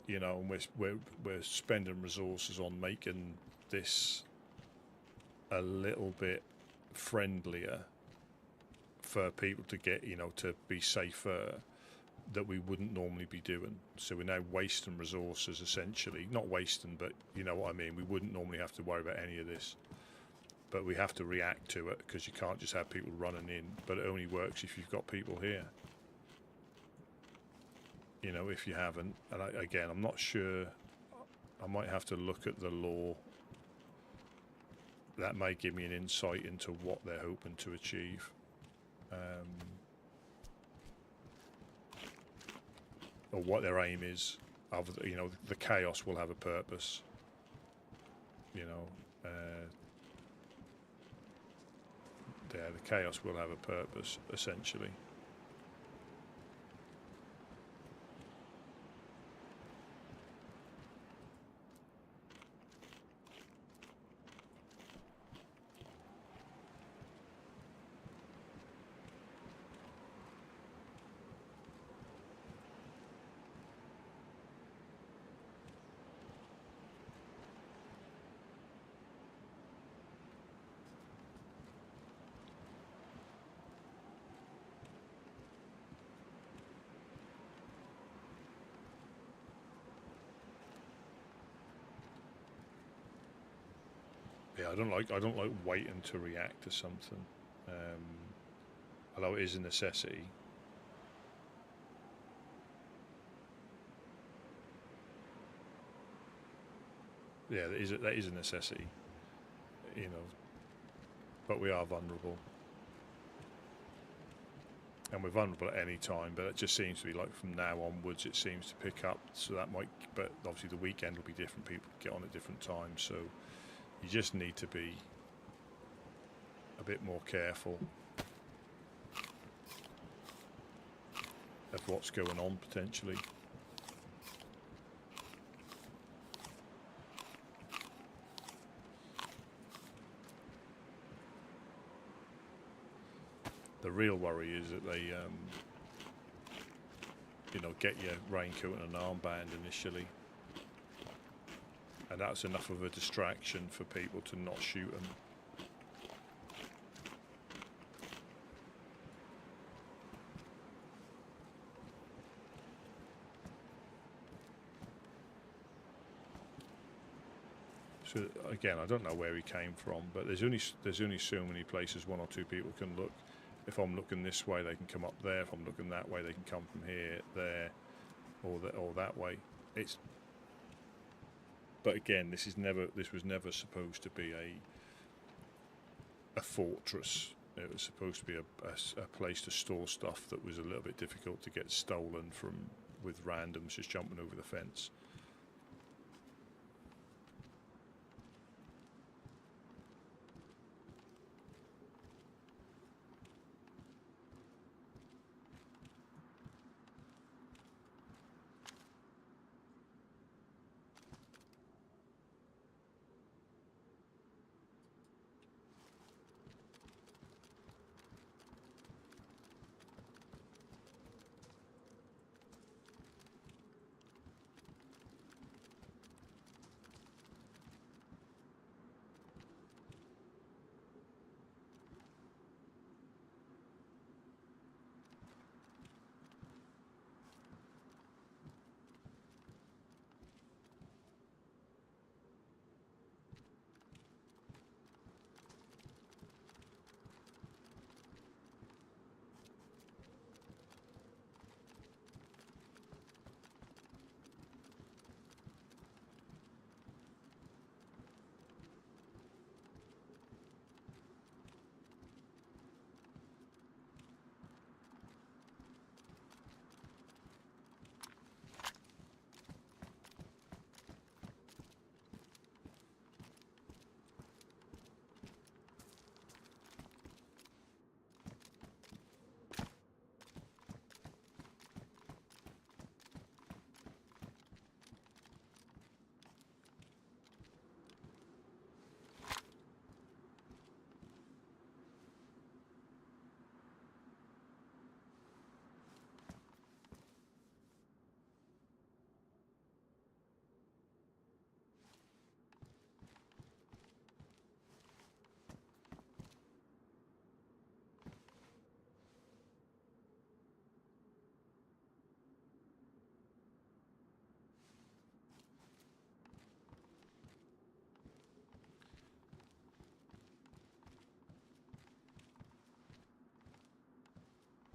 you know, and we're spending resources on making this a little bit friendlier for people to get, you know, to be safer, that we wouldn't normally be doing. So we're now wasting resources, essentially. Not wasting, but you know what I mean. We wouldn't normally have to worry about any of this, but we have to react to it because you can't just have people running in. But it only works if you've got people here. You know, if you haven't, and again, I'm not sure. I might have to look at the law that may give me an insight into what they're hoping to achieve. Or what their aim is. You know, the chaos will have a purpose. You know, yeah, the chaos will have a purpose, essentially. Yeah, I don't like waiting to react to something. Although it is a necessity. Yeah, that is a necessity. You know, but we are vulnerable. And we're vulnerable at any time, but it just seems to be like from now onwards it seems to pick up, so that might, but obviously the weekend will be different, people get on at different times, so you just need to be a bit more careful of what's going on potentially. The real worry is that they, you know, get your raincoat and an armband initially, and that's enough of a distraction for people to not shoot them. So again, I don't know where he came from, but there's only so many places one or two people can look. If I'm looking this way, they can come up there. If I'm looking that way, they can come from here, there, or that way. But again, this was never supposed to be a fortress. It was supposed to be a place to store stuff that was a little bit difficult to get stolen from, with randoms just jumping over the fence.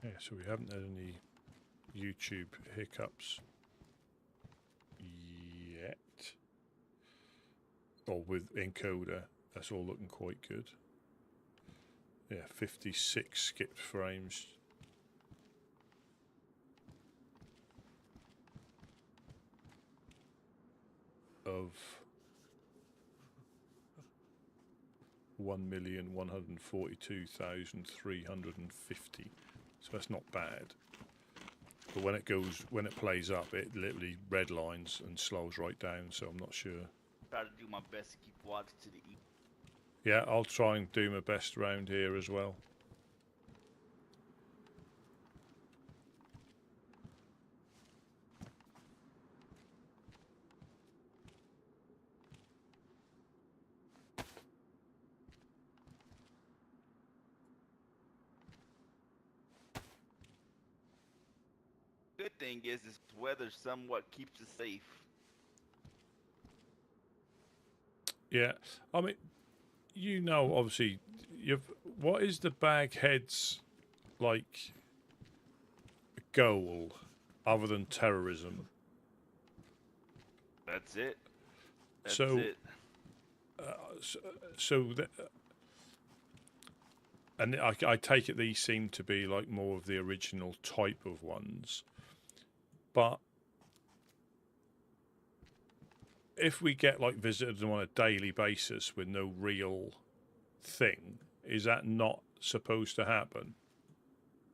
Yeah, so we haven't had any YouTube hiccups yet, or with encoder. That's all looking quite good. Yeah, 56 skipped frames. Of 1,142,350. So that's not bad. But when it plays up, it literally redlines and slows right down. So I'm not sure.
Try to do my best to keep watch to the east.
Yeah, I'll try and do my best round here as well.
Good thing is this weather somewhat keeps us safe.
Yeah, I mean, you know, obviously, what is the Baghead's like goal other than terrorism?
That's it. That's
so,
it.
And I take it these seem to be like more of the original type of ones, but if we get like visitors on a daily basis with no real thing, is that not supposed to happen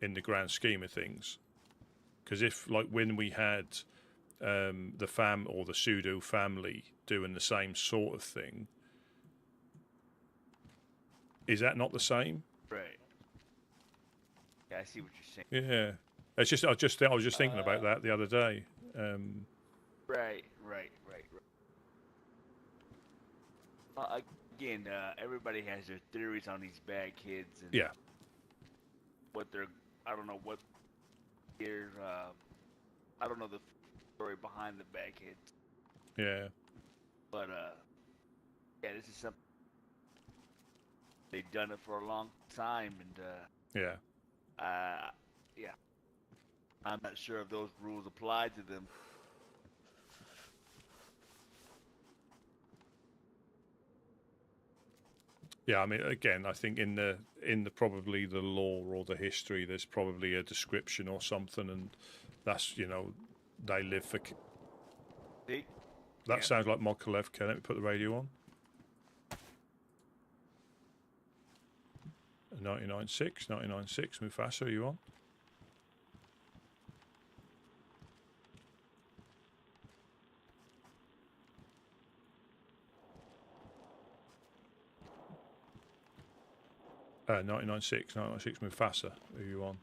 in the grand scheme of things? Because if like when we had the fam or the pseudo family doing the same sort of thing, is that not the same?
Right. Yeah, I see what you're saying.
Yeah, it's just I was just thinking about that the other day.
Right. Again, everybody has their theories on these bad kids and
Yeah.
what they're. I don't know what their. I don't know the story behind the bad kids.
Yeah.
But yeah, this is something they've done it for a long time, and
Yeah.
yeah, I'm not sure if those rules apply to them.
Yeah, I mean, again, I think in the probably the lore or the history, there's probably a description or something, and that's they live for. That sounds like Mokolevka. Let me put the radio on. 99.6, 99.6. Mufasa, are you on? Uh, 99.6, 99.6. Mufasa, are you on?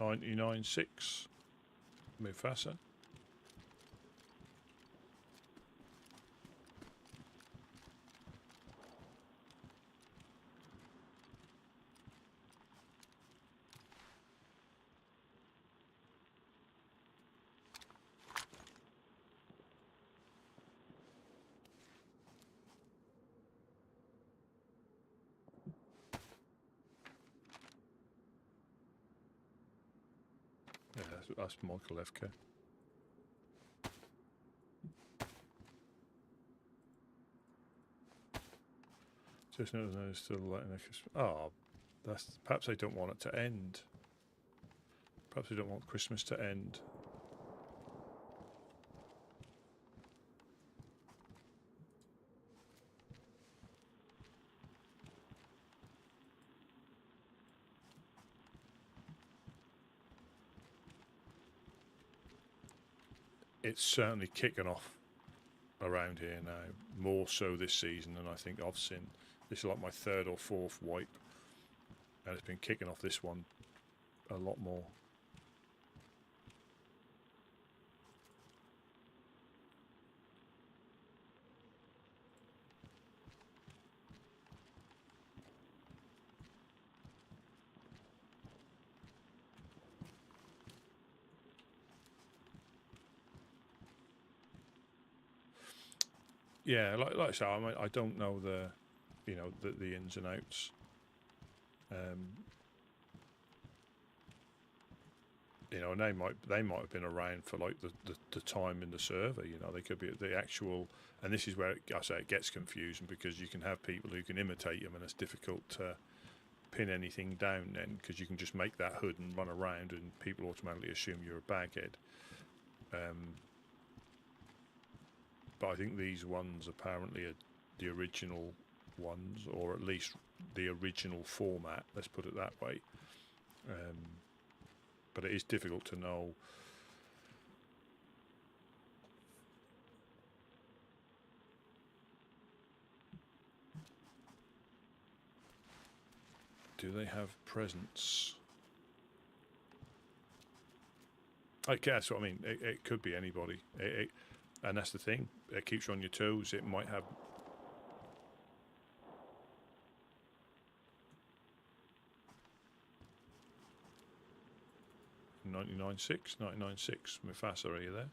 $99.6 Mufasa. Yeah, that's Mokolevka. Just notice they're still letting us. Oh, that's perhaps they don't want it to end. Perhaps they don't want Christmas to end. it's certainly kicking off around here now, more so this season than I think I've seen. This is like my third or fourth wipe, and it's been kicking off this one a lot more. Yeah, like I say, I don't know the, you know, the ins and outs. You know, and they might have been around for like the time in the server. You know, they could be the actual, and this is where I say it gets confusing, because you can have people who can imitate them, and it's difficult to pin anything down then, because you can just make that hood and run around, and people automatically assume you're a baghead. But I think these ones apparently are the original ones, or at least the original format, let's put it that way. But it is difficult to know. Do they have presence? Okay, that's what I mean. It could be anybody. And that's the thing. It keeps you on your toes. It might have... $99.6, Mufasa, are you there?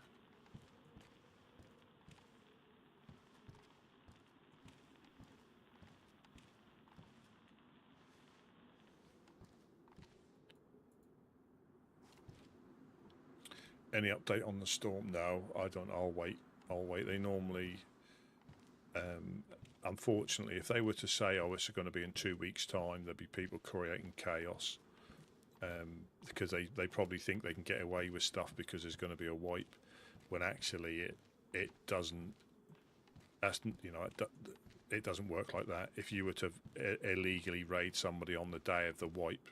Any update on the storm? No, I don't. I'll wait. They normally, unfortunately, if they were to say, "Oh, it's going to be in 2 weeks' time," there'd be people creating chaos, because they probably think they can get away with stuff because there's going to be a wipe, when actually it doesn't. That's, you know, it doesn't work like that. If you were to illegally raid somebody on the day of the wipe,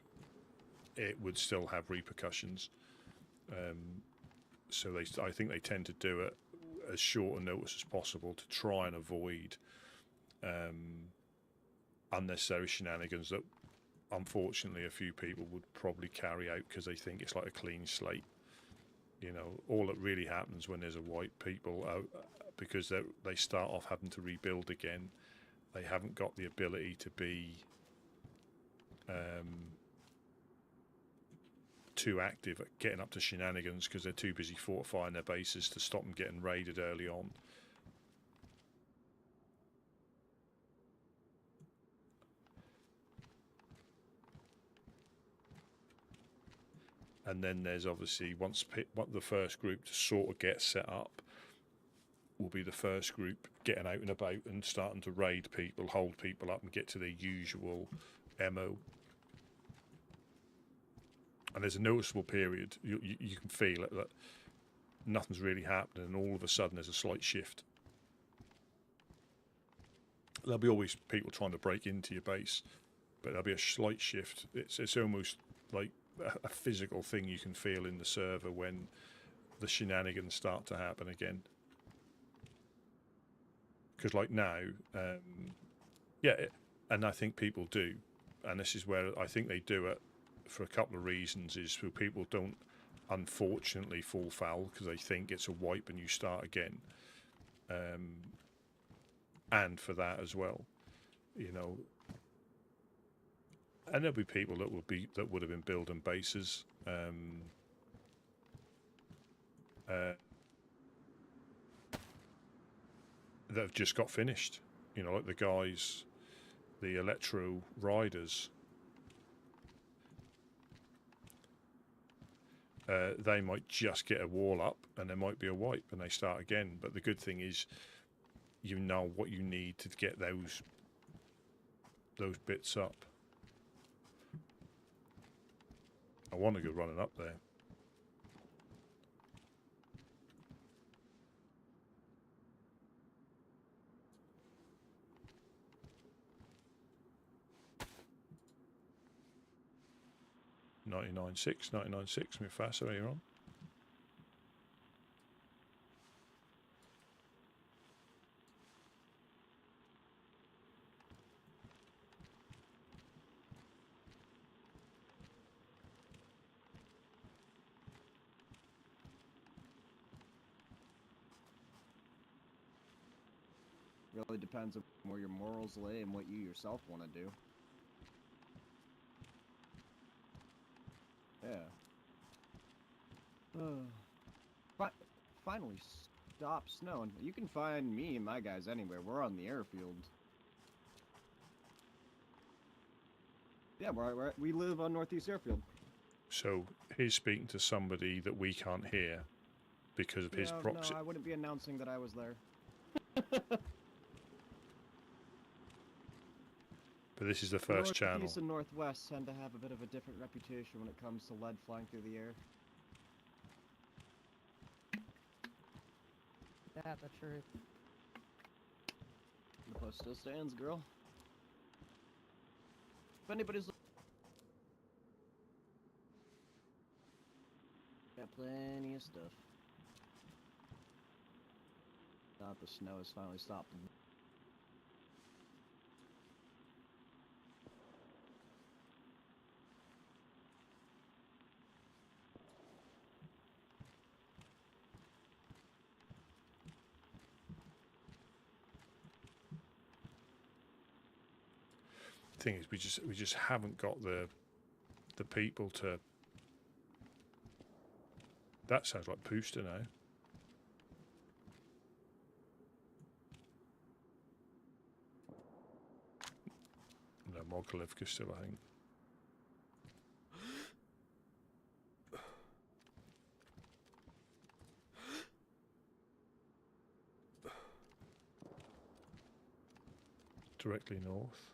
it would still have repercussions. So I think they tend to do it as short a notice as possible to try and avoid unnecessary shenanigans that, unfortunately, a few people would probably carry out because they think it's like a clean slate. You know, all that really happens when there's a wipe, people, because they start off having to rebuild again, they haven't got the ability to be too active at getting up to shenanigans, because they're too busy fortifying their bases to stop them getting raided early on. And then there's obviously, once the first group to sort of get set up will be the first group getting out and about and starting to raid people, hold people up, and get to their usual MO. And there's a noticeable period, you can feel it, that nothing's really happening, and all of a sudden there's a slight shift. There'll be always people trying to break into your base, but there'll be a slight shift. It's almost like a physical thing you can feel in the server when the shenanigans start to happen again. Because like now, and I think people do, and this is where I think they do it for a couple of reasons, is so people don't unfortunately fall foul because they think it's a wipe and you start again, and for that as well, you know. And there'll be people that would have been building bases that have just got finished, you know, like the guys, the Electro Riders. They might just get a wall up and there might be a wipe and they start again. But the good thing is, you know what you need to get those bits up. I want to go running up there. $99.6, Mufasa, are you on?
really depends on where your morals lay and what you yourself want to do. Yeah. Finally stop snowing. You can find me and my guys anywhere. We're on the airfield. Yeah, we live on Northeast Airfield.
So he's speaking to somebody that we can't hear because of his proxy.
No, I wouldn't be announcing that I was there.
But this is the first channel.
Northeast and Northwest tend to have a bit of a different reputation when it comes to lead flying through the air.
Yeah, that's true.
The post still stands, girl. If anybody's got plenty of stuff. Thought the snow has finally stopped.
Thing is, we just haven't got the people to. That sounds like Pooster now. No, Mogilevka still, I think. Directly north.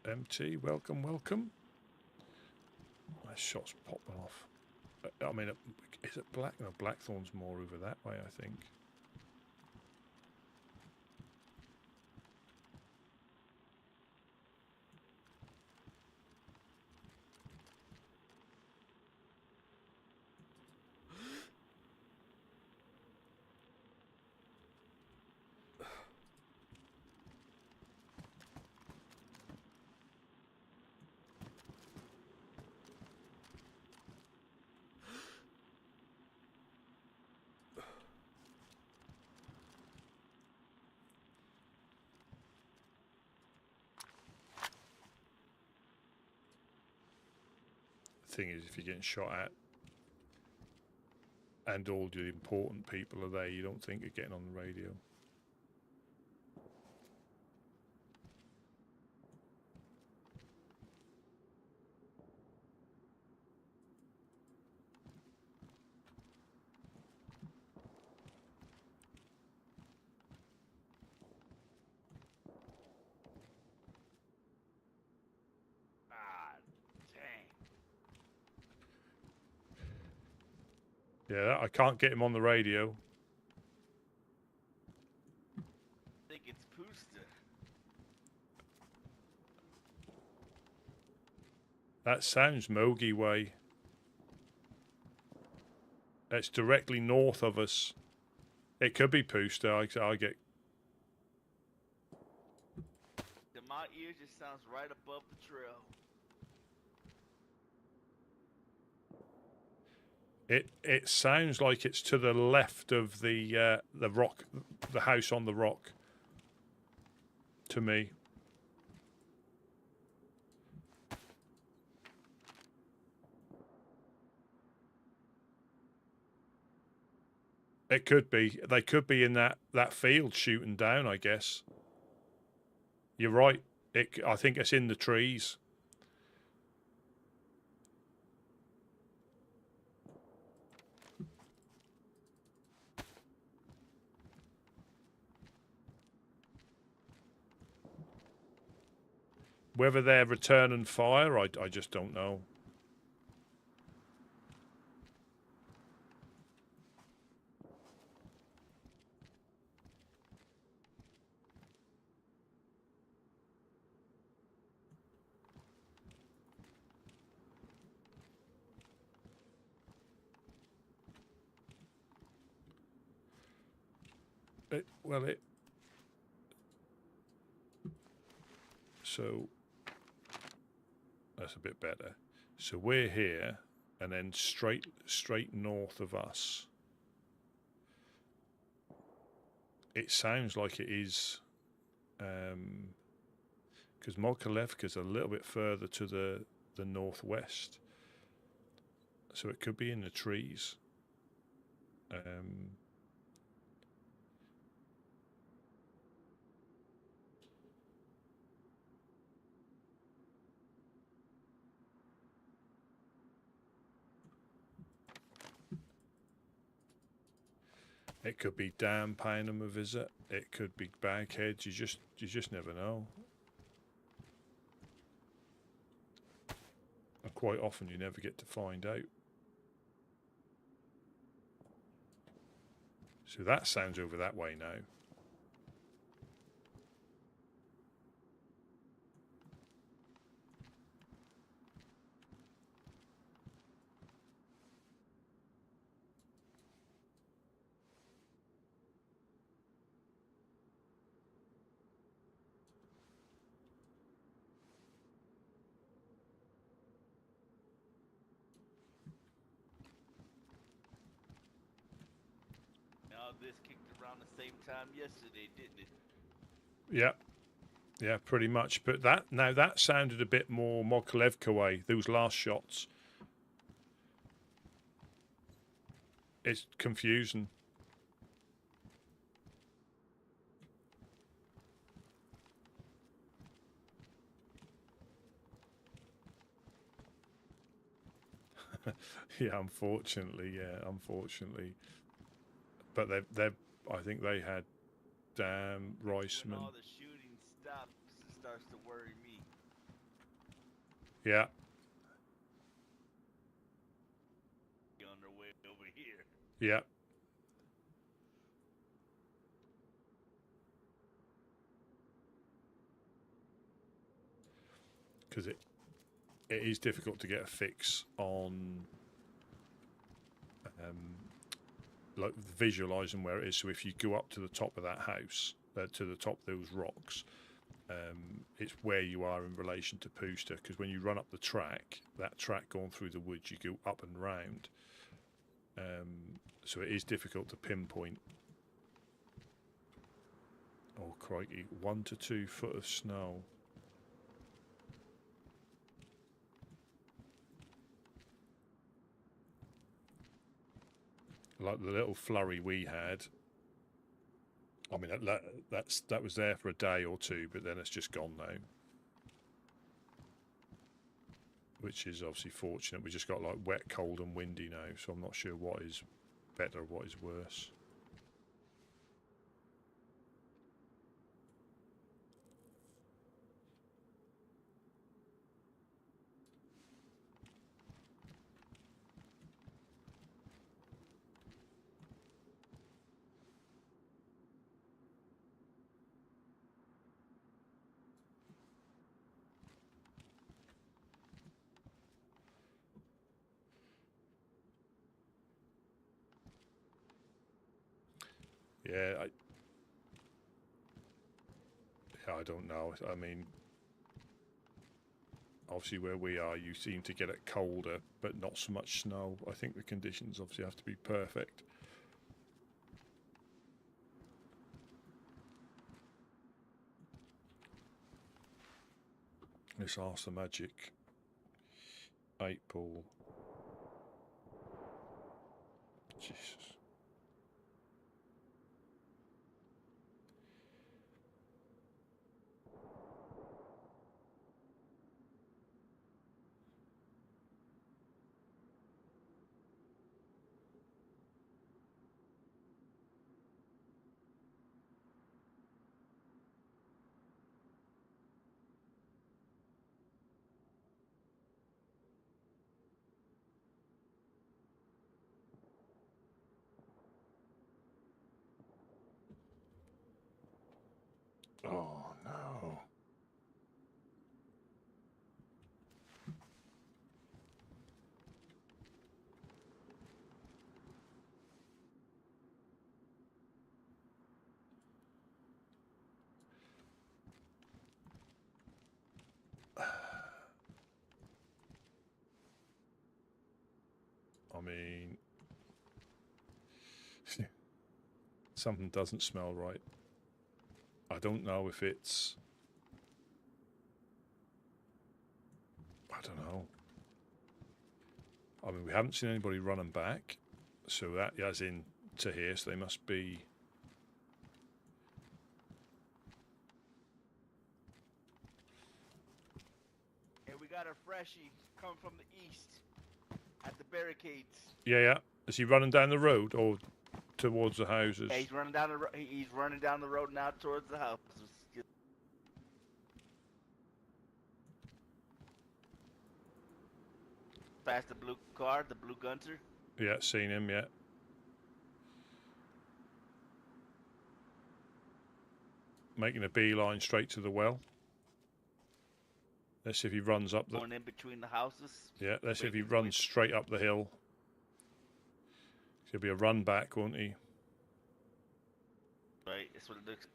MT, welcome, welcome. My shot's popping off. I mean, is it Black? No, Blackthorn's more over that way, I think. Thing is, if you're getting shot at and all the important people are there, you don't think you're getting on the radio. Yeah, I can't get him on the radio.
I think it's Pooster.
That sounds Mogi way. It's directly north of us. It could be Pooster. I get.
To my ear, just sounds right above the trail.
It sounds like it's to the left of the rock, the house on the rock. To me. It could be. They could be in that field shooting down, I guess. You're right. I think it's in the trees. Whether they're returning fire, I just don't know. So that's a bit better. So we're here, and then straight north of us. It sounds like it is, because Mokolevka's a little bit further to the northwest, so it could be in the trees. It could be Dan paying them a visit. It could be Bagheads. You just never know. And quite often you never get to find out. So that sounds over that way now.
Now this kicked around the same time yesterday, didn't it?
Yeah. Yeah, pretty much. But that sounded a bit more Mokolevka way, those last shots. It's confusing. Yeah, unfortunately. But they I think they had Reisman.
When all the shooting stops, it starts to worry me.
Yeah.
On their way over here.
Yeah. Because it is difficult to get a fix on like visualizing where it is. So if you go up to the top of that house, to the top of those rocks, it's where you are in relation to Pooster. Because when you run up the track, that track going through the woods, you go up and round. So it is difficult to pinpoint. Oh crikey, 1 to 2 foot of snow. Like the little flurry we had. I mean, that was there for a day or two, but then it's just gone now. Which is obviously fortunate. We just got like wet, cold and windy now, so I'm not sure what is better, what is worse. Yeah, I don't know. I mean, obviously where we are, you seem to get it colder, but not so much snow. I think the conditions obviously have to be perfect. Let's ask the magic 8 ball. Jesus. Oh no. I mean, something doesn't smell right. I don't know if it's... I don't know. I mean, we haven't seen anybody running back, so that as in to here, so they must be...
Hey, we got a freshie coming from the east at the barricades.
Yeah. Is he running down the road or towards the houses?
Yeah, he's running down the he's running down the road now towards the houses. Past the blue car, the blue Gunter.
Yeah, seen him, yeah. Making a beeline straight to the well. Let's see if he runs up the...
Going in between the houses.
Yeah, let's see if he runs straight up the hill. He'll be a run back, won't he?
Right, that's what it looks.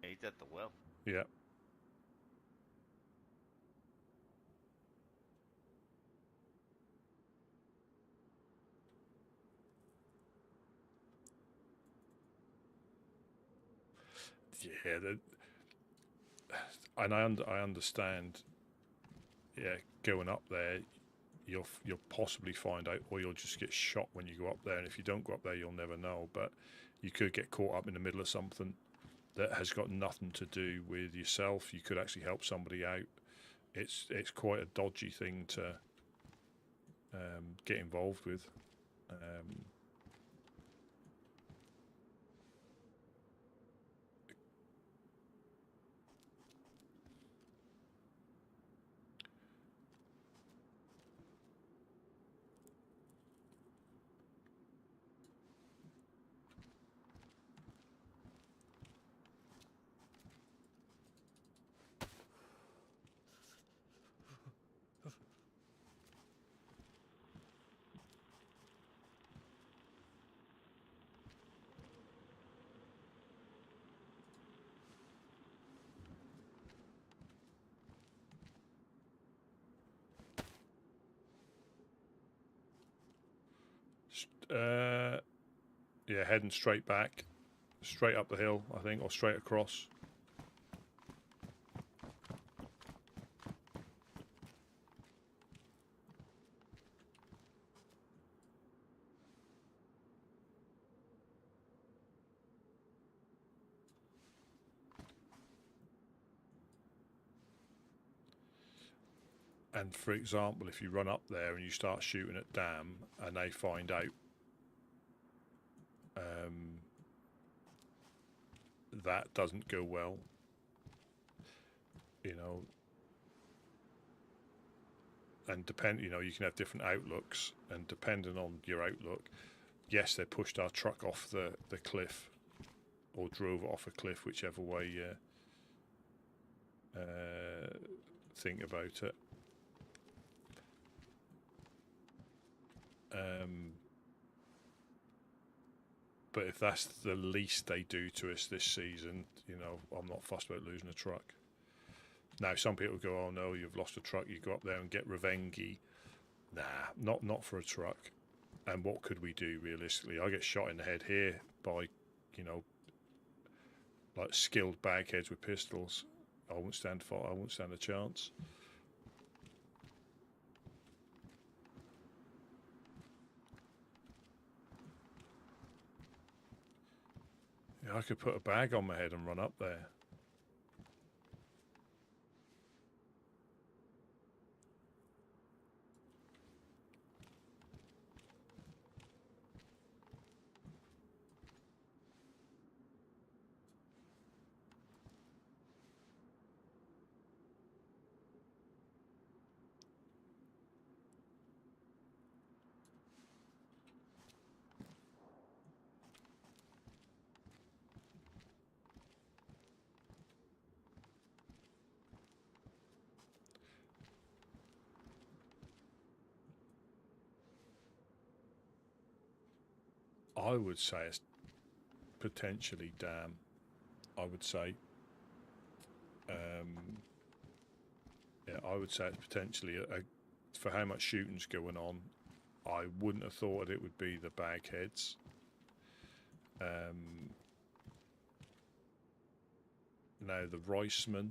Yeah, he's at the well.
Yeah. Yeah, and I understand. Yeah, going up there, you'll possibly find out, or you'll just get shot when you go up there. And if you don't go up there, you'll never know. But you could get caught up in the middle of something that has got nothing to do with yourself. You could actually help somebody out. It's quite a dodgy thing to get involved with. Yeah, heading straight back, straight up the hill, I think, or straight across. And for example, if you run up there and you start shooting at Dam and they find out, that doesn't go well. You know, and you can have different outlooks, and depending on your outlook, yes, they pushed our truck off the cliff, or drove it off a cliff, whichever way you think about it. But if that's the least they do to us this season, I'm not fussed about losing a truck. Now, some people go, "Oh no, you've lost a truck. You go up there and get revenge." Nah, not for a truck. And what could we do realistically? I get shot in the head here by, like skilled bagheads with pistols. I won't stand a chance. Yeah, I could put a bag on my head and run up there. I would say it's potentially dam, I would say. Yeah, I would say it's potentially for how much shooting's going on. I wouldn't have thought it would be the bagheads. Now the Ricemen,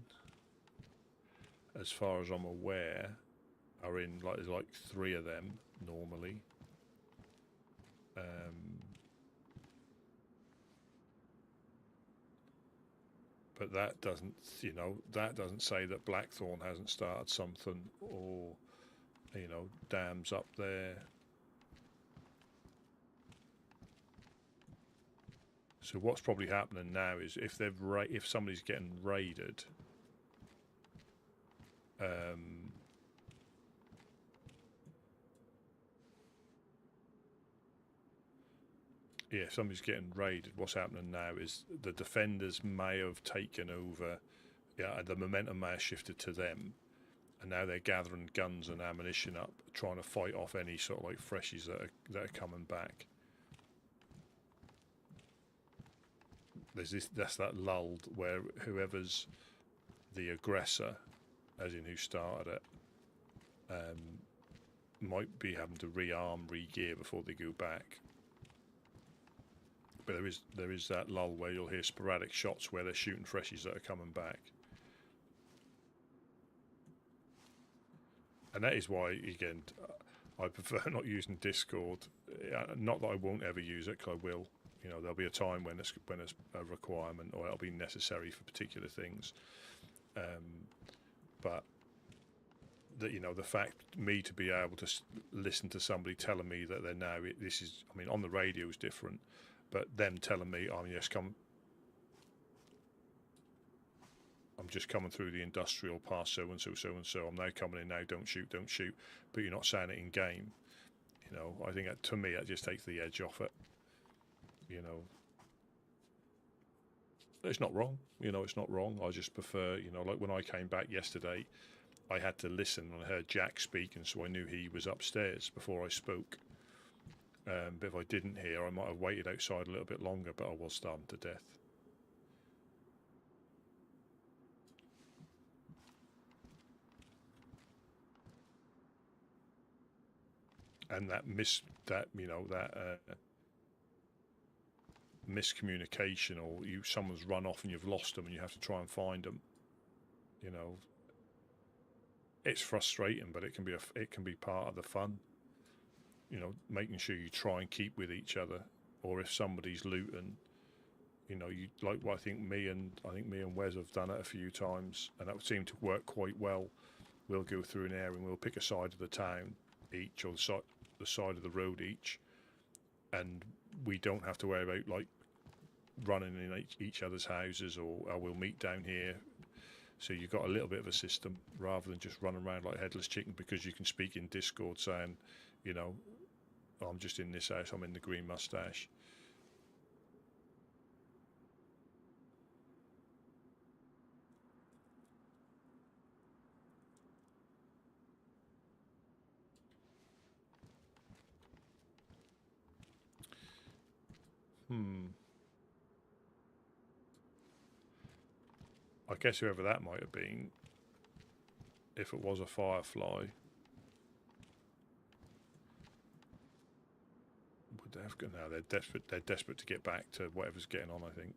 as far as I'm aware, are in there's like 3 of them normally. But that doesn't, that doesn't say that Blackthorn hasn't started something, or dams up there. So what's probably happening now is if somebody's getting raided, yeah, if somebody's getting raided, what's happening now is the defenders may have taken over. Yeah, the momentum may have shifted to them, and now they're gathering guns and ammunition up, trying to fight off any sort of like freshies that are coming back. That's that lull where whoever's the aggressor, as in who started it, might be having to rearm, re-gear before they go back. But there is that lull where you'll hear sporadic shots where they're shooting freshies that are coming back. And that is why, again, I prefer not using Discord. Not that I won't ever use it, because I will. There'll be a time when it's a requirement, or it'll be necessary for particular things. But the fact me to be able to listen to somebody telling me that they're now this is, I mean, on the radio is different, but them telling me, I'm just coming through the industrial past so and so. I'm now coming in now. Don't shoot. But you're not saying it in game. I think to me that just takes the edge off it. It's not wrong. It's not wrong. I just prefer, like when I came back yesterday, I had to listen and I heard Jack speak, and so I knew he was upstairs before I spoke. But if I didn't hear, I might have waited outside a little bit longer, but I was starving to death. And that miscommunication, or someone's run off and you've lost them and you have to try and find them. It's frustrating, but it can be part of the fun. Making sure you try and keep with each other, or if somebody's looting, you like what I think me and Wes have done it a few times, and that would seem to work quite well. We'll go through an area and we'll pick a side of the town each, or the side of the road each, and we don't have to worry about like running in each other's houses, or we'll meet down here. So you've got a little bit of a system rather than just running around like headless chicken, because you can speak in Discord saying, I'm just in this house, I'm in the green mustache. I guess whoever that might have been, if it was a Firefly, would they have? No, they're desperate. They're desperate to get back to whatever's getting on, I think.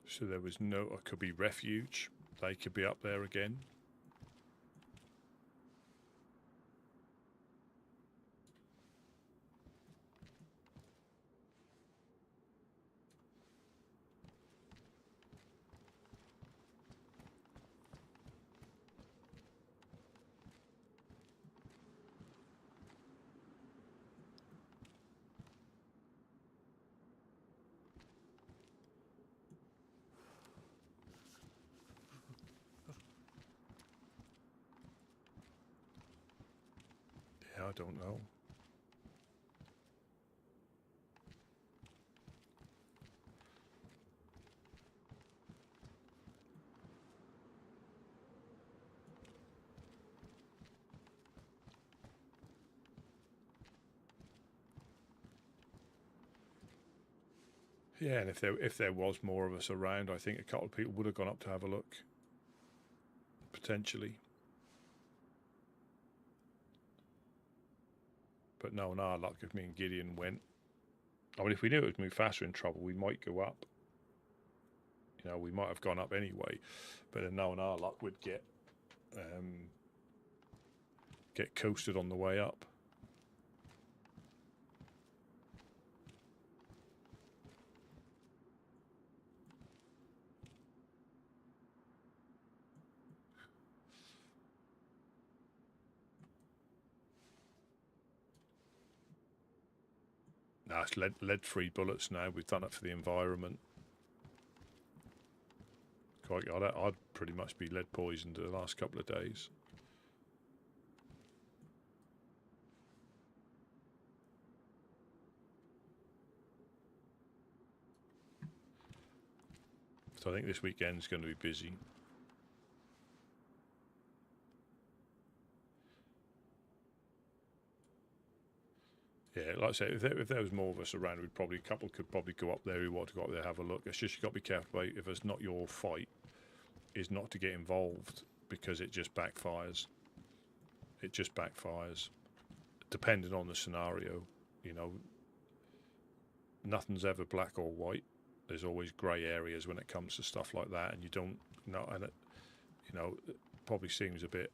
So there was it could be refuge. They could be up there again. I don't know. Yeah, and if there was more of us around, I think a couple of people would have gone up to have a look. Potentially. But no, in our luck, if me and Gideon went, I mean, if we knew it would move faster in trouble, we might go up. You know, we might have gone up anyway. But then no, in our luck, we'd get coasted on the way up. Nah, it's lead-free bullets now. We've done it for the environment. I'd pretty much be lead poisoned the last couple of days. So I think this weekend's going to be busy. Yeah, like I say, if there was more of us around, a couple could probably go up there who want to go up there, have a look. It's just you've got to be careful about if it's not your fight, is not to get involved because it just backfires. It just backfires. Depending on the scenario, you know, nothing's ever black or white. There's always grey areas when it comes to stuff like that, and you don't know, and it, you know, it probably seems a bit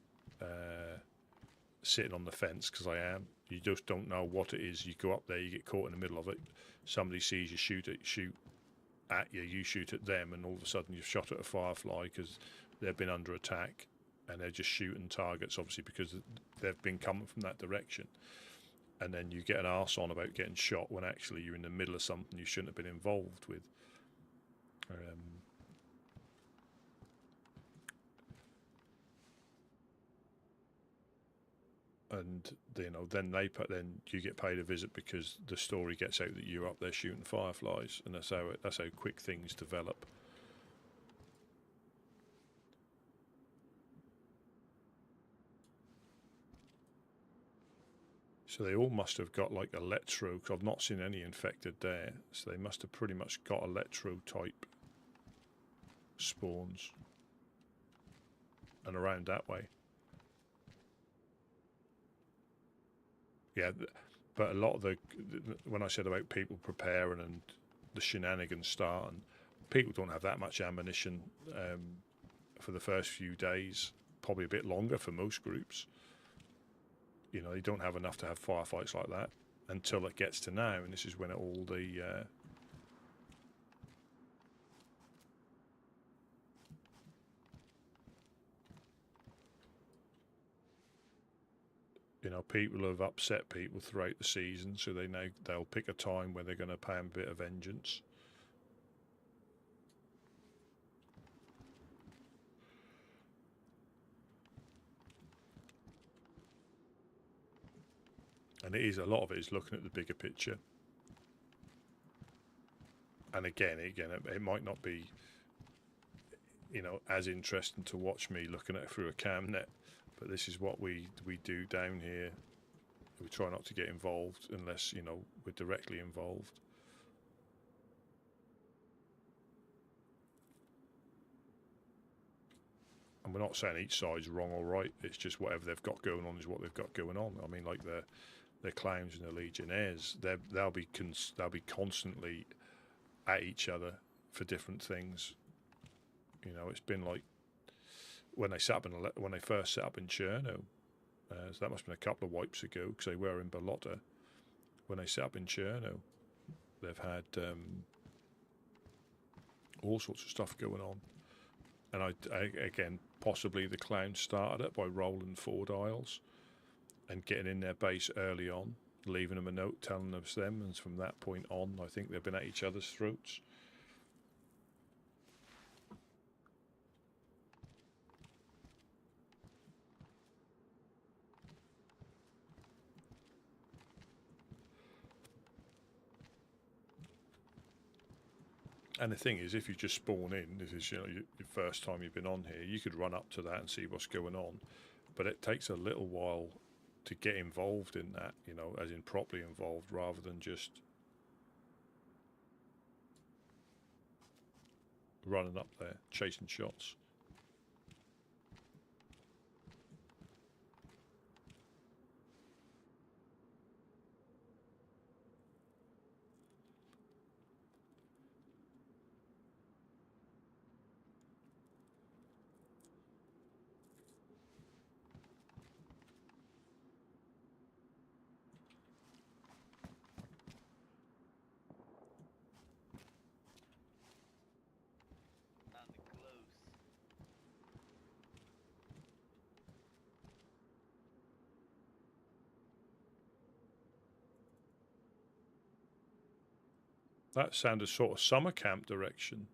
sitting on the fence because I am. You just don't know what it is. You go up there, you get caught in the middle of it. Somebody sees you shoot at you, you shoot at them, and all of a sudden you've shot at a firefly because they've been under attack, and they're just shooting targets, obviously because they've been coming from that direction. And then you get an arse on about getting shot when actually you're in the middle of something you shouldn't have been involved with. And you know, then you get paid a visit because the story gets out that you're up there shooting fireflies, and that's how quick things develop. So they all must have got like electro, because I've not seen any infected there. So they must have pretty much got electro type spawns and around that way. Yeah, but a lot of when I said about people preparing and the shenanigans starting, people don't have that much ammunition for the first few days, probably a bit longer for most groups. You know, they don't have enough to have firefights like that until it gets to now, and this is when all the you know, people have upset people throughout the season, so they'll pick a time where they're going to pay them a bit of vengeance. And a lot of it is looking at the bigger picture. And again, it might not be, you know, as interesting to watch me looking at it through a cam net, but this is what we do down here. We try not to get involved unless, you know, we're directly involved. And we're not saying each side's wrong or right. It's just whatever they've got going on is what they've got going on. I mean, like the clowns and the legionnaires, they'll be constantly at each other for different things. You know, it's been like when they first set up in Chernarus. So that must have been a couple of wipes ago because they were in Balota. When they set up in Chernarus, they've had all sorts of stuff going on. And I again, possibly the clowns started it by rolling 4 dials and getting in their base early on, leaving them a note telling us them, and from that point on, I think they've been at each other's throats. And the thing is, if you just spawn in, this is your first time you've been on here, you could run up to that and see what's going on, but it takes a little while to get involved in that, as in properly involved, rather than just running up there chasing shots. That sounded sort of summer camp direction.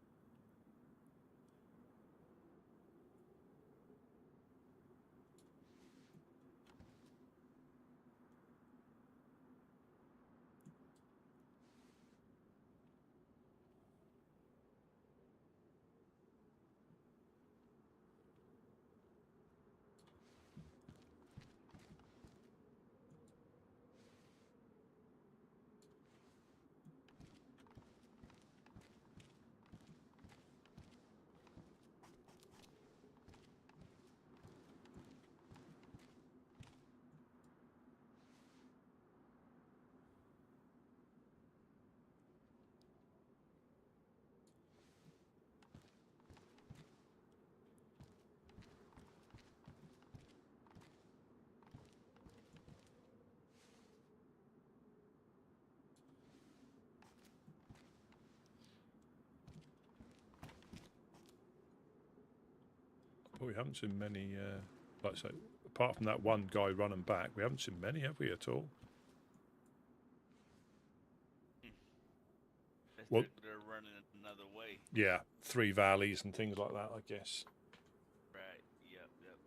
But we haven't seen many, like I say, apart from that one guy running back, we haven't seen many, have we, at all? Well,
they're running another way.
Yeah, 3 valleys and things like that, I guess.
Right. Yep. Yep.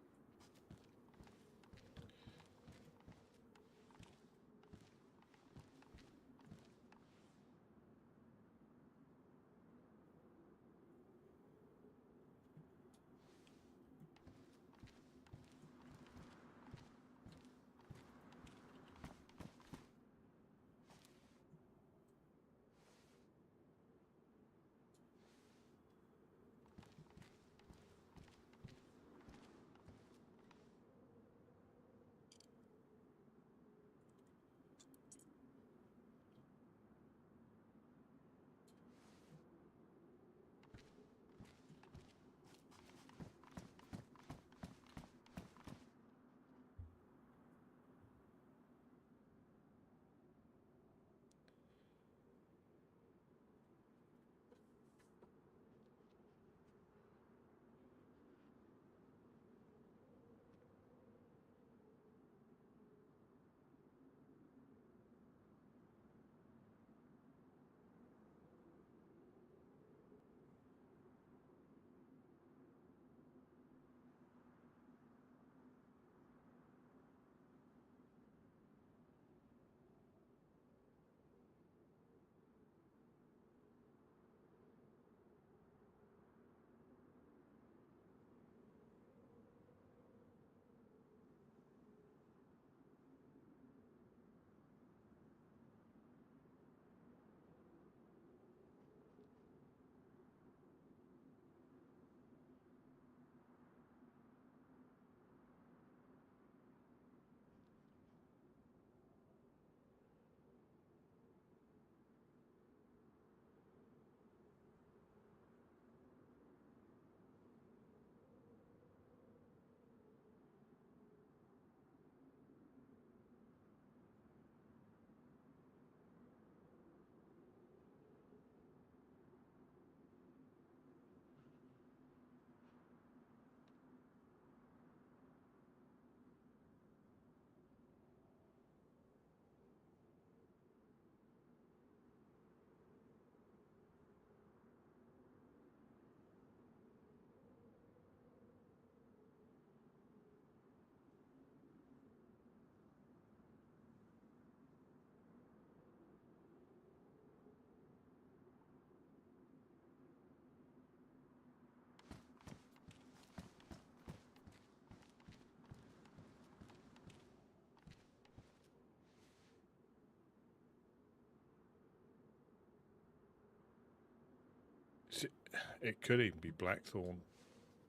It could even be blackthorn.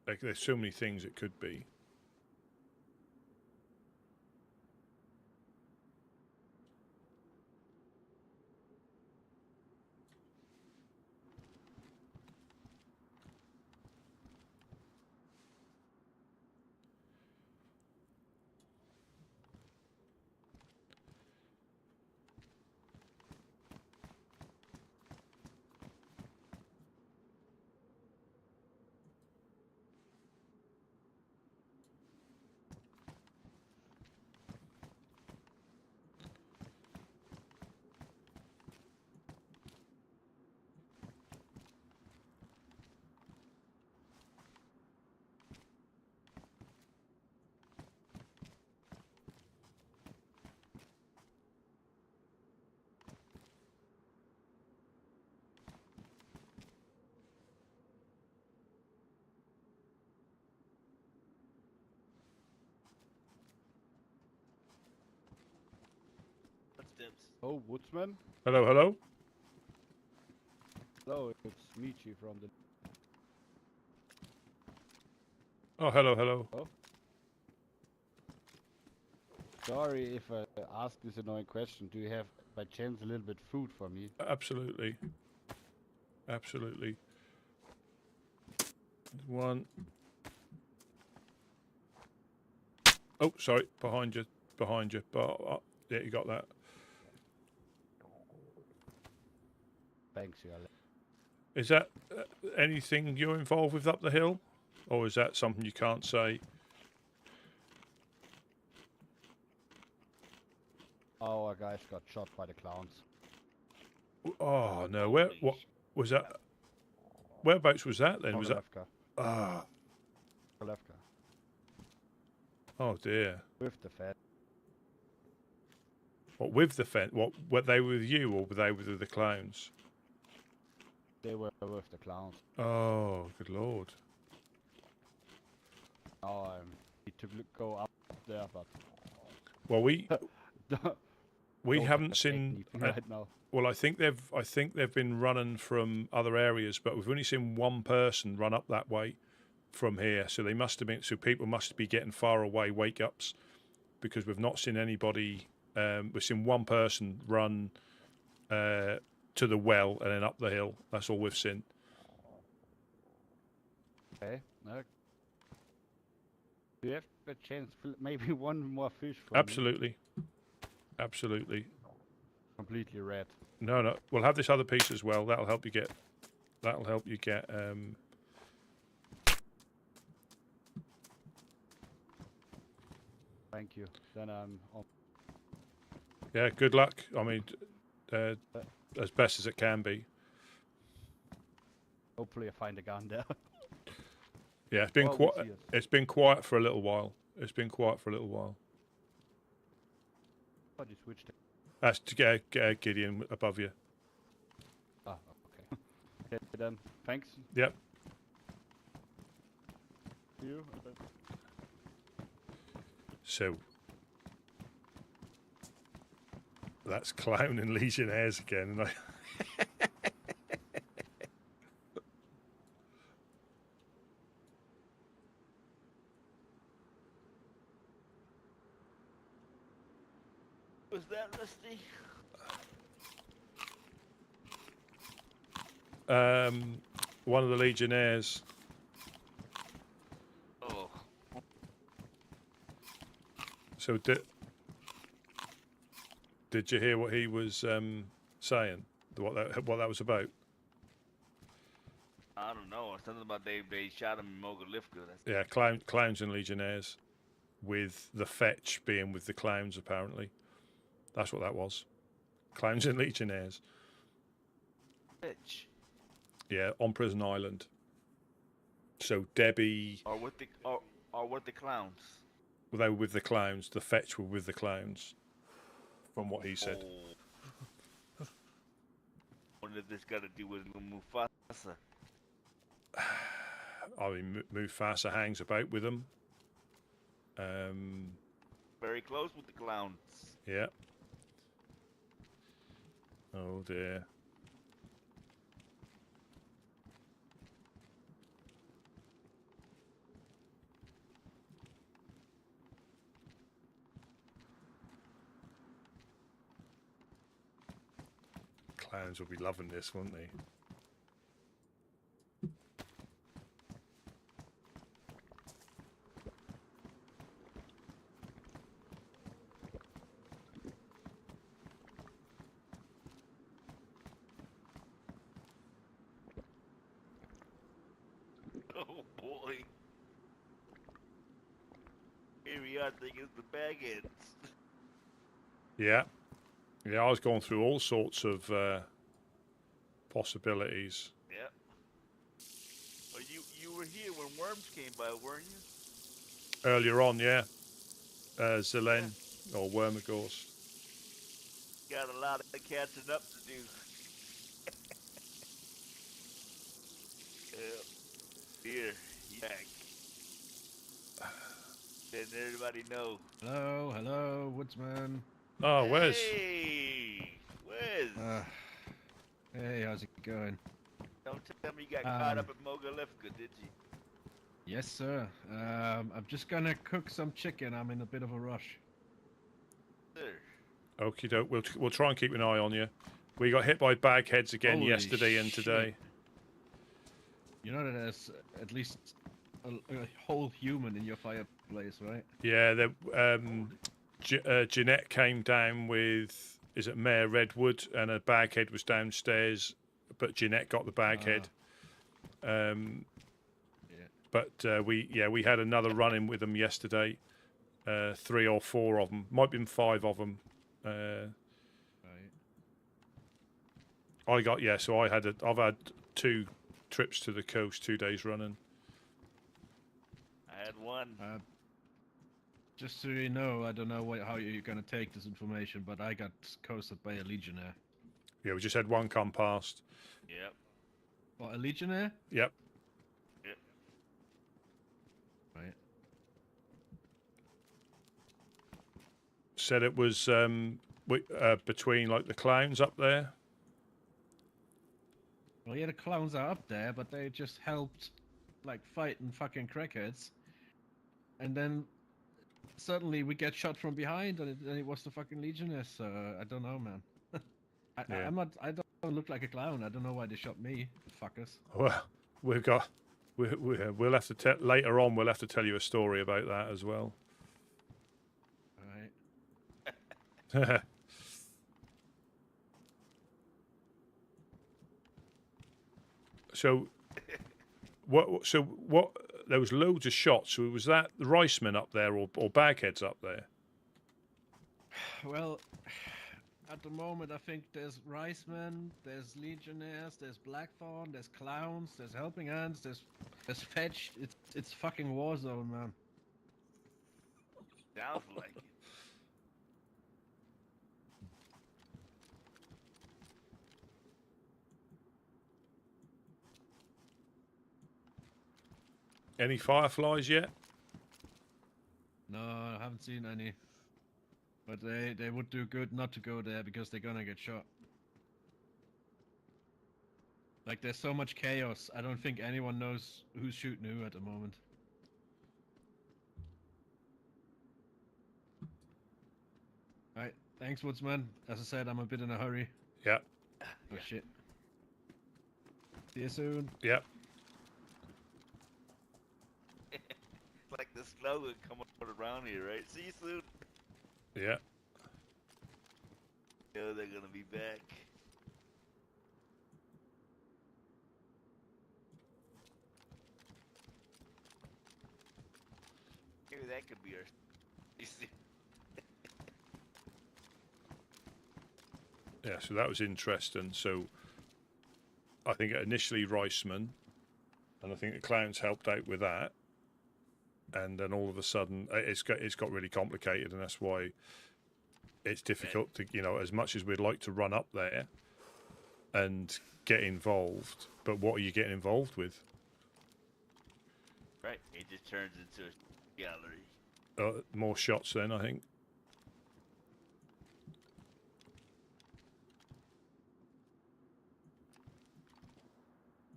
Like, there's so many things it could be.
Oh, Woodsman?
Hello, hello.
Hello, it's Michi from the...
Oh, hello, hello.
Oh. Sorry if I ask this annoying question. Do you have, by chance, a little bit food for me?
Absolutely. Absolutely. One. Oh, sorry. Behind you. Behind you. But yeah, you got that.
Thanks, Yale.
Is that anything you're involved with up the hill? Or is that something you can't say?
Our guys got shot by the clowns.
Oh, no. What was that? Whereabouts was that then? Was that? Ah.
Kolevka.
Oh, dear.
With the Fed.
What, with the fence? What, were they with you or were they with the clowns?
They were with the clowns.
Oh, good lord.
Now I need to go up there, but...
Well, we
Don't
haven't
take
seen
anything right now.
Well, I think they've been running from other areas, but we've only seen one person run up that way from here. So they must have been. So people must be getting far away wake ups, because we've not seen anybody. We've seen one person run to the well and then up the hill. That's all we've seen.
Okay. No. Do you have a chance? Maybe one more fish for
Absolutely. Absolutely.
Completely red.
No. We'll have this other piece as well. That'll help you get.
Thank you. Then I'm on.
Yeah. Good luck. I mean, as best as it can be.
Hopefully, I find a gun there.
Yeah, it's been
Well, we'll
quiet.
see it.
It's been quiet for a little while.
But you switched it.
That's to get Gideon above you.
Ah, okay. Okay, then. Thanks.
Yep.
See you.
So that's Clown and Legionnaires again, and I.
Was that Rusty?
One of the Legionnaires.
Oh.
So did you hear what he was saying? What that was about?
I don't know. Something about they shot him in Mogalifka.
Yeah, clowns and Legionnaires, with the fetch being with the clowns apparently. That's what that was. Clowns and Legionnaires.
Fetch.
Yeah, on Prison Island. So Debbie.
Or with the clowns.
Well, they were with the clowns. The fetch were with the clowns. From what he said.
Oh. What did this got to do with Mufasa?
I mean, Mufasa hangs about with them.
Very close with the clowns.
Yeah. Oh dear. Clowns will be loving this, won't they?
Oh boy. Here we are thinking the baggins.
Yeah. Yeah, I was going through all sorts of possibilities.
Yep. Oh, you were here when worms came by, weren't you?
Earlier on, yeah. Zelen or Wormagorst.
Got a lot of catching up to do. Here, he's back. Letting everybody know.
Hello, hello, Woodsman.
Oh, Wes.
Hey, Wes.
Hey, how's it going?
Don't tell me you got caught up at Mogalifka, did you?
Yes, sir. I'm just gonna cook some chicken. I'm in a bit of a rush.
Sir.
Okie doke. We'll try and keep an eye on you. We got hit by bagheads again
Holy
yesterday and today.
You know that there's at least a whole human in your fireplace, right?
Yeah, Jeanette came down with, is it Mayor Redwood, and a baghead was downstairs, but Jeanette got the baghead. But we had another run-in with them yesterday. 3 or 4 of them, might have been 5 of them. I've had 2 trips to the coast, 2 days running.
I had one.
Just so you know, I don't know how you're gonna take this information, but I got coasted by a legionnaire.
Yeah, we just had one come past.
Yep.
What, a legionnaire?
Yep.
Yep.
Right.
Said it was between like the clowns up there.
Well, yeah, the clowns are up there, but they just helped, like, fighting fucking crackheads. And then suddenly we get shot from behind, and it was the fucking legionnaires. So I don't know, man.
Yeah.
I don't look like a clown. I don't know why they shot me, fuckers.
Well, we'll have to later on. We'll have to tell you a story about that as well.
All right.
So, what? There was loads of shots. So was that the Ricemen up there, or bagheads up there?
Well, at the moment, I think there's Ricemen, there's Legionnaires, there's Blackthorn, there's Clowns, there's Helping Hands, there's Fetch. It's fucking war zone, man.
Sounds like it.
Any fireflies yet?
No, I haven't seen any. But they would do good not to go there because they're gonna get shot. Like, there's so much chaos, I don't think anyone knows who's shooting who at the moment. Alright, thanks, Woodsman. As I said, I'm a bit in a hurry.
Yeah.
Oh, shit. See you soon.
Yep.
It's like the slogan coming around here, right? See you soon.
Yeah.
Yeah, they're gonna be back. Maybe that could be our.
Yeah, so that was interesting. So I think initially Riceman, and I think the Clowns helped out with that, and then all of a sudden it's got really complicated, and that's why it's difficult to, as much as we'd like to run up there and get involved, but what are you getting involved with?
Right, it just turns into a gallery.
More shots then, I think.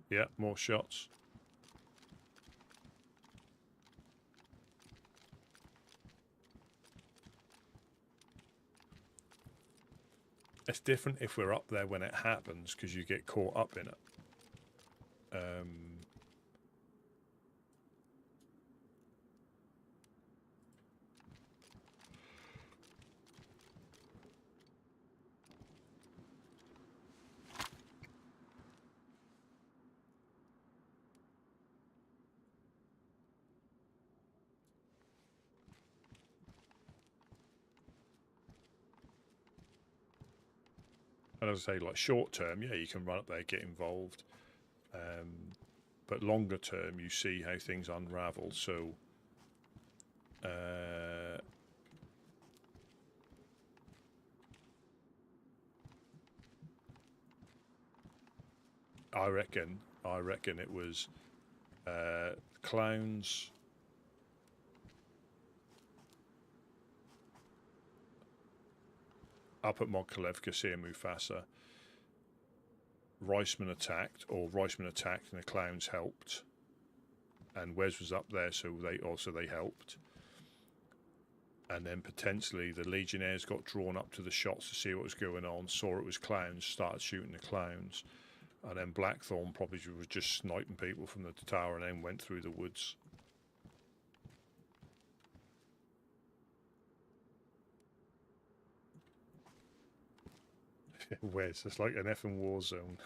Yeah, more shots. It's different if we're up there when it happens because you get caught up in it. And as I say, like short term, yeah, you can run up there, get involved. But longer term, you see how things unravel. So, I reckon it was clowns. Up at Modkalevka, seeing Mufasa. Reisman attacked and the clowns helped. And Wes was up there, so they helped. And then potentially the Legionnaires got drawn up to the shots to see what was going on, saw it was clowns, started shooting the clowns. And then Blackthorn probably was just sniping people from the tower and then went through the woods. Wes, it's like an effing war zone.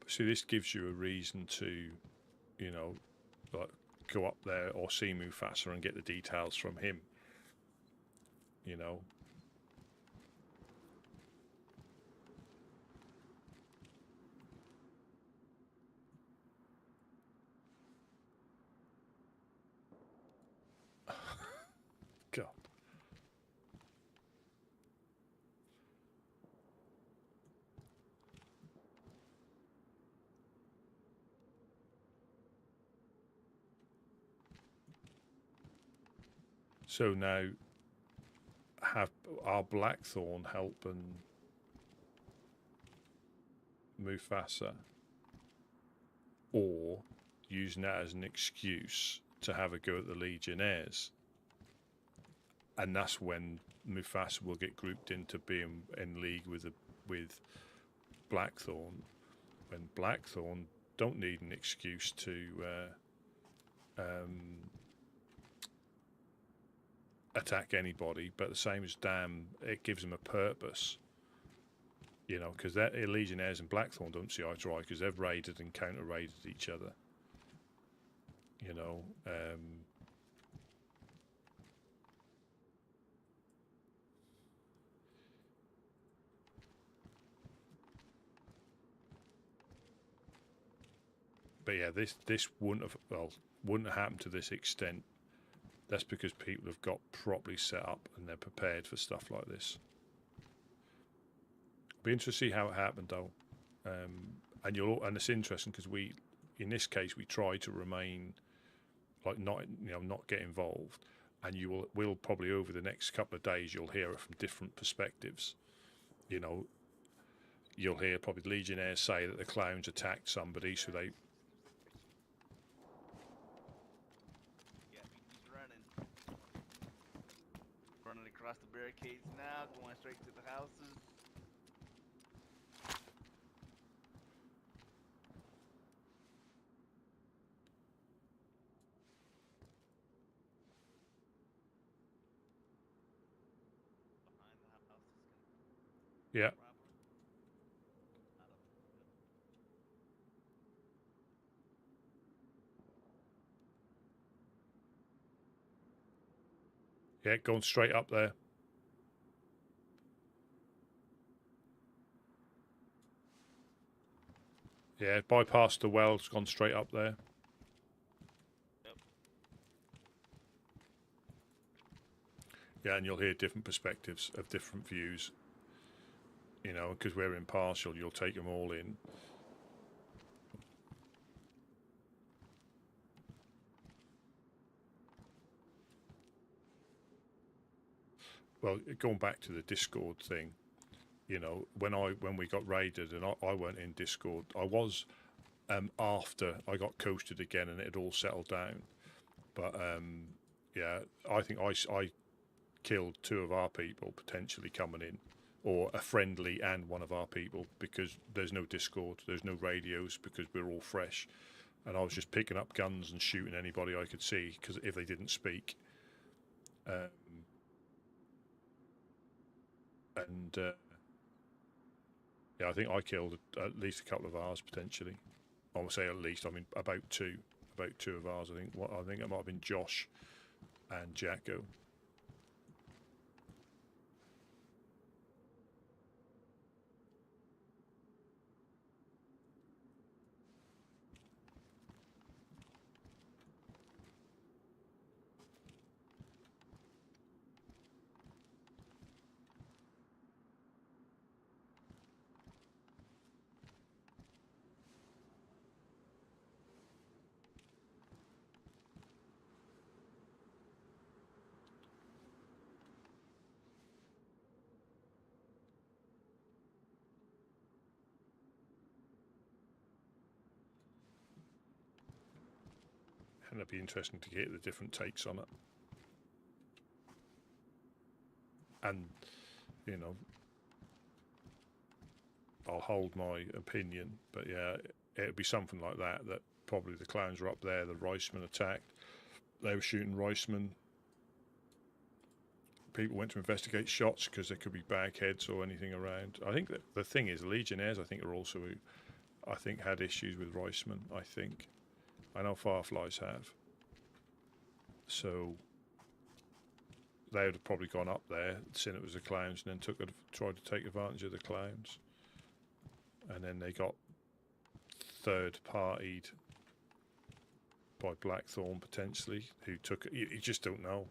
See, this gives you a reason to, you know, like go up there or see Mufasa and get the details from him. You know. God. So now, have our Blackthorn helping Mufasa, or using that as an excuse to have a go at the Legionnaires, and that's when Mufasa will get grouped into being in league with Blackthorn, when Blackthorn don't need an excuse to attack anybody, but the same as Dam, it gives them a purpose. You know, because Legionnaires and Blackthorn don't see eye to eye because they've raided and counter-raided each other. You know, but yeah, this wouldn't have happened to this extent. That's because people have got properly set up and they're prepared for stuff like this. Be interested to see how it happened though, and it's interesting because in this case we try to remain like not get involved, and will probably over the next couple of days you'll hear it from different perspectives. You know, you'll hear probably Legionnaires say that the clowns attacked somebody, so they.
Running across the barricades now, going straight to the houses.
Yeah. Yeah, going straight up there. Yeah, bypassed the well, it's gone straight up there.
Yep.
Yeah, and you'll hear different perspectives of different views. You know, because we're impartial, you'll take them all in. well, going back to the Discord thing, you know, when we got raided and I went in Discord, I was after I got coasted again and it had all settled down. But yeah, I think I killed 2 of our people potentially coming in, or a friendly and one of our people, because there's no Discord, there's no radios, because we're all fresh, and I was just picking up guns and shooting anybody I could see because if they didn't speak. Yeah, I think I killed at least a couple of ours potentially. I would say at least. I mean about two of ours. I think it might have been Josh and Jacko. And it'd be interesting to get the different takes on it. And, you know, I'll hold my opinion, but yeah, it'd be something like that probably the clowns were up there, the Ricemen attacked, they were shooting Ricemen. People went to investigate shots because there could be bagheads or anything around. I think that the thing is, Legionnaires, I think, are also, had issues with Ricemen, I think. I know Fireflies have. So they would have probably gone up there, seen it was the clowns, and then tried to take advantage of the clowns. And then they got third-partied by Blackthorn, potentially, who took it. You just don't know.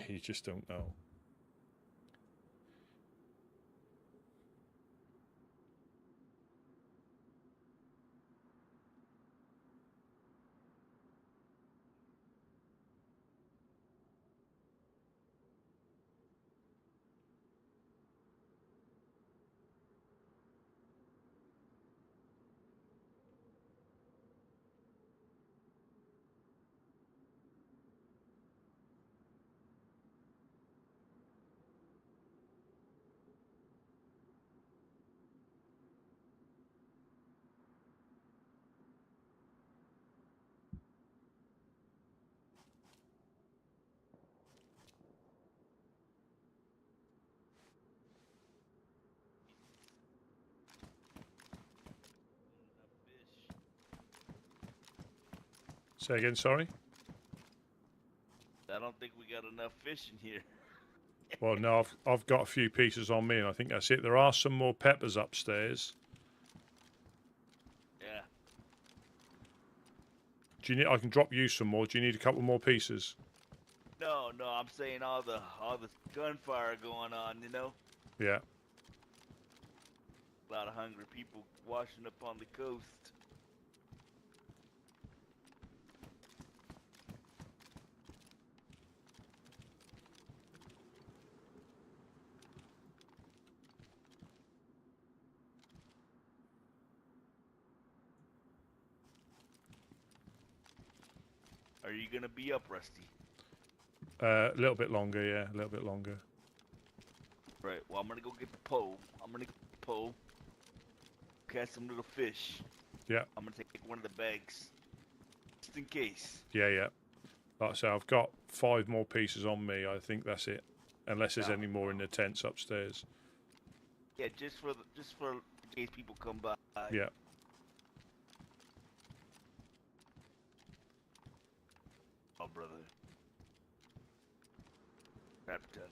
You just don't know. Say again, sorry?
I don't think we got enough fish in here.
Well, no, I've got a few pieces on me, and I think that's it. There are some more peppers upstairs.
Yeah.
Do you need? I can drop you some more. Do you need a couple more pieces?
No, I'm saying all the gunfire going on, you know?
Yeah.
A lot of hungry people washing up on the coast. Are you gonna be up, Rusty?
A little bit longer, yeah, a little bit longer.
Right. Well, I'm gonna go get the pole. Catch some little fish.
Yeah.
I'm gonna take one of the bags, just in case.
Yeah. Like I say, I've got 5 more pieces on me. I think that's it, unless there's any more in the tents upstairs.
Yeah, just for in case people come by.
Yeah.
Oh, brother. Crap ton.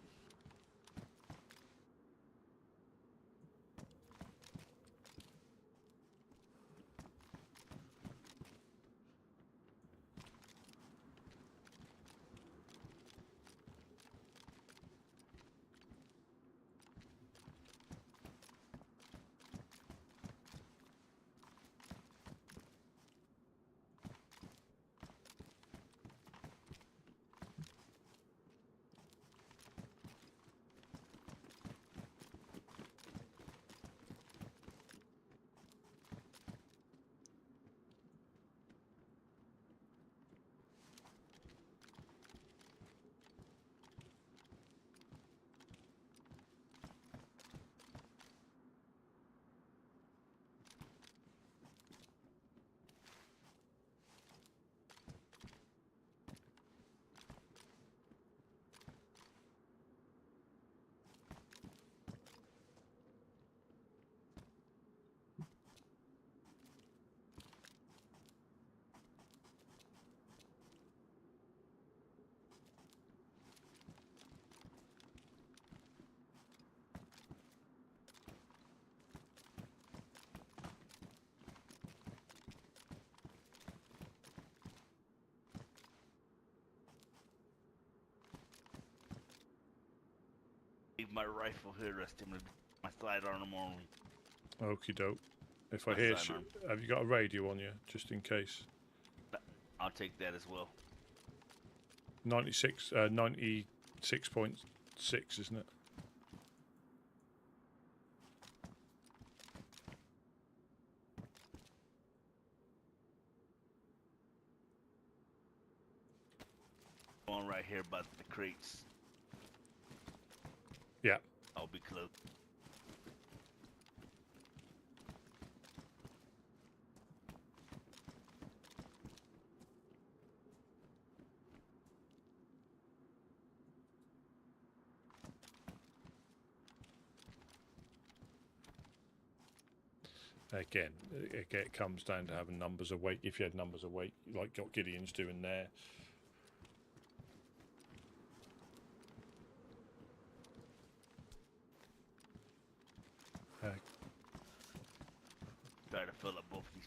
Leave my rifle here resting with my sidearm on.
Okie doke. If I
My
hear,
sidearm.
have you got a radio on you, just in case?
I'll take that as well.
96.6, isn't it?
One right here by the crates.
Yeah.
I'll be close.
Again, it comes down to having numbers of weight. If you had numbers of weight, like what Gideon's doing there.
Try to fill up both these.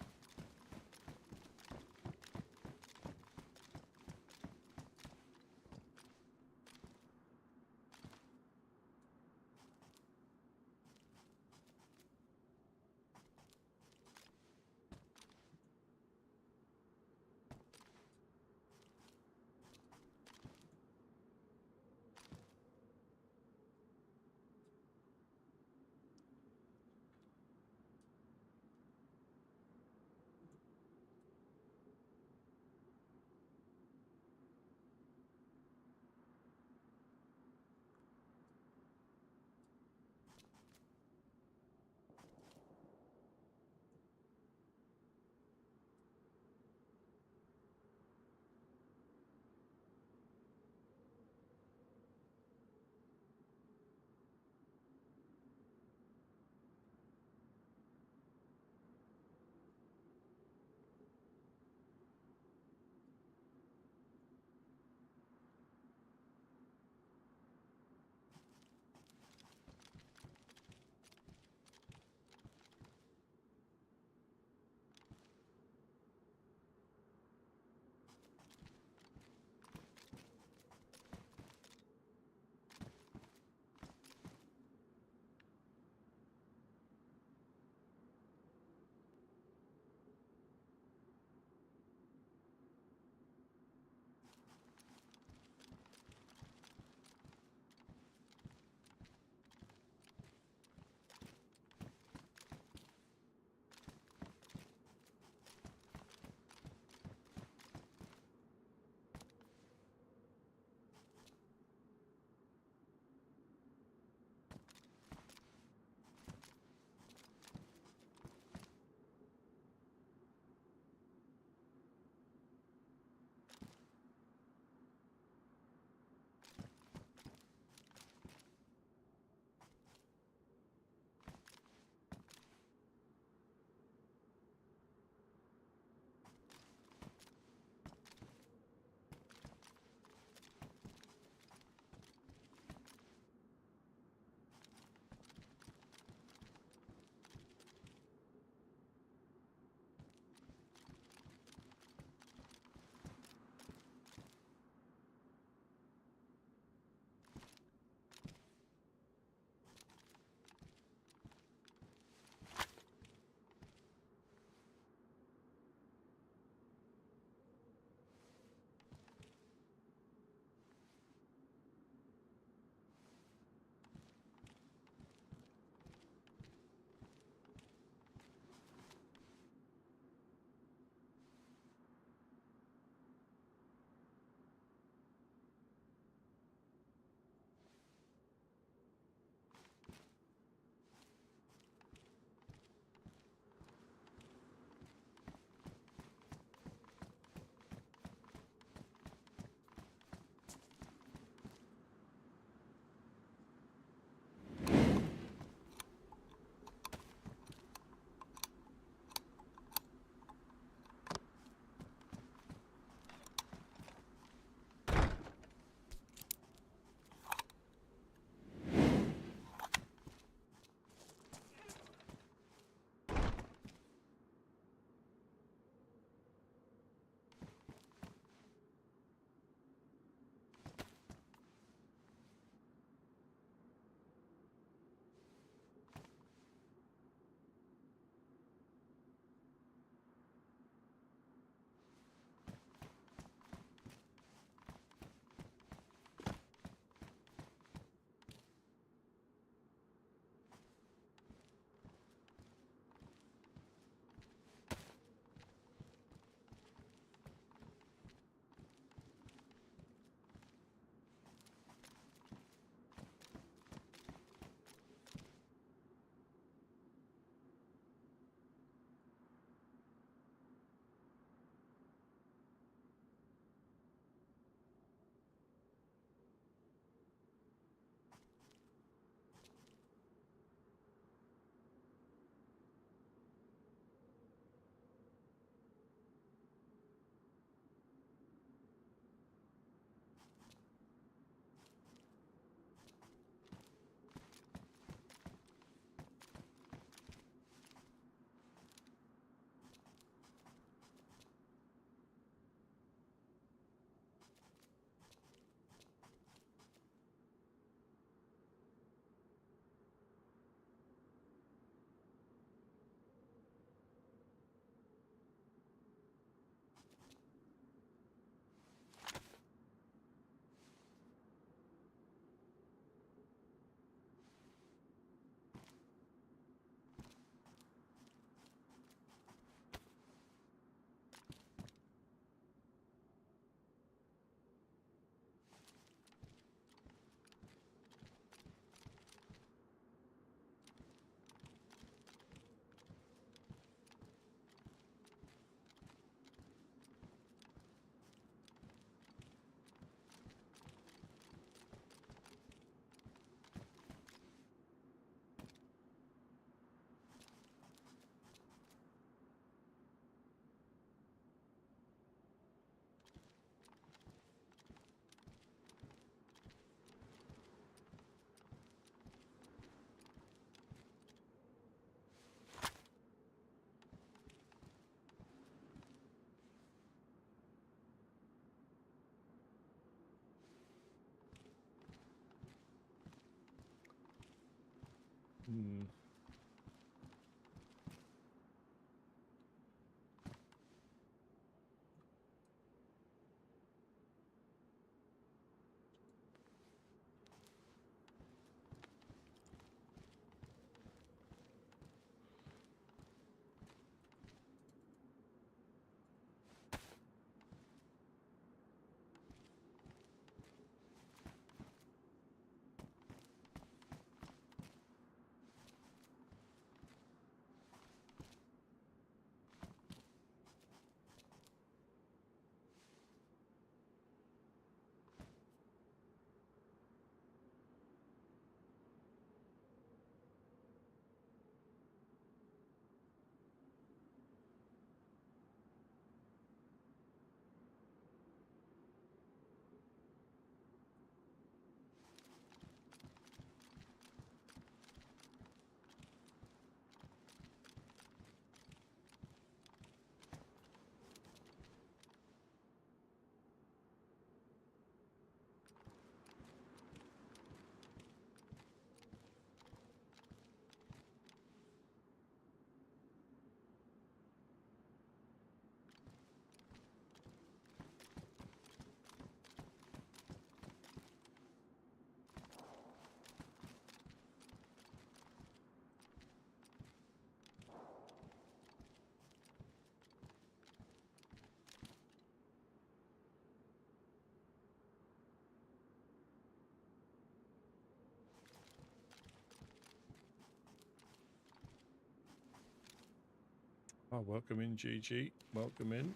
Oh, welcome in, GG. Welcome in.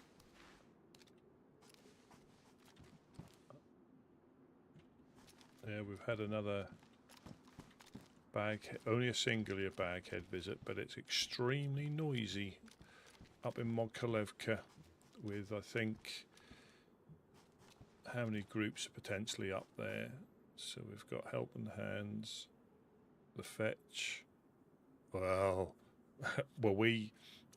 Yeah, we've had another only a singular baghead visit, but it's extremely noisy up in Mogilevka with, I think, how many groups are potentially up there? So we've got Helping Hands, the Fetch. Well,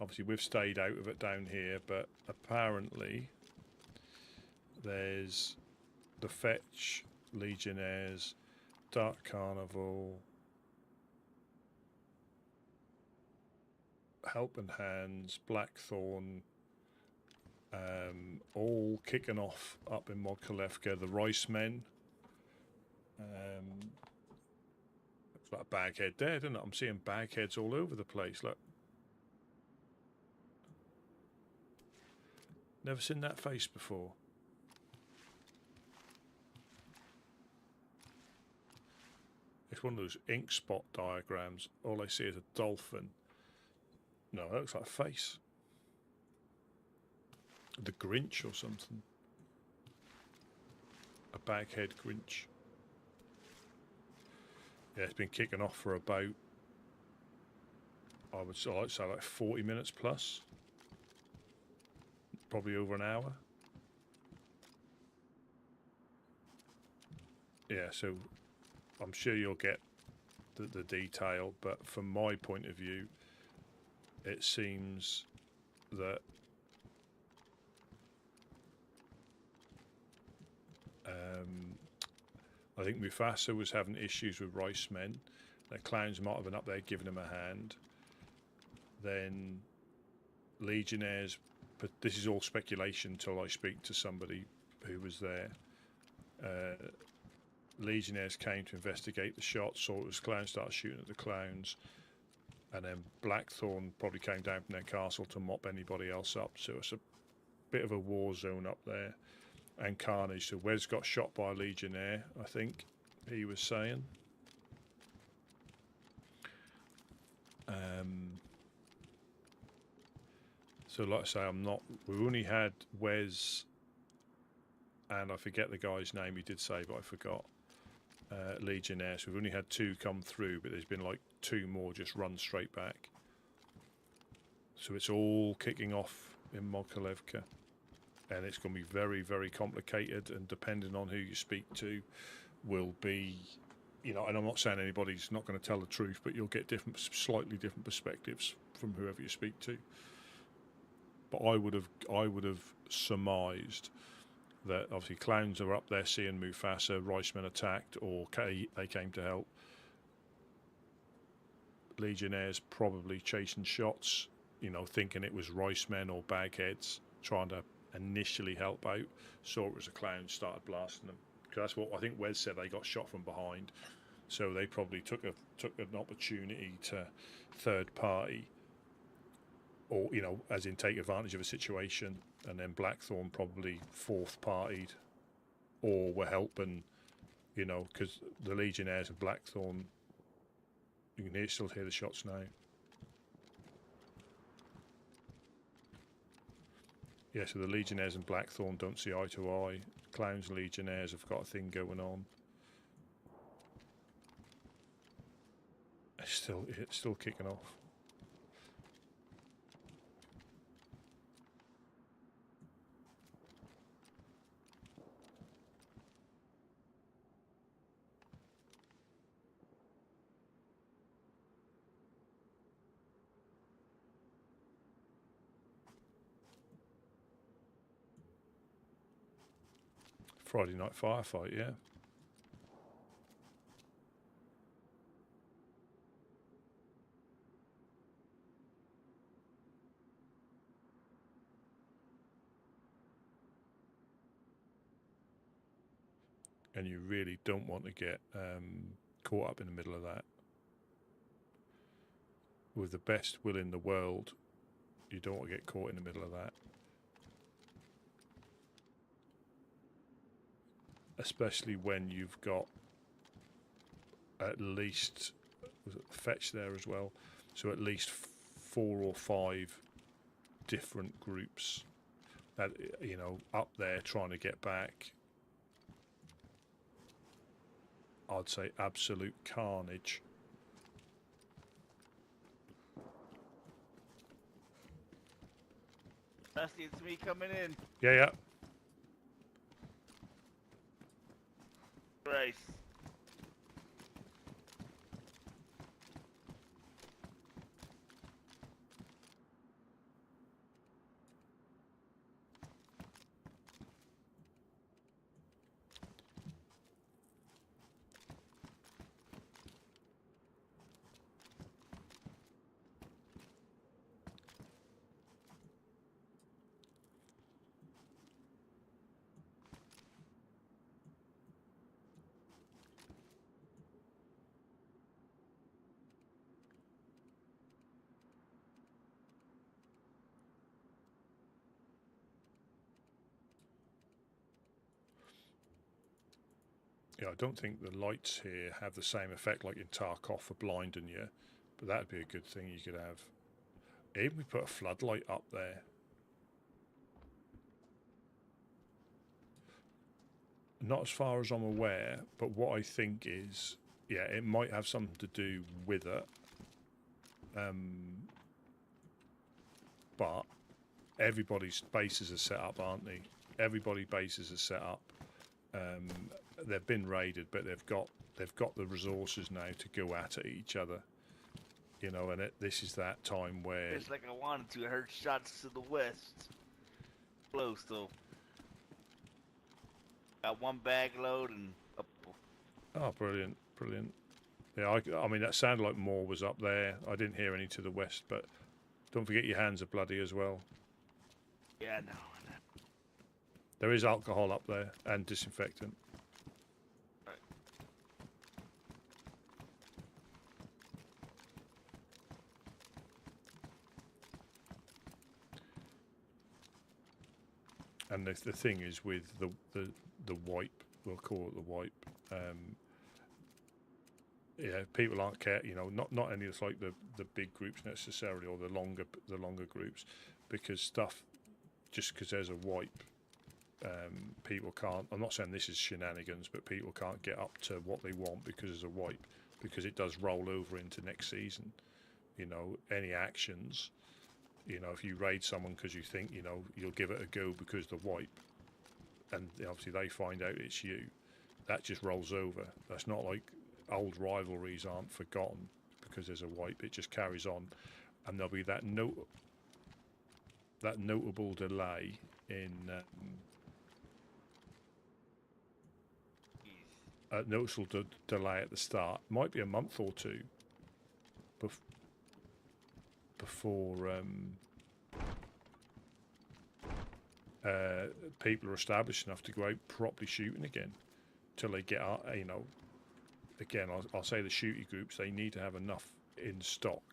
obviously we've stayed out of it down here, but apparently there's the Fetch, Legionnaires, Dark Carnival, Helping Hands, Blackthorn, all kicking off up in Mogilevka. The Ricemen. Looks like a baghead there, doesn't it? I'm seeing bagheads all over the place. Look. Never seen that face before. It's one of those ink spot diagrams. All I see is a dolphin. No, it looks like a face. The Grinch or something. A baghead Grinch. Yeah, it's been kicking off for about, I would say like 40 minutes plus. Probably over an hour. Yeah, so I'm sure you'll get the detail, but from my point of view, it seems that I think Mufasa was having issues with Ricemen. The clowns might have been up there giving him a hand. Then Legionnaires, but this is all speculation until I speak to somebody who was there. Legionnaires came to investigate the shots, saw it was clowns, started shooting at the clowns, and then Blackthorn probably came down from their castle to mop anybody else up. So it's a bit of a war zone up there. And carnage. So Wes got shot by a Legionnaire, I think he was saying. So like I say, we only had Wes, and I forget the guy's name he did say, but I forgot. Legionnaire. So we've only had 2 come through, but there's been like 2 more just run straight back. So it's all kicking off in Mogilevka. And it's going to be very, very complicated, and depending on who you speak to, will be, and I'm not saying anybody's not going to tell the truth, but you'll get slightly different perspectives from whoever you speak to. But I would have surmised that obviously clowns are up there seeing Mufasa, Ricemen attacked, or they came to help. Legionnaires probably chasing shots, you know, thinking it was Ricemen or Bagheads trying to initially help out. Saw it was a clown, started blasting them. Because that's what I think Wes said. They got shot from behind, so they probably took an opportunity to third party, or you know, as in take advantage of a situation. And then Blackthorn probably fourth partied, or were helping, you know, because the Legionnaires and Blackthorn, you can still hear the shots now. Yeah, so the Legionnaires and Blackthorn don't see eye to eye. Clowns and Legionnaires have got a thing going on. It's still kicking off. Friday night firefight, yeah. And you really don't want to get caught up in the middle of that. With the best will in the world, you don't want to get caught in the middle of that. Especially when you've got at least, was it fetch there as well? So at least 4 or 5 different groups that, you know, up there trying to get back. I'd say absolute carnage.
Dusty, it's me coming in.
Yeah.
Christ.
Yeah, I don't think the lights here have the same effect like in Tarkov for blinding you, but that'd be a good thing you could have. Even we put a floodlight up there. Not as far as I'm aware, but what I think is, yeah, it might have something to do with it. But everybody's bases are set up, aren't they? Everybody's bases are set up. They've been raided, but they've got the resources now to go at each other. You know, and this is that time where
It's like I wanted to. I heard shots to the west. Close though. Got one bag load and up.
oh, brilliant. Yeah, I mean that sounded like more was up there. I didn't hear any to the west, but don't forget your hands are bloody as well.
Yeah, no.
There is alcohol up there and disinfectant. And the thing is with the wipe, we'll call it the wipe. Yeah, people aren't care. You know, not any of like the big groups necessarily, or the longer groups, because stuff just because there's a wipe, people can't. I'm not saying this is shenanigans, but people can't get up to what they want because there's a wipe, because it does roll over into next season. You know, any actions. You know, if you raid someone because you think, you know, you'll give it a go because the wipe, and obviously they find out it's you, that just rolls over. That's not like old rivalries aren't forgotten because there's a wipe. It just carries on, and there'll be that notable delay in noticeable delay at the start. Might be a month or two before people are established enough to go out properly shooting again, till they get out. You know, again, I'll say the shooty groups, they need to have enough in stock.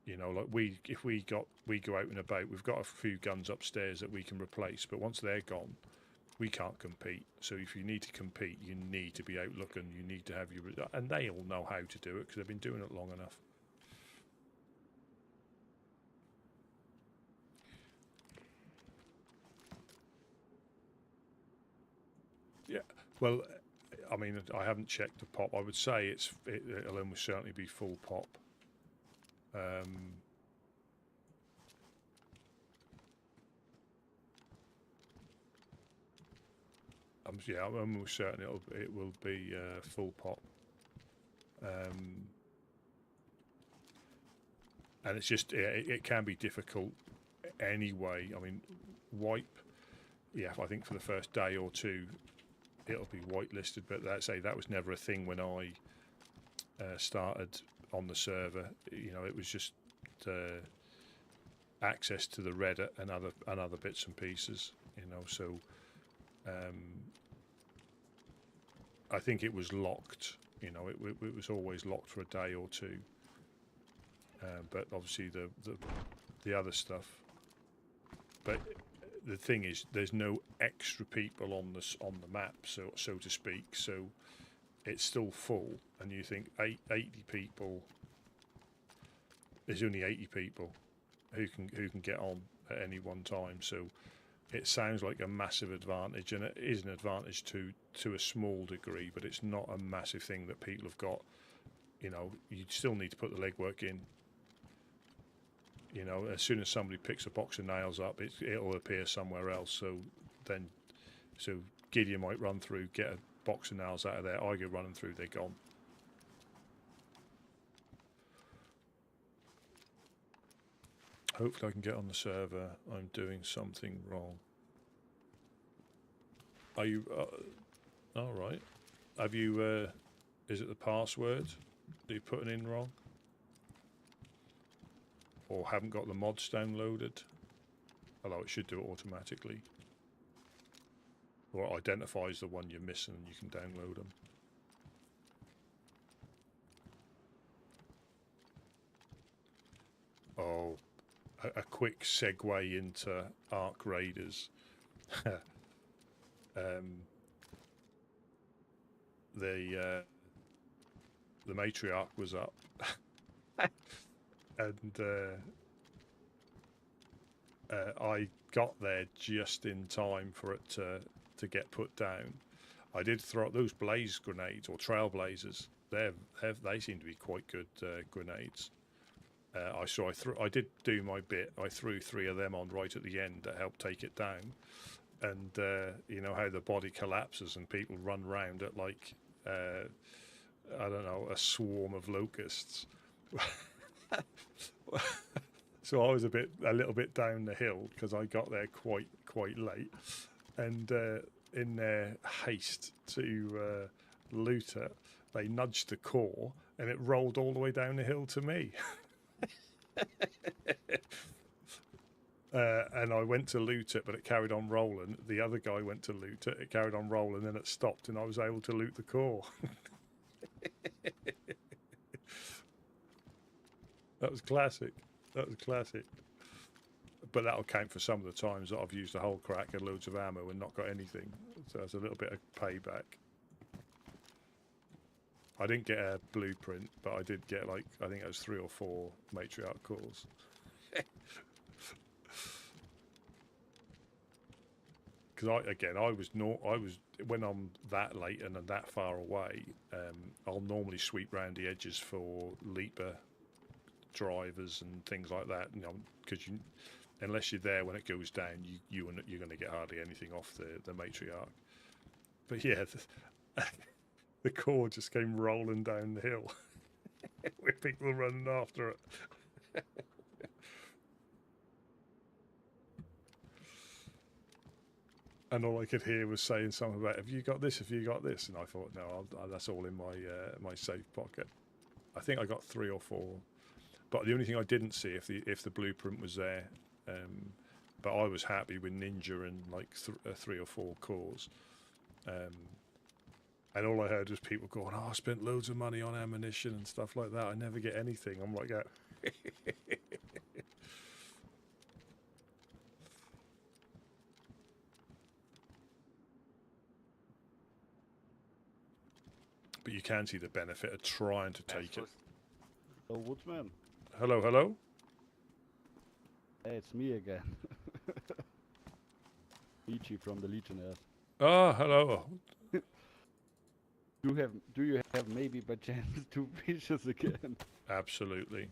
You know, like if we go out and about, we've got a few guns upstairs that we can replace, but once they're gone, we can't compete. So if you need to compete, you need to be out looking. You need to have and they all know how to do it because they've been doing it long enough. Yeah, well, I mean, I haven't checked the pop. I would say it'll almost certainly be full pop. Yeah, I'm almost certain it will be full pop. And it's just it can be difficult anyway. I mean, wipe. Yeah, I think for the first day or two, it'll be whitelisted. But that was never a thing when I started on the server. You know, it was just access to the Reddit and other bits and pieces. You know, so I think it was locked. You know, it was always locked for a day or two. But obviously the other stuff. But the thing is, there's no extra people on the map, so to speak. So it's still full, and you think 80 people. There's only 80 people who can get on at any one time. So it sounds like a massive advantage, and it is an advantage to a small degree, but it's not a massive thing that people have got. You know, you still need to put the legwork in. You know, as soon as somebody picks a box of nails up, it'll appear somewhere else. So Gideon might run through, get a box of nails out of there. I go running through, they're gone. Hopefully I can get on the server. I'm doing something wrong. Are you... all right. Have you... is it the password that you're putting in wrong? Or haven't got the mods downloaded? Although it should do it automatically. Or it identifies the one you're missing and you can download them. Oh, a quick segue into Ark Raiders. The matriarch was up. And I got there just in time for it to get put down. I did throw those blaze grenades or trailblazers. They seem to be quite good grenades. I did do my bit. I threw 3 of them on right at the end that helped take it down. And you know how the body collapses and people run round at like I don't know, a swarm of locusts. So I was a little bit down the hill because I got there quite late, and in their haste to loot it, they nudged the core and it rolled all the way down the hill to me. And I went to loot it, but it carried on rolling. The other guy went to loot it, it carried on rolling, then it stopped, and I was able to loot the core. That was classic. That was classic. But that'll count for some of the times that I've used a whole crack and loads of ammo and not got anything. So it's a little bit of payback. I didn't get a blueprint, but I did get I think it was 3 or 4 matriarch cores. Because I was when I'm that late and that far away, I'll normally sweep round the edges for leaper drivers and things like that. You know, because unless you're there when it goes down, you're going to get hardly anything off the matriarch. But yeah, the core just came rolling down the hill with people running after it. And all I could hear was saying something about, "Have you got this? Have you got this?" And I thought, no, that's all in my safe pocket. I think I got 3 or 4. But the only thing I didn't see if the blueprint was there, but I was happy with Ninja and like 3 or 4 cores. And all I heard was people going, "Oh, I spent loads of money on ammunition and stuff like that. I never get anything." I'm like, but you can see the benefit of trying to take it.
So, Woodsman.
Hello, hello.
Hey, it's me again. Ichi from the Legionnaires.
Ah, hello.
Do you have maybe by chance 2 fishes again?
Absolutely.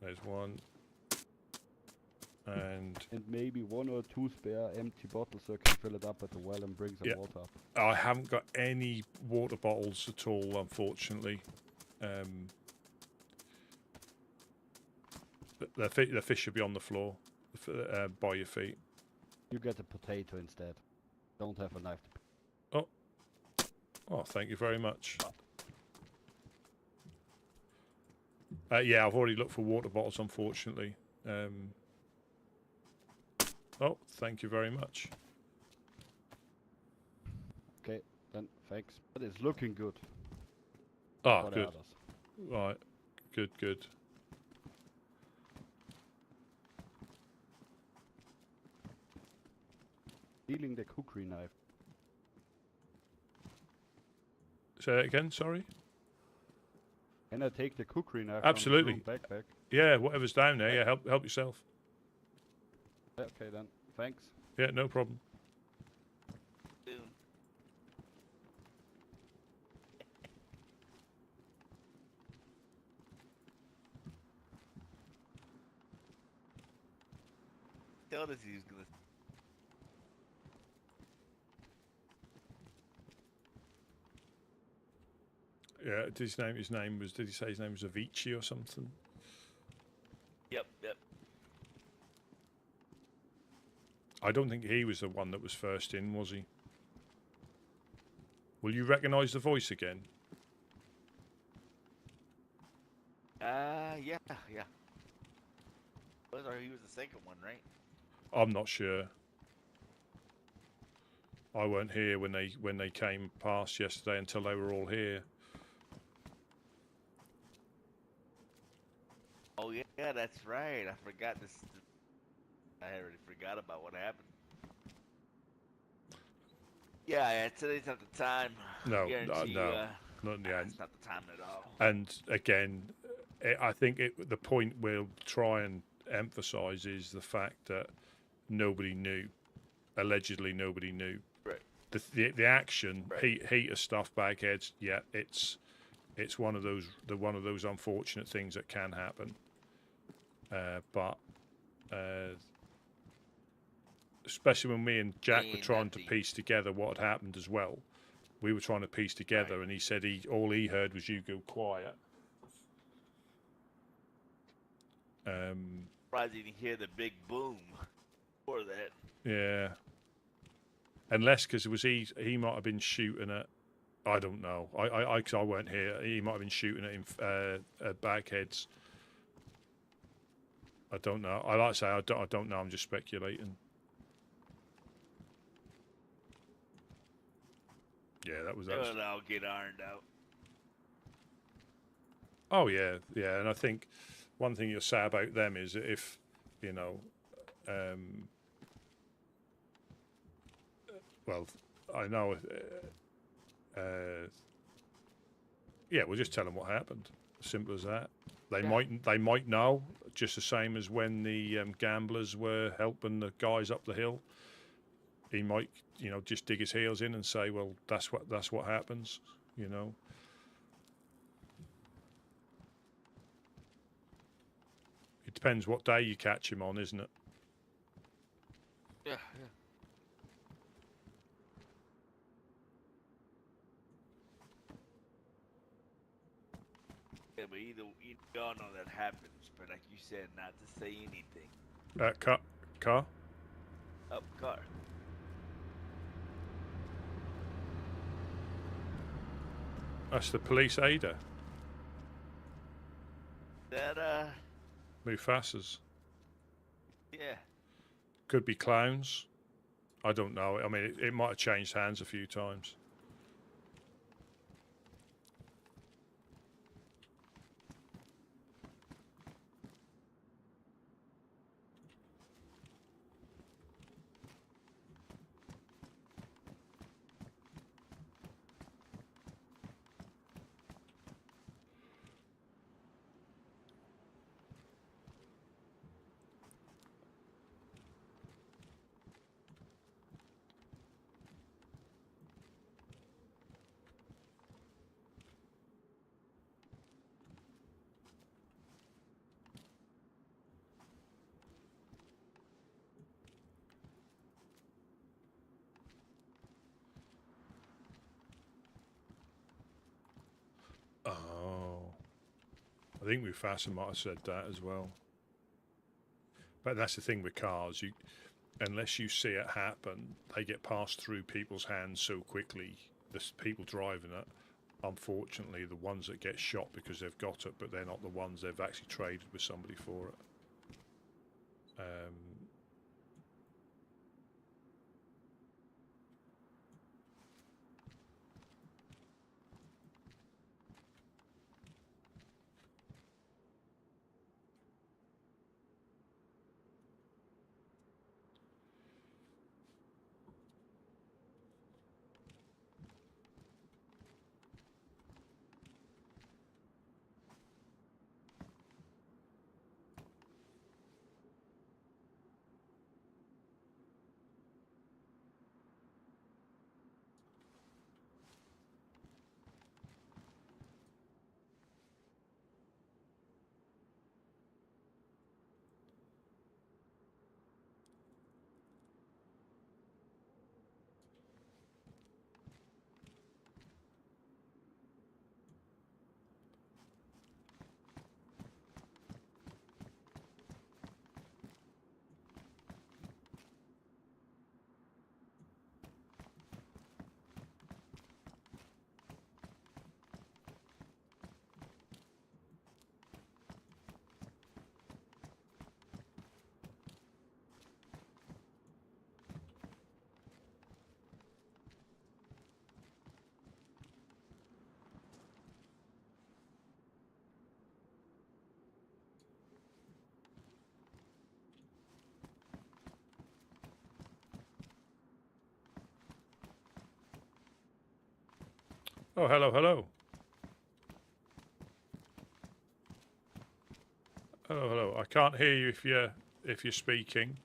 There's one. And
maybe 1 or 2 spare empty bottles so I can fill it up at the well and bring some water up.
I haven't got any water bottles at all, unfortunately. The fish should be on the floor by your feet.
You get a potato instead. Don't have a knife to.
Oh, thank you very much. Yeah, I've already looked for water bottles, unfortunately. Oh, thank you very much.
Okay, then thanks. But it's looking good.
Ah,
for the
good.
others.
Right, good.
Stealing the cookery knife.
Say that again, sorry?
Can I take the cookery knife?
Absolutely.
From the backpack?
Yeah, whatever's down there, yeah, help yourself.
Okay then, thanks.
Yeah, no problem.
Told us he was gonna.
Yeah, did he say his name was Avicii or something?
Yep.
I don't think he was the one that was first in, was he? Will you recognise the voice again?
Yeah. He was the second one, right?
I'm not sure. I weren't here when they came past yesterday until they were all here.
Oh yeah, that's right. I forgot this. I already forgot about what happened. Yeah, today's not the time.
No,
Guarantee
not
you,
yeah.
It's not the time at all.
And again, I think the point we'll try and emphasise is the fact that nobody knew. Allegedly, nobody knew.
Right.
The action, heat of stuff, bagheads. Yeah, it's one of those unfortunate things that can happen. But especially when me and Jack were trying to piece together what had happened as well. We were trying to piece together, and he said all he heard was you go quiet.
Surprised you didn't hear the big boom for that.
Yeah. Unless because it was he might have been shooting at. I don't know. I weren't here. He might have been shooting at him at backheads. I don't know. I like to say I don't know. I'm just speculating. Yeah, that was.
It'll all get ironed out.
Oh yeah, and I think one thing you'll say about them is that if well, I know. Yeah, we'll just tell them what happened. Simple as that. They might know, just the same as when the gamblers were helping the guys up the hill. He might, just dig his heels in and say, "Well, that's what happens," It depends what day you catch him on, isn't it?
Yeah. Yeah, but either all know that happens, but like you said, not to say anything.
Car?
Up car.
That's the police aider.
That
Mufasas.
Yeah.
Could be clowns. I don't know. I mean, it might have changed hands a few times. Oh. I think Mufasa might have said that as well. But that's the thing with cars. Unless you see it happen, they get passed through people's hands so quickly. The people driving it, unfortunately, the ones that get shot because they've got it, but they're not the ones they've actually traded with somebody for it. Oh, hello, hello. Hello, hello. I can't hear you if you're speaking.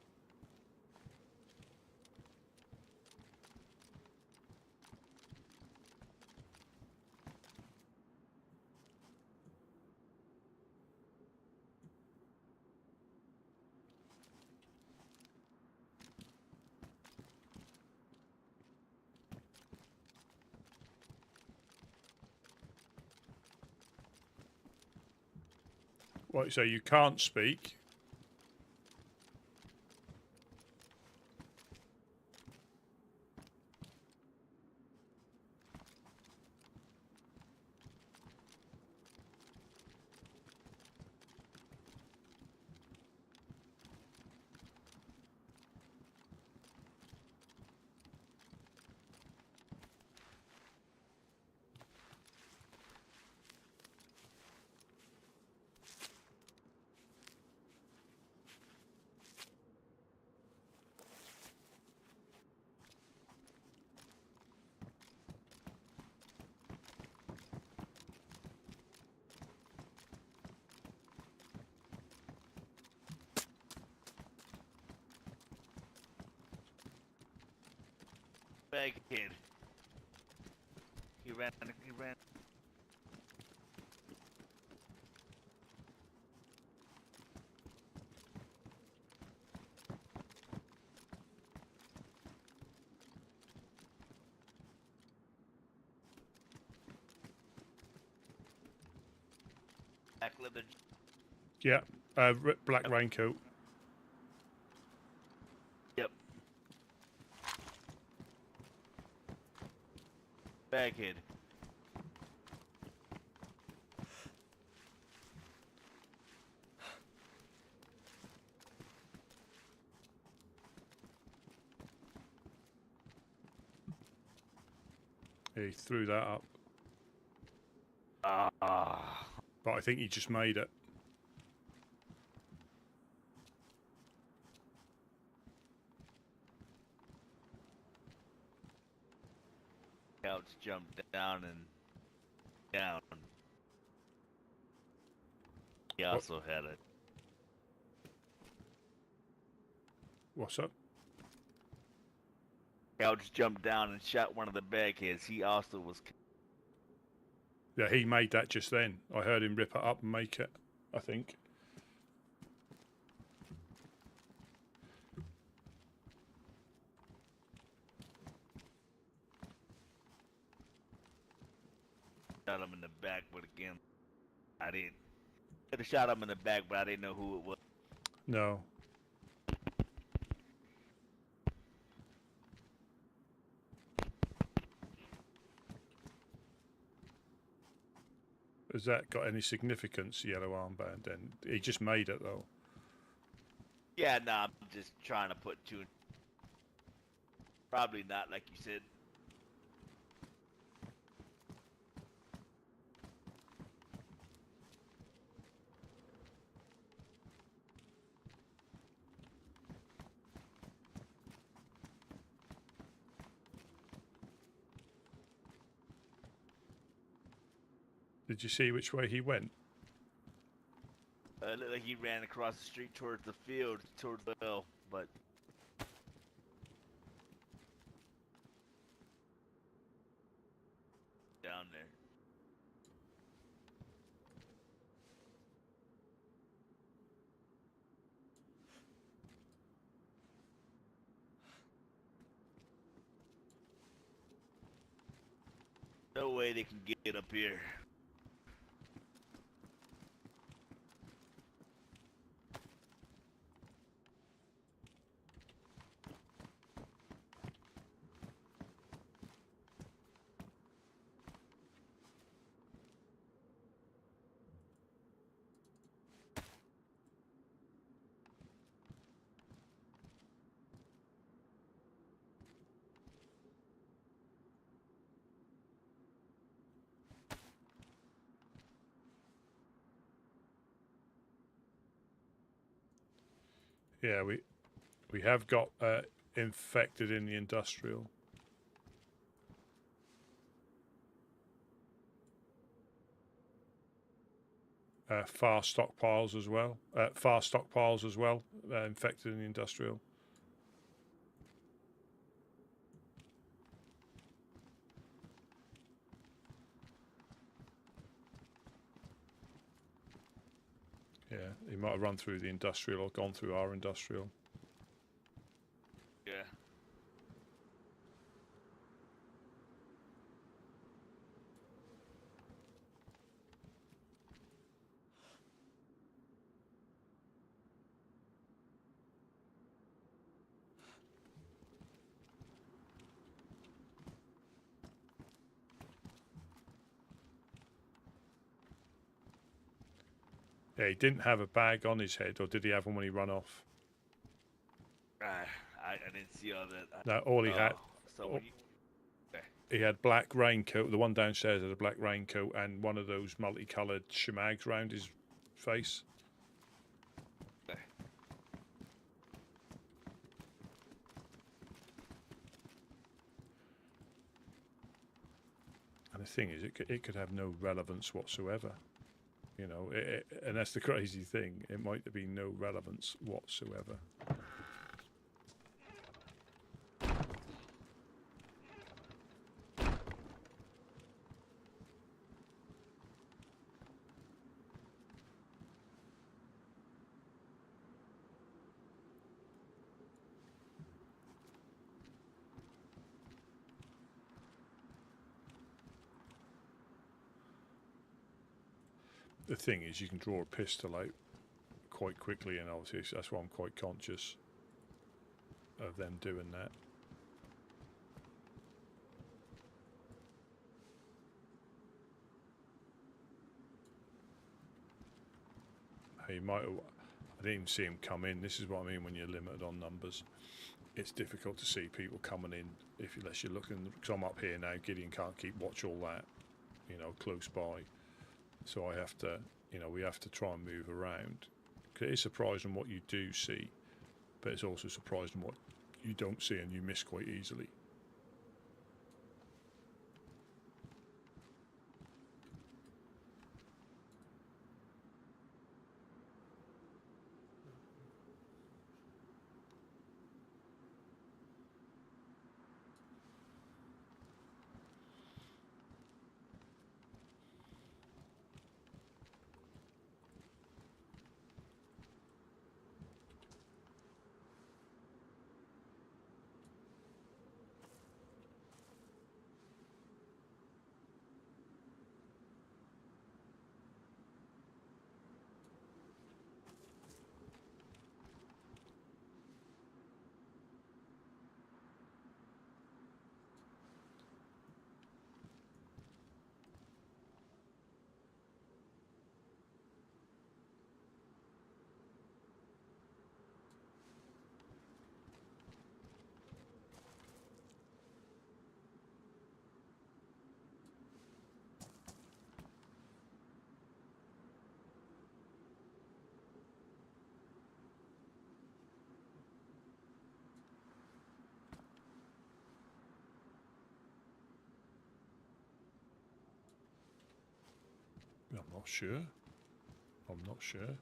What, so you can't speak?
Bag kid. He ran. Black leather.
Yeah, black raincoat.
Yep. Baghead.
He threw that up.
Ah.
But I think he just made it.
Couch jumped down and down. He also had it.
What's up?
Couch jumped down and shot one of the bagheads. He also was.
Yeah, he made that just then. I heard him rip it up and make it, I think.
Shot him in the back, but again, I didn't. Could have shot him in the back, but I didn't know who it was.
No. Has that got any significance, yellow armband? Then he just made it though.
Yeah, no, I'm just trying to put two. Probably not, like you said.
Did you see which way he went?
It looked like he ran across the street towards the field, towards the hill, but. Down there. No way they can get up here.
Yeah, we have got infected in the industrial. Fast stockpiles as well. Infected in the industrial. Yeah, he might have run through the industrial or gone through our industrial.
Yeah.
Yeah, he didn't have a bag on his head, or did he have one when he ran off?
I didn't see all that.
No, all he had.
So when you,
He had black raincoat. The one downstairs had a black raincoat and one of those multicoloured shemags round his face. And the thing is, it could have no relevance whatsoever. You know, and that's the crazy thing. It might be no relevance whatsoever. The thing is, you can draw a pistol out quite quickly, and obviously that's why I'm quite conscious of them doing that. He might have, didn't even see him come in. This is what I mean when you're limited on numbers. It's difficult to see people coming in unless you're looking. Because I'm up here now, Gideon can't keep watch all that, you know, close by. So I have to, you know, we have to try and move around. 'Cause it is surprising what you do see, but it's also surprising what you don't see and you miss quite easily. I'm not sure. I'm not sure.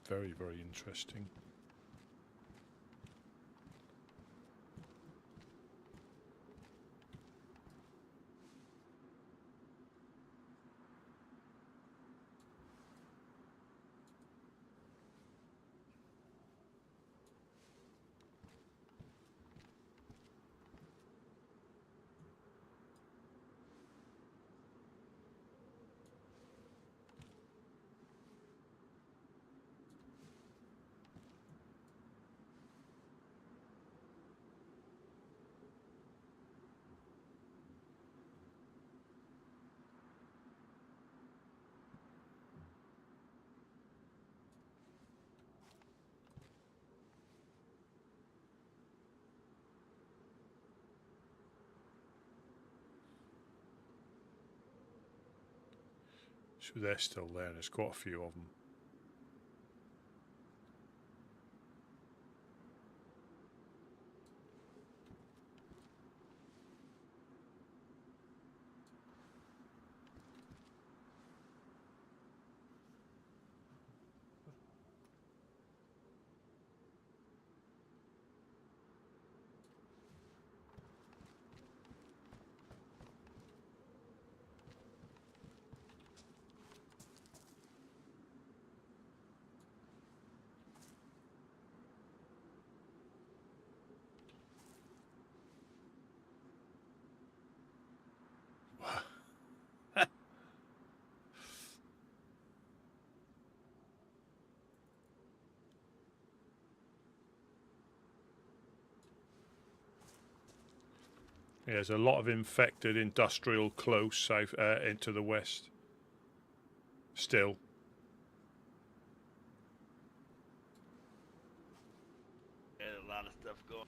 Very, very interesting. So they're still there. There's quite a few of them. Yeah, there's a lot of infected industrial close south into the west. Still.
There's a lot of stuff going.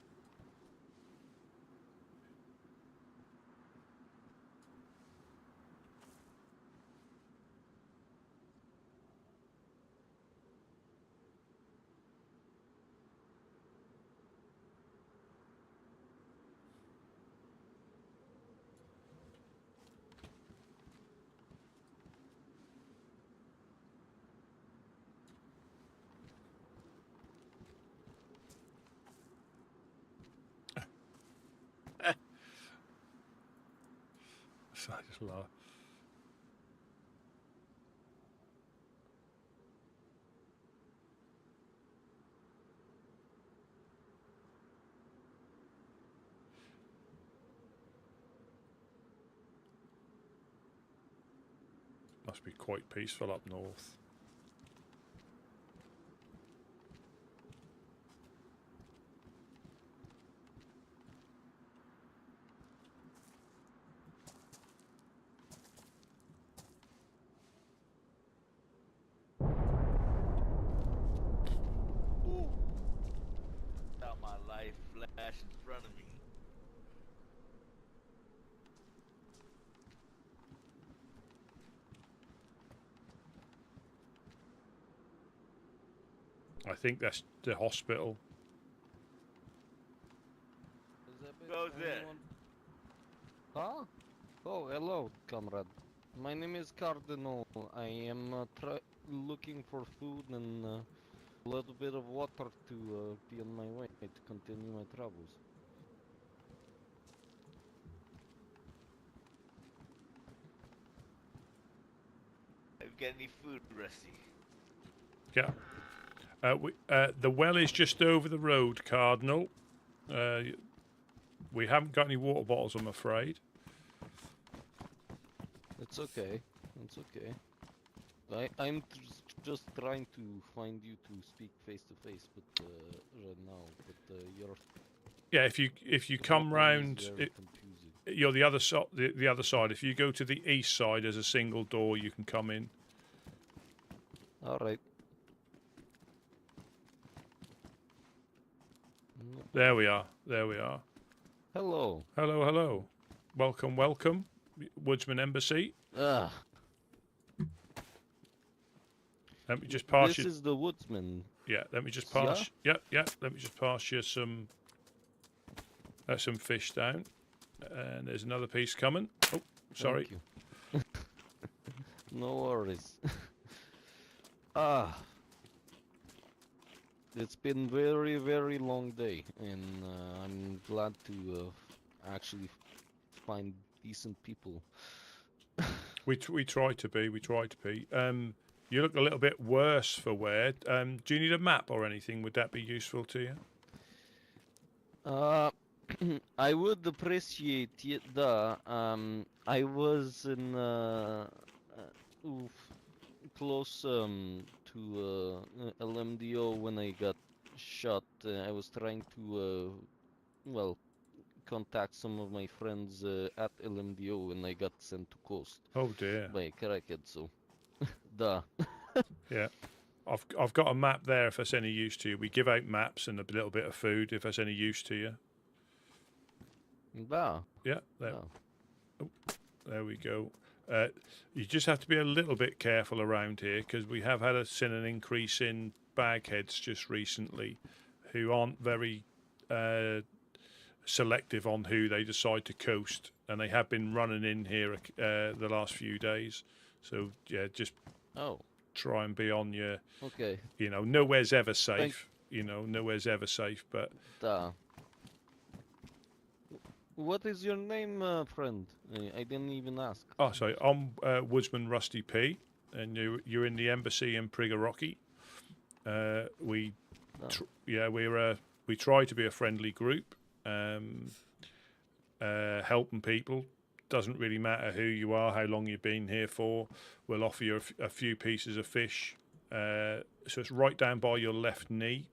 So I just laugh. Must be quite peaceful up north.
Saw my life flash in front of me.
I think that's the hospital.
Goes there.
Huh? Oh, hello, comrade. My name is Cardinal. I am looking for food and a little bit of water to be on my way to continue my travels.
Have you got any food, Rusty?
Yeah. The well is just over the road, Cardinal. We haven't got any water bottles, I'm afraid.
It's okay. It's okay. I'm just trying to find you to speak face to face, but right now. But you're.
Yeah, if you come round, you're the other side. The other side. If you go to the east side, there's a single door you can come in.
All right.
There we are. There we are.
Hello.
Hello, hello. Welcome, welcome. Woodsman Embassy.
Ah.
Let me just pass you.
This is the Woodsman.
Yeah, let me just pass. Yeah, yeah. Let me just pass you some fish down. And there's another piece coming. Oh, sorry.
Thank you. No worries. Ah. It's been very, very long day, and I'm glad to actually find decent people.
We try to be. We try to be. You look a little bit worse for wear. Do you need a map or anything? Would that be useful to you?
I would appreciate it. I was in close to LMDO when I got shot. I was trying to well, contact some of my friends at LMDO and I got sent to coast.
Oh dear.
By a crackhead, so duh.
Yeah. I've got a map there if that's any use to you. We give out maps and a little bit of food if that's any use to you.
Da.
Yeah, there. Oh, there we go. You just have to be a little bit careful around here because we have seen an increase in bagheads just recently who aren't very selective on who they decide to coast, and they have been running in here the last few days. So yeah, just try and be on your.
Okay.
You know, nowhere's ever safe. Nowhere's ever safe, but.
What is your name, friend? I didn't even ask.
Oh, sorry. I'm Woodsman Rusty P, and you're in the embassy in Prigorocki. We try to be a friendly group, helping people. Doesn't really matter who you are, how long you've been here for. We'll offer you a few pieces of fish. So it's right down by your left knee.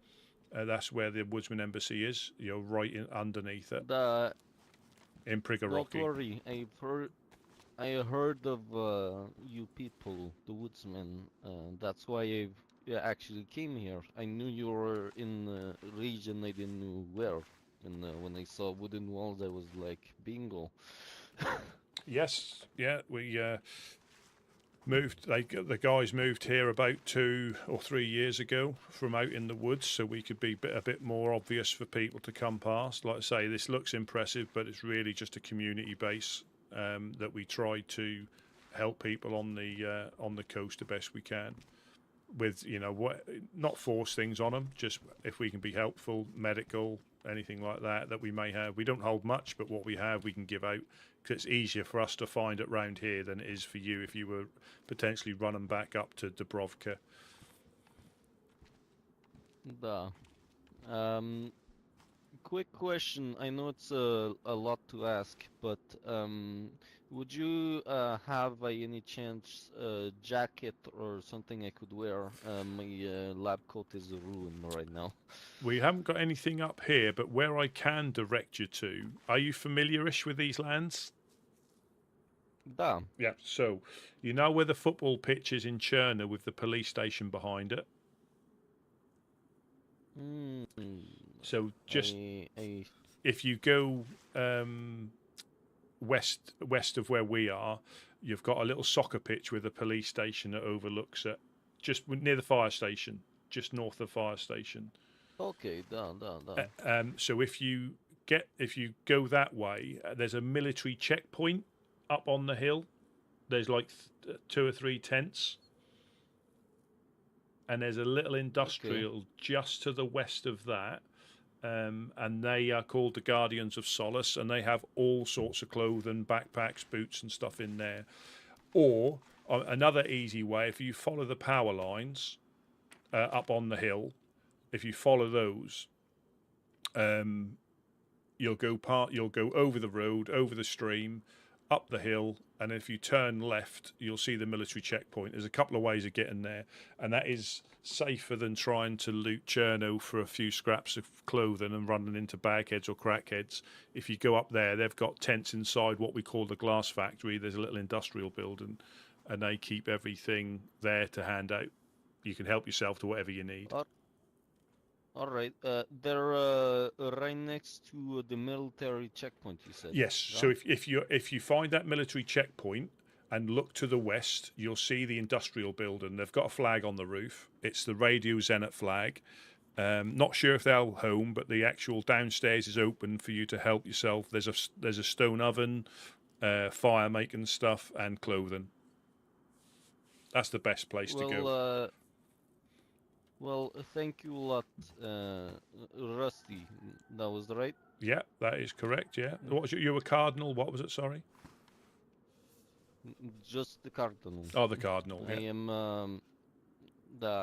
That's where the Woodsman Embassy is. You're right underneath it. in
Don't
Prigorocki.
worry, I heard of you people, the Woodsmen. That's why I actually came here. I knew you were in the region. I didn't know where. And when I saw wooden walls, I was like, bingo.
Yes, yeah, we moved. The guys moved here about 2 or 3 years ago from out in the woods, so we could be a bit more obvious for people to come past. Like I say, this looks impressive, but it's really just a community base that we try to help people on the coast the best we can. With not force things on them, just if we can be helpful, medical, anything like that we may have. We don't hold much, but what we have we can give out, because it's easier for us to find it round here than it is for you if you were potentially running back up to Dubrovka.
Da. Quick question. I know it's a lot to ask, but would you have by any chance a jacket or something I could wear? My lab coat is ruined right now.
We haven't got anything up here, but where I can direct you to, are you familiarish with these lands?
Da.
Yeah, so you know where the football pitch is in Chernarus with the police station behind it? So just if you go west of where we are, you've got a little soccer pitch with a police station that overlooks it, just near the fire station, just north of the fire station.
Okay, da.
So if you go that way, there's a military checkpoint up on the hill. There's like 2 or 3 tents. And there's a little industrial just to the west of that. And they are called the Guardians of Solace, and they have all sorts of clothing, backpacks, boots and stuff in there. Or another easy way, if you follow the power lines up on the hill, if you follow those, you'll go over the road, over the stream, up the hill, and if you turn left, you'll see the military checkpoint. There's a couple of ways of getting there, and that is safer than trying to loot Cherno for a few scraps of clothing and running into bagheads or crackheads. If you go up there, they've got tents inside what we call the glass factory. There's a little industrial building, and they keep everything there to hand out. You can help yourself to whatever you need.
All right. They're right next to the military checkpoint, you said.
Yes.
Yeah?
So if you find that military checkpoint and look to the west, you'll see the industrial building. They've got a flag on the roof. It's the Radio Zenit flag. Not sure if they'll home, but the actual downstairs is open for you to help yourself. There's a stone oven, fire making stuff, and clothing. That's the best place to go.
Well, thank you a lot, Rusty. That was right?
Yeah, that is correct, yeah. What was you were Cardinal, what was it, sorry?
Just the Cardinal.
Oh, the Cardinal, yeah.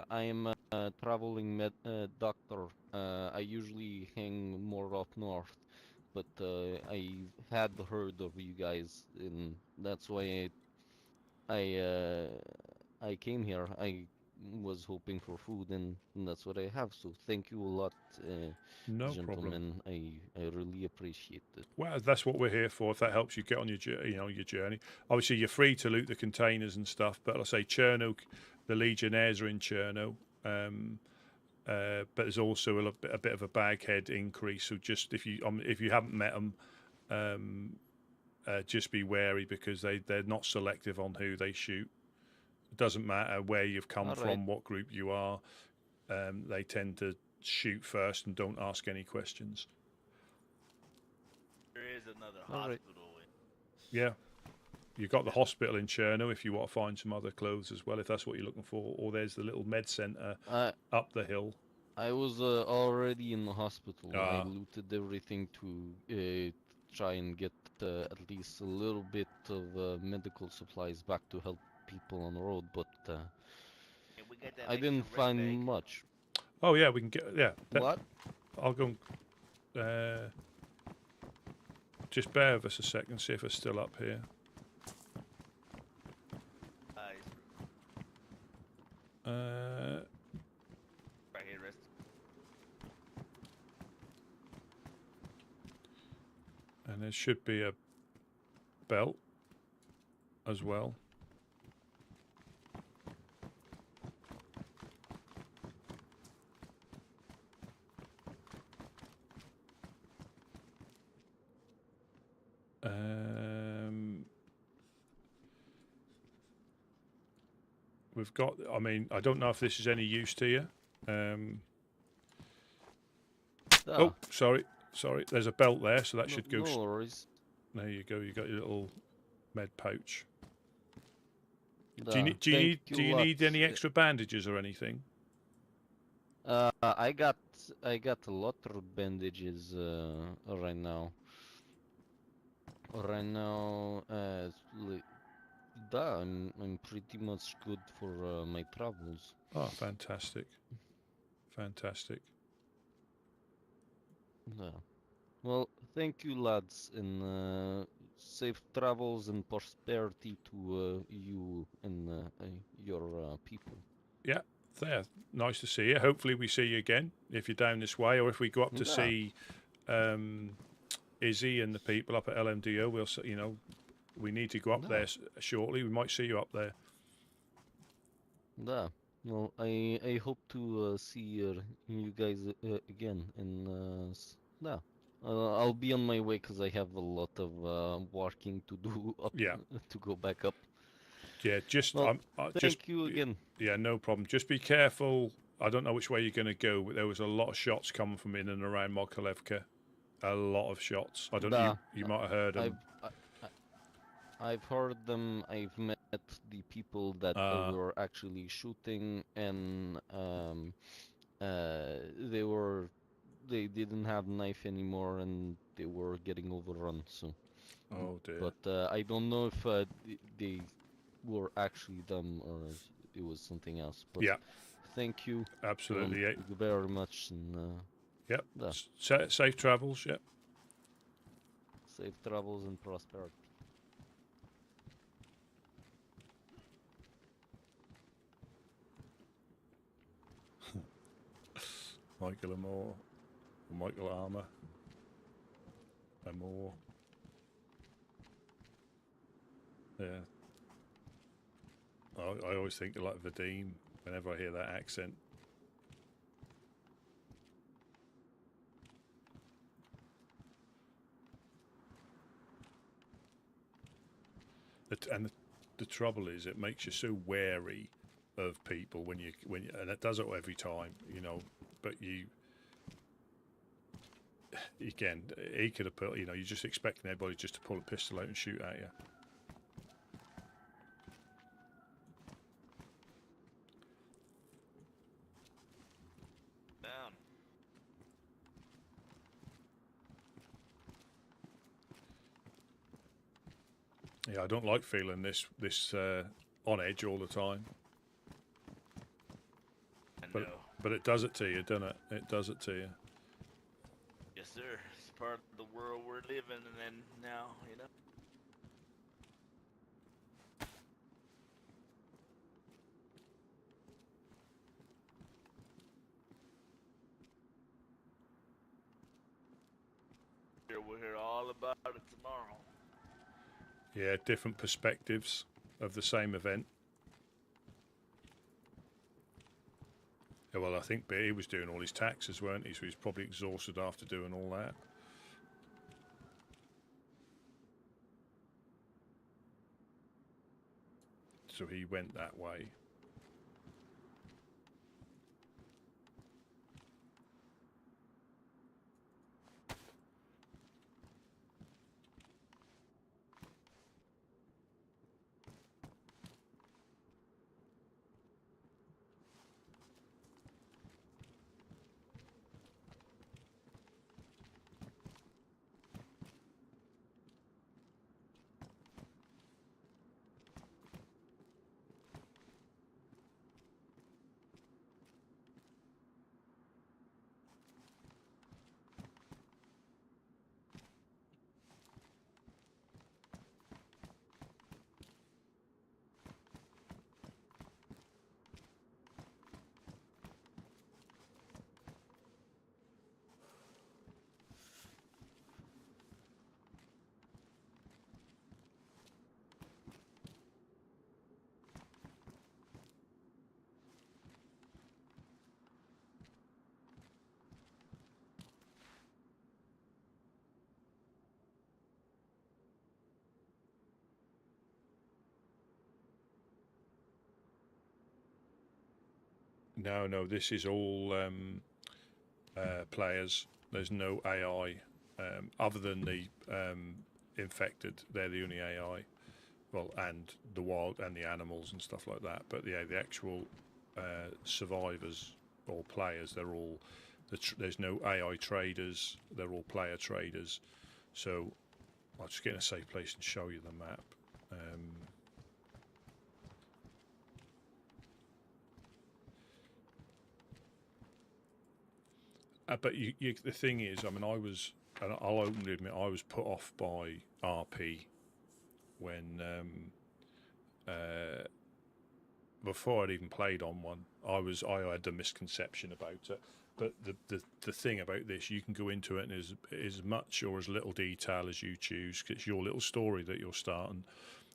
I am a traveling doctor. I usually hang more up north, but I had heard of you guys, and that's why I came here. I was hoping for food, and that's what I have. So thank you a lot,
No
gentlemen.
problem.
I really appreciate it.
Well, that's what we're here for. If that helps you get on your journey. Obviously, you're free to loot the containers and stuff. But I'll say Cherno, the Legionnaires are in Cherno. But there's also a bit of a baghead increase. So just if you haven't met them, just be wary, because they're not selective on who they shoot. It doesn't matter where you've come from, what group you are. They tend to shoot first and don't ask any questions.
There is another hospital.
Yeah. You've got the hospital in Cherno if you want to find some other clothes as well, if that's what you're looking for. Or there's the little med centre up the hill.
I was already in the hospital. I looted everything to try and get at least a little bit of medical supplies back to help people on the road, but I didn't find much.
Oh yeah, we can get
What?
I'll go. Just bear with us a second, see if it's still up here.
Right here, rest.
And And there should be a belt as well. We've got, I mean, I don't know if this is any use to you. Oh, sorry. There's a belt there, so that should go.
No worries.
There you go. You got your little med pouch.
Do you
need any extra bandages or anything?
I got a lot of bandages right now. Right now, I'm pretty much good for my travels.
Oh, fantastic. Fantastic.
Yeah. Well, thank you, lads, and safe travels and prosperity to you and your people.
Yeah, there. Nice to see you. Hopefully we see you again if you're down this way, or if we go up to see Izzy and the people up at LMDO. We'll, you know, we need to go up there shortly. We might see you up there.
Yeah. Well, I hope to see you guys again, and yeah. I'll be on my way because I have a lot of walking to do up to go back up.
Yeah, just
well,
just
thank you again.
Yeah, no problem. Just be careful. I don't know which way you're going to go, but there was a lot of shots coming from in and around Mokolevka. A lot of shots. I don't know. You might have heard them.
I've heard them. I've met the people that were actually shooting, and they didn't have knife anymore, and they were getting overrun. So,
oh dear.
But I don't know if they were actually them or it was something else. But
yeah.
Thank you.
Absolutely.
Thank you very much. And
yep.
Yeah.
Safe travels. Yep.
Safe travels and prosperity.
Michael Amore, Michael Armour, Amore. Yeah. I always think of like Vadim whenever I hear that accent. And the trouble is, it makes you so wary of people when you and it does it every time, you know. But again, he could have put, you know, you're just expecting everybody just to pull a pistol out and shoot at you.
Down.
Yeah, I don't like feeling this on edge all the time. But it does it to you, doesn't it? It does it to you.
Yes, sir. It's part of the world we're living in now, you know. We'll hear all about it tomorrow.
Yeah, different perspectives of the same event. Yeah, well, I think he was doing all his taxes, weren't he? So he's probably exhausted after doing all that. So he went that way. No, this is all players. There's no AI other than the infected. They're the only AI. Well, and the wild and the animals and stuff like that. But yeah, the actual survivors or players, they're all. There's no AI traders. They're all player traders. So I'll just get in a safe place and show you the map. But the thing is, I mean, and I'll openly admit, I was put off by RP when before I'd even played on one. I had the misconception about it. But the thing about this, you can go into it and as much or as little detail as you choose. It's your little story that you're starting.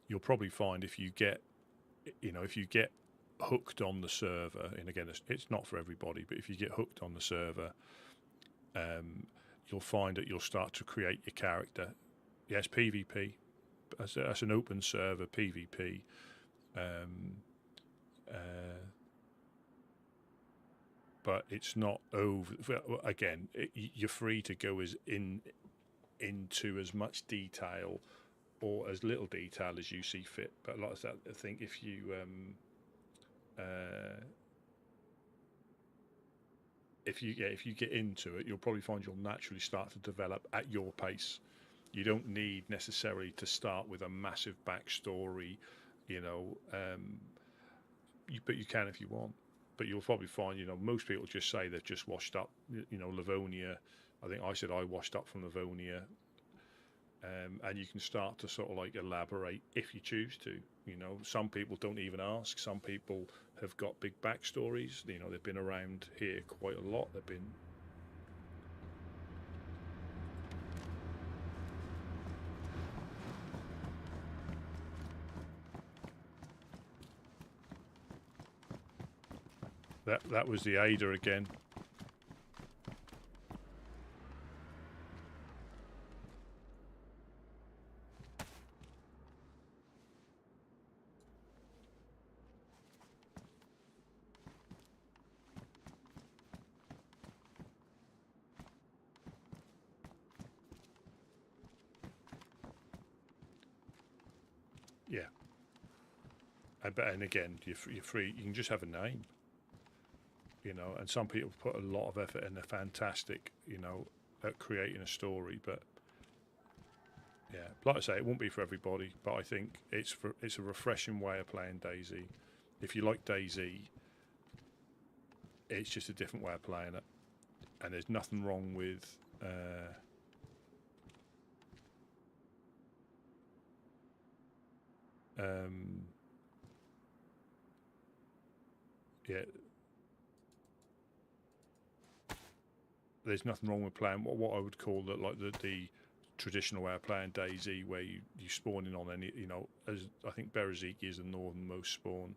You'll probably find if you get hooked on the server, and again, it's not for everybody, but if you get hooked on the server, you'll find that you'll start to create your character. Yes, PvP. That's an open server, PvP. But it's not over. Again, you're free to go into as much detail or as little detail as you see fit. But like I said, I think if you get into it, you'll probably find you'll naturally start to develop at your pace. You don't need necessarily to start with a massive backstory, but you can if you want. But you'll probably find, most people just say they've just washed up, Livonia. I think I said I washed up from Livonia. And you can start to sort of like elaborate if you choose to. Some people don't even ask. Some people have got big backstories. They've been around here quite a lot. They've been. That was the Ada again. Yeah. And again, you're free. You can just have a name. And some people put a lot of effort and they're fantastic, at creating a story. But yeah, like I say, it won't be for everybody. But I think it's a refreshing way of playing DayZ. If you like DayZ, it's just a different way of playing it, and there's nothing wrong with. Yeah. There's nothing wrong with playing what I would call the traditional way of playing DayZ, where you spawn in on any, as I think Bereziki is the northernmost spawn.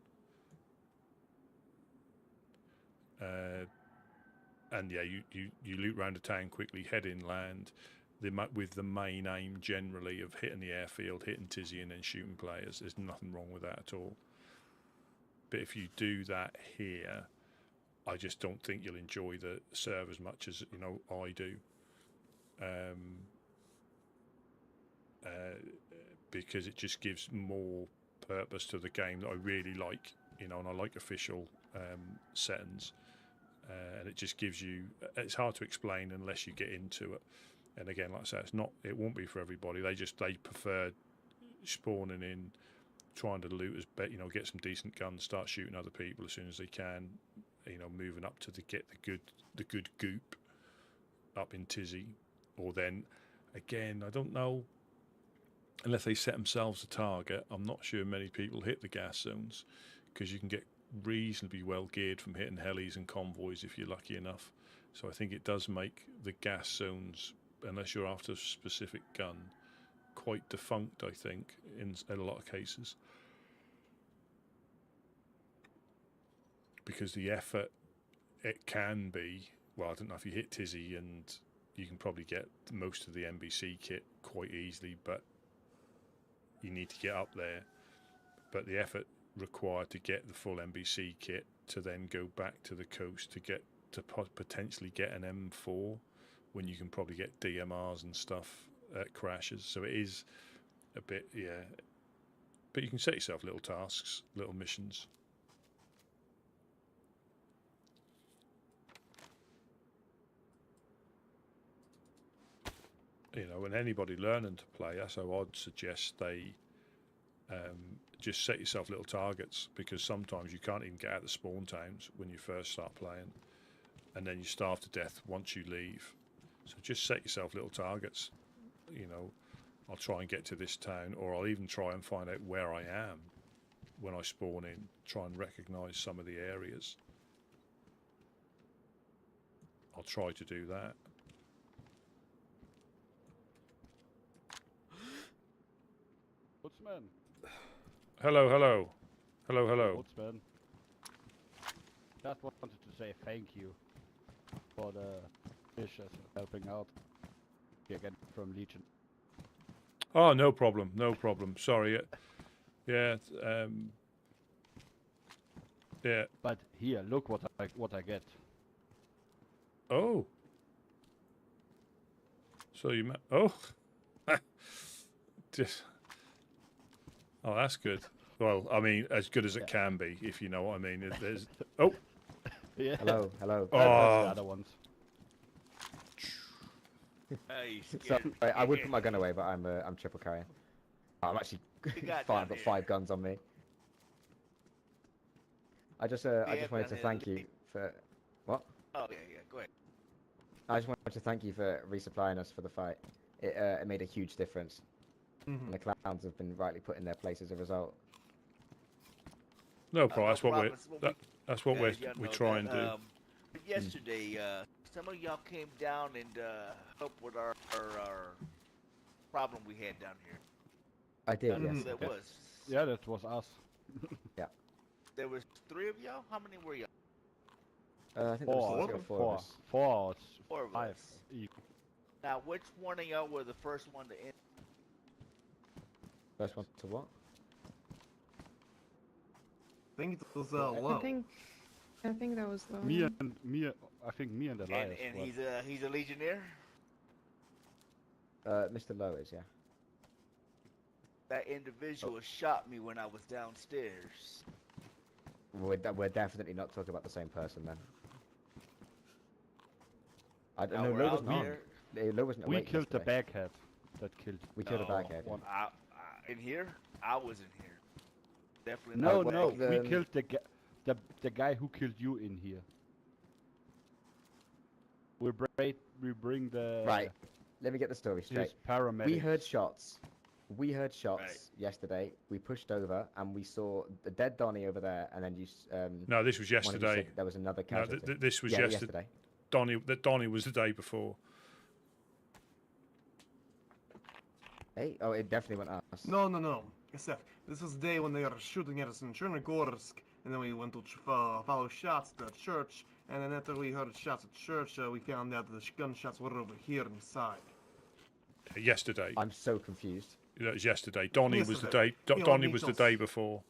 And yeah, you loot around the town quickly, head inland, with the main aim generally of hitting the airfield, hitting Tizzy, and then shooting players. There's nothing wrong with that at all. But if you do that here, I just don't think you'll enjoy the serve as much as I do, because it just gives more purpose to the game that I really like, and I like official settings, and it just gives you. It's hard to explain unless you get into it, and again, like I say, it won't be for everybody. They prefer spawning in, trying to loot get some decent guns, start shooting other people as soon as they can. Moving up to get the good goop up in Tizzy, or then again, I don't know, unless they set themselves a target. I'm not sure many people hit the gas zones, because you can get reasonably well geared from hitting helis and convoys if you're lucky enough. So I think it does make the gas zones, unless you're after a specific gun, quite defunct, I think, in a lot of cases. Because the effort, it can be, well, I don't know if you hit Tizzy, and you can probably get most of the NBC kit quite easily, but you need to get up there. But the effort required to get the full NBC kit to then go back to the coast to potentially get an M4 when you can probably get DMRs and stuff at crashes. So it is a bit, yeah. But you can set yourself little tasks, little missions. You know, and anybody learning to play, that's how I'd suggest they just set yourself little targets, because sometimes you can't even get out of the spawn towns when you first start playing, and then you starve to death once you leave. So just set yourself little targets. You know, I'll try and get to this town, or I'll even try and find out where I am when I spawn in, try and recognise some of the areas. I'll try to do that.
Woodsman.
Hello, hello. Hello, hello.
Woodsman. Just wanted to say thank you for the fishes helping out again from Legion.
Oh, no problem, no problem. Sorry. Yeah, yeah.
But here, look what I get.
Oh. So you oh. Just. Oh, that's good. Well, I mean, as good as it can be, if you know what I mean. There's. Oh.
Yeah.
Hello, hello.
Oh. That's the other ones.
Sorry,
I would put my gun away, but I'm triple carrying. I'm actually I've got 5 guns on me. I just wanted to thank you for what?
Oh yeah, go ahead.
I just wanted to thank you for resupplying us for the fight. It made a huge difference. And the clowns have been rightly put in their place as a result.
No problem. That's what
That's
what we try and do.
Yesterday, some of y'all came down and helped with our problem we had down here.
I did, yes.
That was.
Yeah, that was us.
Yeah.
There was 3 of y'all. How many were y'all?
I think there was 3 or 4 of us.
4
of
5
us.
each.
Now, which one of y'all were the first one to end?
First one to what?
I think it was low.
I think that was low.
I think me and Elias.
And he's a legionnaire.
Mr. Lowe is, yeah.
That individual shot me when I was downstairs.
We're definitely not talking about the same person then.
Now
No,
we're
Lowe
out
wasn't on.
there.
Lowe wasn't
We
awake
killed the
yesterday.
baghead. That killed.
We killed a baghead. Yeah.
In here? I was in here. Definitely
No,
not.
no, we killed the guy who killed you in here. We bring the
Right. Let me get the story straight.
paramedics.
We heard shots. Yesterday. We pushed over and we saw the dead Donnie over there, and then you.
No, this was
one of you
yesterday.
said there was another casualty.
No, this was
Yeah,
yesterday. Donnie was the day before.
Hey, oh, it definitely went us.
No. Except this was the day when they were shooting at us in Chernarus, and then we went to follow shots at the church, and then after we heard shots at church, we found out that the gunshots were over here inside.
Yesterday.
I'm so confused.
That was yesterday. Donnie was the
Yesterday.
day.
You
Donnie
want
was the
details?
day before.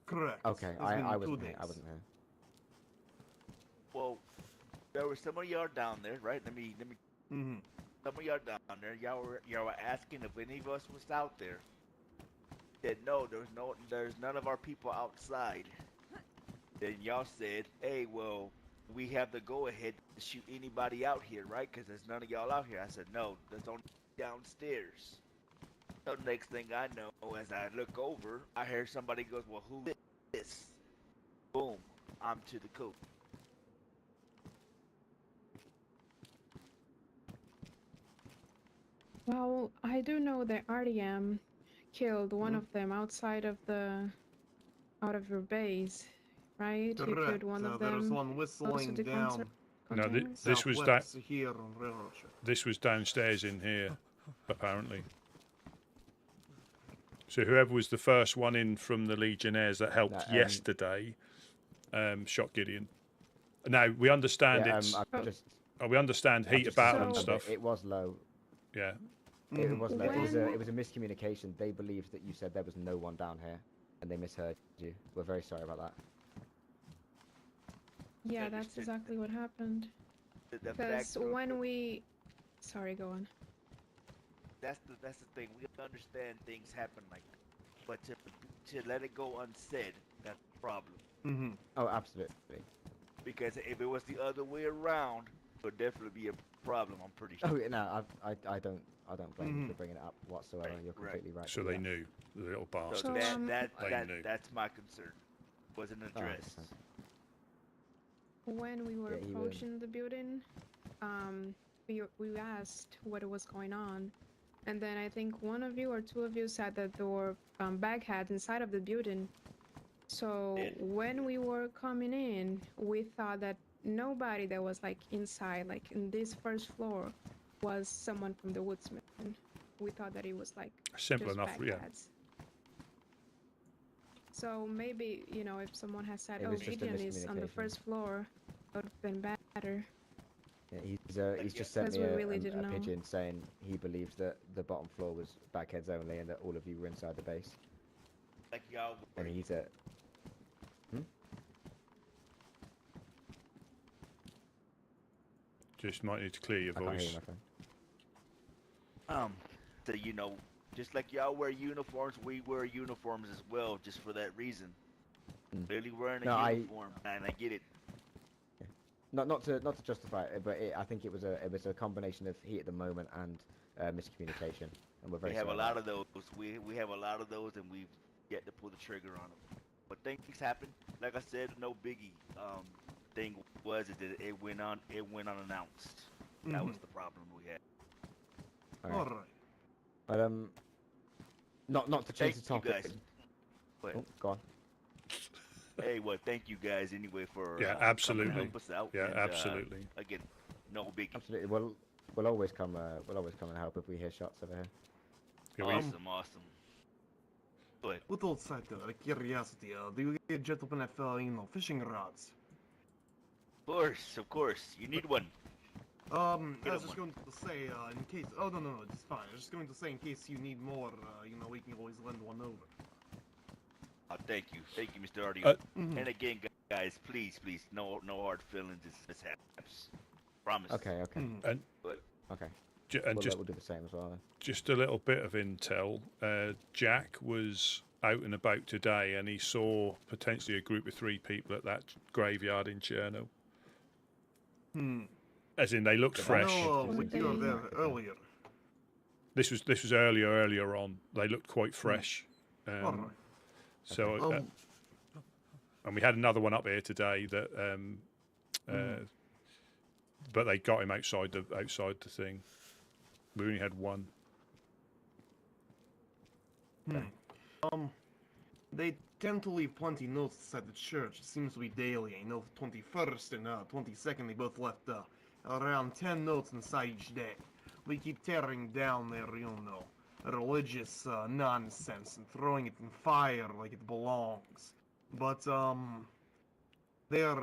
Correct.
Okay,
It's been
I
2
wasn't here.
days.
I wasn't here.
Well, there was some of y'all down there, right? Let me.
Mm-hmm.
Some of y'all down there, y'all were asking if any of us was out there. Said no, there's none of our people outside. Then y'all said, hey, well, we have the go ahead to shoot anybody out here, right? Because there's none of y'all out here. I said no, there's only downstairs. So next thing I know, as I look over, I hear somebody goes, well, who is this? Boom, I'm to the coop.
Well, I do know that RDM killed one of them outside of your base, right? He killed
Correct.
one of
There
them.
was one
close
whistling
to the
down.
No,
containers?
this was
Southwest here on Railroad Track.
This was downstairs in here, apparently. So whoever was the first one in from the Legionnaires that helped yesterday, shot Gideon. Now we understand it's. We understand heat of battle and stuff.
It was low.
Yeah.
It was low. It was a miscommunication. They believed that you said there was no one down here. and they misheard you. We're very sorry about that.
Yeah, that's exactly what happened.
The
Because
fact-
when we... Sorry, go on.
That's the thing. We understand things happen like that, but to let it go unsaid, that's the problem.
Oh, absolutely.
Because if it was the other way around, it would definitely be a problem. I'm pretty sure.
Oh yeah, no, I don't blame you for bringing it up whatsoever. You're completely right.
So they knew, the little
So
bastards.
that
knew.
that's my concern. Wasn't addressed.
When we were
Yeah, he
approaching the building, we asked what was going on, and then I think one of you or two of you said that there were bagheads inside of the building. So when we were coming in, we thought that nobody that was like inside, like in this first floor, was someone from the Woodsmen. We thought that it was like
Simple
just
enough, yeah.
bagheads. So maybe, you know, if someone has said,
It
oh,
was just a
Gideon is on the
miscommunication.
first floor, it would have been better.
Yeah, he's just sent
Because
me
we
a,
really didn't
a
know.
pigeon saying he believes that the bottom floor was bagheads only and that all of you were inside the base.
Like y'all.
And he's a...
Just might need to clear your
I can't hear
voice.
you, my friend.
So you know, just like y'all wear uniforms, we wear uniforms as well, just for that reason. Clearly wearing a
No,
uniform, and I get it.
Not to justify it, but I think it was a combination of heat at the moment and miscommunication, and we're very
We have a
sorry
lot
about
of those. We have a lot of those, and we've yet to pull the trigger on them. But things happen. Like I said, no biggie. Thing was is that it went unannounced. That was the problem we had.
All right. But not to change the
Thank you
topic.
guys. What?
Oh, go on.
Hey, well, thank you guys anyway for
Yeah,
coming
absolutely.
to help us out.
Yeah,
and,
absolutely.
Again, no biggie.
Absolutely. We'll always come and help if we hear shots over here.
Awesome. But
with all side curiosity, do you gentlemen have fishing rods?
Of course, you need one.
I was just going to say, in case. Oh no, it's fine. I was just going to say, in case you need more, we can always lend one over.
Thank you, Mr. Artie. And again, guys, please, no hard feelings. It's mishaps. Promise.
Okay.
And
Okay.
We'll
do the same as well. Then.
Just a little bit of intel. Jack was out and about today, and he saw potentially a group of 3 people at that graveyard in Cherno. As in, they looked fresh.
No, you were there earlier.
This was earlier on. They looked quite fresh.
Alright.
So, and we had another one up here today that, but they got him outside the thing. We only had one.
They tend to leave plenty notes inside the church. It seems to be daily. I know 21st and 22nd they both left around 10 notes inside each day. We keep tearing down their, religious nonsense and throwing it in fire like it belongs. But, they're,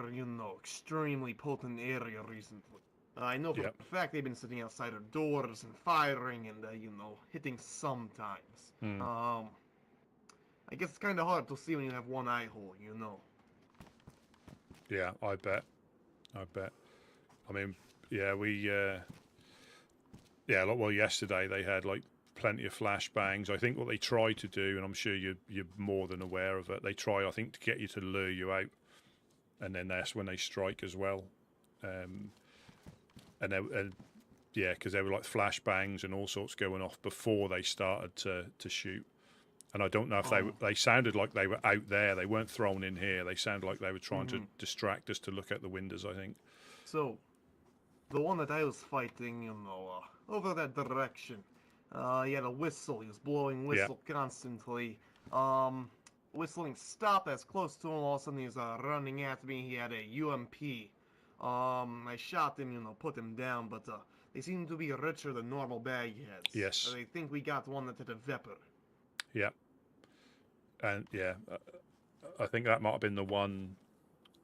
extremely potent area recently. I know for a fact they've been sitting outside our doors and firing and, hitting sometimes. I guess it's kind of hard to see when you have one eye hole,
Yeah, I bet. I mean, yeah, well, yesterday they had plenty of flashbangs. I think what they try to do, and I'm sure you're more than aware of it, they try, I think, to get you to lure you out, and then that's when they strike as well. Because there were flashbangs and all sorts going off before they started to shoot. And I don't know if they sounded like they were out there. They weren't thrown in here. They sounded like they were trying to distract us to look at the windows, I think.
So, the one that I was fighting, over that direction, he had a whistle. He was blowing whistle constantly. Whistling stopped as close to him. All of a sudden, he was running at me. He had a UMP. I shot him, put him down, but they seem to be richer than normal bagheads.
Yes.
I think we got one that had a Vepper.
Yeah. And I think that might have been the one.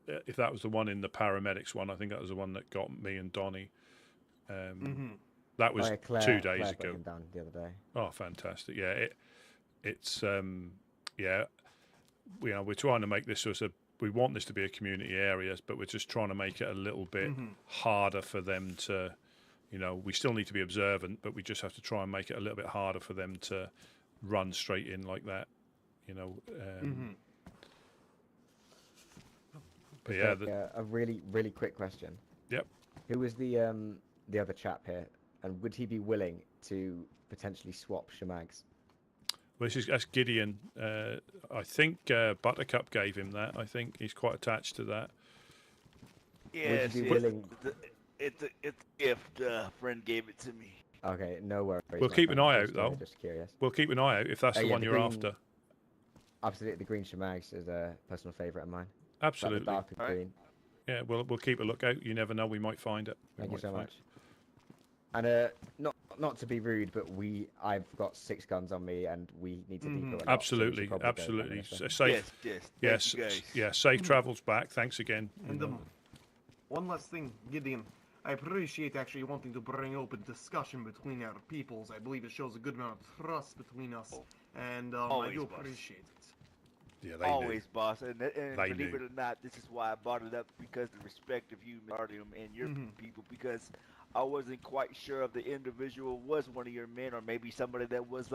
If that was the one in the paramedics one, I think that was the one that got me and Donnie. That was
Claire,
2 days
Claire
ago.
Him down the other day.
Oh, fantastic! Yeah, it's we're trying to make this as we want this to be a community area, but we're just trying to make it a little bit harder for them to, we still need to be observant, but we just have to try and make it a little bit harder for them to run straight in like that, But yeah,
a really, really quick question.
Yep.
Who was the other chap here, and would he be willing to potentially swap shemags?
Well, that's Gideon. I think Buttercup gave him that. I think he's quite attached to that.
Yes,
Would you be willing?
It's a gift. Friend gave it to me.
Okay, no worries.
We'll
my
keep an
friend,
eye
just,
out, though.
Just curious.
We'll keep an eye out if that's the
yeah,
one
the
you're
green-
after.
Absolutely, the green shemags is a personal favourite of mine.
Absolutely.
Like the darker green.
Yeah, we'll keep a lookout. You never know, we might find it.
Thank you so much. And not to be rude, but I've got 6 guns on me, and we need to depot a lot, so we
Absolutely,
should probably go
absolutely.
back in a
Safe.
Yes. Thank you, guys.
Yeah. Safe travels back. Thanks again.
And one last thing, Gideon. I appreciate actually wanting to bring open discussion between our peoples. I believe it shows a good amount of trust between us, and I do appreciate it.
Yeah, they
Always, boss. And
They
believe
knew.
it or not, this is why I brought it up, because the respect of you, Mardium, and your people, because I wasn't quite sure if the individual was one of your men or maybe somebody that was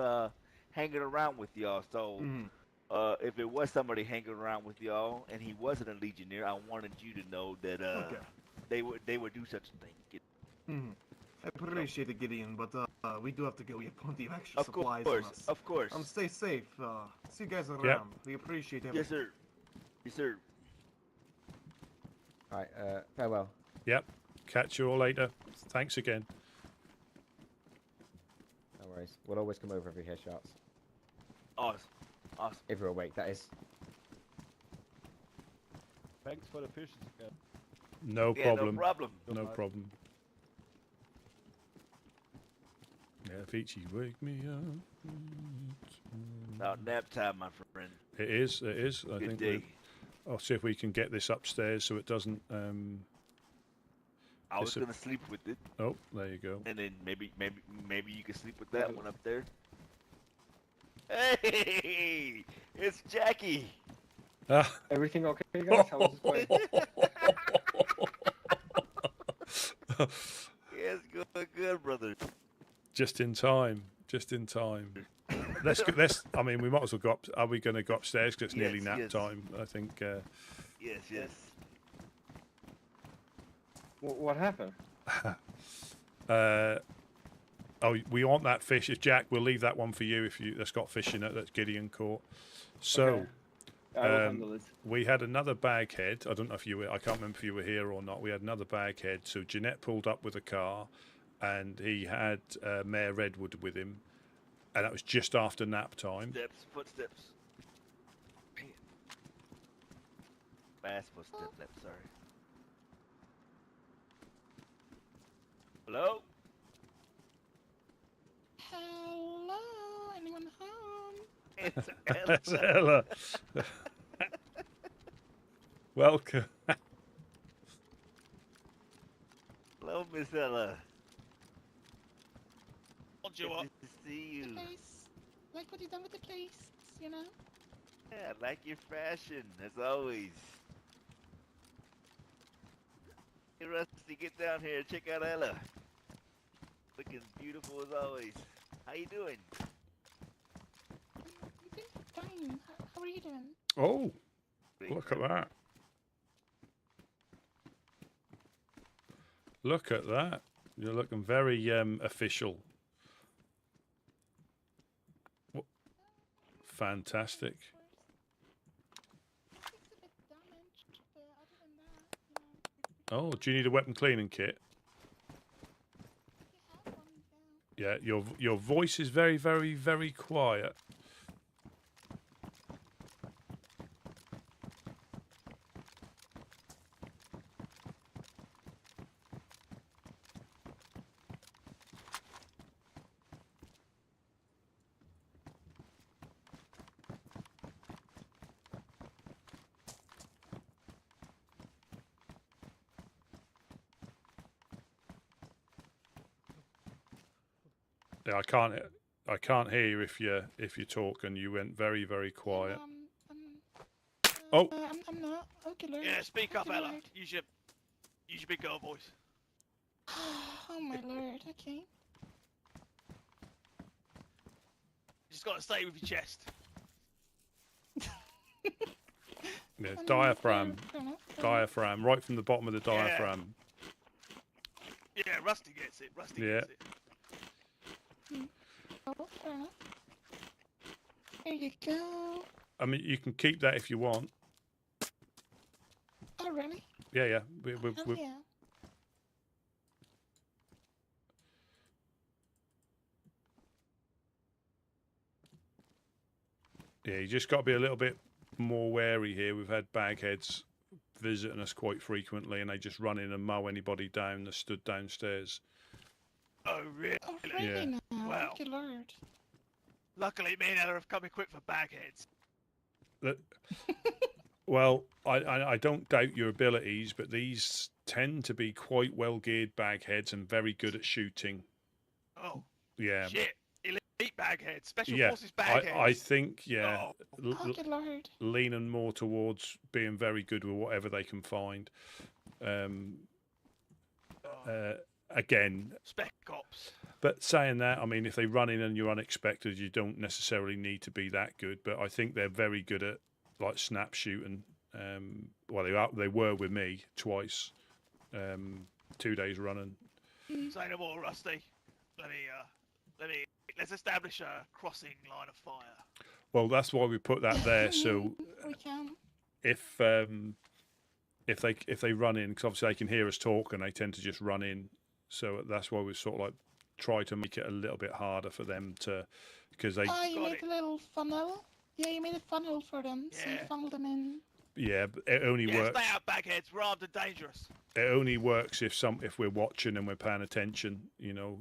hanging around with y'all. So if it was somebody hanging around with y'all and he wasn't a legionnaire, I wanted you to know that they would do such a thing.
I appreciate it, Gideon, but we do have to go. We have plenty of extra
Of
supplies
course,
on us.
of course.
Stay safe. See you guys around. We appreciate everything.
Yes, sir. Yes, sir.
All right. Farewell.
Yep. Catch you all later. Thanks again.
No worries. We'll always come over if we hear shots.
Awesome.
If we're awake, that is.
Thanks for the fishes again.
No
Yeah,
problem.
no problem.
No problem. Yeah, Vici, wake me up.
About nap time, my friend.
It is. I
Good
think
day.
I'll see if we can get this upstairs so it doesn't.
I was gonna sleep with it.
Oh, there you go.
And then maybe you can sleep with that one up there. Hey, it's Jackie.
Everything okay, guys? How is it going?
Yes, good, brother.
Just in time. Let's go. I mean, we might as well go up. Are we going to go upstairs? Because it's nearly nap time. I think.
Yes.
What happened?
We want that fish. If Jack, we'll leave that one for you. That's got fish in it. That's Gideon caught. So.
Okay. I will handle it.
We had another baghead. I don't know if you were. I can't remember if you were here or not. We had another baghead. So Jeanette pulled up with a car, and he had Mayor Redwood with him, and that was just after nap time.
Footsteps. Fast footsteps. Sorry. Hello.
Hello, anyone home?
It's
That's Ella. Welcome.
Hello, Miss Ella.
Hold you up.
Good to see you.
Place. Like what you done with the place, you know?
Yeah, I like your fashion, as always. Hey, Rusty, get down here. Check out Ella. Looking beautiful as always. How you doing?
Fine. How are you doing?
Oh, look at that. Look at that. You're looking very official. Fantastic. Oh, do you need a weapon cleaning kit? Yeah, your voice is very, very, very quiet. Yeah, I can't hear you if you talk, and you went very, very quiet. Oh.
I'm not. Okay, Lord.
Yeah, speak up,
Okay,
Ella.
Lord.
Use your big girl voice.
Oh my Lord. Okay.
You just gotta say it with your chest.
Yeah, diaphragm. Diaphragm, right from the bottom of the
Yeah.
diaphragm.
Yeah, Rusty gets it. Rusty
Yeah.
gets it.
Oh, fair enough. There you go.
I mean, you can keep that if you want.
Oh, really?
Yeah, yeah.
Hell yeah.
Yeah, you just got to be a little bit more wary here. We've had bagheads visiting us quite frequently, and they just run in and mow anybody down that stood downstairs.
Oh, really?
Oh, really
Yeah.
now?
Well.
Okay, Lord.
Luckily, me and Ella have come equipped for bagheads.
Well, I don't doubt your abilities, but these tend to be quite well geared bagheads and very good at shooting.
Oh.
Yeah.
Shit. Elite bagheads. Special
Yeah,
forces bagheads.
I think, yeah,
Oh, good Lord.
leaning more towards being very good with whatever they can find. Again,
Spec ops.
but saying that, I mean, if they run in and you're unexpected, you don't necessarily need to be that good. But I think they're very good at like snap shooting. Well, they were with me twice, 2 days running.
Say no more, Rusty. Let's establish a crossing line of fire.
Well, that's why we put that there. So
We can.
if they run in, because obviously they can hear us talk and they tend to just run in. So that's why we sort of like try to make it a little bit harder for them to, because they.
Oh, you made a little funnel? Yeah, you made a funnel for them, so you funnel them in.
Yeah, but it only works.
Stay out, bagheads. We're armed and dangerous.
It only works if we're watching and we're paying attention, you know.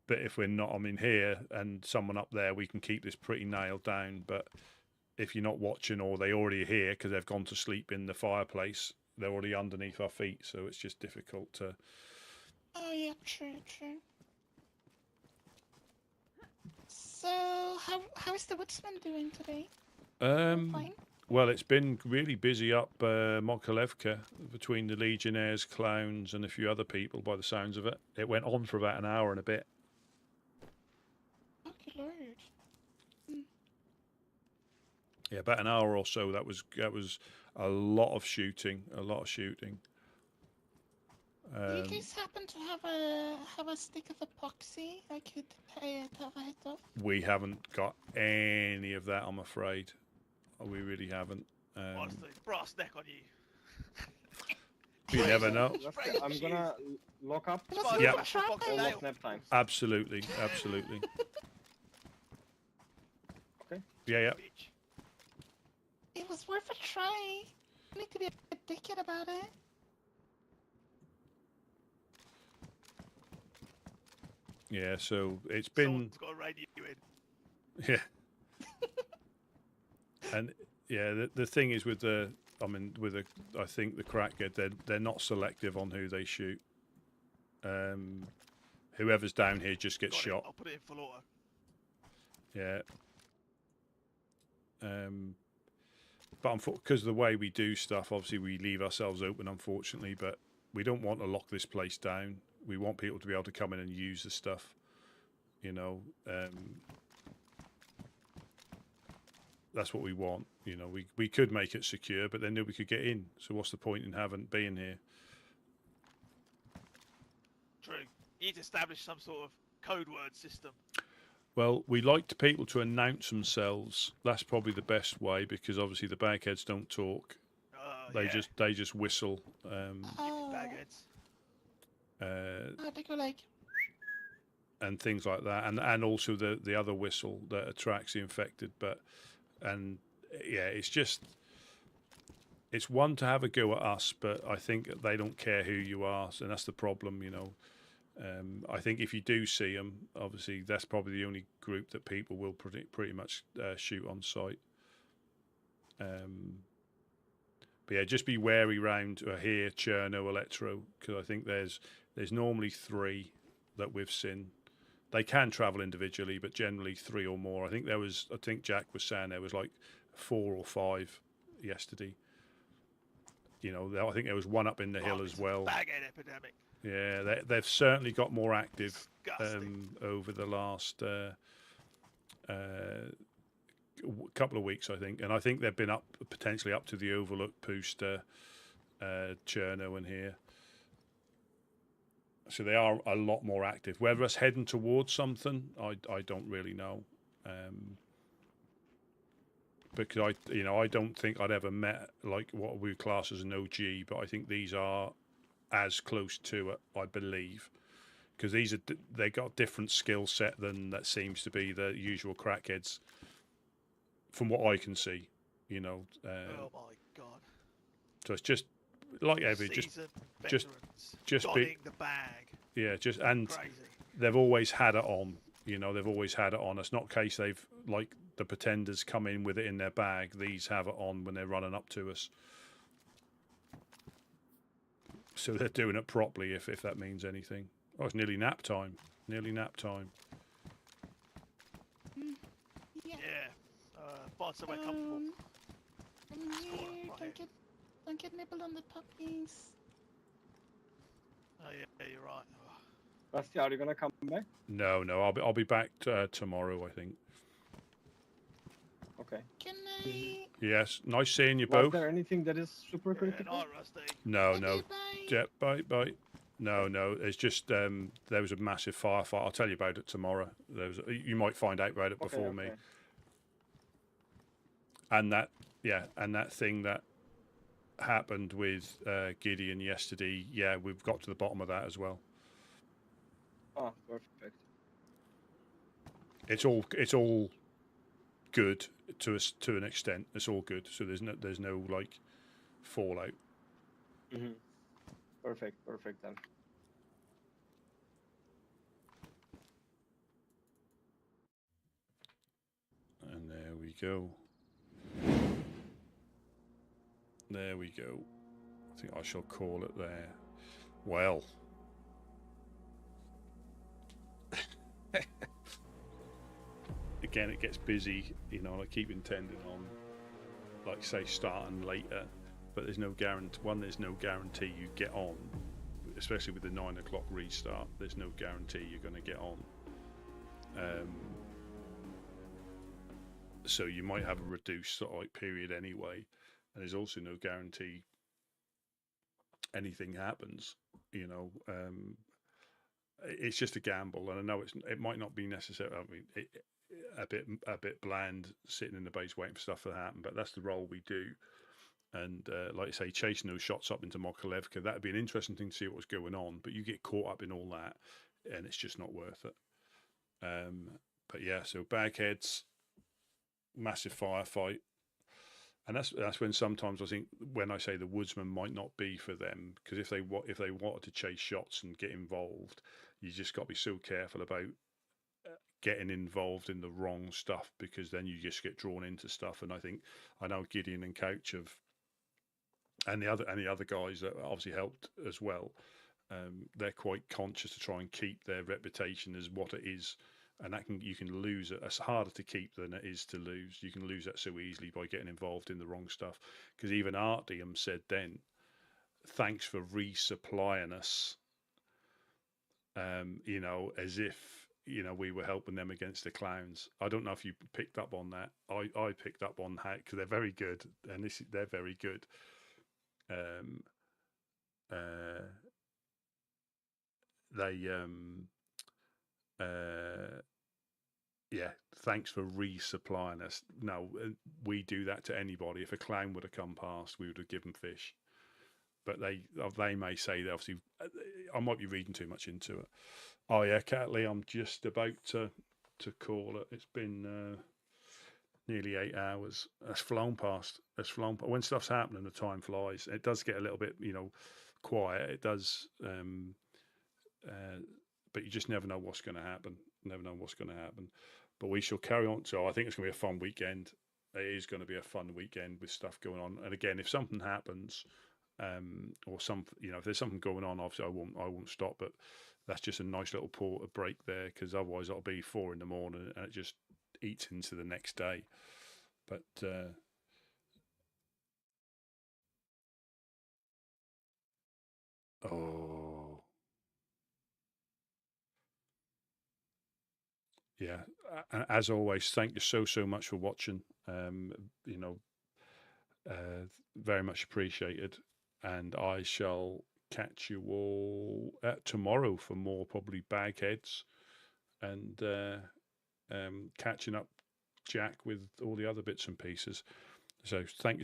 But if we're not, I mean, here and someone up there, we can keep this pretty nailed down. But if you're not watching, or they already here because they've gone to sleep in the fireplace, they're already underneath our feet, so it's just difficult to.
Oh yeah, true. So how is the Woodsman doing today? Fine.
Well, it's been really busy up Mokolevka between the Legionnaires, clowns, and a few other people. By the sounds of it, it went on for about an hour and a bit.
Oh, good Lord.
Yeah, about an hour or so. That was a lot of shooting.
Do you guys happen to have a stick of epoxy I could have a hit of?
We haven't got any of that, I'm afraid. We really haven't.
What's the brass neck on you?
You never know.
I'm gonna lock up.
Yeah.
Almost nap time.
Absolutely.
Okay.
Yeah.
It was worth a try. You need to be a dickhead about it.
Yeah, so it's been.
Someone's got to rein you in.
Yeah. And yeah, the thing is with I think the crackhead, they're not selective on who they shoot. Whoever's down here just gets shot.
I'll put it in full auto.
Yeah. But because of the way we do stuff, obviously we leave ourselves open, unfortunately. But we don't want to lock this place down. We want people to be able to come in and use the stuff. You know, that's what we want. You know, we could make it secure, but then nobody could get in. So what's the point in being here?
True. You need to establish some sort of code word system.
Well, we like people to announce themselves. That's probably the best way, because obviously the bagheads don't talk. They just whistle.
Bagheads.
They go like.
And things like that, and also the other whistle that attracts the infected. It's one to have a go at us, but I think they don't care who you are, and that's the problem, you know. I think if you do see them, obviously that's probably the only group that people will pretty much shoot on sight. But yeah, just be wary round here, Cherno, Electro, because I think there's normally 3 that we've seen. They can travel individually, but generally 3 or more. I think Jack was saying there was like 4 or 5 yesterday. You know, I think there was one up in the hill as well.
Baghead epidemic.
Yeah, they've certainly got more active over the last couple of weeks, I think. And I think they've been potentially up to the Overlook, Pooster, Cherno and here. So they are a lot more active. Whether it's heading towards something, I don't really know. Because I don't think I'd ever met like what we class as an OG, but I think these are as close to it, I believe, because they got different skill set than that seems to be the usual crackheads, from what I can see. You know.
Oh my god.
So it's just like every just
dotting the bag.
Yeah, and
crazy.
They've always had it on. You know, they've always had it on. It's not a case they've like the pretenders come in with it in their bag. These have it on when they're running up to us. So they're doing it properly, if that means anything. Oh, it's nearly nap time. Nearly nap time.
Yeah. Find somewhere comfortable.
Don't get nibbled on the puppies.
Oh yeah, you're right.
Rusty, are you gonna come back?
No, I'll be back tomorrow, I think.
Okay.
Can I?
Yes, nice seeing you
Was
both.
there anything that is super critical?
No. Yeah, bye. No. It's just there was a massive firefight. I'll tell you about it tomorrow. You might find out about it before me. And that thing that happened with Gideon yesterday. Yeah, we've got to the bottom of that as well.
Oh, perfect.
It's all good to an extent. It's all good. So there's no like fallout.
Mm-hmm. Perfect then.
And there we go. There we go. I think I shall call it there. Well. Again, it gets busy, you know, I keep intending on, like, say, starting later, but there's no guarantee. There's no guarantee you get on, especially with the 9 o'clock restart. There's no guarantee you're going to get on. So you might have a reduced sort of like period anyway, and there's also no guarantee anything happens. You know, it's just a gamble, and I know it might not be necessary. I mean, a bit bland sitting in the base waiting for stuff to happen, but that's the role we do. And like I say, chasing those shots up into Mokolevka, that'd be an interesting thing to see what was going on, but you get caught up in all that and it's just not worth it. But yeah, so Bagheads, massive firefight, and that's when sometimes I think when I say the Woodsmen might not be for them, because if they wanted to chase shots and get involved, you just got to be so careful about getting involved in the wrong stuff, because then you just get drawn into stuff. And I know Gideon and Couch and the other guys that obviously helped as well. They're quite conscious to try and keep their reputation as what it is, and you can lose it. It's harder to keep than it is to lose. You can lose that so easily by getting involved in the wrong stuff. Because even Artyom said then, "Thanks for resupplying us." You know, as if, you know, we were helping them against the clowns. I don't know if you picked up on that. I picked up on that because they're very good, and they're very good. Yeah, thanks for resupplying us. No, we do that to anybody. If a clown would have come past, we would have given fish. But they may say, they obviously, I might be reading too much into it. Oh yeah, Catley, I'm just about to call it. It's been nearly 8 hours. It's flown past. When stuff's happening, the time flies. It does get a little bit, you know, quiet. It does, but you just never know what's going to happen. But we shall carry on. So I think it's going to be a fun weekend. It is going to be a fun weekend with stuff going on. And again, if something happens, or if there's something going on, obviously I won't stop. But that's just a nice little port of break there, because otherwise it'll be 4 a.m. and it just eats into the next day. But Oh. Yeah. As always, thank you so much for watching. You know, very much appreciated. And I shall catch you all tomorrow for more probably bagheads and catching up Jack with all the other bits and pieces. So thank you